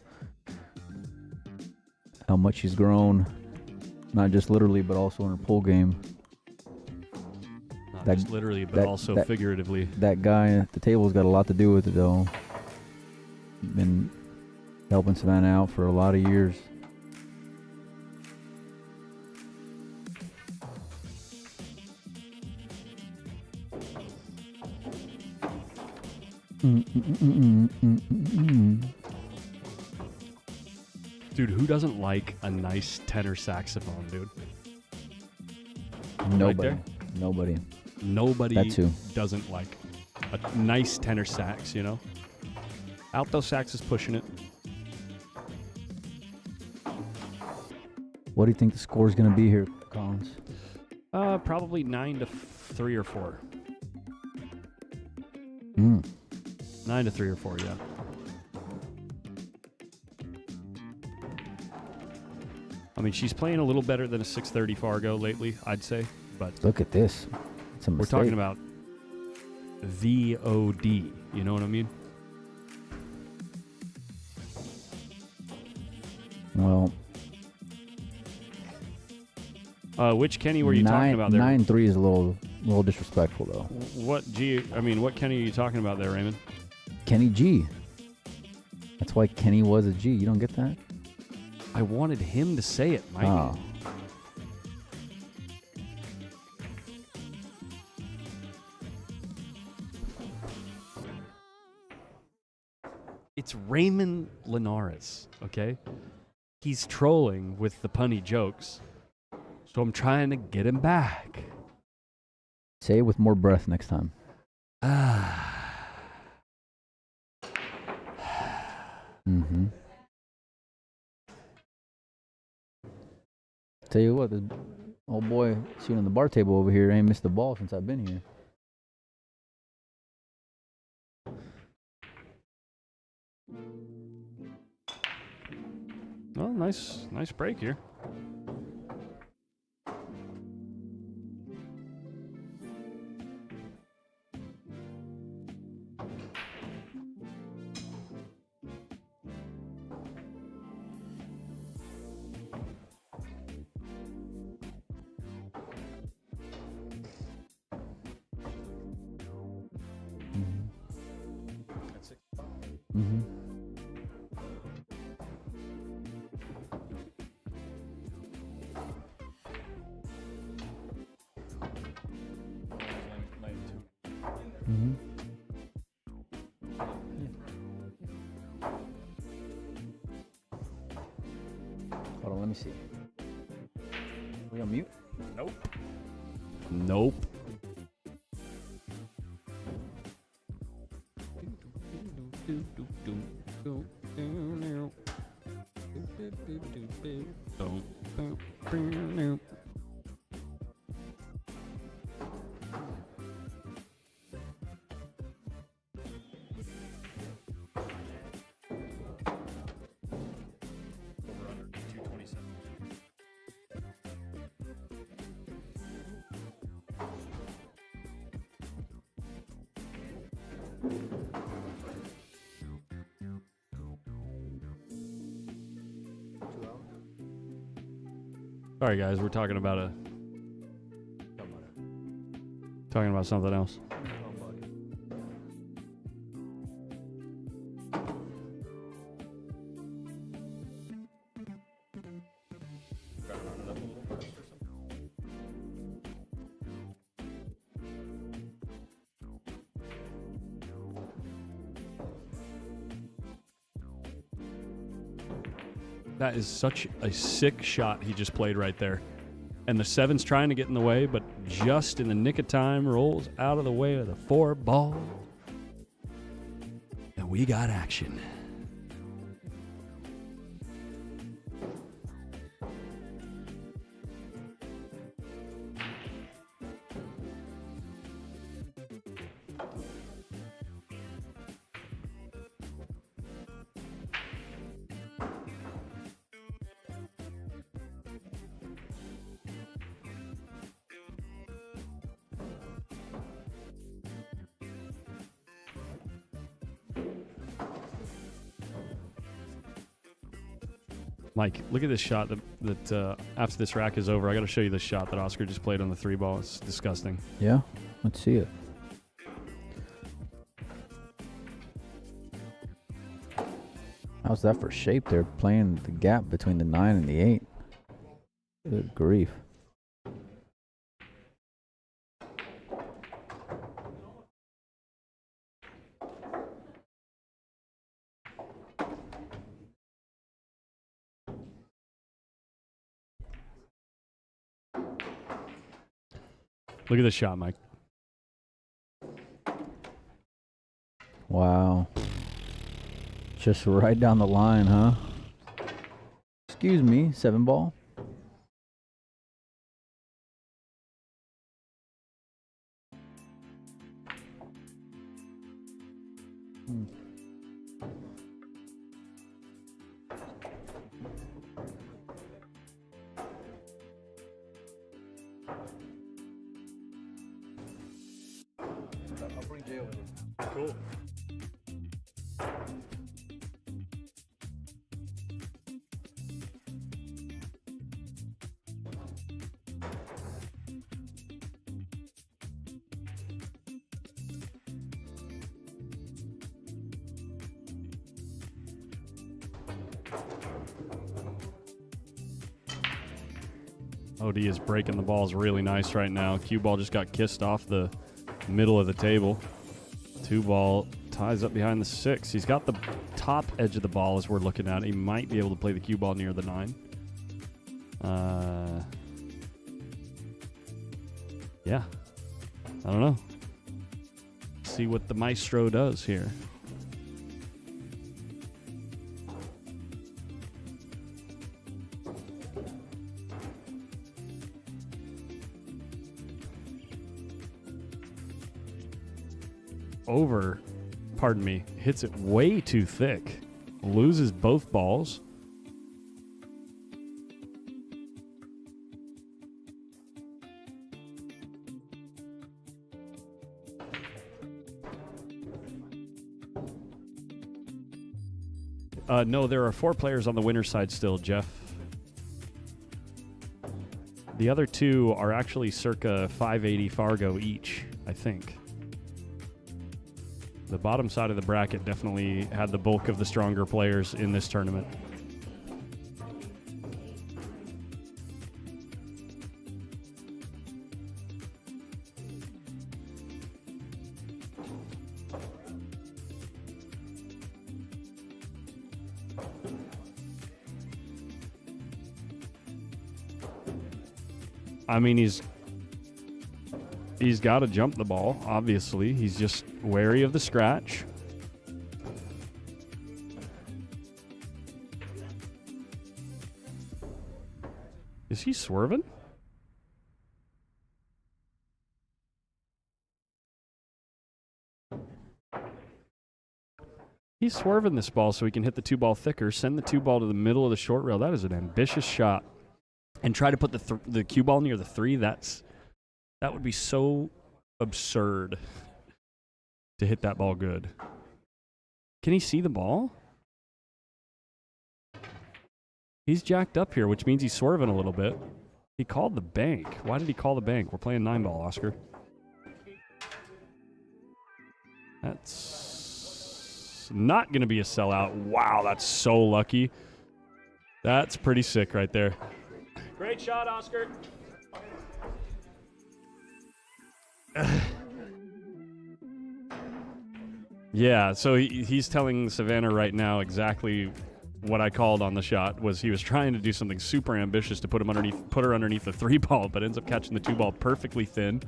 How much she's grown, not just literally, but also in her pool game. Not just literally, but also figuratively. That guy at the table's got a lot to do with it, though. Been helping Savannah out for a lot of years. Dude, who doesn't like a nice tenor saxophone, dude? Nobody. Right Nobody. Nobody That too. doesn't like a nice tenor sax, you know? Alto sax is pushing it. What do you think the score's going to be here, Collins? Probably 9-3 or 4. 9-3 or 4, yeah. I mean, she's playing a little better than a 630 Fargo lately, I'd say. But look at this. It's a we're mistake. talking about VOD. You know what I mean? Well, which Kenny were you talking about there? 9-3 is a little disrespectful, though. What Kenny are you talking about there, Raymond? Kenny G. That's why Kenny was a G. You don't get that? I wanted him to say it, Mike. Oh. It's Raymond Linares, okay? He's trolling with the punny jokes. So I'm trying to get him back. Say it with more breath next time. Mm-hmm. Tell you what, this old boy sitting on the bar table over here ain't missed the ball since I've been here. Oh, nice break here. Mm-hmm. Mm-hmm. let me see. We on mute? Nope. Sorry, guys. We're talking about something else. That is such a sick shot he just played right there. And the 7's trying to get in the way, but just in the nick of time rolls out of the way of the 4 ball. And we got action. Mike, look at this shot that after this rack is over, I got to show you this shot that Oscar just played on the 3 ball. It's disgusting. Yeah, let's see it. How's that for shape? They're playing the gap between the 9 and the 8. Good grief. Look at this shot, Mike. Wow. Just right down the line, huh? Excuse me, 7 ball. I'll bring Jay over here. Cool. OD is breaking the balls really nice right now. Cue ball just got kissed off the middle of the table. 2 ball ties up behind the 6. He's got the top edge of the ball as we're looking at. He might be able to play the cue ball near the 9. Yeah. I don't know. See what the maestro does here. Over, pardon me, hits it way too thick, loses both balls. No, there are 4 players on the winner's side still, Jeff. The other 2 are actually circa 580 Fargo each, I think. The bottom side of the bracket definitely had the bulk of the stronger players in this tournament. I mean, he's got to jump the ball, obviously. He's just wary of the scratch. Is he swerving? He's swerving this ball so he can hit the 2-ball thicker, send the 2-ball to the middle of the short rail. That is an ambitious shot. And try to put the cue ball near the 3. That would be so absurd to hit that ball good. Can he see the ball? He's jacked up here, which means he's swerving a little bit. He called the bank. Why did he call the bank? We're playing 9-ball, Oscar. That's not going to be a sellout. Wow, that's so lucky. That's pretty sick right there. Great shot, Oscar. Yeah, so he's telling Savannah right now exactly what I called on the shot. Was he was trying to do something super ambitious to put her underneath the 3-ball, but ends up catching the 2-ball perfectly thin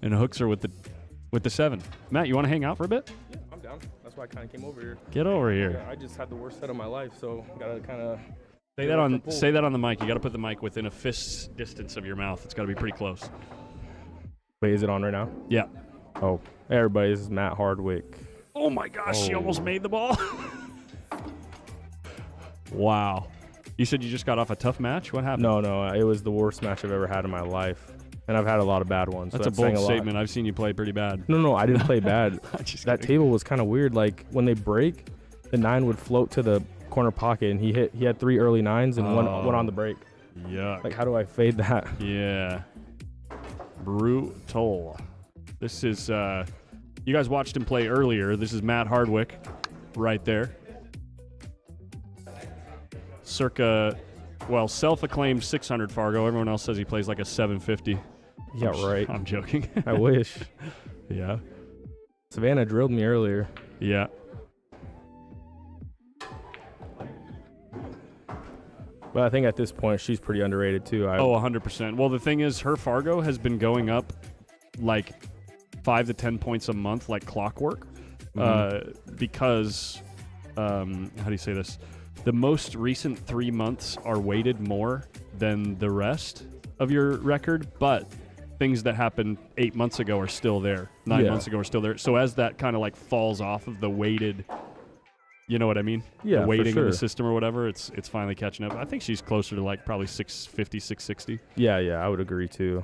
and hooks her with the 7. Matt, you want to hang out for a bit? Yeah, I'm down. That's why I kind of came over here. Get over here. Yeah, I just had the worst set of my life, so gotta kind of say that on the mic. You got to put the mic within a fist's distance of your mouth. It's got to be pretty close. Wait, is it on right now? Yeah. Oh, hey everybody, this is Matt Hardwick. Oh my gosh, she almost made the ball. Wow. You said you just got off a tough match? What happened? No, it was the worst match I've ever had in my life. And I've had a lot of bad ones. That's so a bold statement. I've seen you play pretty bad. No, I didn't play bad. That table was kind of weird. Like, when they break, the 9 would float to the corner pocket, and he had 3 early 9s and one on the break. Yuck. Like, how do I fade that? Yeah. Brutal. This is, you guys watched him play earlier. This is Matt Hardwick right there. Circa, well, self-acclaimed 600 Fargo. Everyone else says he plays like a 750. Yeah, right. I'm joking. I wish. Yeah. Savannah drilled me earlier. Yeah. But I think at this point, she's pretty underrated, too. 100%. Well, the thing is, her Fargo has been going up like 5 to 10 points a month, like clockwork, because, how do you say this? The most recent 3 months are weighted more than the rest of your record, but things that happened 8 months ago are still there. 9 months ago are still there. So as that kind of like falls off of the weighted, you know what I mean? Yeah, the weighting for sure. of the system or whatever, it's finally catching up. I think she's closer to like probably 650, 660. Yeah, I would agree too.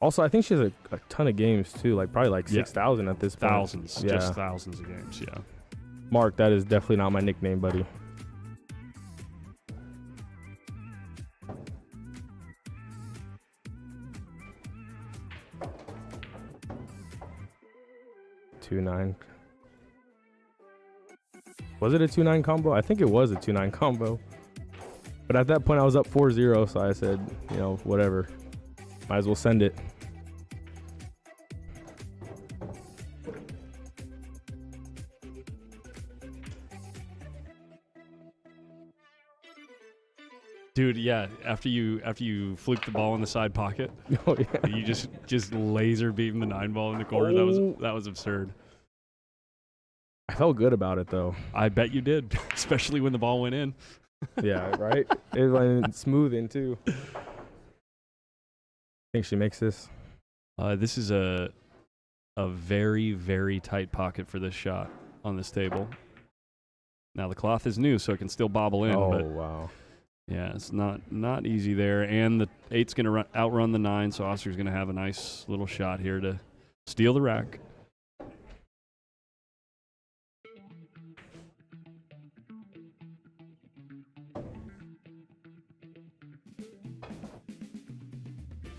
Also, I think she has a ton of games too, like probably like 6,000 at this point. Thousands, just thousands of games, yeah. Mark, that is definitely not my nickname, buddy. Two 9. Was it a 2-9 combo? I think it was a 2-9 combo. But at that point, I was up 4-0, so I said, whatever. Might as well send it. Dude, yeah. After you fluke the ball in the side pocket, you just laser beam the 9-ball in the corner. That was absurd. I felt good about it though. I bet you did, especially when the ball went in. Yeah, right. It went smooth in too. Think she makes this. This is a very, very tight pocket for this shot on this table. Now the cloth is new, so it can still bobble in. Oh, but wow. Yeah, it's not easy there. And the 8's going to outrun the 9, so Oscar's going to have a nice little shot here to steal the rack.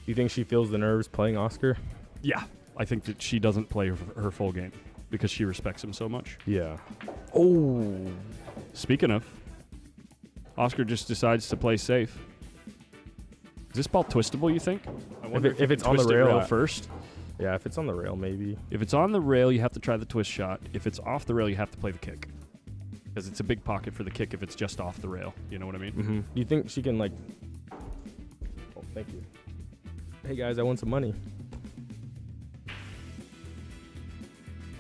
Do you think she feels the nerves playing Oscar? Yeah, I think that she doesn't play her full game because she respects him so much. Yeah. Oh. Speaking of, Oscar just decides to play safe. Is this ball twistable, you think? I wonder if it's on the rail first. Yeah, if it's on the rail, maybe. If it's on the rail, you have to try the twist shot. If it's off the rail, you have to play the kick. Because it's a big pocket for the kick if it's just off the rail. You know what I mean? Mm-hmm. Do you think she can, like... Thank you. Hey guys, I won some money.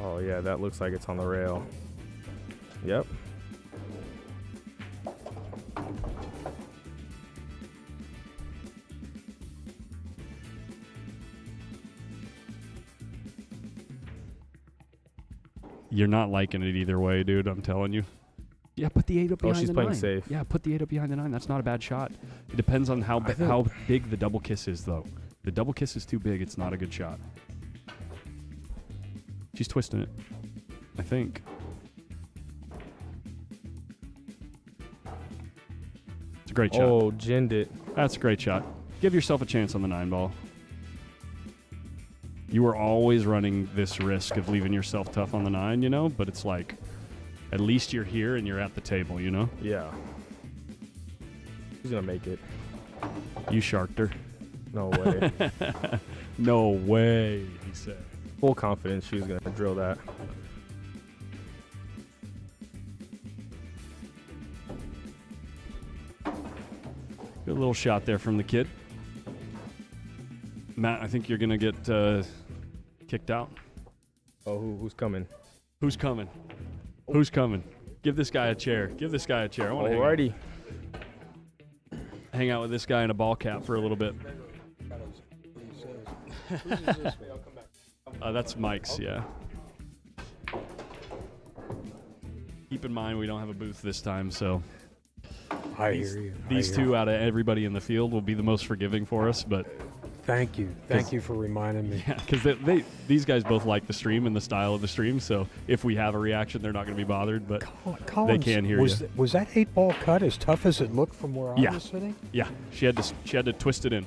Oh yeah, that looks like it's on the rail. Yep. You're not liking it either way, dude. I'm telling you. Yeah, put the 8 up behind she's the playing 9. safe. Yeah, put the 8 up behind the 9. That's not a bad shot. It depends on how big the double kiss is, though. The double kiss is too big. It's not a good shot. She's twisting it, I think. It's a great shot. Oh, ginned it. That's a great shot. Give yourself a chance on the 9 ball. You are always running this risk of leaving yourself tough on the 9, you know? But it's like, at least you're here and you're at the table, you know? Yeah. She's gonna make it. You sharked her. No way. No way, he said. Full confidence she was gonna drill that. Good little shot there from the kid. Matt, I think you're gonna get kicked out. Oh, who's coming? Who's coming? Who's coming? Give this guy a chair. Give this guy a chair. I want to Alrighty. hang out with this guy in a ball cap for a little bit. That's Mike's, yeah. Keep in mind we don't have a booth this time, so I hear you. These two out of everybody in the field will be the most forgiving for us, but Thank you. Thank you for reminding me. yeah, because these guys both like the stream and the style of the stream, so if we have a reaction, they're not going to be bothered, but Collins, they can hear you. Was that 8-ball cut as tough as it looked from where I was sitting? Yeah, she had to twist it in.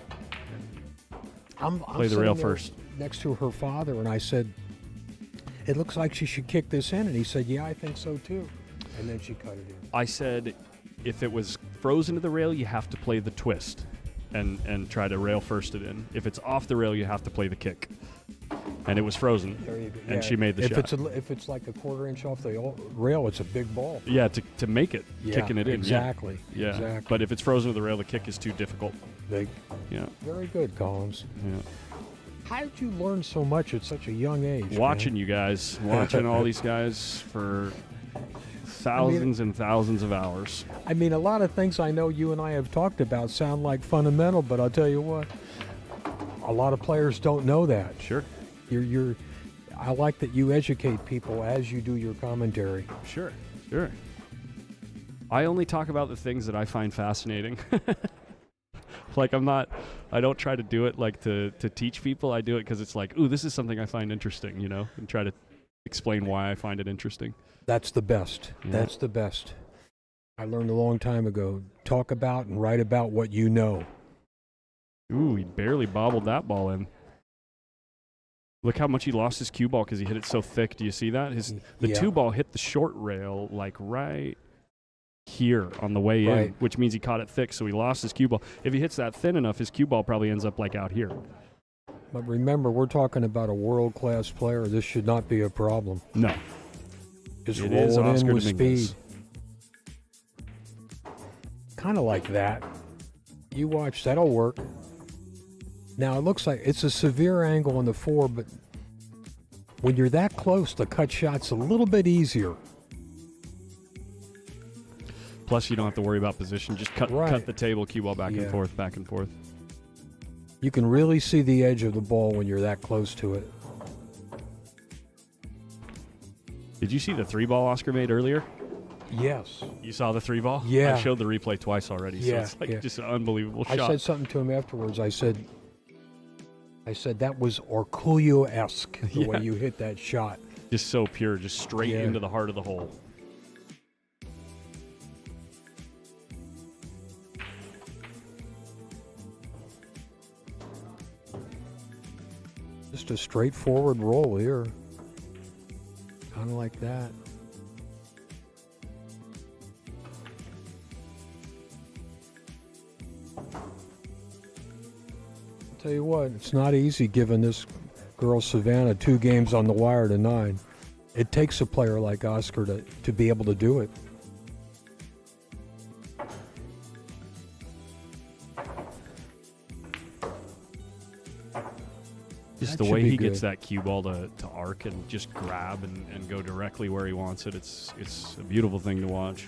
I'm Play the rail sitting there first. next to her father, and I said, "It looks like she should kick this in," and he said, "Yeah, I think so too." And then she cut it in. I said, if it was frozen to the rail, you have to play the twist and try to rail first it in. If it's off the rail, you have to play the kick. And it was frozen, There you go. and she made the if shot. If it's like a quarter inch off the rail, it's a big ball. Yeah, to make it, Yeah, kicking it in. exactly. Yeah. Exactly. But if it's frozen to the rail, the kick is too difficult. Yeah. Very good, Collins. Yeah. How did you learn so much at such a young age? Watching you guys, watching all these guys for thousands and thousands of hours. I mean, a lot of things I know you and I have talked about sound like fundamental, but I'll tell you what, a lot of players don't know that. Sure. I like that you educate people as you do your commentary. Sure. I only talk about the things that I find fascinating. Like I don't try to do it like to teach people. I do it because it's like, ooh, this is something I find interesting, you know, and try to explain why I find it interesting. That's the best. Yeah. That's the best. I learned a long time ago, talk about and write about what you know. Ooh, he barely bobbled that ball in. Look how much he lost his cue ball because he hit it so thick. Do you see that? The 2 ball hit the short rail like right here on the way in, which means he caught it thick, so he lost his cue ball. If he hits that thin enough, his cue ball probably ends up like out here. But remember, we're talking about a world-class player. This should not be a problem. No. Just It roll is it Oscar in with Dominguez. speed. Kind of like that. You watch, that'll work. Now, it looks like it's a severe angle on the 4, but when you're that close, the cut shot's a little bit easier. Plus, you don't have to worry about position. Just cut the table, cue ball back and forth, back and forth. You can really see the edge of the ball when you're that close to it. Did you see the 3 ball Oscar made earlier? Yes. You saw the 3 ball? Yeah. I showed the replay twice already, so it's like just an unbelievable shot. I said something to him afterwards. I said that was Orculio-esque, the way you hit that shot. Just so pure, just straight into the heart of the hole. Just a straightforward roll here. Kind of like that. I'll tell you what, it's not easy giving this girl Savannah 2 games on the wire to 9. It takes a player like Oscar to be able to do it. Just That the should way be he gets good. that cue ball to arc and just grab and go directly where he wants it. It's a beautiful thing to watch.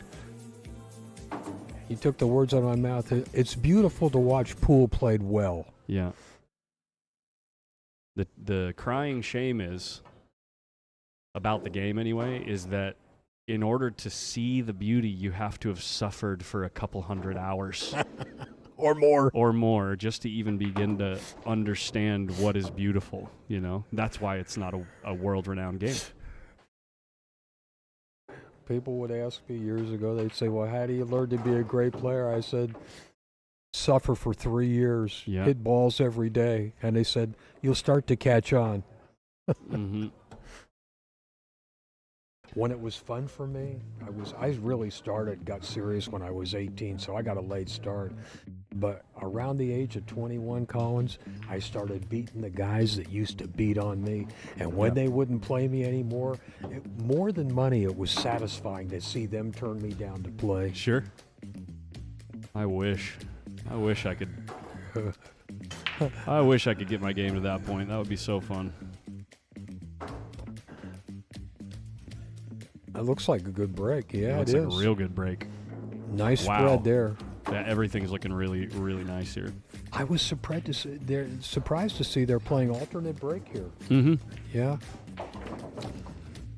He took the words out of my mouth. It's beautiful to watch pool played well. Yeah. The crying shame is about the game anyway is that in order to see the beauty, you have to have suffered for a couple hundred hours Or more. or more just to even begin to understand what is beautiful. You know, that's why it's not a world-renowned game. People would ask me years ago, they'd say, well, how do you learn to be a great player? I said, suffer for 3 years, Yeah. hit balls every day. And they said, you'll start to catch on. Hmm. When it was fun for me, I really got serious when I was 18, so I got a late start. But around the age of 21, Collins, I started beating the guys that used to beat on me. And when they wouldn't play me anymore, more than money, it was satisfying to see them turn me down to play. Sure. I wish I could. I wish I could get my game to that point. That would be so fun. It looks like a good break. Yeah, Looks it like is. a real good break. Nice Wow. spread there. Yeah, everything's looking really, really nice here. I was surprised to see they're playing alternate break here. Mm-hmm. Yeah.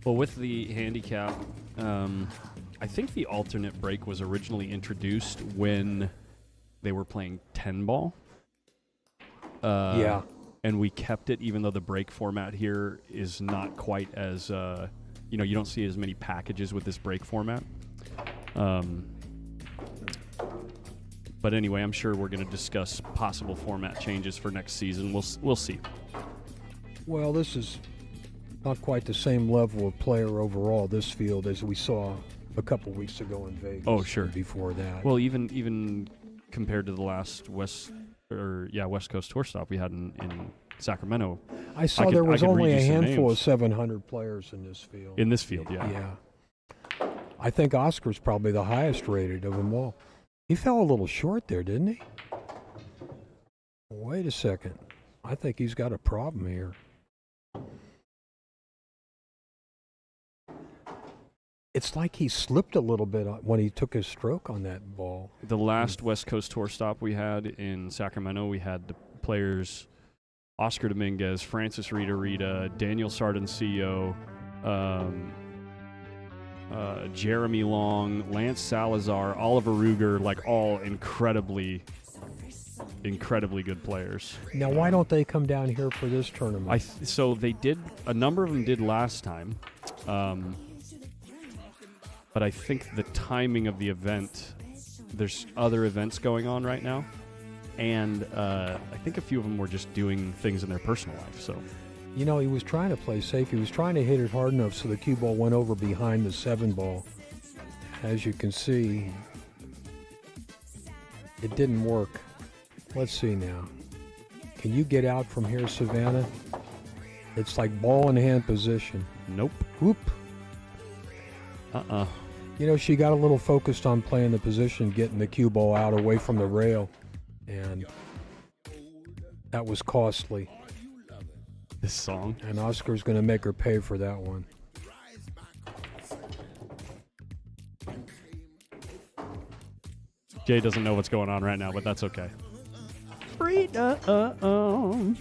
Well, with the handicap, I think the alternate break was originally introduced when they were playing 10 ball. Yeah. And we kept it, even though the break format here is not quite as, you don't see as many packages with this break format. But anyway, I'm sure we're going to discuss possible format changes for next season. We'll see. Well, this is not quite the same level of player overall, this field, as we saw a couple weeks ago in Vegas. Oh, sure. Before that. Well, even compared to the last West Coast tour stop we had in Sacramento. I saw could- there I was could only read a you some handful of names. 700 players in this field. In this field, yeah. Yeah. I think Oscar's probably the highest rated of them all. He fell a little short there, didn't he? Wait a second. I think he's got a problem here. It's like he slipped a little bit when he took his stroke on that ball. The last West Coast tour stop we had in Sacramento, we had the players Oscar Dominguez, Francis Rita, Daniel Sardencio, Jeremy Long, Lance Salazar, Oliver Ruger, like all incredibly good players. Now, why don't they come down here for this tournament? So they did, a number of them did last time. But I think the timing of the event, there's other events going on right now. And I think a few of them were just doing things in their personal life. So, You know, he was trying to play safe. He was trying to hit it hard enough so the cue ball went over behind the 7 ball. As you can see, it didn't work. Let's see now. Can you get out from here, Savannah? It's like ball in hand position. nope. Whoop. You know, she got a little focused on playing the position, getting the cue ball out away from the rail. And that was costly. This song. And Oscar's going to make her pay for that one. Jay doesn't know what's going on right now, but that's okay. Freedom.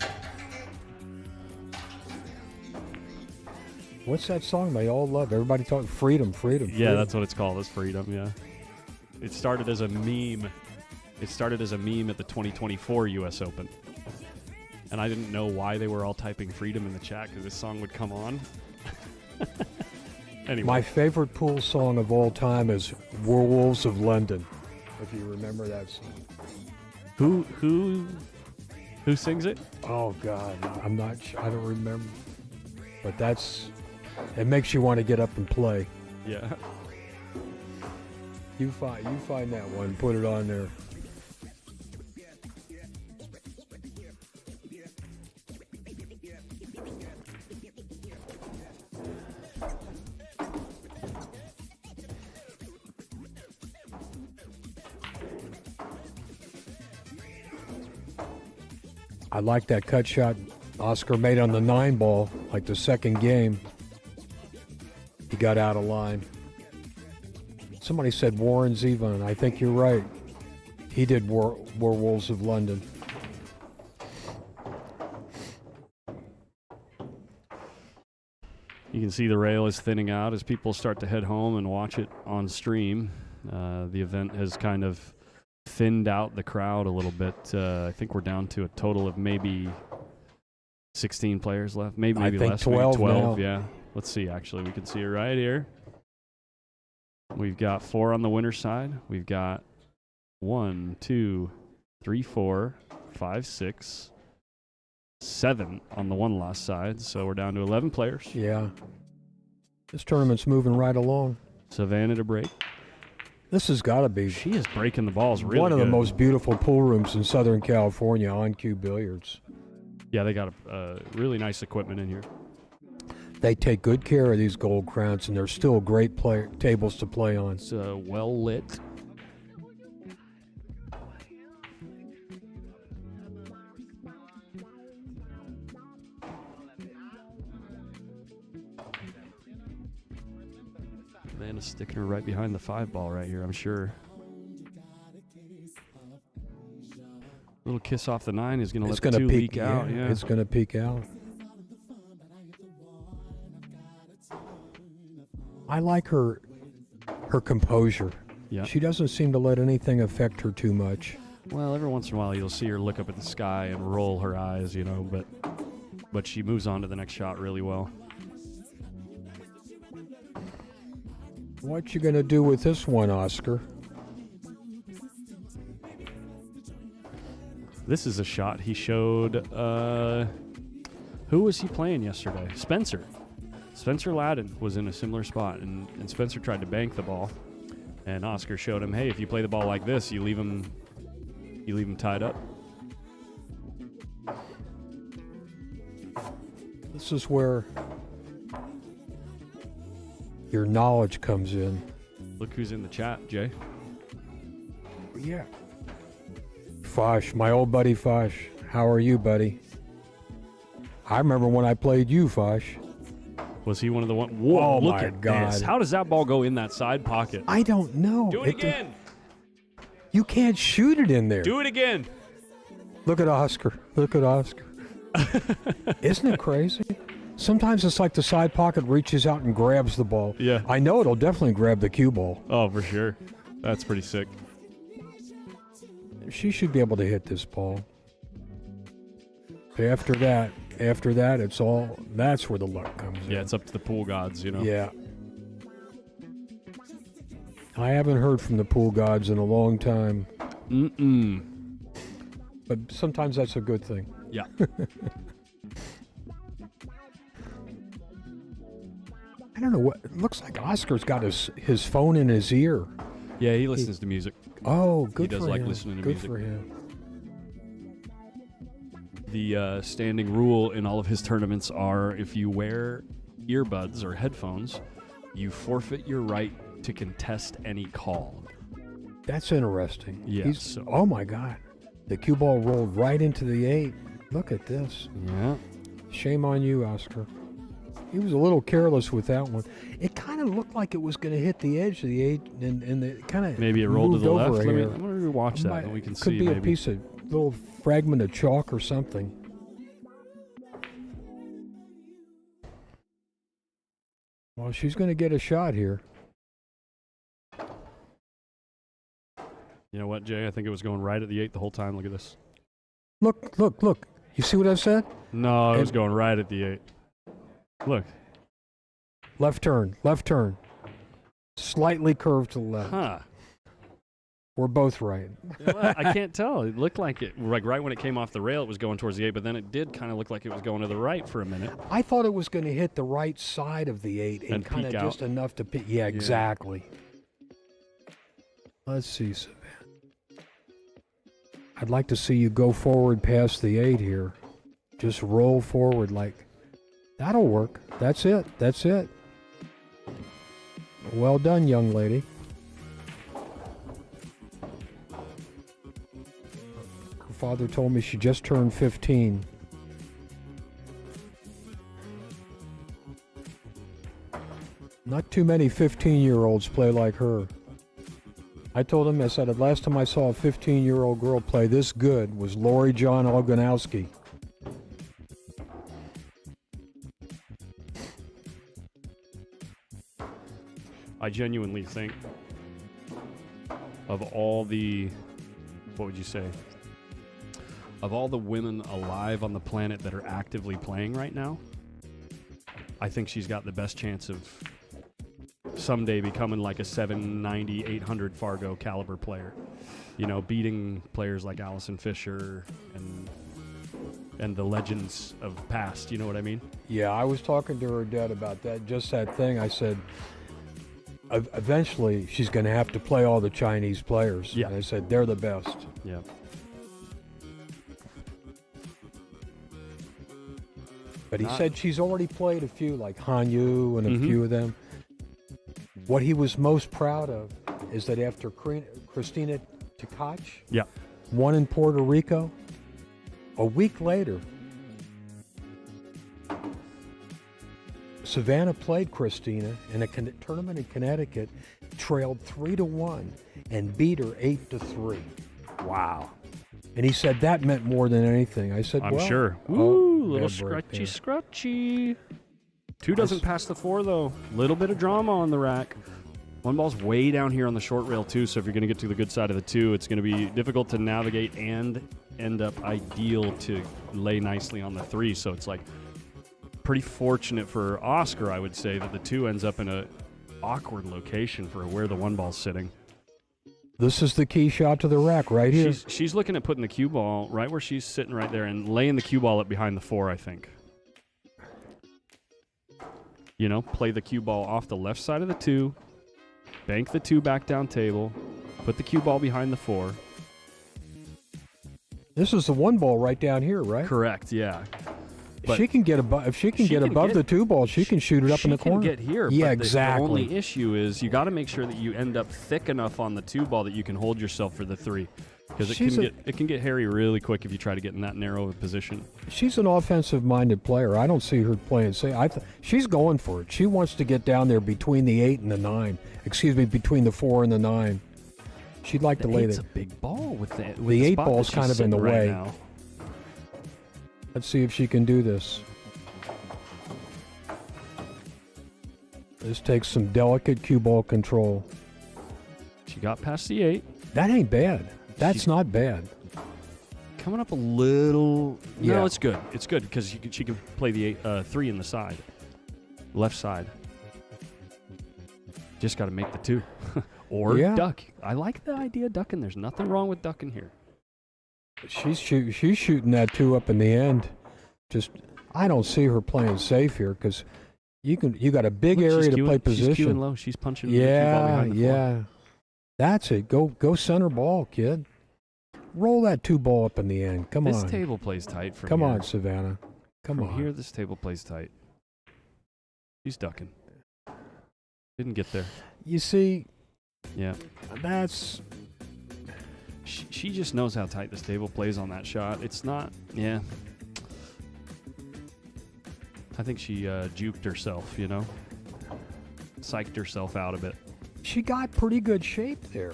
What's that song they all love? Everybody talking freedom, freedom. Yeah, freedom. that's what it's called. It's freedom. Yeah. It started as a meme. It started as a meme at the 2024 U.S. Open. And I didn't know why they were all typing freedom in the chat because this song would come on. Anyway. My favorite pool song of all time is Werewolves of London, if you remember that song. Who sings it? Oh, God, I'm not sure. I don't remember. But it makes you want to get up and play. Yeah. You find that one, put it on there. I like that cut shot Oscar made on the 9 ball, like the second game. He got out of line. Somebody said Warren Zevon. I think you're right. He did Werewolves of London. You can see the rail is thinning out as people start to head home and watch it on stream. The event has kind of thinned out the crowd a little bit. I think we're down to a total of maybe 16 players left. Maybe I think less. 12 maybe 12, now. yeah. Let's see, actually. We can see it right here. We've got 4 on the winner's side. We've got 1, 2, 3, 4, 5, 6, 7 on the one loss side. So we're down to 11 players. Yeah. This tournament's moving right along. Savannah to break. This has got to be She is breaking the balls really one of the good. most beautiful pool rooms in Southern California, On Cue Billiards. Yeah, they got really nice equipment in here. They take good care of these gold crowns, and they're still great tables to play on. It's well lit. Savannah's sticking her right behind the 5 ball right here, I'm sure. Little kiss off the 9 is going to let the 2 leak out. Yeah, It's going to peek out. I like her composure. Yeah. She doesn't seem to let anything affect her too much. Well, every once in a while you'll see her look up at the sky and roll her eyes, you know, but she moves on to the next shot really well. What you going to do with this one, Oscar? This is a shot he showed. Who was he playing yesterday? Spencer. Spencer Ladden was in a similar spot, and Spencer tried to bank the ball, and Oscar showed him, hey, if you play the ball like this, you leave him tied up. This is where your knowledge comes in. Look who's in the chat, Jay. Yeah. Fosh, my old buddy Fosh. How are you, buddy? I remember when I played you, Fosh. Was he one of the one? Whoa, Oh look my at God. this. How does that ball go in that side pocket? I don't know. Do it again. You can't shoot it in there. Do it again. Look at Oscar. Look at Oscar. Isn't it crazy? Sometimes it's like the side pocket reaches out and grabs the ball. Yeah. I know it'll definitely grab the cue ball. Oh, for sure. That's pretty sick. She should be able to hit this ball. But after that, that's where the luck comes in. Yeah, it's up to the pool gods, you know. Yeah. I haven't heard from the pool gods in a long time, but sometimes that's a good thing. Yeah. I don't know what. It looks like Oscar's got his phone in his ear. Yeah, he listens to music. Oh, good does for like him. listening to good music. for him. The standing rule in all of his tournaments are if you wear earbuds or headphones, you forfeit your right to contest any call. That's interesting. Yeah, Oh my God, the cue ball rolled right into the 8. Look at this. Yeah. Shame on you, Oscar. He was a little careless with that one. It kind of looked like it was going to hit the edge of the 8, and it kind of Maybe it rolled to the left. over here. I'm going to rewatch that and we can Could see be maybe. a piece of little fragment of chalk or something. Well, she's going to get a shot here. You know what, Jay? I think it was going right at the 8 the whole time. Look at this. Look. You see what I said? No, it was going right at the 8. Look. Left turn. Slightly curved to the left. Huh. We're both right. Well, I can't tell. It looked like it, like right when it came off the rail, it was going towards the 8, but then it did kind of look like it was going to the right for a minute. I thought it was going to hit the right side of the 8 and kind of peek just out. enough to peek. Yeah, exactly. Let's see, Savannah. I'd like to see you go forward past the 8 here. Just roll forward like that'll work. That's it. Well done, young lady. Her father told me she just turned 15. Not too many 15-year-olds play like her. I told him, I said, the last time I saw a 15-year-old girl play this good was Lori John Oganowski. I genuinely think of all the, what would you say? Of all the women alive on the planet that are actively playing right now, I think she's got the best chance of someday becoming like a 790, 800 Fargo caliber player. You know, beating players like Allison Fisher and the legends of past, you know what I mean? Yeah, I was talking to her dad about that, just that thing. I said, eventually she's going to have to play all the Chinese players. Yeah. And I said, they're the best. Yeah. But he said she's already played a few, like Han Yu and a few of them. What he was most proud of is that after Christina Tkach won in Puerto Rico, a week later, Savannah played Christina in a tournament in Connecticut, trailed 3-1, and beat her 8-3. Wow. And he said that meant more than anything. I said, I'm well, sure. oh, Ooh, little bad break there. scratchy. 2 doesn't pass the 4, though. Little bit of drama on the rack. 1 ball's way down here on the short rail, too, so if you're going to get to the good side of the 2, it's going to be difficult to navigate and end up ideal to lay nicely on the 3. So it's like pretty fortunate for Oscar, I would say, that the 2 ends up in a awkward location for where the 1 ball's sitting. This is the key shot to the rack right here. She's looking at putting the cue ball right where she's sitting right there and laying the cue ball up behind the 4, I think. You know, play the cue ball off the left side of the 2, bank the 2 back down table, put the cue ball behind the 4. This is the 1 ball right down here, right? Correct, yeah. But she can get above. If she can get above the 2 ball, she can shoot it up in the corner. She can get here. Yeah, but exactly. The only issue is you got to make sure that you end up thick enough on the 2 ball that you can hold yourself for the 3, because it can get hairy really quick if you try to get in that narrow of a position. She's an offensive-minded player. I don't see her playing. She's going for it. She wants to get down there between the 8 and the 9. Excuse me, between the 4 and the 9. She'd like to lay It's the. a big ball with the 8 spot ball's that kind she's of in the sitting right way. now. Let's see if she can do this. This takes some delicate cue ball control. She got past the 8. That ain't bad. That's not bad. Coming up a little. Yeah. No, it's good. It's good because she can play the 3 in the side, left side. Just got to make the 2 or duck. I like the idea of ducking. There's nothing wrong with ducking here. She's shooting that 2 up in the end. Just I don't see her playing safe here because you got a big area to play position. She's queuing low. She's punching. The cue ball behind the 4. That's it. Go center ball, kid. Roll that 2 ball up in the end. Come on. This table plays tight from Come here. on, Savannah. Come From on. here, this table plays tight. She's ducking. Didn't get there. You see, Yeah. that's She just knows how tight this table plays on that shot. It's not. Yeah. I think she juked herself, you know? Psyched herself out a bit. she got pretty good shape there.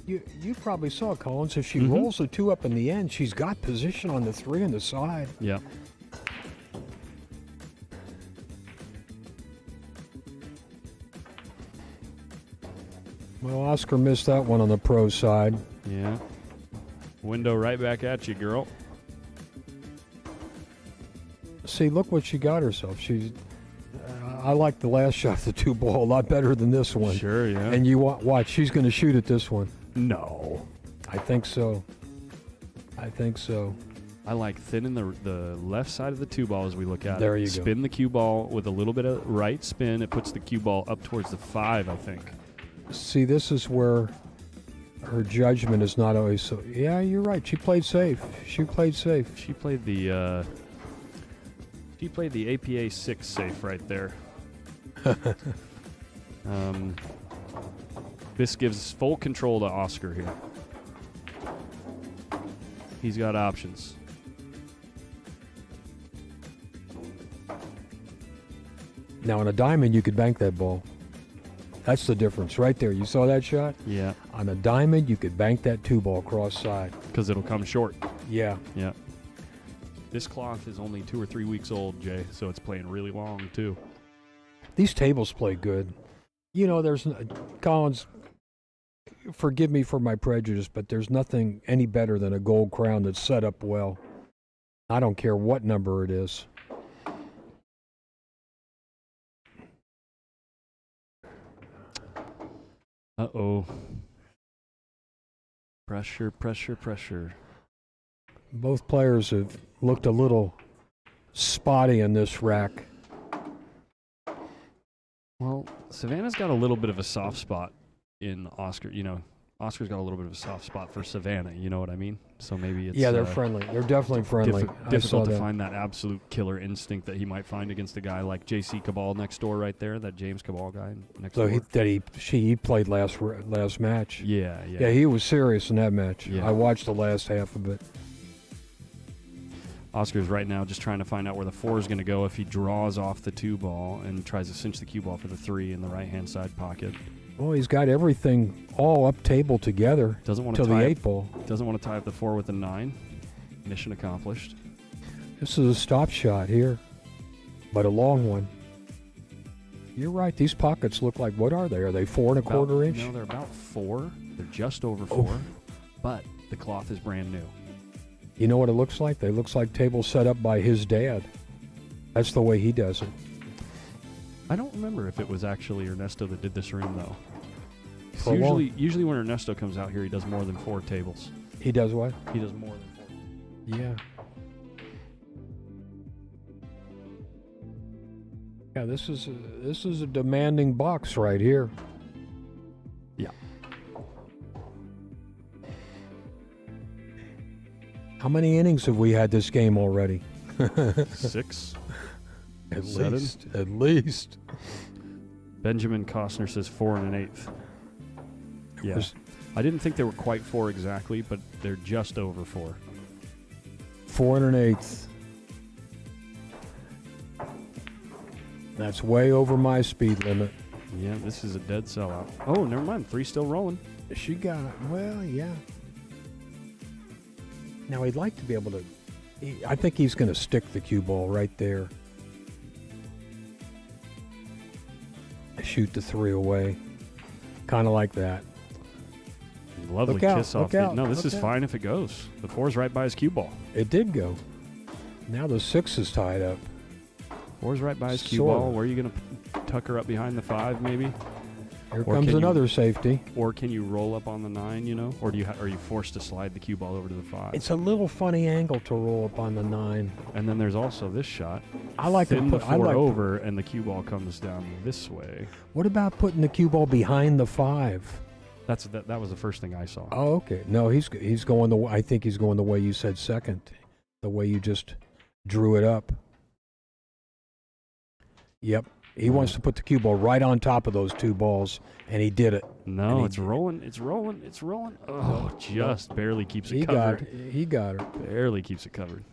You probably saw, Collins, if she rolls the 2 up in the end, she's got position on the 3 on the side. Yeah. Well, Oscar missed that one on the pro side. Yeah. Window right back at you, girl. See, look what she got herself. I like the last shot of the 2 ball a lot better than this one. Sure, yeah. And you watch, she's going to shoot at this one. No. I think so. I like thinning the left side of the 2 ball as we look at it. There you go. Spin the cue ball with a little bit of right spin. It puts the cue ball up towards the 5, I think. See, this is where her judgment is not always so. Yeah, you're right. She played safe. She played the APA 6 safe right there. This gives full control to Oscar here. He's got options. Now, on a diamond, you could bank that ball. That's the difference right there. You saw that shot? Yeah, On a diamond, you could bank that 2-ball cross side. because it'll come short. Yeah. Yeah. This cloth is only 2 or 3 weeks old, Jay, so it's playing really long, too. These tables play good. You know, Collins, forgive me for my prejudice, but there's nothing any better than a gold crown that's set up well. I don't care what number it is. Uh-oh. Pressure, pressure, pressure. Both players have looked a little spotty in this rack. Well, Savannah's got a little bit of a soft spot in Oscar. You know, Oscar's got a little bit of a soft spot for Savannah. You know what I mean? So maybe it's Yeah, they're friendly. They're definitely friendly. I difficult saw to that. find that absolute killer instinct that he might find against a guy like JC CABAL next door, right there. That James CABAL guy next So door. he played last match. Yeah. Yeah, he was serious in that match. Yeah. I watched the last half of it. Oscar's right now just trying to find out where the 4 is going to go if he draws off the 2 ball and tries to cinch the cue ball for the 3 in the right-hand side pocket. Well, he's got everything all up table together Doesn't want to till the tie 8 ball. Doesn't want to tie up the 4 with the 9. Mission accomplished. This is a stop shot here, but a long one. You're right. These pockets look like, what are they? Are they 4 1/4 inch? No, they're about 4. They're just over 4. But the cloth is brand new. You know what it looks like? They looks like tables set up by his dad. That's the way he does it. I don't remember if it was actually Ernesto that did this room, though. 'Cause For a long- usually when Ernesto comes out here, he does more than 4 tables. He does what? He does more than 4. Yeah. Yeah, this is a demanding box right here. Yeah. How many innings have we had this game already? 6. At 7. least. At least. Benjamin Costner says 4 1/8. Yeah. Was- I didn't think they were quite 4 exactly, but they're just over 4. 4 1/8. That's way over my speed limit. Yeah, this is a dead sellout. Oh, never mind. 3 still rolling. She got it. Well, yeah. Now he'd like to be able to. I think he's going to stick the cue ball right there. Shoot the 3 away. Kind of like that. Lovely Look out, kiss off. look out, No, this look is out. fine if it goes. The 4's right by his cue ball. It did go. Now the 6 is tied up. 4's right by his cue Sort ball. of. Where are you going to tuck her up behind the 5, maybe? Here Or comes can you- another safety. Or can you roll up on the 9, you know? Or are you forced to slide the cue ball over to the 5? It's a little funny angle to roll up on the 9. And then there's also this shot. I like to Thin the put. 4 over, and the cue ball comes down this way. What about putting the cue ball behind the 5? That was the first thing I saw. Oh, okay. No, he's going the. I think he's going the way you said second, the way you just drew it up. Yep. He wants to put the cue ball right on top of those 2 balls, and he did it. No, And it's rolling. It's rolling. It's rolling. Oh, just barely keeps it He got covered. it. He got her. Barely keeps it covered.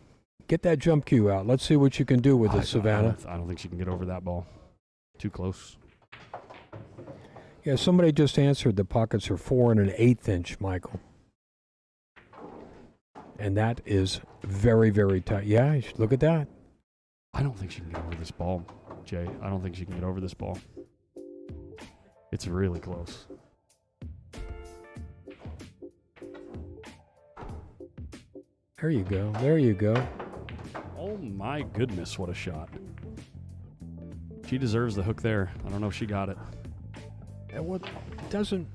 Get that jump cue out. Let's see what you can do with it, Savannah. I don't think she can get over that ball. Too close. Yeah, somebody just answered the pockets are 4 1/8 inch, Michael. And that is very, very tight. Yeah, you should look at that. I don't think she can get over this ball, Jay. I don't think she can get over this ball. It's really close. There you go. There you go. Oh my goodness, what a shot. She deserves the hook there. I don't know if she got it. And what doesn't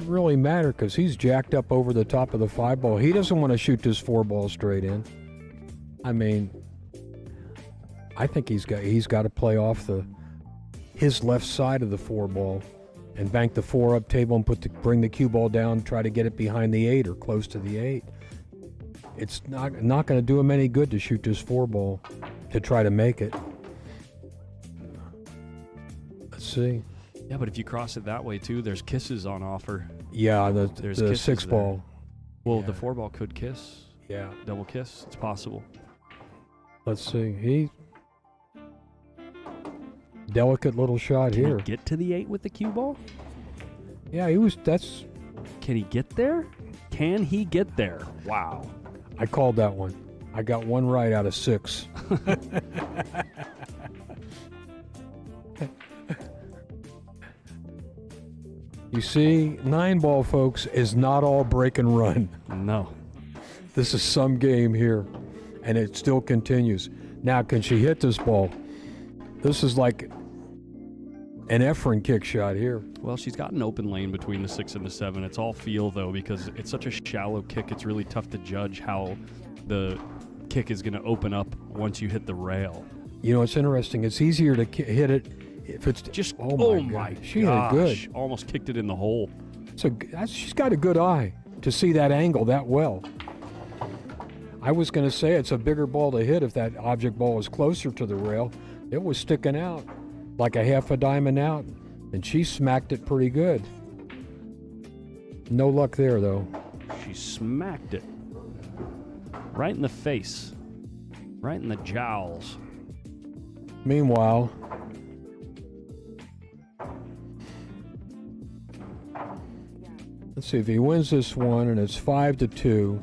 really matter because he's jacked up over the top of the 5 ball. He doesn't want to shoot this 4 ball straight in. I mean, I think he's got to play off his left side of the 4 ball and bank the 4 up table and bring the cue ball down, try to get it behind the 8 or close to the 8. It's not going to do him any good to shoot this 4 ball to try to make it. Let's see. Yeah, but if you cross it that way too, there's kisses on offer. Yeah, There's the kisses 6 there. ball. Well, Yeah. the 4 ball could kiss. Yeah. Double kiss. It's possible. Let's see. He delicate little shot Can here. he get to the 8 with the cue ball? Yeah, that's. Can he get there? Can he get there? Wow. I called that one. I got one right out of 6. You see, 9-ball, folks, is not all break and run. No. This is some game here, and it still continues. Now, can she hit this ball? This is like an Efren kick shot here. Well, she's got an open lane between the 6 and the 7. It's all feel, though, because it's such a shallow kick. It's really tough to judge how the kick is going to open up once you hit the rail. You know, it's interesting. It's easier to hit it if it's Just, oh my God. She hit it good. Almost kicked it in the hole. So she's got a good eye to see that angle that well. I was going to say it's a bigger ball to hit if that object ball was closer to the rail. It was sticking out like a half a diamond out, and she smacked it pretty good. No luck there, though. She smacked it right in the face, right in the jowls. Meanwhile, let's see if he wins this one, and it's 5-2.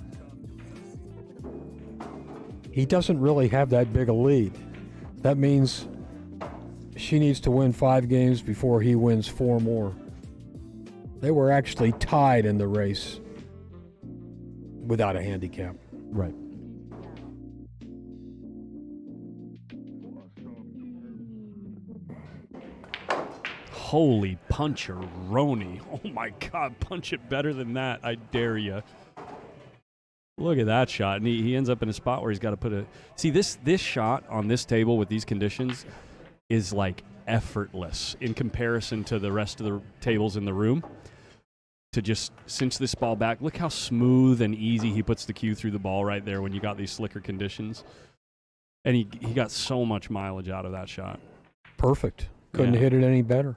He doesn't really have that big a lead. That means she needs to win 5 games before he wins 4 more. They were actually tied in the race without a handicap. Right. Holy puncher-roni. Oh my God, punch it better than that. I dare you. Look at that shot. And he ends up in a spot where he's got to put a... See, this shot on this table with these conditions is like effortless in comparison to the rest of the tables in the room. To just cinch this ball back. Look how smooth and easy he puts the cue through the ball right there when you got these slicker conditions. And he got so much mileage out of that shot. Perfect. Couldn't Yeah. hit it any better.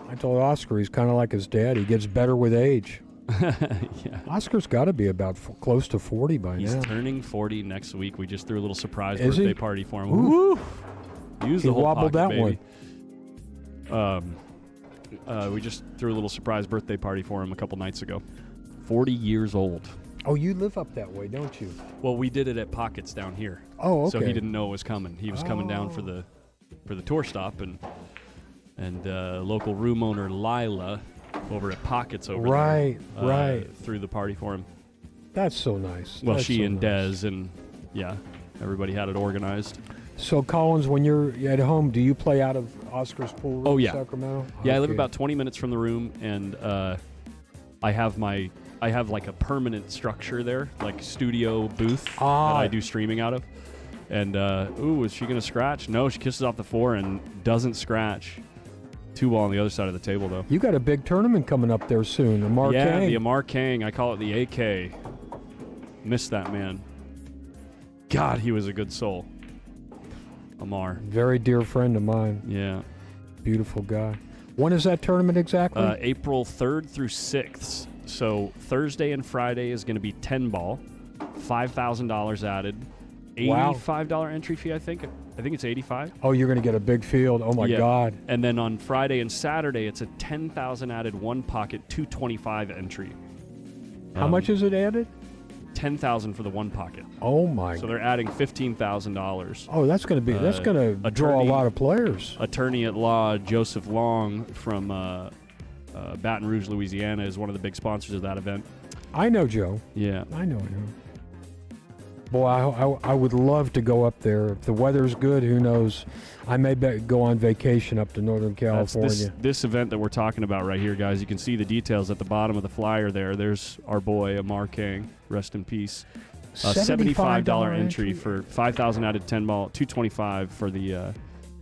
I told Oscar he's kind of like his dad. He gets better with age. Yeah. Oscar's got to be about close to 40 by He's now. turning 40 next week. We just threw a little surprise Is birthday he? party for him. Ooh. Woo! Use He the whole wobbled pocket, that baby. We just threw a little surprise birthday party for him a couple nights ago. 40 years old. Oh, you live up that way, don't you? Well, we did it at Pockets down here. Oh, okay. So he didn't know it was coming. He was coming down for the tour stop, and local room owner Lila over at Pockets over Right, there, right. threw the party for him. That's so nice. Well, That's she so and nice. Dez, and yeah, everybody had it organized. So, Collins, when you're at home, do you play out of Oscar's pool room Oh, yeah. in Sacramento? Yeah, I live Okay. about 20 minutes from the room, and I have like a permanent structure there, like studio booth that I do streaming out of. And is she gonna scratch? No, she kisses off the 4 and doesn't scratch. 2 ball on the other side of the table though. You got a big tournament coming up there soon, Amar Yeah, Kang. the Amar Kang. I call it the AK. Missed that man. God, he was a good soul. Amar. Very dear friend of mine. Yeah. Beautiful guy. When is that tournament exactly? April 3rd through 6th. So Thursday and Friday is going to be 10 ball, $5,000 added, Wow. $85 entry fee. I think it's 85. Oh, you're going to get a big field. Oh, my Yeah. God. And then on Friday and Saturday, it's a 10,000 added one pocket, 225 entry. How much is it added? 10,000 for the one pocket. Oh, my So they're adding $15,000. Oh, that's going to be that's going to draw a attorney- lot of players. Attorney at law Joseph Long from Baton Rouge, Louisiana, is one of the big sponsors of that event. I know Joe. Yeah. I know him. Boy, I would love to go up there. If the weather's good, who knows? I may go on vacation up to Northern That's California. this event that we're talking about right here, guys. You can see the details at the bottom of the flyer there. There's our boy, Amar Kang. Rest in peace. $75 entry for 5,000 added 10 ball, 225 for the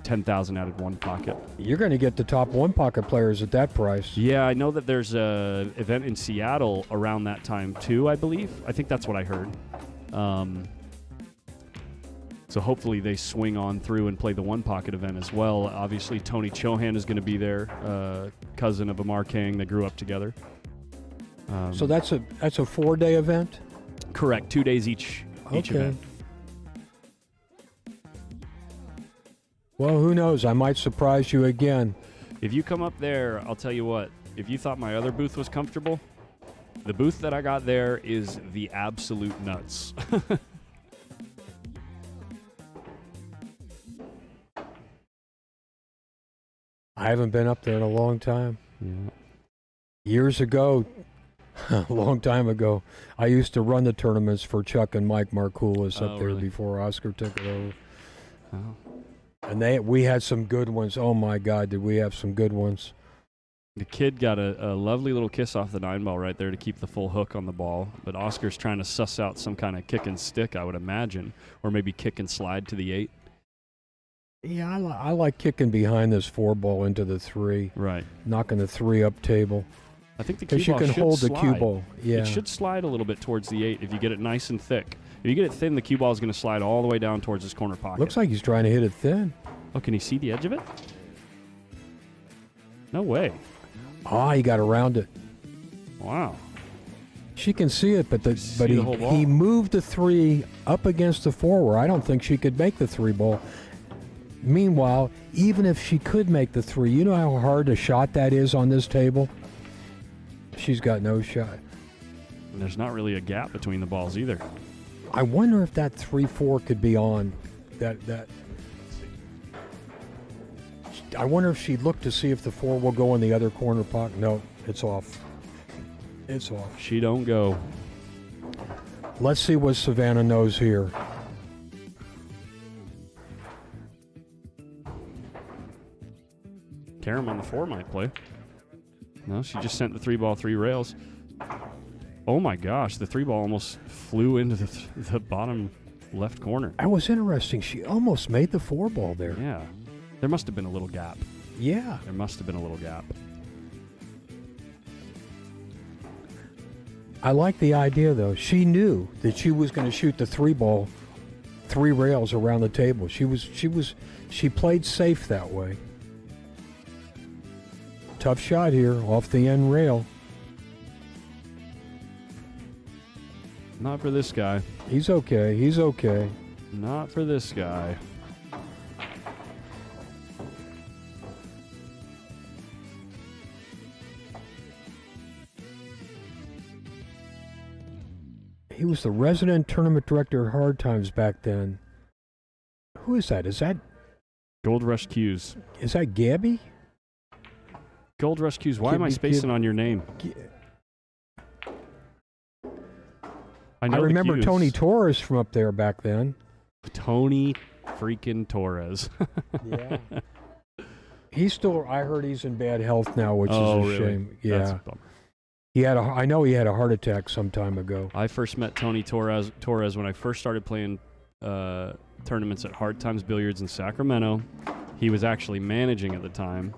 10,000 added one pocket. You're going to get the top one pocket players at that price. Yeah, I know that there's a event in Seattle around that time too, I believe. I think that's what I heard. So hopefully they swing on through and play the one pocket event as well. Obviously, Tony Chohan is going to be there, cousin of Amar Kang. They grew up together. So that's a 4-day event? Correct. 2 days each Okay. event. Well, who knows? I might surprise you again. If you come up there, I'll tell you what. If you thought my other booth was comfortable, the booth that I got there is the absolute nuts. I haven't been up there in a long time. Yeah. Years ago, a long time ago, I used to run the tournaments for Chuck and Mike Markoulis up there really? before Oscar took it over. Oh. And we had some good ones. Oh, my God, did we have some good ones. The kid got a lovely little kiss off the 9-ball right there to keep the full hook on the ball. But Oscar's trying to suss out some kind of kick and stick, I would imagine. Or maybe kick and slide to the 8. Yeah, I like kicking behind this 4-ball into the 3. Right. Knocking the 3 up table. I think the cue Because you ball can should hold slide. the cue ball. Yeah. It should slide a little bit towards the 8 if you get it nice and thick. If you get it thin, the cue ball is going to slide all the way down towards his corner pocket. Looks like he's trying to hit it thin. Oh, can he see the edge of it? No way. Ah, he got around it. Wow. She can see it, but See the whole ball? he moved the 3 up against the 4 where I don't think she could make the 3 ball. Meanwhile, even if she could make the 3, you know how hard a shot that is on this table? She's got no shot. And there's not really a gap between the balls either. I wonder if that 3-4 could be on. That. I wonder if she'd look to see if the 4 will go in the other corner pocket. No, it's off. It's off. She don't go. Let's see what Savannah knows here. Karam on the 4 might play. No, she just sent the 3-ball 3 rails. Oh my gosh, the 3-ball almost flew into the bottom left corner. That was interesting. She almost made the 4-ball there. Yeah. There must have been a little gap. Yeah. There must have been a little gap. I like the idea, though. She knew that she was going to shoot the 3-ball 3 rails around the table. She played safe that way. Tough shot here off the end rail. Not for this guy. He's okay. He's okay. Not for this guy. He was the resident tournament director at Hard Times back then. Who is that? Is that Gold Rush Q's. Gabby? Gold Rush Q's. Why am I spacing on your name? I know the remember Q's. Tony Torres from up there back then. Tony freaking Torres. Yeah. He's still, I heard he's in bad health now, which is a really? shame. That's Yeah. a bummer. I know he had a heart attack some time ago. I first met Tony Torres when I first started playing tournaments at Hard Times Billiards in Sacramento. He was actually managing at the time,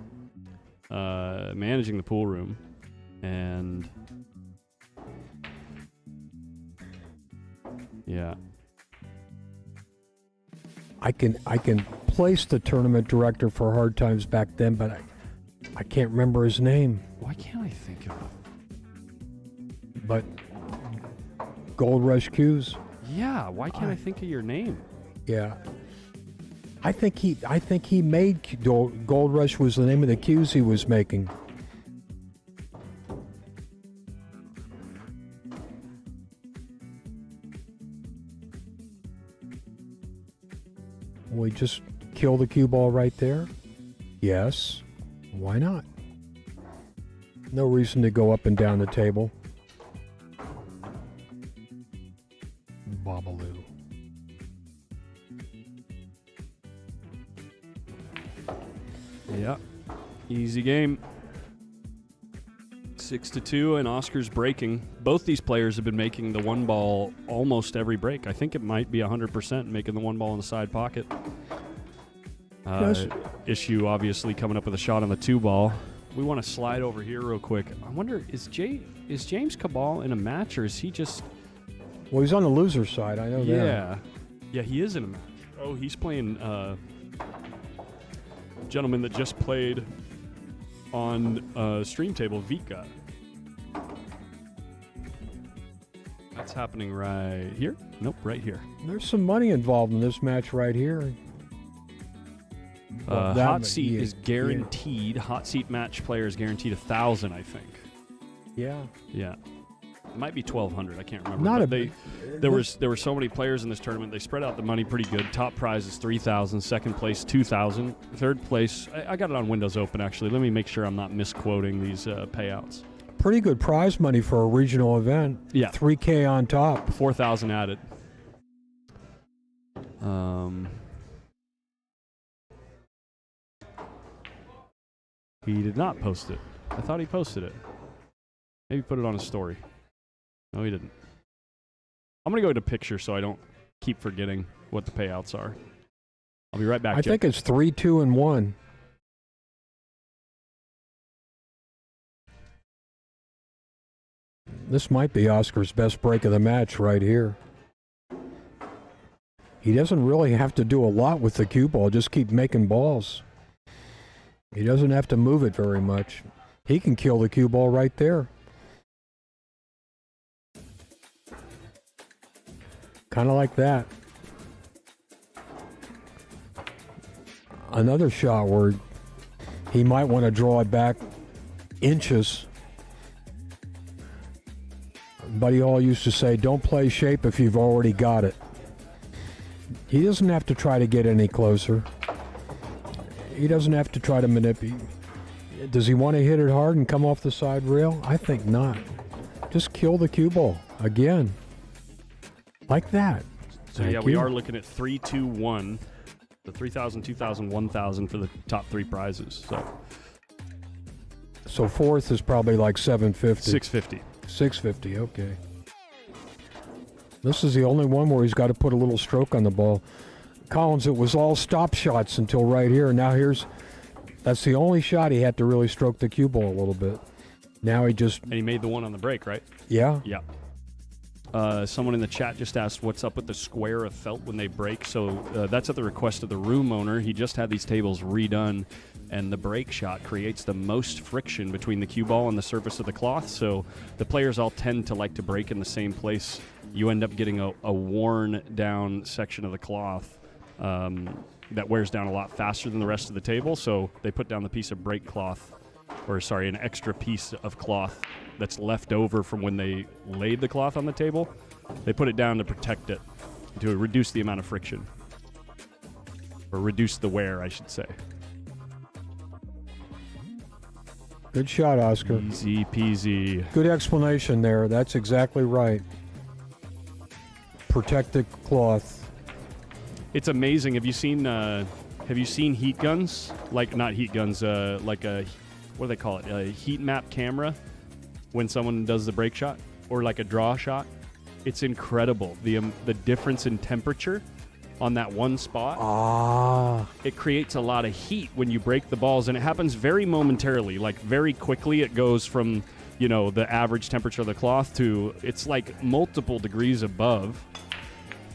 managing the pool room, and yeah. I can place the tournament director for Hard Times back then, but I can't remember his name. Why can't I think of it? But Gold Rush Q's. Yeah, why can't I think of your name? Yeah. I think he made Gold Rush was the name of the cues he was making. We just kill the cue ball right there? Yes. Why not? No reason to go up and down the table. Babaloo. Yeah, easy game. 6-2, and Oscar's breaking. Both these players have been making the 1-ball almost every break. I think it might be 100% making the 1-ball in the side pocket. Yes. Issue obviously coming up with a shot on the 2-ball. We want to slide over here real quick. I wonder, is James CABAL in a match, or is he just... Well, he's on the loser side. I know that. Yeah. Yeah, he is in a match. Oh, he's playing gentleman that just played on stream table, Vika. That's happening right here? Nope, right here. There's some money involved in this match right here. Well, that hot ma- seat yeah, is guaranteed. Hot seat match player is guaranteed 1,000, I think. Yeah. Yeah, it might be 1,200. I can't remember. Not but a they there were so many players in this tournament. They spread out the money pretty good. Top prize is 3,000. Second place 2,000. Third place, I got it on Windows Open actually. Let me make sure I'm not misquoting these payouts. pretty good prize money for a regional event. Yeah, $3K on top. 4,000 added. He did not post it. I thought he posted it. Maybe put it on his story. No, he didn't. I'm going to go to picture so I don't keep forgetting what the payouts are. I'll be right back. I Jake. think it's 3, 2, and 1. This might be Oscar's best break of the match right here. He doesn't really have to do a lot with the cue ball, just keep making balls. He doesn't have to move it very much. He can kill the cue ball right there. Kind of like that. Another shot where he might want to draw it back inches. Buddy Hall used to say, don't play shape if you've already got it. He doesn't have to try to get any closer. He doesn't have to try to manipulate. Does he want to hit it hard and come off the side rail? I think not. Just kill the cue ball again. Like that. So Thank yeah, we you. are looking at 3, 2, 1. The 3,000, 2,000, 1,000 for the top three prizes. So fourth is probably like 750. 650. 650, okay. This is the only one where he's got to put a little stroke on the ball. Collins, it was all stop shots until right here. Now that's the only shot he had to really stroke the cue ball a little bit. Now he just... And he made the one on the break, right? Yeah. Yeah. Someone in the chat just asked what's up with the square of felt when they break. So that's at the request of the room owner. He just had these tables redone, and the break shot creates the most friction between the cue ball and the surface of the cloth. So the players all tend to like to break in the same place. You end up getting a worn down section of the cloth that wears down a lot faster than the rest of the table. So they put down the piece of break cloth, an extra piece of cloth that's left over from when they laid the cloth on the table. They put it down to protect it, to reduce the amount of friction. Or reduce the wear, I should say. Good shot, Oscar. Easy peasy. Good explanation there. That's exactly right. Protect the cloth. It's amazing. Have you seen heat guns? Like, not heat guns, like a, what do they call it? A heat map camera when someone does the break shot, or like a draw shot. It's incredible. The difference in temperature on that one spot. It creates a lot of heat when you break the balls, and it happens very momentarily, like very quickly. It goes from, the average temperature of the cloth to, it's like multiple degrees above.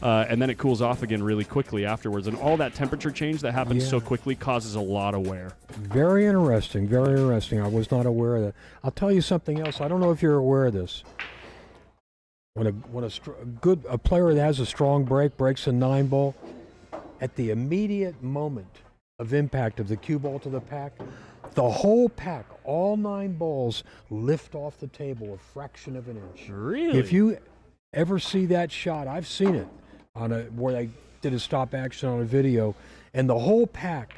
And then it cools off again really quickly afterwards. And all that temperature change that happens so quickly causes a lot of wear. Very interesting. Very interesting. I was not aware of that. I'll tell you something else. I don't know if you're aware of this. When a player that has a strong break breaks a 9-ball, at the immediate moment of impact of the cue ball to the pack, the whole pack, all 9 balls, lift off the table a fraction of an inch. Really? If you ever see that shot, I've seen it where they did a stop action on a video, and the whole pack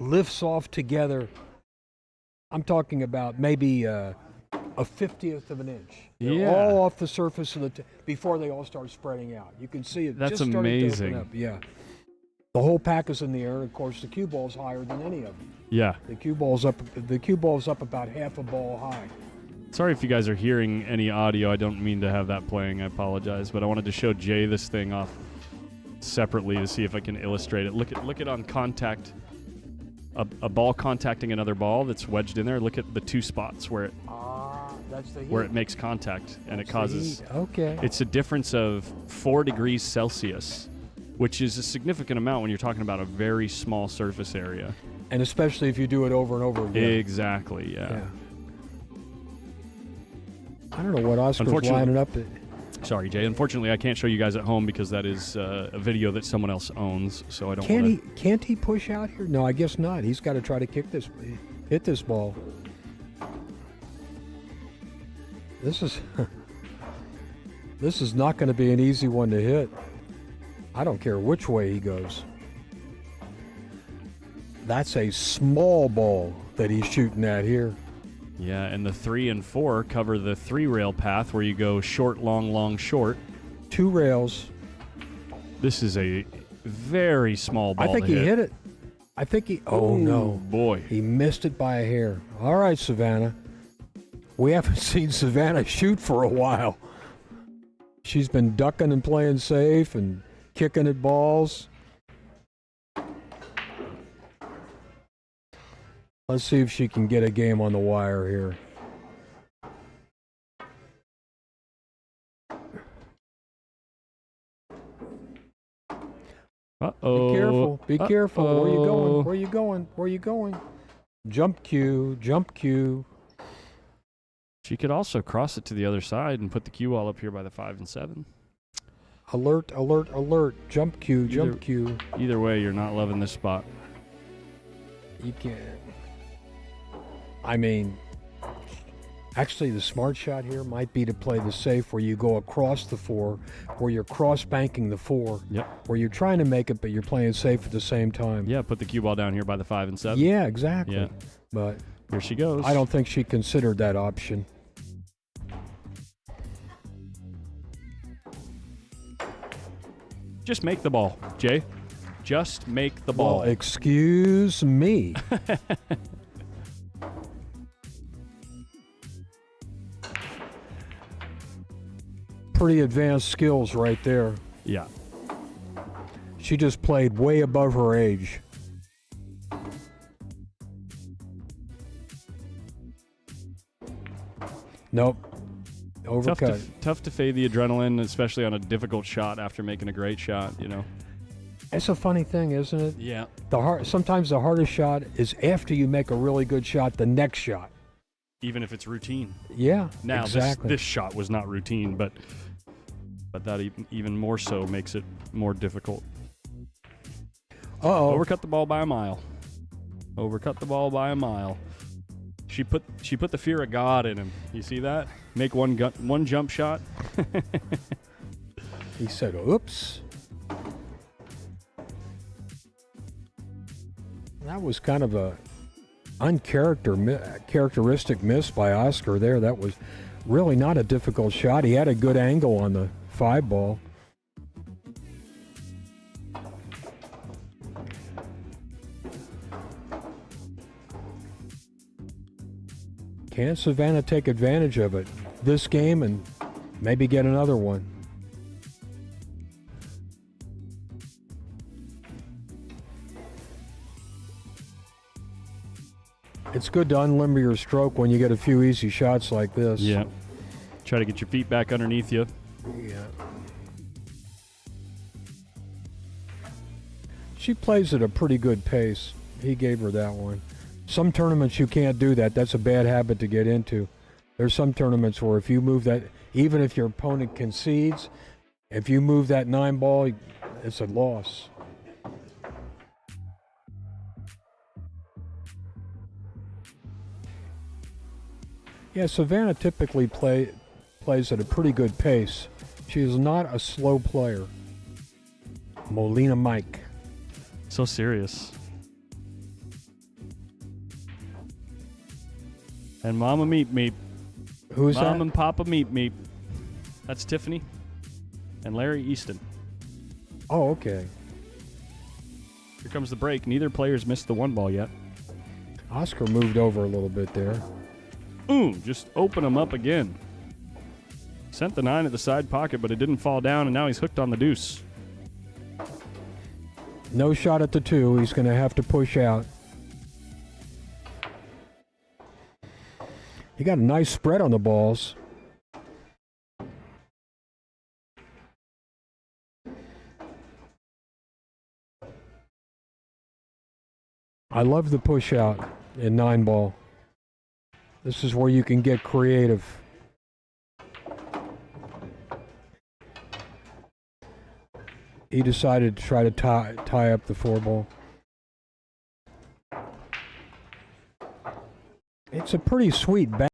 lifts off together. I'm talking about maybe a 50th of an inch. They're all off the surface of before they all start spreading out. You can see it. That's just starting amazing. to open up. Yeah. The whole pack is in the air. Of course, the cue ball's higher than any of them. Yeah. The cue ball's up about half a ball high. Sorry if you guys are hearing any audio. I don't mean to have that playing. I apologize. But I wanted to show Jay this thing off separately to see if I can illustrate it. Look at on contact, a ball contacting another ball that's wedged in there. Look at the 2 spots where it makes contact, and it causes. Okay. It's a difference of 4 degrees Celsius, which is a significant amount when you're talking about a very small surface area. And especially if you do it over and over again. Exactly. Yeah. I don't know what Oscar's lining up. Sorry, Jay. Unfortunately, I can't show you guys at home because that is a video that someone else owns. So I don't. Can't he push out here? No, I guess not. He's got to try to hit this ball. This is this is not going to be an easy one to hit. I don't care which way he goes. That's a small ball that he's shooting at here. Yeah, and the 3 and 4 cover the 3-rail path where you go short, long, long, short. 2 rails. This is a very small ball. I think to he hit it. I think he. Oh, no. Boy. He missed it by a hair. All right, Savannah. We haven't seen Savannah shoot for a while. She's been ducking and playing safe and kicking at balls. Let's see if she can get a game on the wire here. Uh-oh. Be careful. Be careful. Where are you going? Where are you going? Where are you going? Jump cue. Jump cue. She could also cross it to the other side and put the cue all up here by the 5 and 7. Alert, alert, alert. Jump cue, jump cue. Either way, you're not loving this spot. You can't. I mean, actually the smart shot here might be to play the safe where you go across the 4, where you're cross-banking the 4. Yep. Where you're trying to make it, but you're playing safe at the same time. Yeah, put the cue ball down here by the 5 and 7. Yeah, exactly. Yeah. But here she goes. I don't think she considered that option. Just make the ball, Jay. Just make the ball. Well, excuse me. Pretty advanced skills right there. Yeah. She just played way above her age. Nope. Overcut. Tough to fade the adrenaline, especially on a difficult shot after making a great shot, you know. It's a funny thing, isn't it? Yeah. Sometimes the hardest shot is after you make a really good shot, the next shot. Even if it's routine. Yeah, now, exactly. This shot was not routine, but that even more so makes it more difficult. Uh-oh. Overcut the ball by a mile. Overcut the ball by a mile. She put the fear of God in him. You see that? Make one jump shot. He said, "Oops." That was kind of a uncharacteristic miss by Oscar there. That was really not a difficult shot. He had a good angle on the 5 ball. Can Savannah take advantage of it this game and maybe get another one? It's good to unlimber your stroke when you get a few easy shots like this. Yeah. Try to get your feet back underneath you. Yeah. She plays at a pretty good pace. He gave her that one. Some tournaments you can't do that. That's a bad habit to get into. There's some tournaments where if you move that, even if your opponent concedes, if you move that 9 ball, it's a loss. Yeah, Savannah typically plays at a pretty good pace. She is not a slow player. Molina Mike. So serious. And Mama Meep Meep. Who's that? Mom and Papa Meep Meep. That's Tiffany and Larry Easton. Oh, okay. Here comes the break. Neither player's missed the 1 ball yet. Oscar moved over a little bit there. Just open him up again. Sent the 9 at the side pocket, but it didn't fall down, and now he's hooked on the deuce. No shot at the 2. He's going to have to push out. He got a nice spread on the balls. I love the push out in 9 ball. This is where you can get creative. He decided to try to tie up the 4-ball. It's a pretty sweet bat.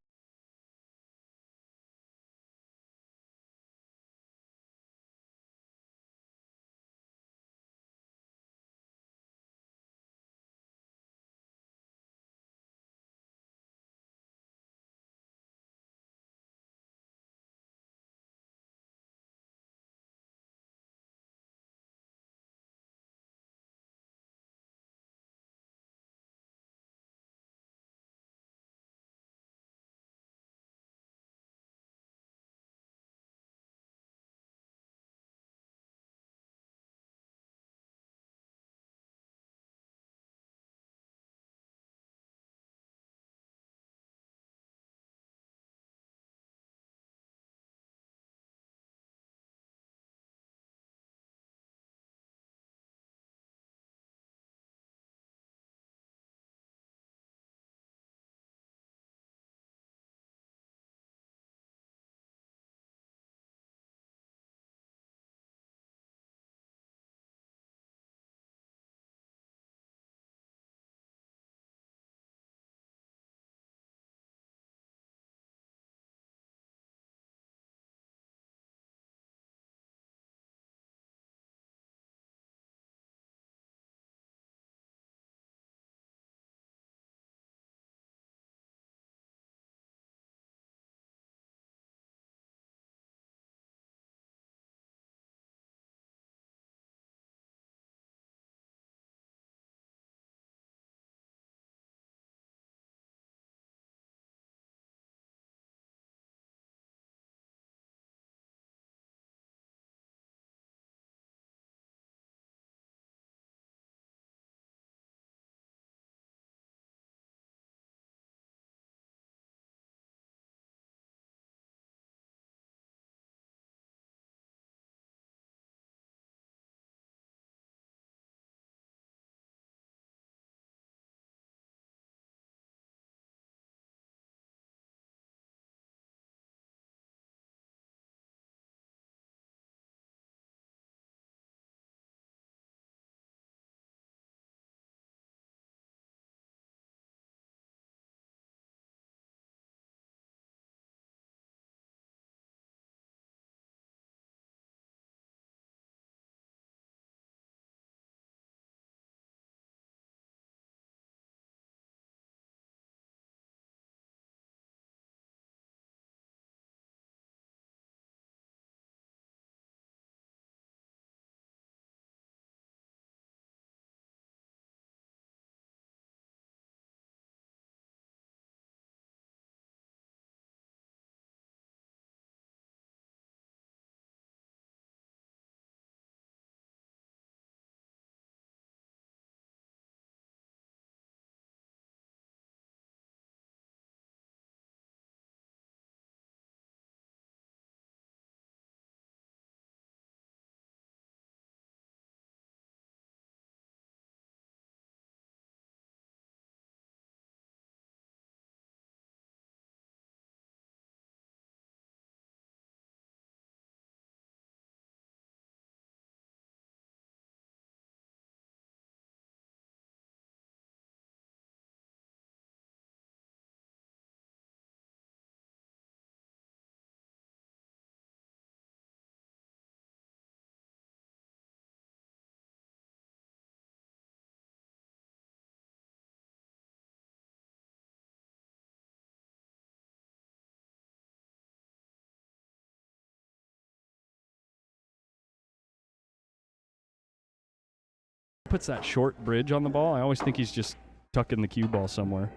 Puts that short bridge on the ball. I always think he's just tucking the cue ball somewhere.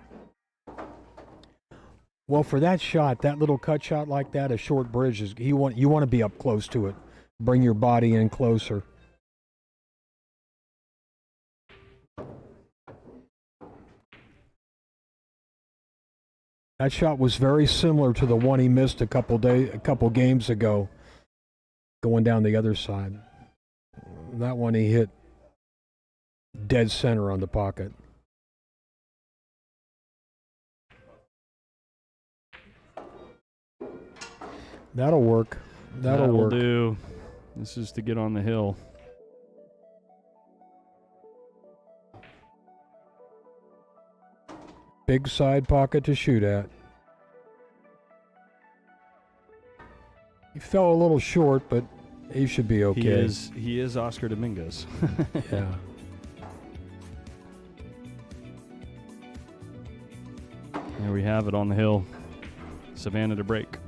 Well, for that shot, that little cut shot like that, a short bridge is you want to be up close to it. Bring your body in closer. That shot was very similar to the one he missed a couple games ago, going down the other side. That one he hit dead center on the pocket. That'll work. That'll work. do. This is to get on the hill. Big side pocket to shoot at. He fell a little short, but he should be okay. He is Oscar Dominguez. Yeah. There we have it on the hill. Savannah to break.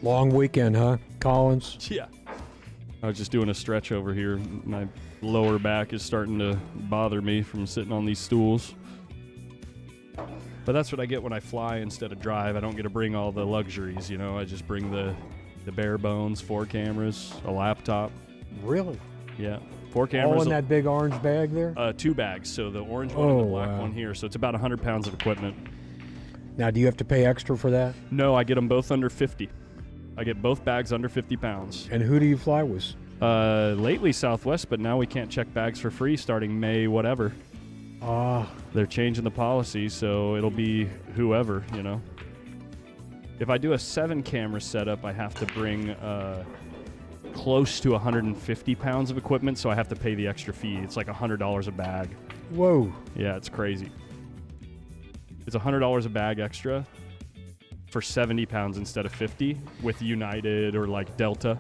Long weekend, huh, Collins? Yeah. I was just doing a stretch over here. My lower back is starting to bother me from sitting on these stools. But that's what I get when I fly instead of drive. I don't get to bring all the luxuries, you know. I just bring the bare bones, 4 cameras, a laptop. Really? Yeah. 4 cameras. All in that big orange bag there? 2 bags. So the orange one and the black one here. So it's about 100 pounds of equipment. Now, do you have to pay extra for that? No, I get them both under 50. I get both bags under 50 pounds. And who do you fly with? Lately Southwest, but now we can't check bags for free starting May whatever. They're changing the policy, so it'll be whoever, you know. If I do a 7 camera setup, I have to bring close to 150 pounds of equipment, so I have to pay the extra fee. It's like $100 a bag. Whoa. Yeah, it's crazy. It's $100 a bag extra for 70 pounds instead of 50 with United or like Delta.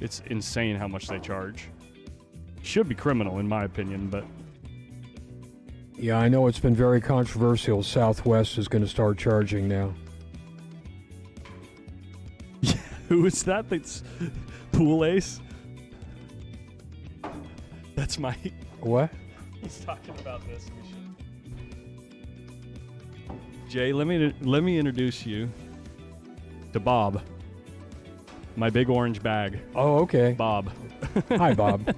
It's insane how much they charge. Should be criminal in my opinion, but Yeah, I know it's been very controversial. Southwest is going to start charging now. who is that? That's Pool Ace? That's my... What? He's talking about this. Jay, let me introduce you to Bob. My big orange bag. Oh, okay. Bob. Hi, Bob.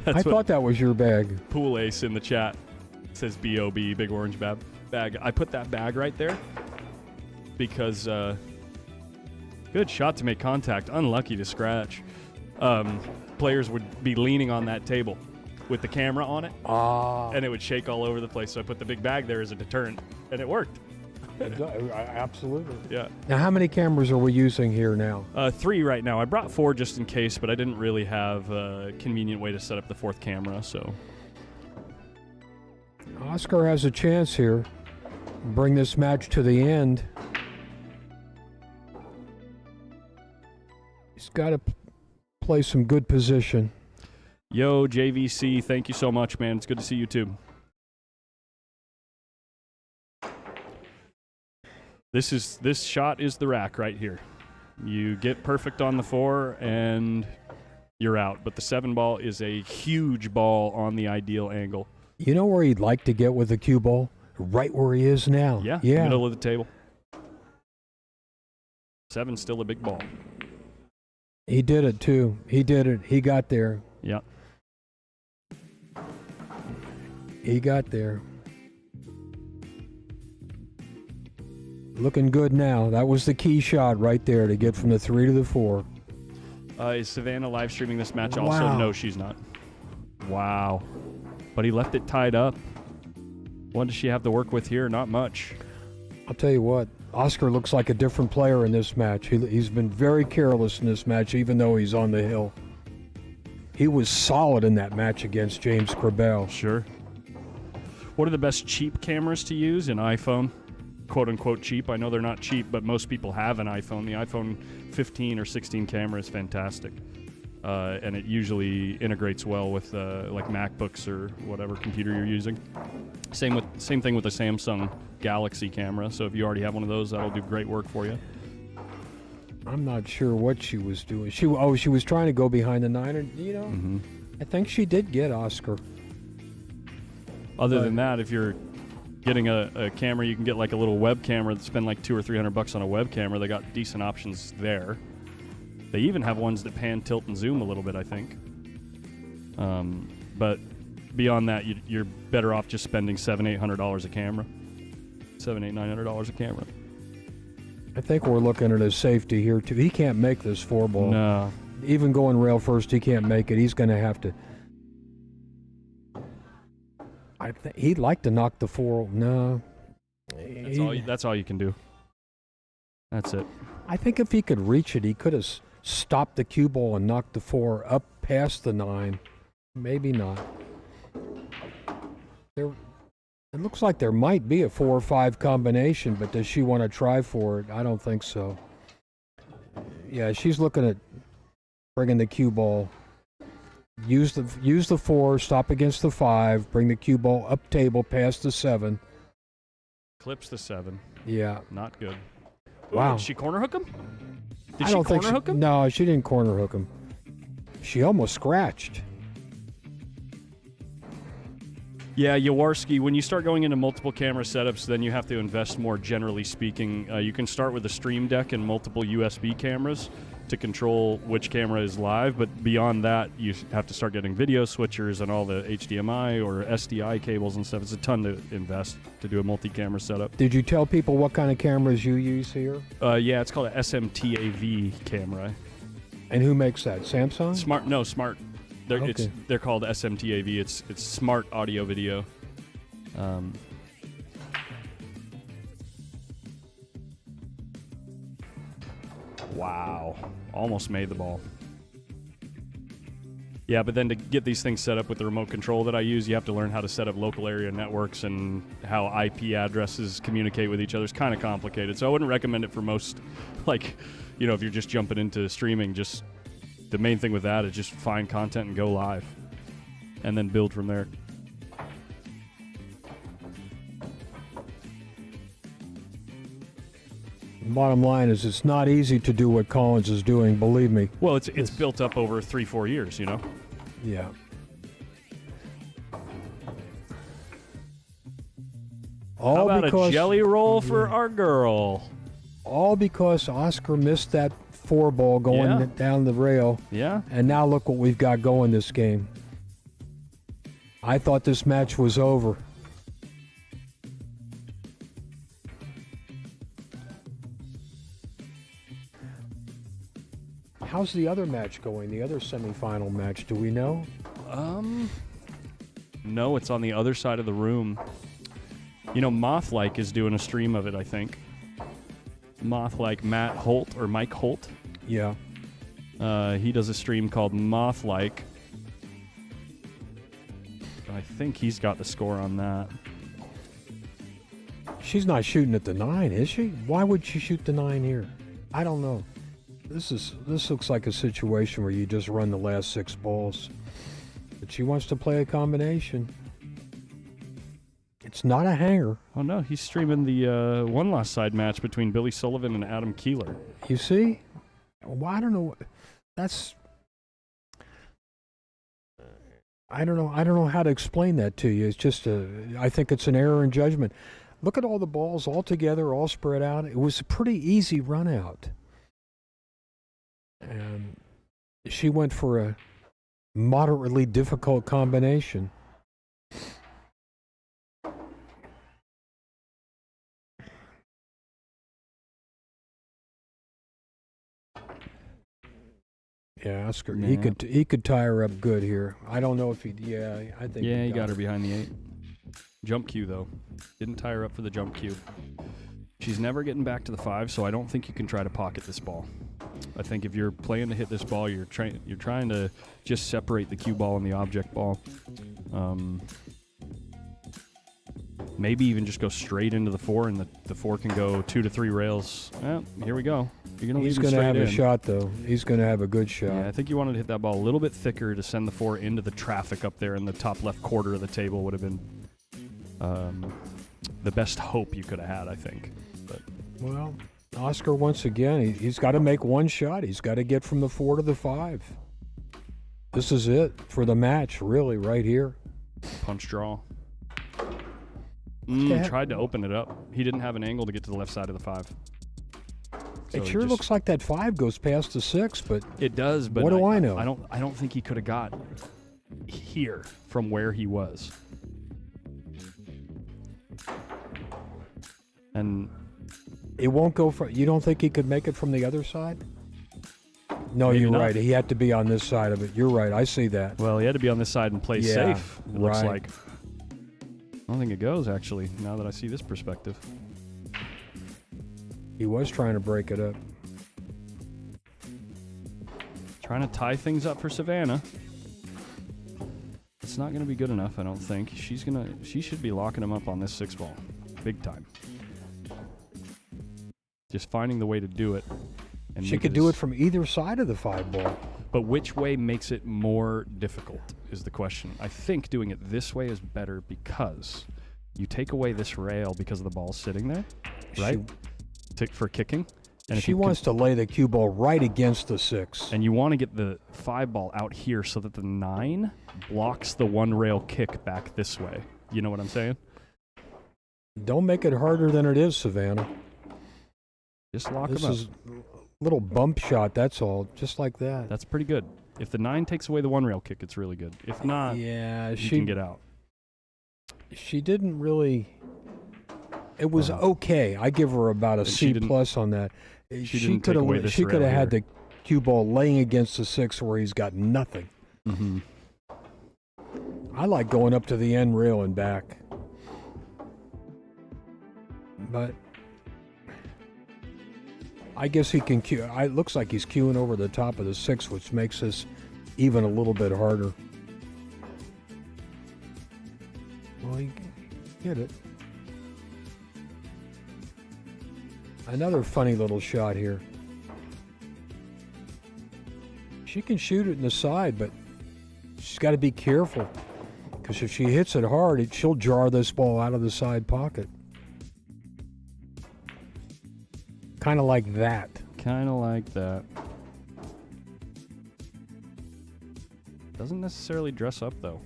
I thought that was your bag. Pool Ace in the chat says B.O.B. big orange bag. I put that bag right there because good shot to make contact. Unlucky to scratch. Players would be leaning on that table with the camera on it, and it would shake all over the place. So I put the big bag there as a deterrent, and it worked. Absolutely. Yeah. Now, how many cameras are we using here now? 3 right now. I brought 4 just in case, but I didn't really have a convenient way to set up the 4th camera, so. Oscar has a chance here. Bring this match to the end. He's got to play some good position. Yo, JVC, thank you so much, man. It's good to see you too. This shot is the rack right here. You get perfect on the 4 and you're out. But the 7 ball is a huge ball on the ideal angle. You know where he'd like to get with the cue ball? Right where he is now. Yeah. Middle of the table. 7's still a big ball. He did it too. He did it. He got there. Yeah. He got there. Looking good now. That was the key shot right there to get from the 3 to the 4. Is Savannah live streaming this match also? Wow. No, she's not. Wow. But he left it tied up. What does she have to work with here? Not much. I'll tell you what. Oscar looks like a different player in this match. He's been very careless in this match, even though he's on the hill. He was solid in that match against James CABAL. Sure. What are the best cheap cameras to use? An iPhone? Quote-unquote cheap. I know they're not cheap, but most people have an iPhone. The iPhone 15 or 16 camera is fantastic. And it usually integrates well with like MacBooks or whatever computer you're using. Same thing with the Samsung Galaxy camera. So if you already have one of those, that'll do great work for you. I'm not sure what she was doing. She was trying to go behind the 9. You know, I think she did get Oscar. Other than that, if you're getting a camera, you can get like a little web camera. Spend like $200 or $300 on a web camera. They got decent options there. They even have ones that pan, tilt, and zoom a little bit, I think. But beyond that, you're better off just spending $700-800 a camera. $900 a camera. I think we're looking at his safety here too. He can't make this 4 ball. No. Even going rail first, he can't make it. He's going to have to. He'd like to knock the 4. No. That's all you can do. That's it. I think if he could reach it, he could have stopped the cue ball and knocked the 4 up past the 9. Maybe not. It looks like there might be a 4 or 5 combination, but does she want to try for it? I don't think so. Yeah, she's looking at bringing the cue ball. Use the 4, stop against the 5, bring the cue ball up table past the 7. Clips the 7. Yeah. Not good. Wow. Did she corner hook him? I don't think hook him? No, she didn't corner hook him. She almost scratched. Yeah, Jaworski, when you start going into multiple camera setups, then you have to invest more, generally speaking. You can start with a stream deck and multiple USB cameras to control which camera is live, but beyond that, you have to start getting video switchers and all the HDMI or SDI cables and stuff. It's a ton to invest to do a multi-camera setup. Did you tell people what kind of cameras you use here? Yeah, it's called a SMTAV camera. And who makes that? Samsung? Smart. They're called SMTAV. It's smart audio video. Wow, almost made the ball. Yeah, but then to get these things set up with the remote control that I use, you have to learn how to set up local area networks and how IP addresses communicate with each other. It's kind of complicated, so I wouldn't recommend it for most, if you're just jumping into streaming. Just the main thing with that is just find content and go live, and then build from there. Bottom line is it's not easy to do what Collins is doing, believe me. Well, it's built up over 3-4 years, Yeah. How about a jelly roll for our girl? All because Oscar missed that 4 ball going down the rail. Yeah. And now look what we've got going this game. I thought this match was over. How's the other match going? The other semifinal match, do we know? No, it's on the other side of the room. Mothlike is doing a stream of it, I think. Mothlike, Matt Holt or Mike Holt. Yeah. He does a stream called Mothlike. I think he's got the score on that. She's not shooting at the 9, is she? Why would she shoot the 9 here? I don't know. This looks like a situation where you just run the last 6 balls. But she wants to play a combination. It's not a hanger. Oh no, he's streaming the one-loss side match between Billy Sullivan and Adam KIELAR. You see? Well, I don't know. I don't know how to explain that to you. It's just I think it's an error in judgment. Look at all the balls all together, all spread out. It was a pretty easy run out. And she went for a moderately difficult combination. Yeah, Oscar. Yeah. He could tie her up good here. I don't know if he. Yeah, I think. Yeah, he got her behind the 8. Jump cue though, didn't tie her up for the jump cue. She's never getting back to the 5, so I don't think you can try to pocket this ball. I think if you're playing to hit this ball, you're trying to just separate the cue ball and the object ball. Maybe even just go straight into the 4, and the 4 can go 2 to 3 rails. Well, here we go. He's going to have a shot, though. He's going to have a good shot. Yeah, I think you wanted to hit that ball a little bit thicker to send the 4 into the traffic up there in the top left quarter of the table. Would have been the best hope you could have had, I think. But well, Oscar, once again, he's got to make one shot. He's got to get from the 4 to the 5. This is it for the match, really, right here. Punch draw. Tried to open it up. He didn't have an angle to get to the left side of the 5. So it sure looks like that 5 goes past the 6, but it does. But what do I know? I don't think he could have got here from where he was. And it won't go from. You don't think he could make it from the other side? No, Maybe you're not. right. He had to be on this side of it. You're right. I see that. Well, he had to be on this side and play safe. It looks like. I don't think it goes, actually, now that I see this perspective. He was trying to break it up. Trying to tie things up for Savannah. It's not going to be good enough, I don't think. She should be locking him up on this 6-ball. Big time. Just finding the way to do it. And She could do it from either side of the 5-ball. But which way makes it more difficult is the question. I think doing it this way is better because you take away this rail because of the ball sitting there, right? For kicking. And if She wants to lay the cue ball right against the 6. And you want to get the 5-ball out here so that the 9 blocks the 1-rail kick back this way. You know what I'm saying? Don't make it harder than it is, Savannah. Just lock This them up. is a little bump shot, that's all. Just like that. That's pretty good. If the 9 takes away the 1-rail kick, it's really good. If not, yeah, you can get out. She didn't really... It was okay. I give her about a C plus on that. She could have had the cue ball laying against the 6 where he's got nothing. Mm-hmm. I like going up to the end rail and back. But I guess he can cue. It looks like he's cueing over the top of the 6, which makes this even a little bit harder. Well, he get it. Another funny little shot here. She can shoot it in the side, but she's got to be careful. Because if she hits it hard, she'll jar this ball out of the side pocket. Kind of like that. Kind of like that. Doesn't necessarily dress up, though.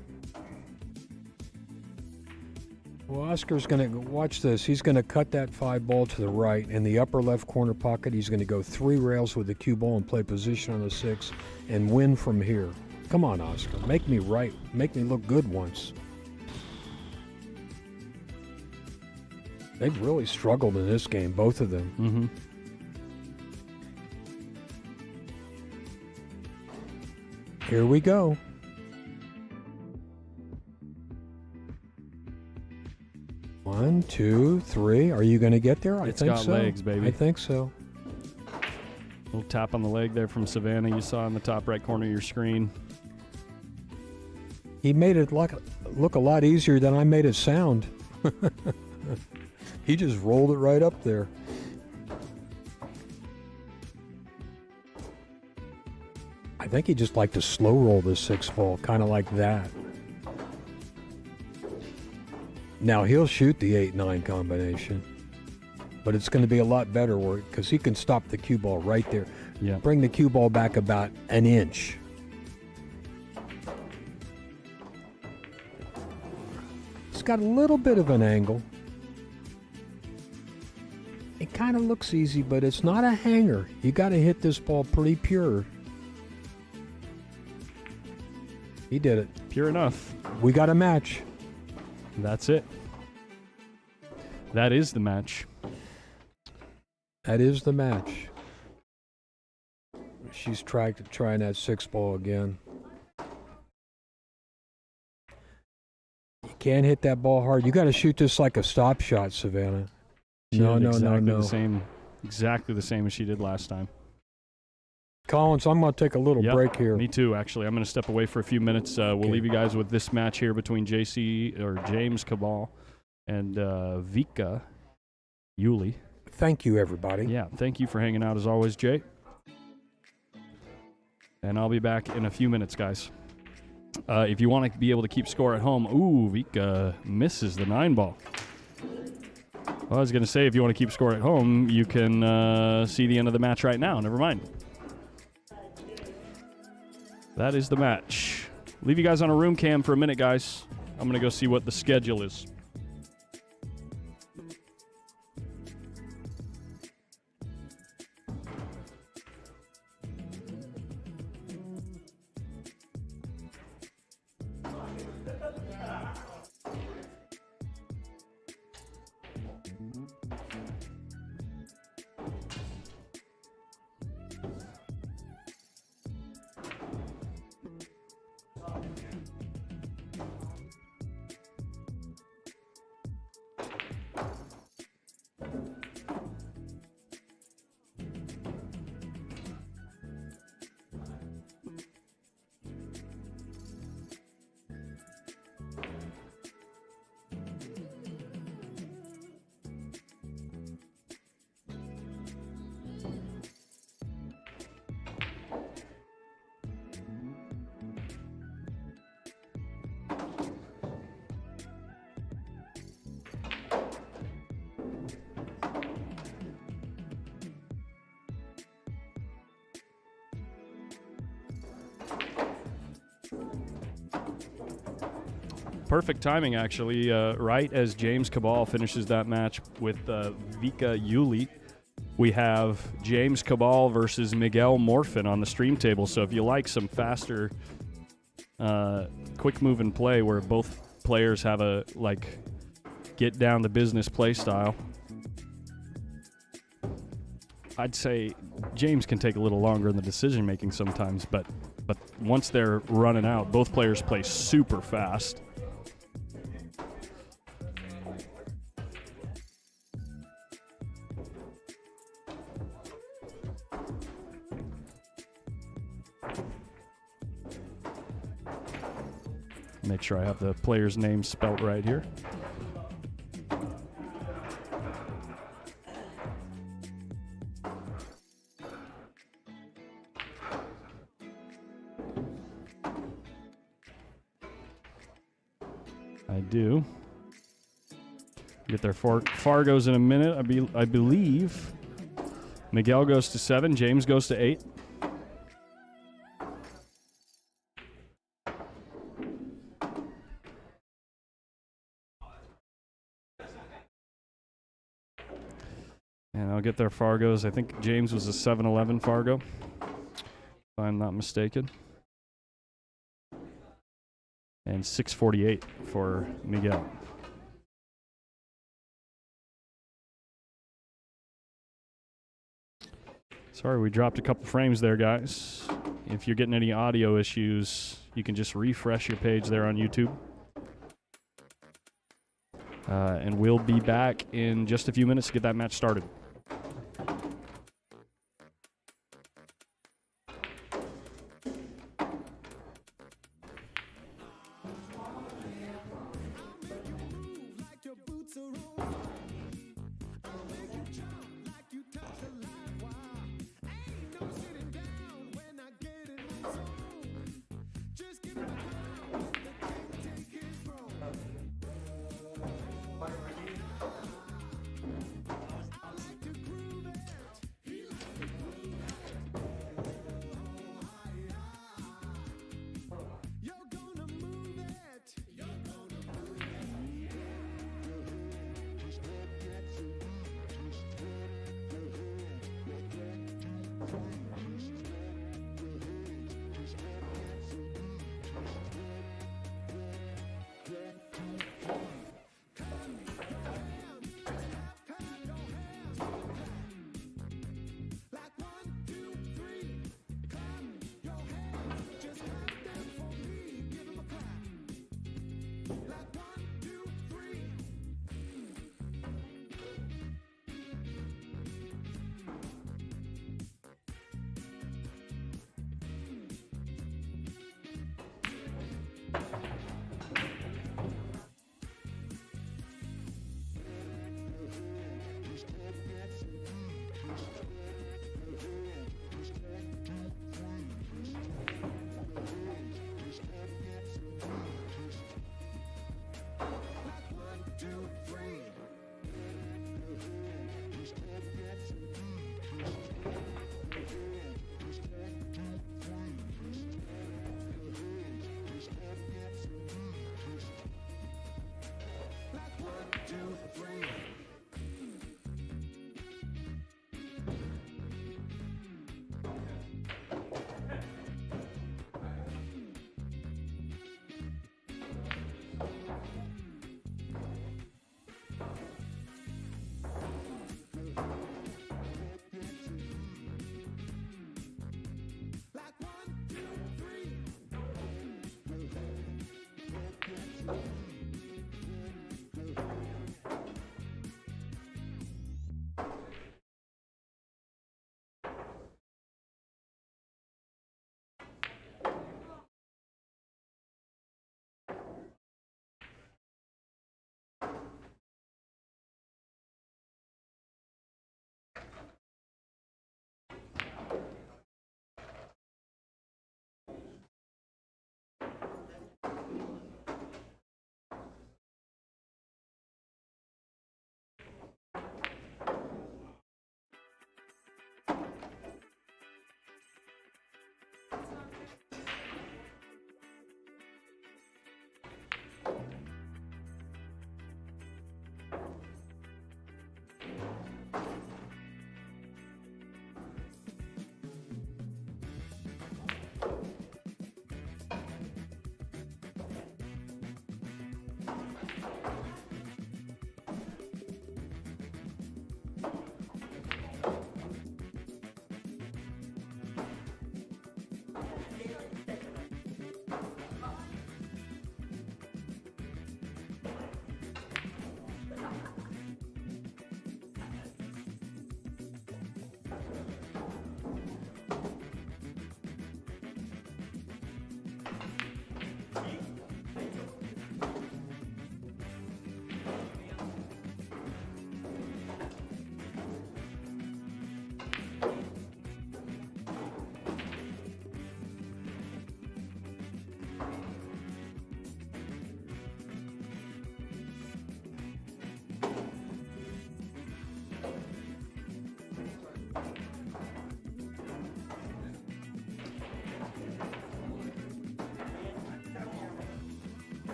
Well, Oscar's going to watch this. He's going to cut that 5-ball to the right. In the upper left corner pocket, he's going to go 3 rails with the cue ball and play position on the 6 and win from here. Come on, Oscar. Make me right. Make me look good once. They've really struggled in this game, both of them. Mm-hmm. Here we go. One, two, three. Are you going to get there? I It's think got so. legs, baby. I think so. Little tap on the leg there from Savannah you saw in the top right corner of your screen. He made it look a lot easier than I made it sound. He just rolled it right up there. I think he just liked to slow roll this 6-ball, kind of like that. Now he'll shoot the 8-9 combination, but it's going to be a lot better work because he can stop the cue ball right there. Yeah. Bring the cue ball back about an inch. It's got a little bit of an angle. It kind of looks easy, but it's not a hanger. You got to hit this ball pretty pure. He did it. Pure enough. We got a match. That's it. That is the match. That is the match. She's trying that 6-ball again. You can't hit that ball hard. You got to shoot this like a stop shot, Savannah. No. Exactly the same as she did last time. Collins, I'm going to take a little break here. Me too, actually. I'm going to step away for a few minutes. We'll leave you guys with this match here between James CABAL and Vika Yuli. Thank you, everybody. Yeah, thank you for hanging out as always, Jay. And I'll be back in a few minutes, guys. If you want to be able to keep score at home, Vika misses the 9-ball. Well, I was going to say, if you want to keep score at home, you can see the end of the match right now. Never mind. That is the match. Leave you guys on a room cam for a minute, guys. I'm going to go see what the schedule is. perfect timing, actually. Right as James Cabal finishes that match with Vika Yuli, we have James Cabal versus Miguel Morfin on the stream table. So if you like some faster, quick move and play where both players have a get down to business play style, I'd say James can take a little longer in the decision making sometimes, but once they're running out, both players play super fast. Make sure I have the player's name spelt right here. I do. Get their Fargos in a minute. I believe Miguel goes to 7, James goes to 8. And I'll get their Fargos. I think James was a 7-11 Fargo, if I'm not mistaken. And 648 for Miguel. Sorry, we dropped a couple frames there, guys. If you're getting any audio issues, you can just refresh your page there on YouTube. And we'll be back in just a few minutes to get that match started.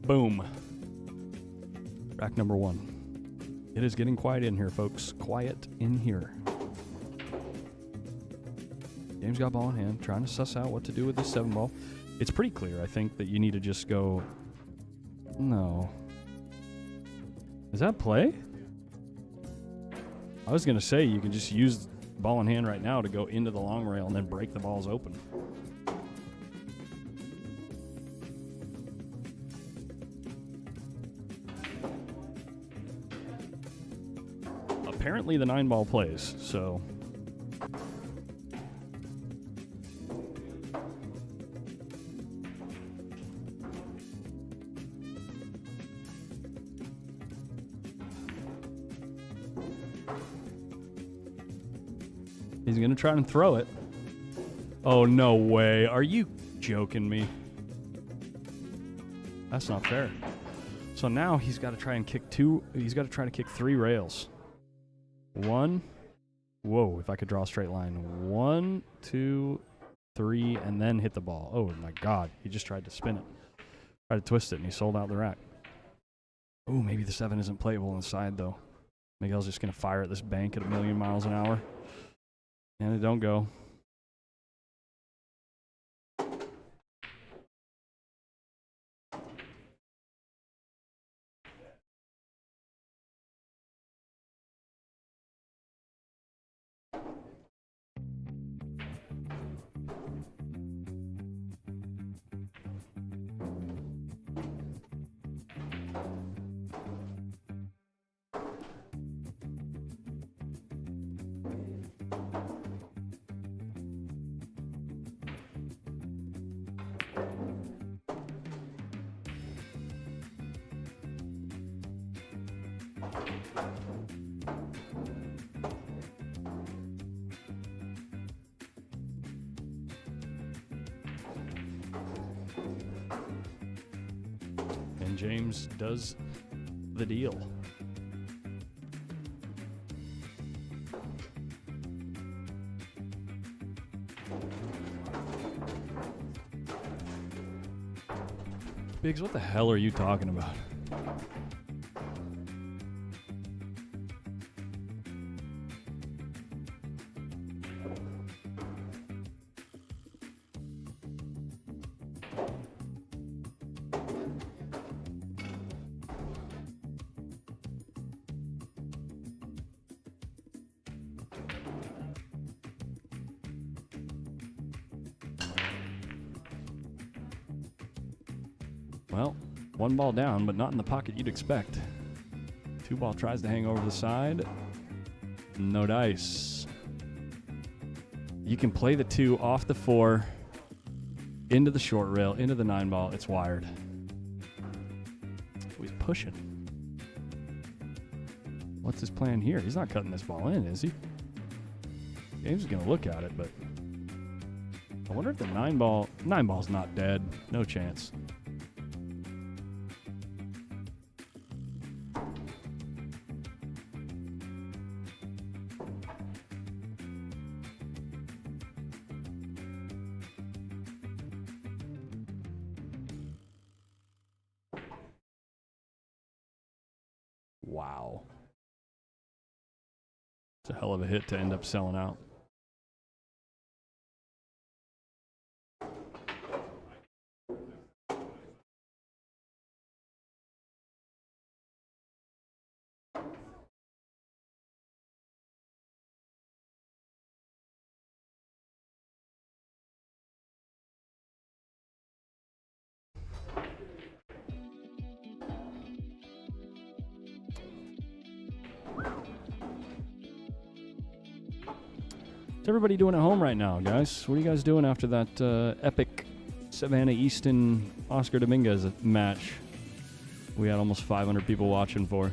Boom. Rack number 1. It is getting quiet in here, folks. Quiet in here. James got ball in hand, trying to suss out what to do with this 7 ball. It's pretty clear, I think, that you need to just go... No. Is that play? I was going to say you can just use ball in hand right now to go into the long rail and then break the balls open. Apparently the 9 ball plays, so... He's going to try and throw it. Oh, no way. Are you joking me? That's not fair. So now he's got to try and kick 2. He's got to try to kick 3 rails. 1. Whoa, if I could draw a straight line. 1, 2, 3, and then hit the ball. Oh, my God. He just tried to spin it. Tried to twist it, and he sold out the rack. Oh, maybe the 7 isn't playable inside, though. Miguel's just going to fire at this bank at 1,000,000 miles an hour. And it don't go. And James does the deal. Biggs, what the hell are you talking about? Well, one ball down, but not in the pocket you'd expect. Two ball tries to hang over the side. No dice. You can play the 2 off the 4, into the short rail, into the 9 ball. It's wired. Oh, he's pushing. What's his plan here? He's not cutting this ball in, is he? James is going to look at it, but I wonder if the 9 ball's not dead. No chance. Wow. It's a hell of a hit to end up selling out. What's everybody doing at home right now, guys? What are you guys doing after that epic Savannah Easton Oscar Dominguez match we had almost 500 people watching for?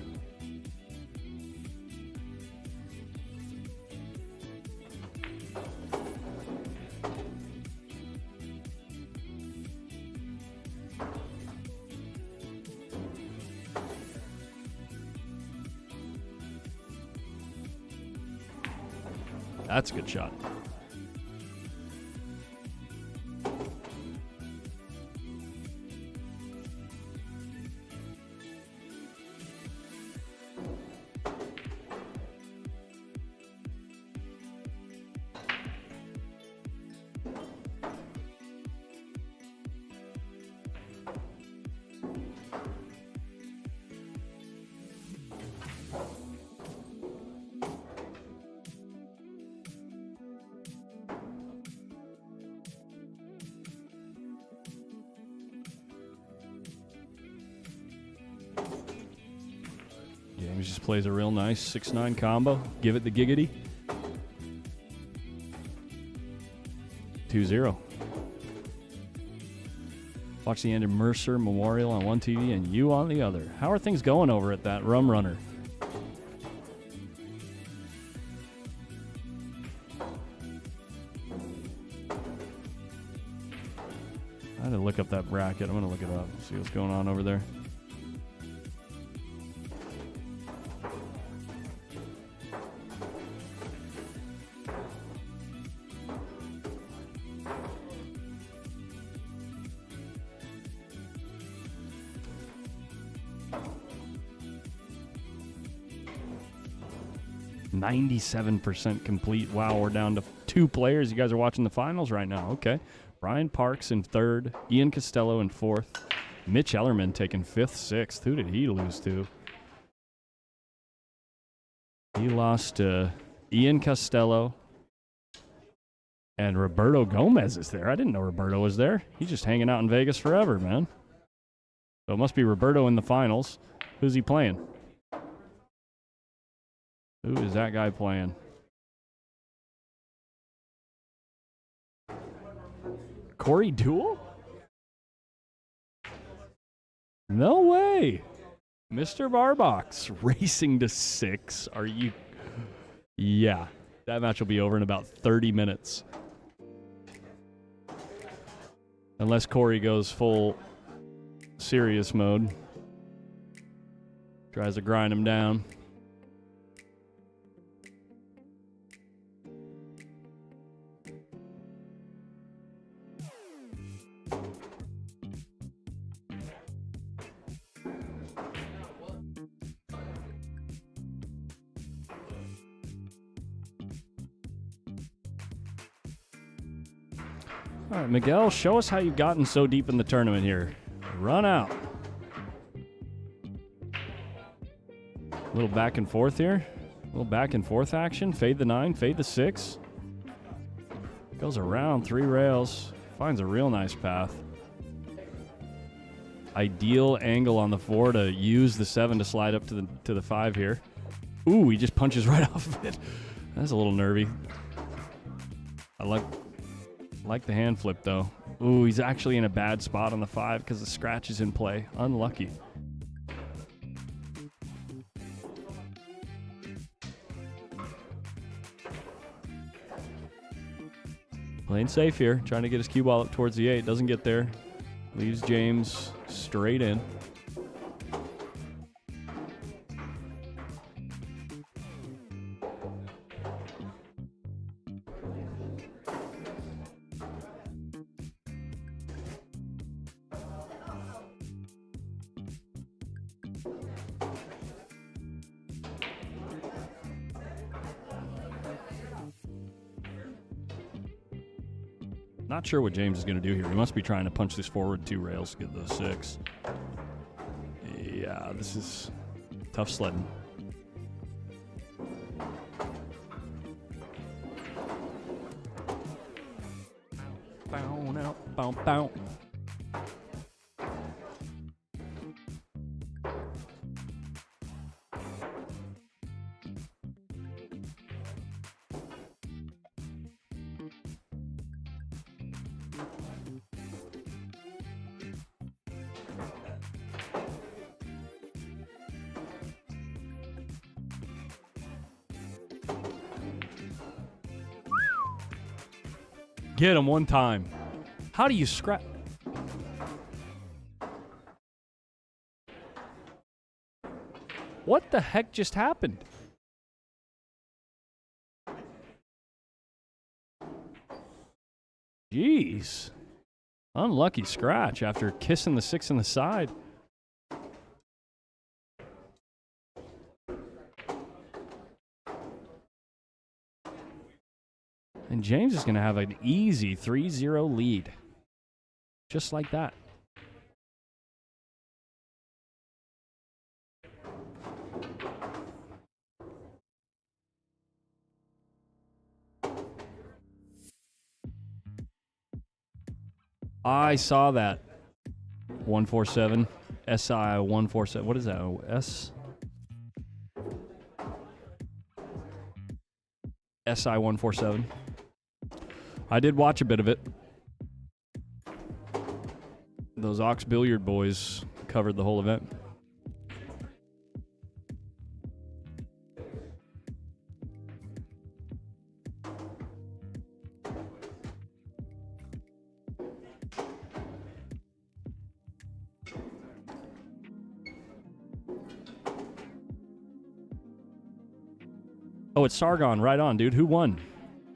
That's a good shot. James just plays a real nice 6-9 combo. Give it the giggity. 2-0. Watch the end of Mercer Memorial on one TV and you on the other. How are things going over at that Rum Runner? I had to look up that bracket. I'm going to look it up, see what's going on over there. %, complete. Wow, we're down to 2 players. You guys are watching the finals right now. Okay. Ryan Parks in 3rd. Ian Costello in 4th. Mitch Ellerman taking 5th, 6th. Who did he lose to? He lost to Ian Costello. And Roberto Gomez is there. I didn't know Roberto was there. He's just hanging out in Vegas forever, man. So it must be Roberto in the finals. Who's he playing? Who is that guy playing? Corey Deuel? No way. Mr. Barbox racing to 6. Are you? Yeah, that match will be over in about 30 minutes. Unless Corey goes full serious mode. Tries to grind him down. All right, Miguel, show us how you've gotten so deep in the tournament here. Run out. A little back and forth here. A little back and forth action. Fade the 9, fade the 6. Goes around 3 rails. Finds a real nice path. Ideal angle on the 4 to use the 7 to slide up to the 5 here. Ooh, he just punches right off of it. That's a little nervy. I like the hand flip, though. Ooh, he's actually in a bad spot on the 5 because the scratch is in play. Unlucky. Playing safe here, trying to get his cue ball up towards the 8. Doesn't get there. Leaves James straight in. Not sure what James is going to do here. He must be trying to punch this forward 2 rails to get the 6. Yeah, this is tough sledding. Bow, now, bow, bow. Get him one time. How do you scrap? What the heck just happened? Jeez. Unlucky scratch after kissing the 6 in the side. And James is going to have an easy 3-0 lead. Just like that. I saw that. 147. SI 147. What is that? SI 147. I did watch a bit of it. Those Ox Billiard boys covered the whole event. Oh, it's Sargon. Right on, dude. Who won?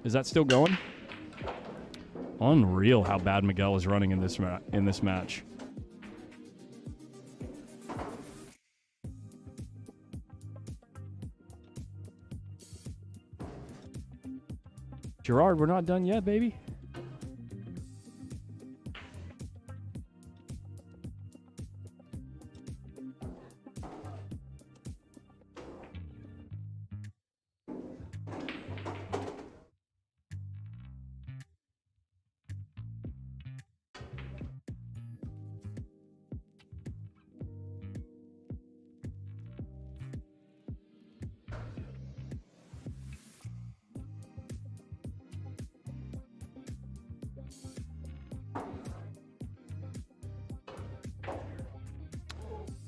Is that still going? Unreal how bad Miguel is running in this match. Gerard, we're not done yet, baby.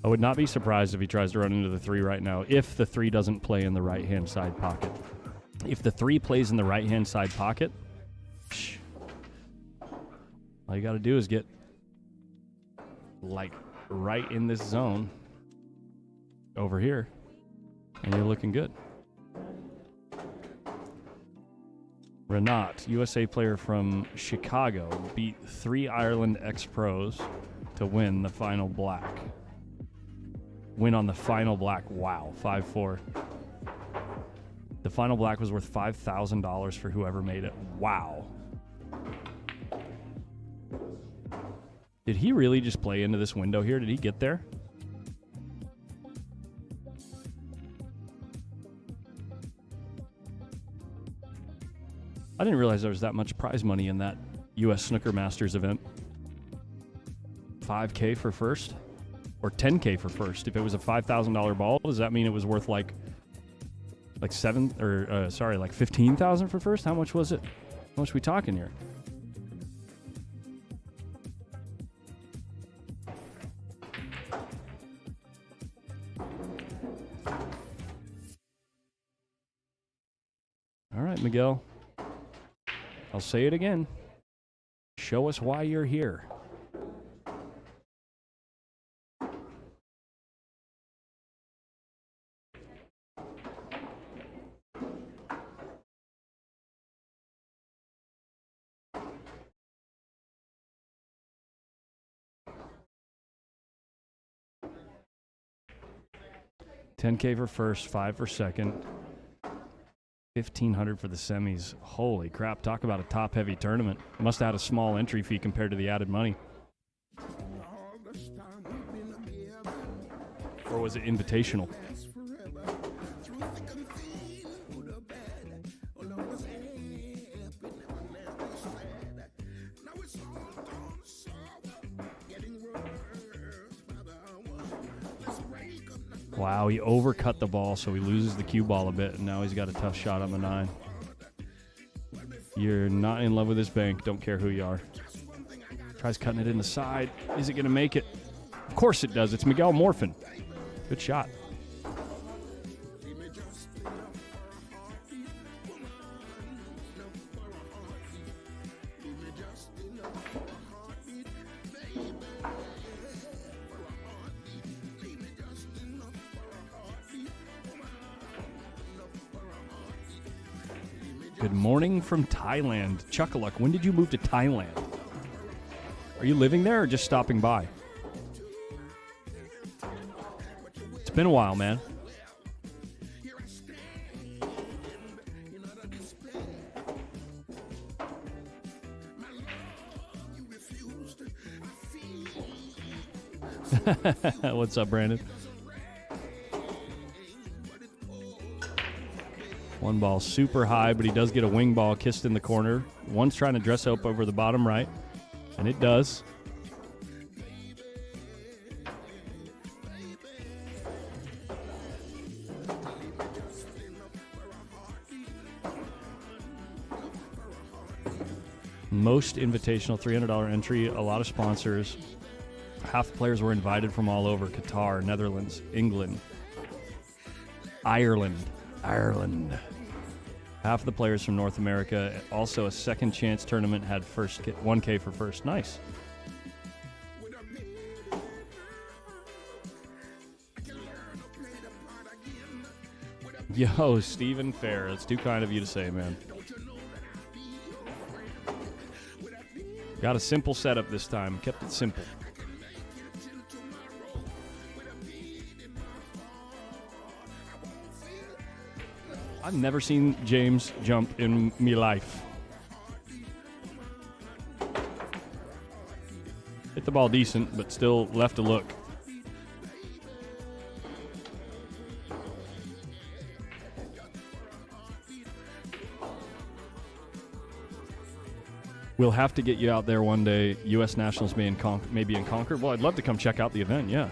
would not be surprised if he tries to run into the 3 right now, if the 3 doesn't play in the right-hand side pocket. If the 3 plays in the right-hand side pocket, all you got to do is get, like, right in this zone over here, and you're looking good. Runout, USA player from Chicago, beat 3 Ireland ex-pros to win the final black. Win on the final black. Wow, 5-4. The final black was worth $5,000 for whoever made it. Wow. Did he really just play into this window here? Did he get there? I didn't realize there was that much prize money in that U.S. Snooker Masters event. $5K for first? Or $10K for first? If it was a $5,000 ball, does that mean it was worth like $15,000 for first? How much was it? How much are we talking here? All right, Miguel. I'll say it again. Show us why you're here. $10K for first, 5 for second. $1,500 for the semis. Holy crap, talk about a top-heavy tournament. Must have had a small entry fee compared to the added money. Or was it invitational? Wow, he overcut the ball, so he loses the cue ball a bit, and now he's got a tough shot on the 9. You're not in love with this bank. Don't care who you are. Tries cutting it in the side. Is it going to make it? Of course it does. It's Miguel Morfin. Good shot. Good morning from Thailand. Chuckaluk, when did you move to Thailand? Are you living there or just stopping by? It's been a while, man. What's up, Brandon? One ball super high, but he does get a wing ball kissed in the corner. One's trying to dress up over the bottom right, and it does. Most invitational, $300 entry, a lot of sponsors. Half the players were invited from all over: Qatar, Netherlands, England, Ireland. Half of the players from North America. Also, a second chance tournament had first 1K for first. Nice. Yo, Stephen Fair. That's too kind of you to say, man. Got a simple setup this time. Kept it simple. I've never seen James jump in me life. Hit the ball decent, but still left a look. We'll have to get you out there one day. U.S. Nationals maybe in Concord. Well, I'd love to come check out the event, yeah.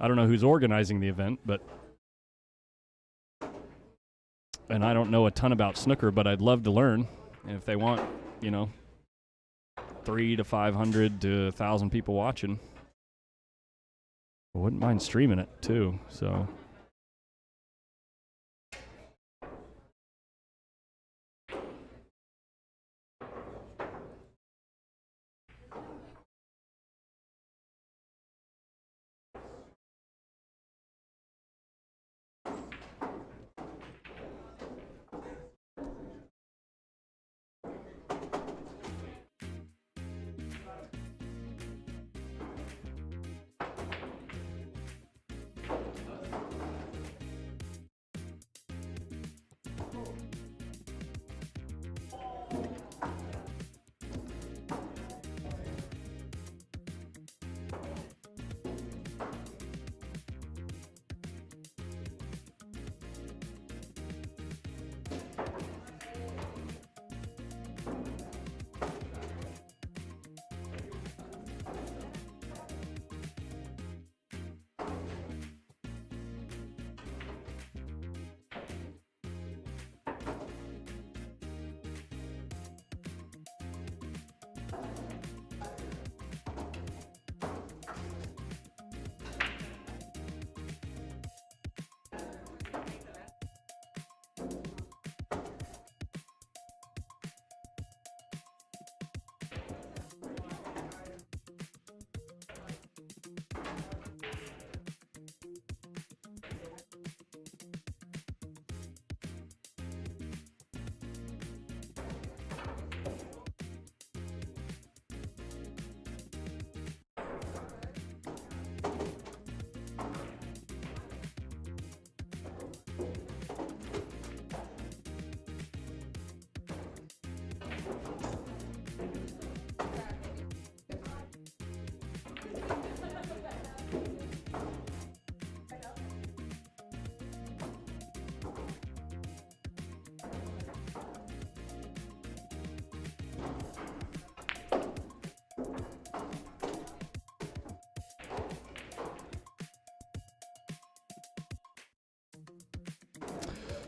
I don't know who's organizing the event, but and I don't know a ton about snooker, but I'd love to learn. And if they want, 300 to 500 to 1,000 people watching, I wouldn't mind streaming it too. So.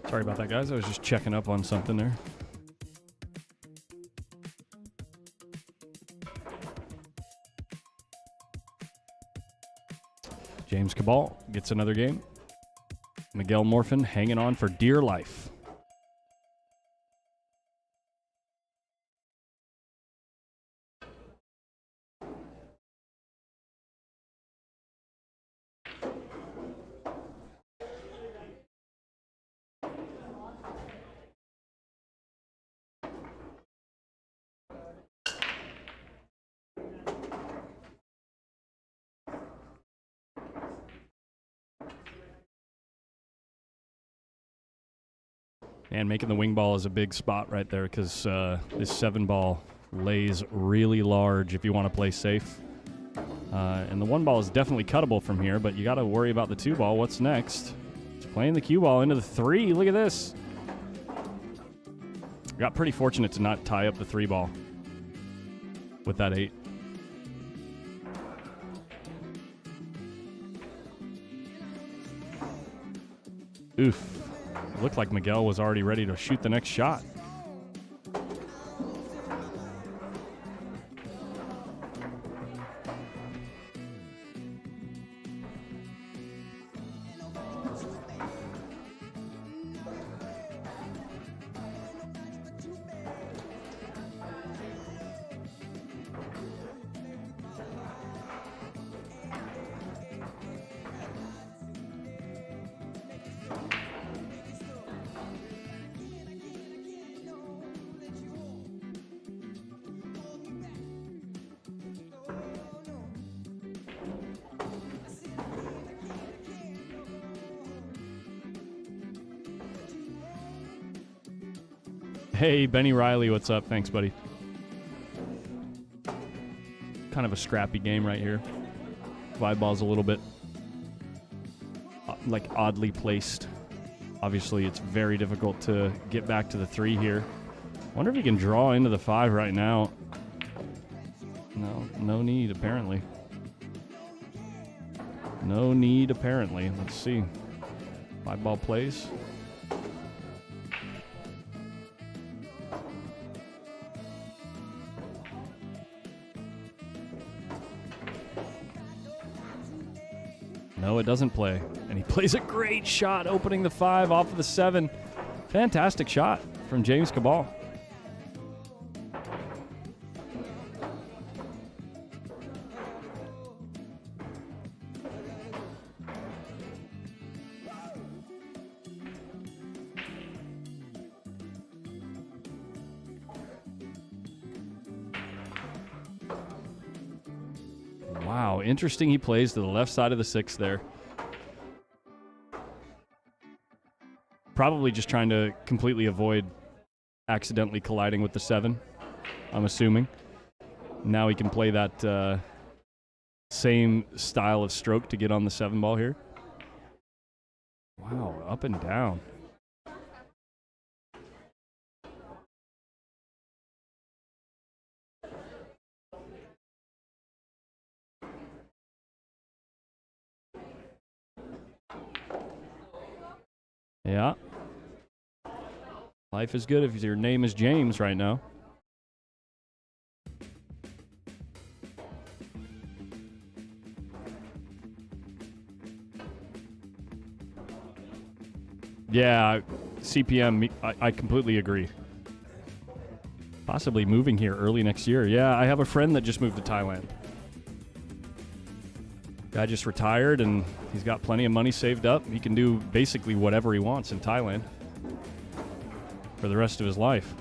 Sorry about that, guys. I was just checking up on something there. James CABAL gets another game. Miguel Morfin hanging on for dear life. And making the wing ball is a big spot right there because this 7 ball lays really large if you want to play safe. And the 1 ball is definitely cuttable from here, but you got to worry about the 2 ball. What's next? It's playing the cue ball into the 3. Look at this. Got pretty fortunate to not tie up the 3 ball with that 8. Oof. Looked like Miguel was already ready to shoot the next shot. Hey, Benny Riley, what's up? Thanks, buddy. Kind of a scrappy game right here. 5 balls a little bit like oddly placed. Obviously, it's very difficult to get back to the 3 here. Wonder if he can draw into the 5 right now. No need, apparently. No need, apparently. Let's see. 5-ball plays. No, it doesn't play. And he plays a great shot, opening the 5 off of the 7. Fantastic shot from James CABAL. Wow, interesting. He plays to the left side of the 6 there. Probably just trying to completely avoid accidentally colliding with the 7, I'm assuming. Now he can play that same style of stroke to get on the 7 ball here. Wow, up and down. Yeah. Life is good if your name is James right now. Yeah, CPM, I completely agree. Possibly moving here early next year. Yeah, I have a friend that just moved to Thailand. Guy just retired, and he's got plenty of money saved up. He can do basically whatever he wants in Thailand for the rest of his life.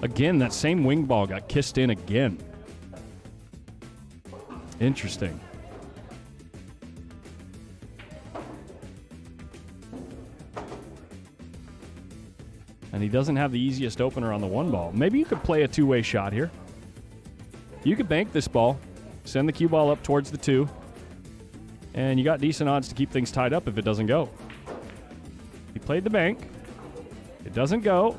Again, that same wing ball got kissed in again. Interesting. And he doesn't have the easiest opener on the 1 ball. Maybe you could play a 2-way shot here. You could bank this ball, send the cue ball up towards the 2, and you got decent odds to keep things tied up if it doesn't go. He played the bank. It doesn't go,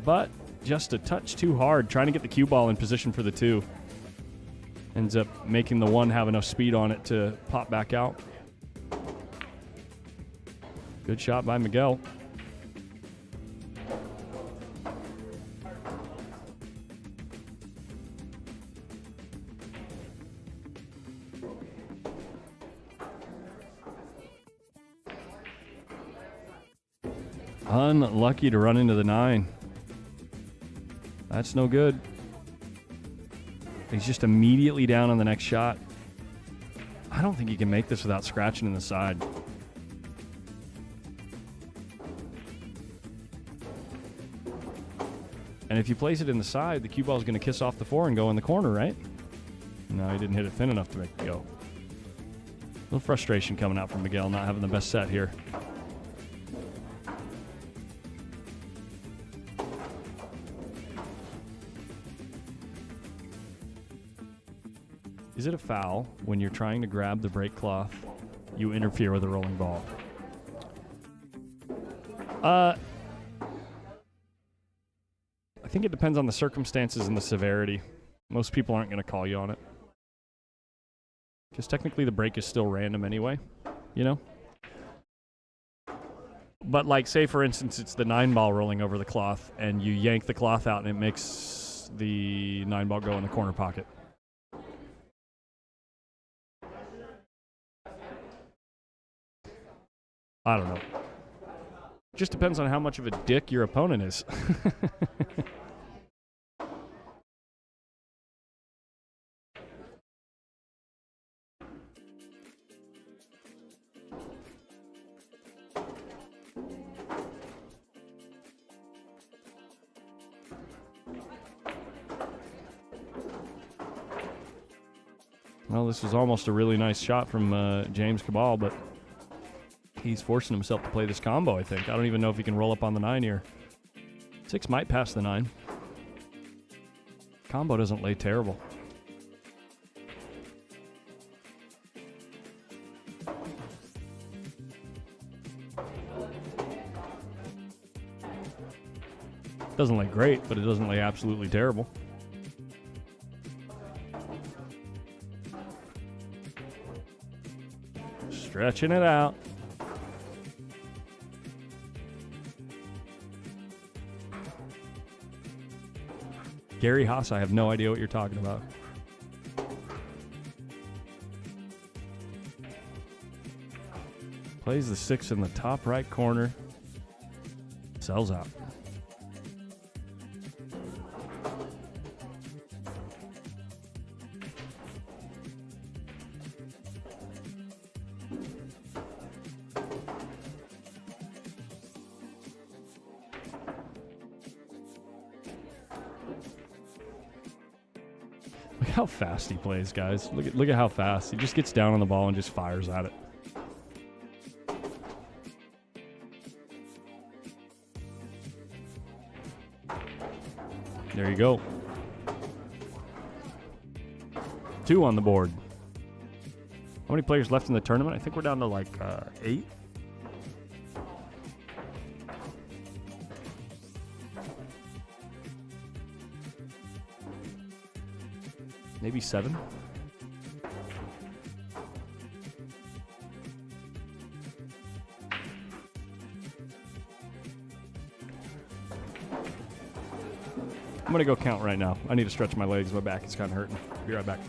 but just a touch too hard, trying to get the cue ball in position for the 2. Ends up making the 1 have enough speed on it to pop back out. Good shot by Miguel. Unlucky to run into the 9. That's no good. He's just immediately down on the next shot. I don't think he can make this without scratching in the side. And if he plays it in the side, the cue ball is going to kiss off the 4 and go in the corner, right? No, he didn't hit it thin enough to make it go. A little frustration coming out from Miguel, not having the best set here. Is it a foul when you're trying to grab the break cloth, you interfere with a rolling ball? I think it depends on the circumstances and the severity. Most people aren't going to call you on it. Because technically the break is still random anyway, you know? But like, say for instance, it's the 9 ball rolling over the cloth and you yank the cloth out and it makes the 9 ball go in the corner pocket. I don't know. Just depends on how much of a dick your opponent is. Well, this was almost a really nice shot from James CABAL, but He's forcing himself to play this combo, I think. I don't even know if he can roll up on the 9 here. 6 might pass the 9. Combo doesn't lay terrible. Doesn't lay great, but it doesn't lay absolutely terrible. Stretching it out. Gary Haas, I have no idea what you're talking about. Plays the 6 in the top right corner. Sells out. Look how fast he plays, guys. Look at how fast. He just gets down on the ball and just fires at it. There you go. 2 on the board. How many players left in the tournament? I think we're down to like 8. Maybe 7. I'm going to go count right now. I need to stretch my legs. My back is kind of hurting. Be right back.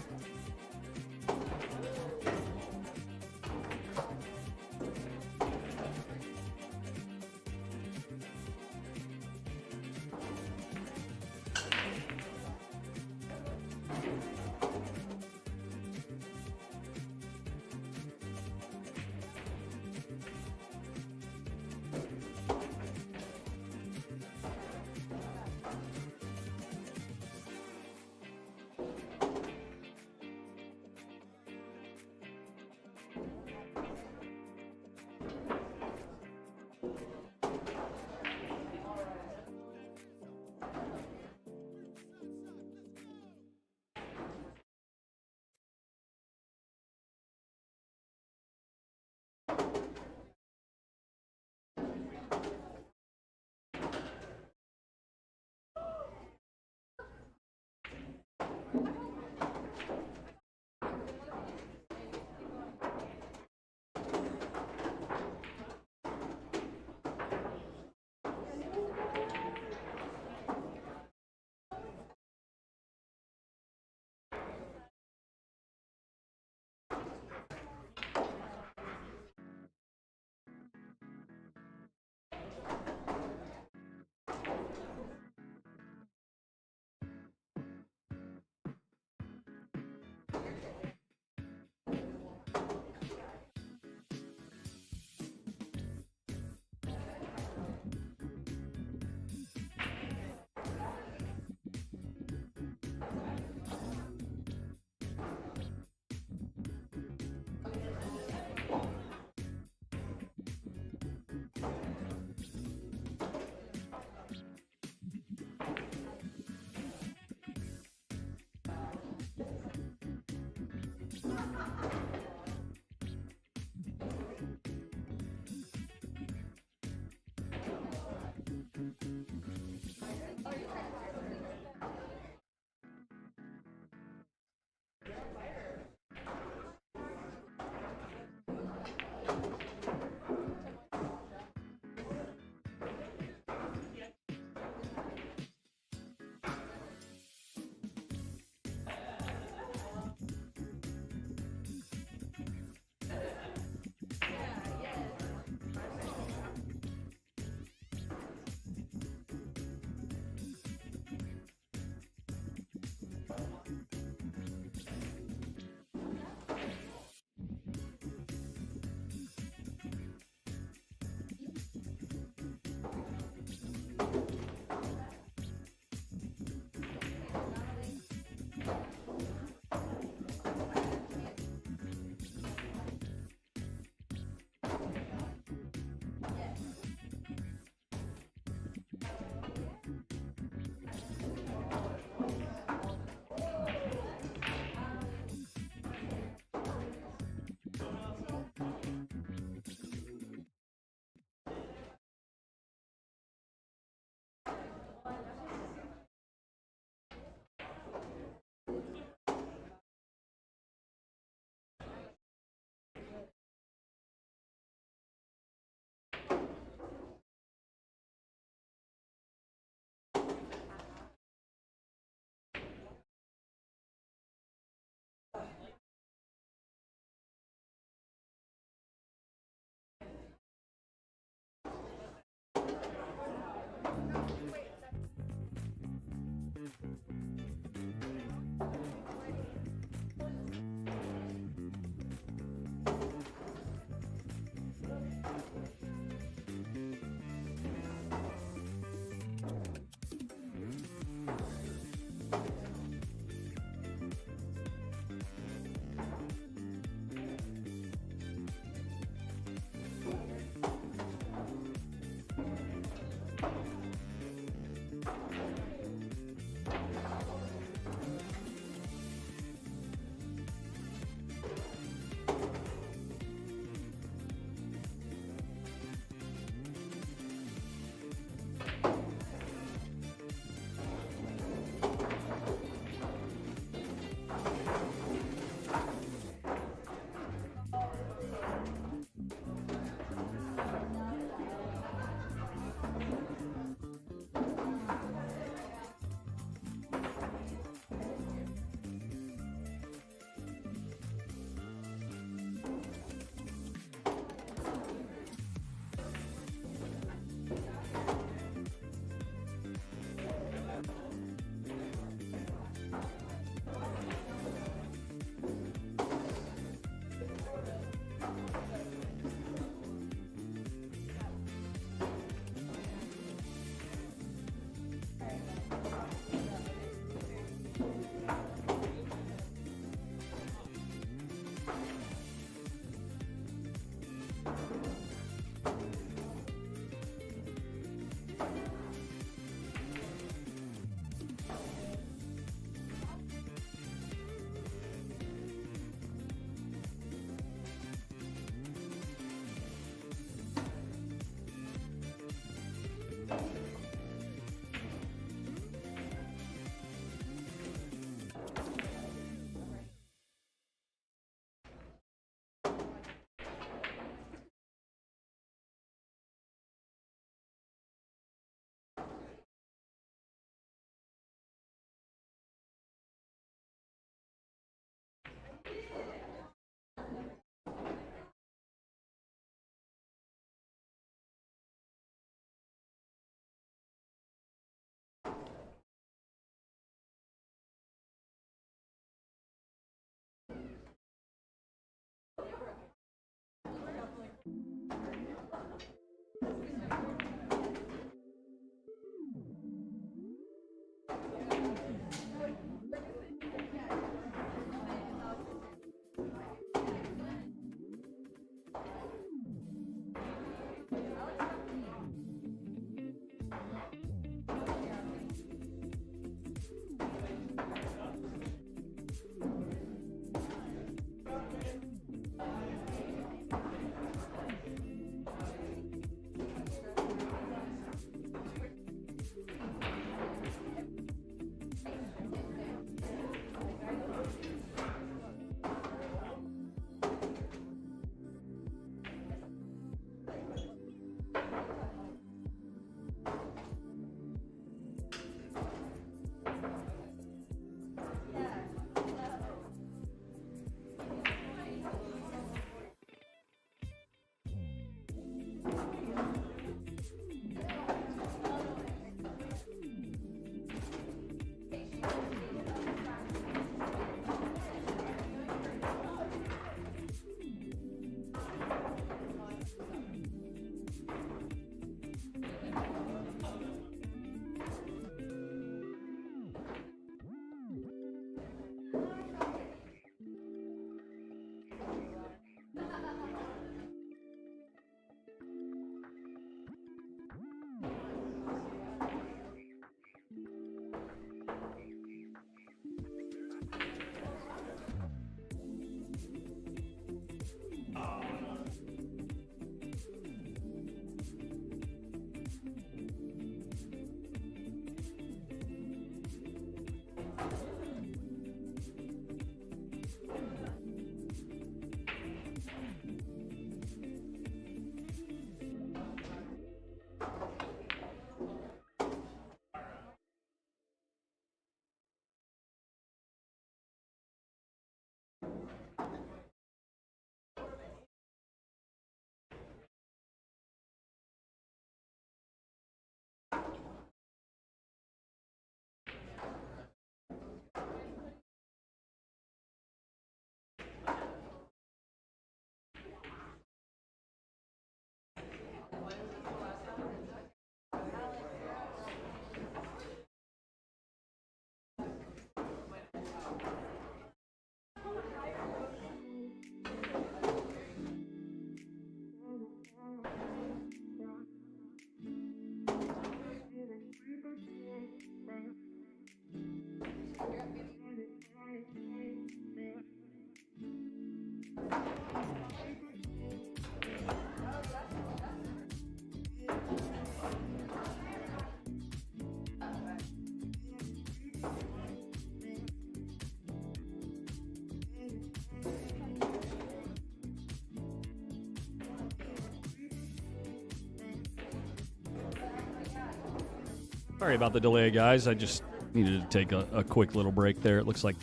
Sorry about the delay, guys. I just needed to take a quick little break there. It looks like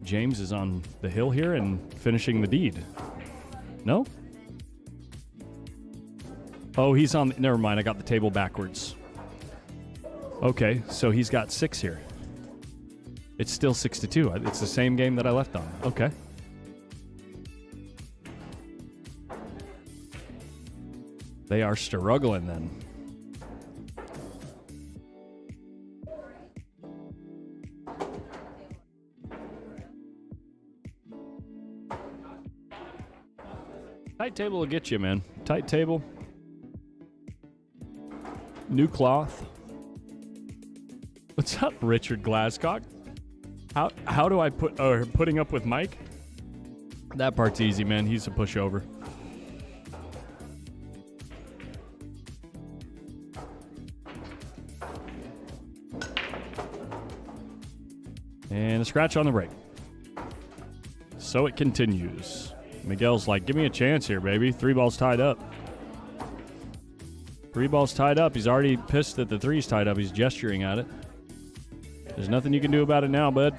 James is on the hill here and finishing the deed. No? Oh, he's on... Never mind, I got the table backwards. Okay, so he's got 6 here. It's still 6-2. It's the same game that I left on. Okay. They are struggling then. Tight table will get you, man. Tight table. New cloth. What's up, Richard Glasscock? How do I putting up with Mike? That part's easy, man. He's a pushover. And a scratch on the break. So it continues. Miguel's like, give me a chance here, baby. 3 balls tied up. 3 balls tied up. He's already pissed that the 3's tied up. He's gesturing at it. There's nothing you can do about it now, bud.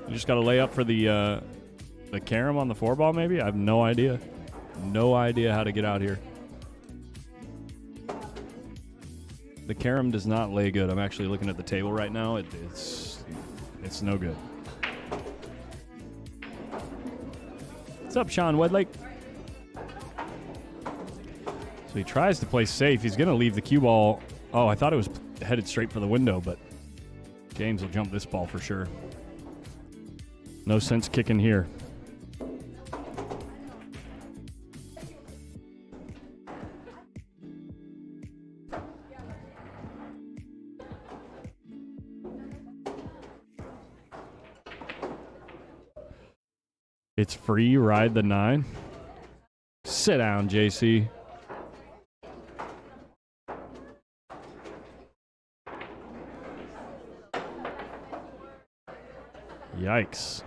You just got to lay up for the carom on the 4 ball, maybe? I have no idea. No idea how to get out here. The carom does not lay good. I'm actually looking at the table right now. It's no good. What's up, Sean Wedlake? So he tries to play safe. He's going to leave the cue ball. Oh, I thought it was headed straight for the window, but James will jump this ball for sure. No sense kicking here. It's free, ride the 9. Sit down, JC. Yikes.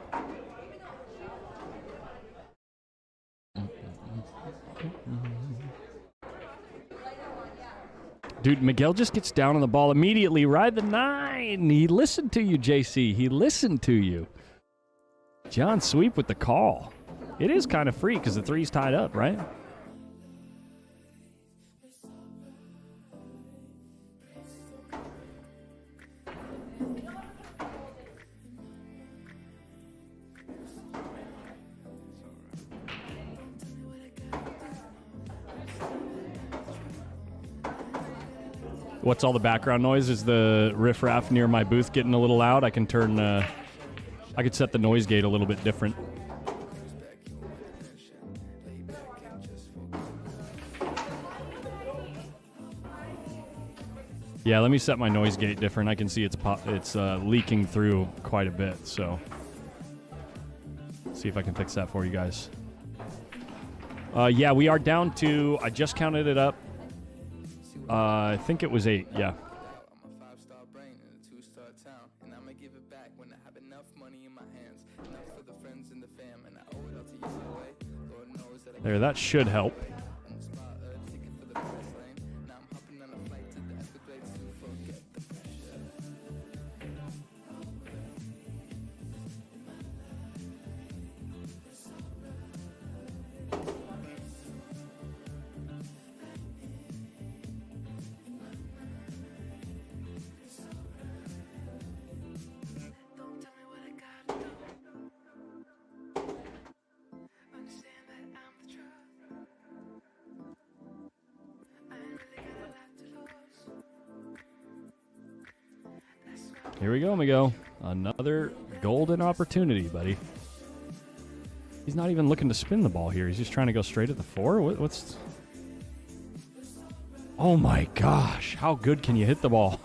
Dude, Miguel just gets down on the ball immediately. Ride the 9. He listened to you, JC. He listened to you. John Sweep with the call. It is kind of free because the 3's tied up, right? What's all the background noise? Is the riffraff near my booth getting a little loud? I can turn, I could set the noise gate a little bit different. Yeah, let me set my noise gate different. I can see it's leaking through quite a bit, so see if I can fix that for you guys. Yeah, we are down to, I just counted it up. I think it was 8, yeah. There, that should help. Here we go, Miguel. Another golden opportunity, buddy. He's not even looking to spin the ball here. He's just trying to go straight at the 4. What's... Oh my gosh. How good can you hit the ball?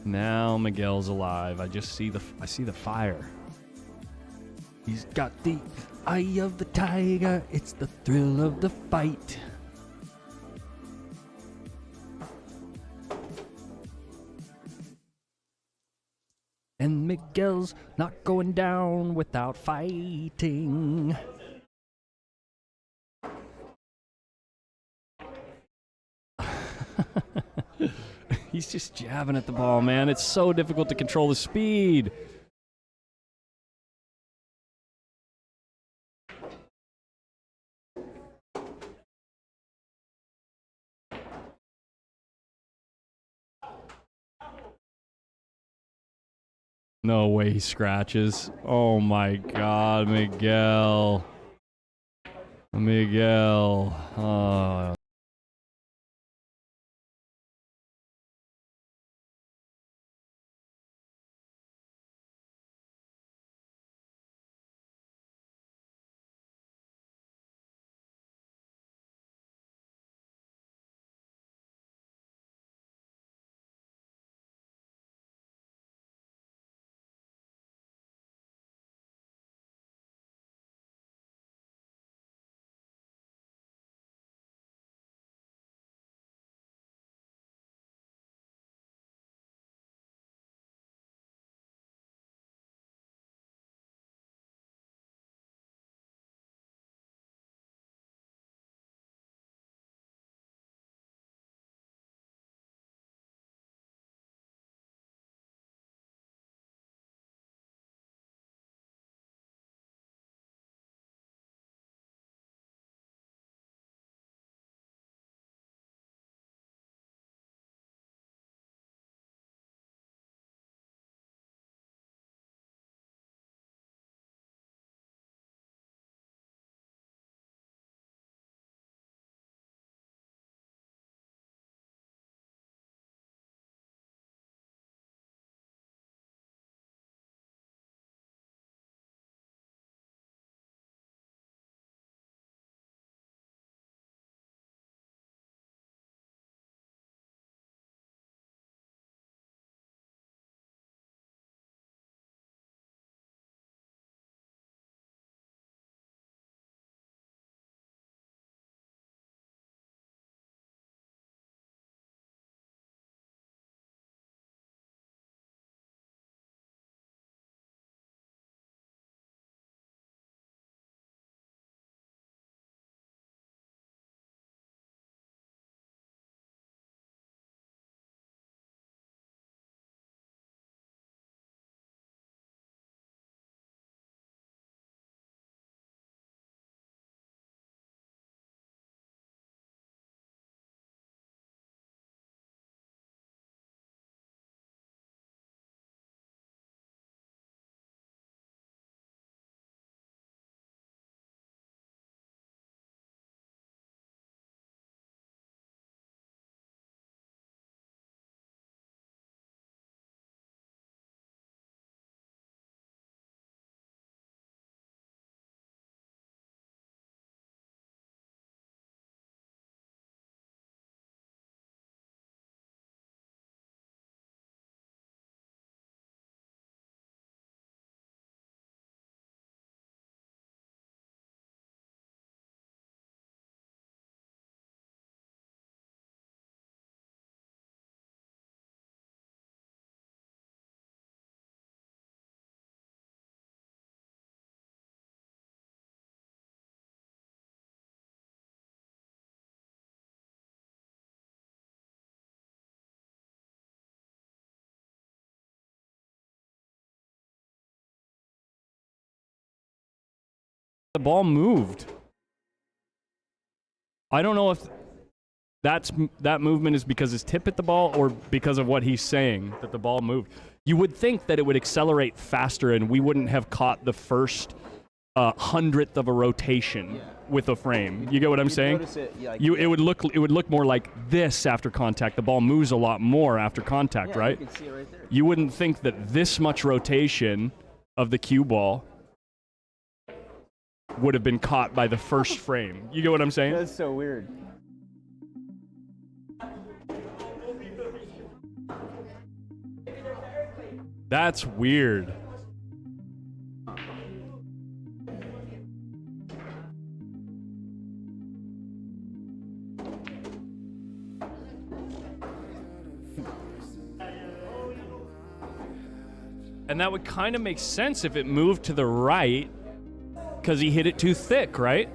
Now Miguel's alive. I see the fire. He's got the eye of the tiger. It's the thrill of the fight. And Miguel's not going down without fighting. He's just jabbing at the ball, man. It's so difficult to control the speed. No way he scratches. Oh my God, Miguel. Miguel. Oh. the ball moved. I don't know if that movement is because his tip hit the ball or because of what he's saying, that the ball moved. You would think that it would accelerate faster and we wouldn't have caught the first hundredth of a rotation with a frame. You get what I'm saying? It would look more like this after contact. The ball moves a lot more after contact, right? You can see it right there. You wouldn't think that this much rotation of the cue ball would have been caught by the first frame. You get what I'm saying? That's so weird. That's weird. And that would kind of make sense if it moved to the right, because he hit it too thick, right?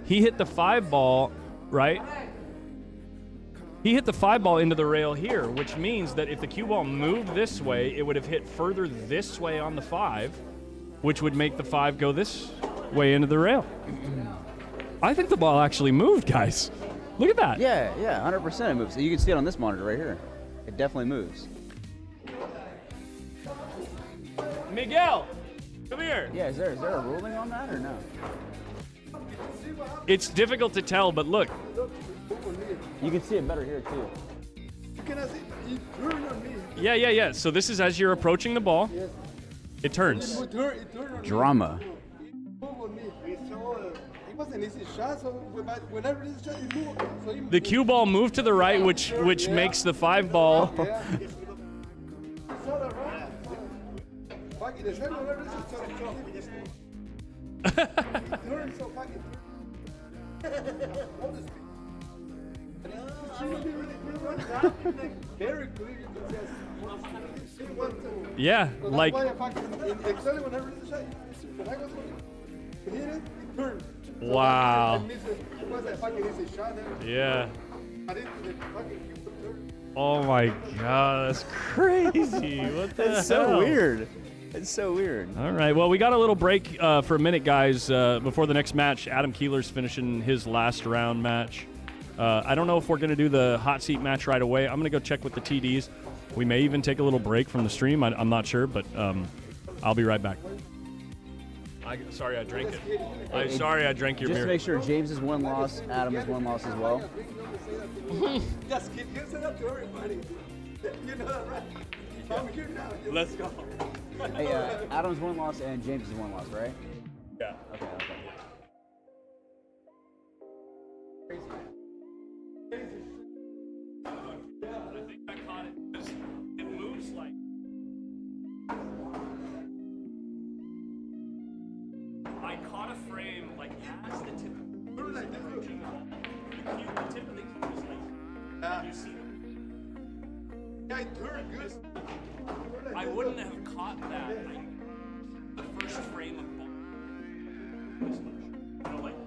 He hit the 5 ball, right? He hit the 5 ball into the rail here, which means that if the cue ball moved this way, it would have hit further this way on the 5, which would make the 5 go this way into the rail. I think the ball actually moved, guys. Look at that. Yeah, 100% it moves. You can see it on this monitor right here. It definitely moves. Miguel, come here. Yeah, is there a ruling on that or no? It's difficult to tell, but look. You can see it better here too. Yeah. So this is as you're approaching the ball. It turns. Drama. The cue ball moved to the right, which makes the 5 ball. Yeah, like. Wow. Yeah. Oh my God, that's crazy. What the That's hell? so weird. It's so weird. All right, well, we got a little break for a minute, guys, before the next match. Adam KIELAR's finishing his last round match. I don't know if we're going to do the hot seat match right away. I'm going to go check with the TDs. We may even take a little break from the stream. I'm not sure, but I'll be right back. Sorry, I drank it. I'm sorry I drank your Just beer. to make sure James is 1 loss, Adam is 1 loss as well. Just keep it up to everybody. You know that, right? I'm here now. Let's go. Hey, Adam's 1 loss and James is 1 loss, right? Yeah. Okay. I think I caught it because it moves like. I caught a frame like as the tip. The tip of the cue is like. You see. Yeah, it turned good. I wouldn't have caught that like the first frame of ball. You know, like.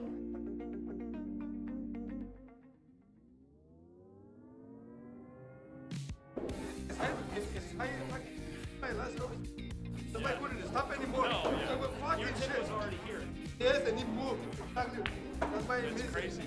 Let's go. Somebody couldn't stop anymore. No, yeah. So we're fucking Your tip shit. was already here. Yes, and he moved. Exactly. That's why It's crazy.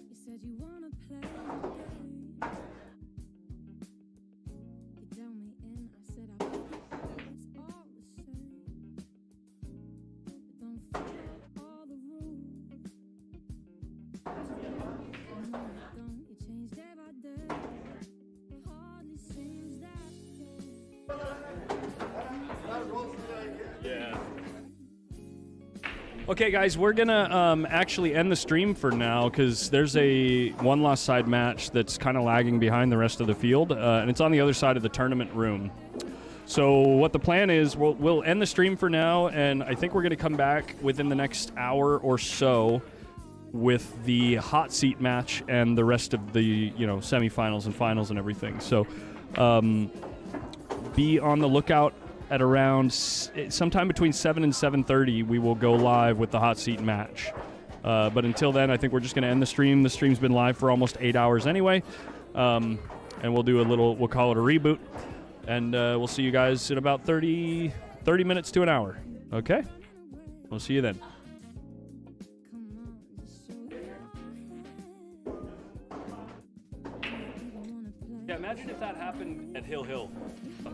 You said you wanna play the game. You tell me in, I said I will. It's all the same. But don't follow all the rules. No, you don't. You change day by day. Hardly seems that Yeah. Okay, guys, we're gonna actually end the stream for now because there's a one lost side match that's kind of lagging behind the rest of the field, and it's on the other side of the tournament room. So what the plan is, we'll end the stream for now, and I think we're gonna come back within the next hour or so with the hot seat match and the rest of the semifinals and finals and everything. So be on the lookout. At around sometime between 7 and 7:30, we will go live with the hot seat match. But until then, I think we're just going to end the stream. The stream's been live for almost 8 hours anyway. And we'll do we'll call it a reboot. And we'll see you guys in about 30 minutes to an hour. Okay? We'll see you then. Yeah, imagine if that happened at Hill Hill.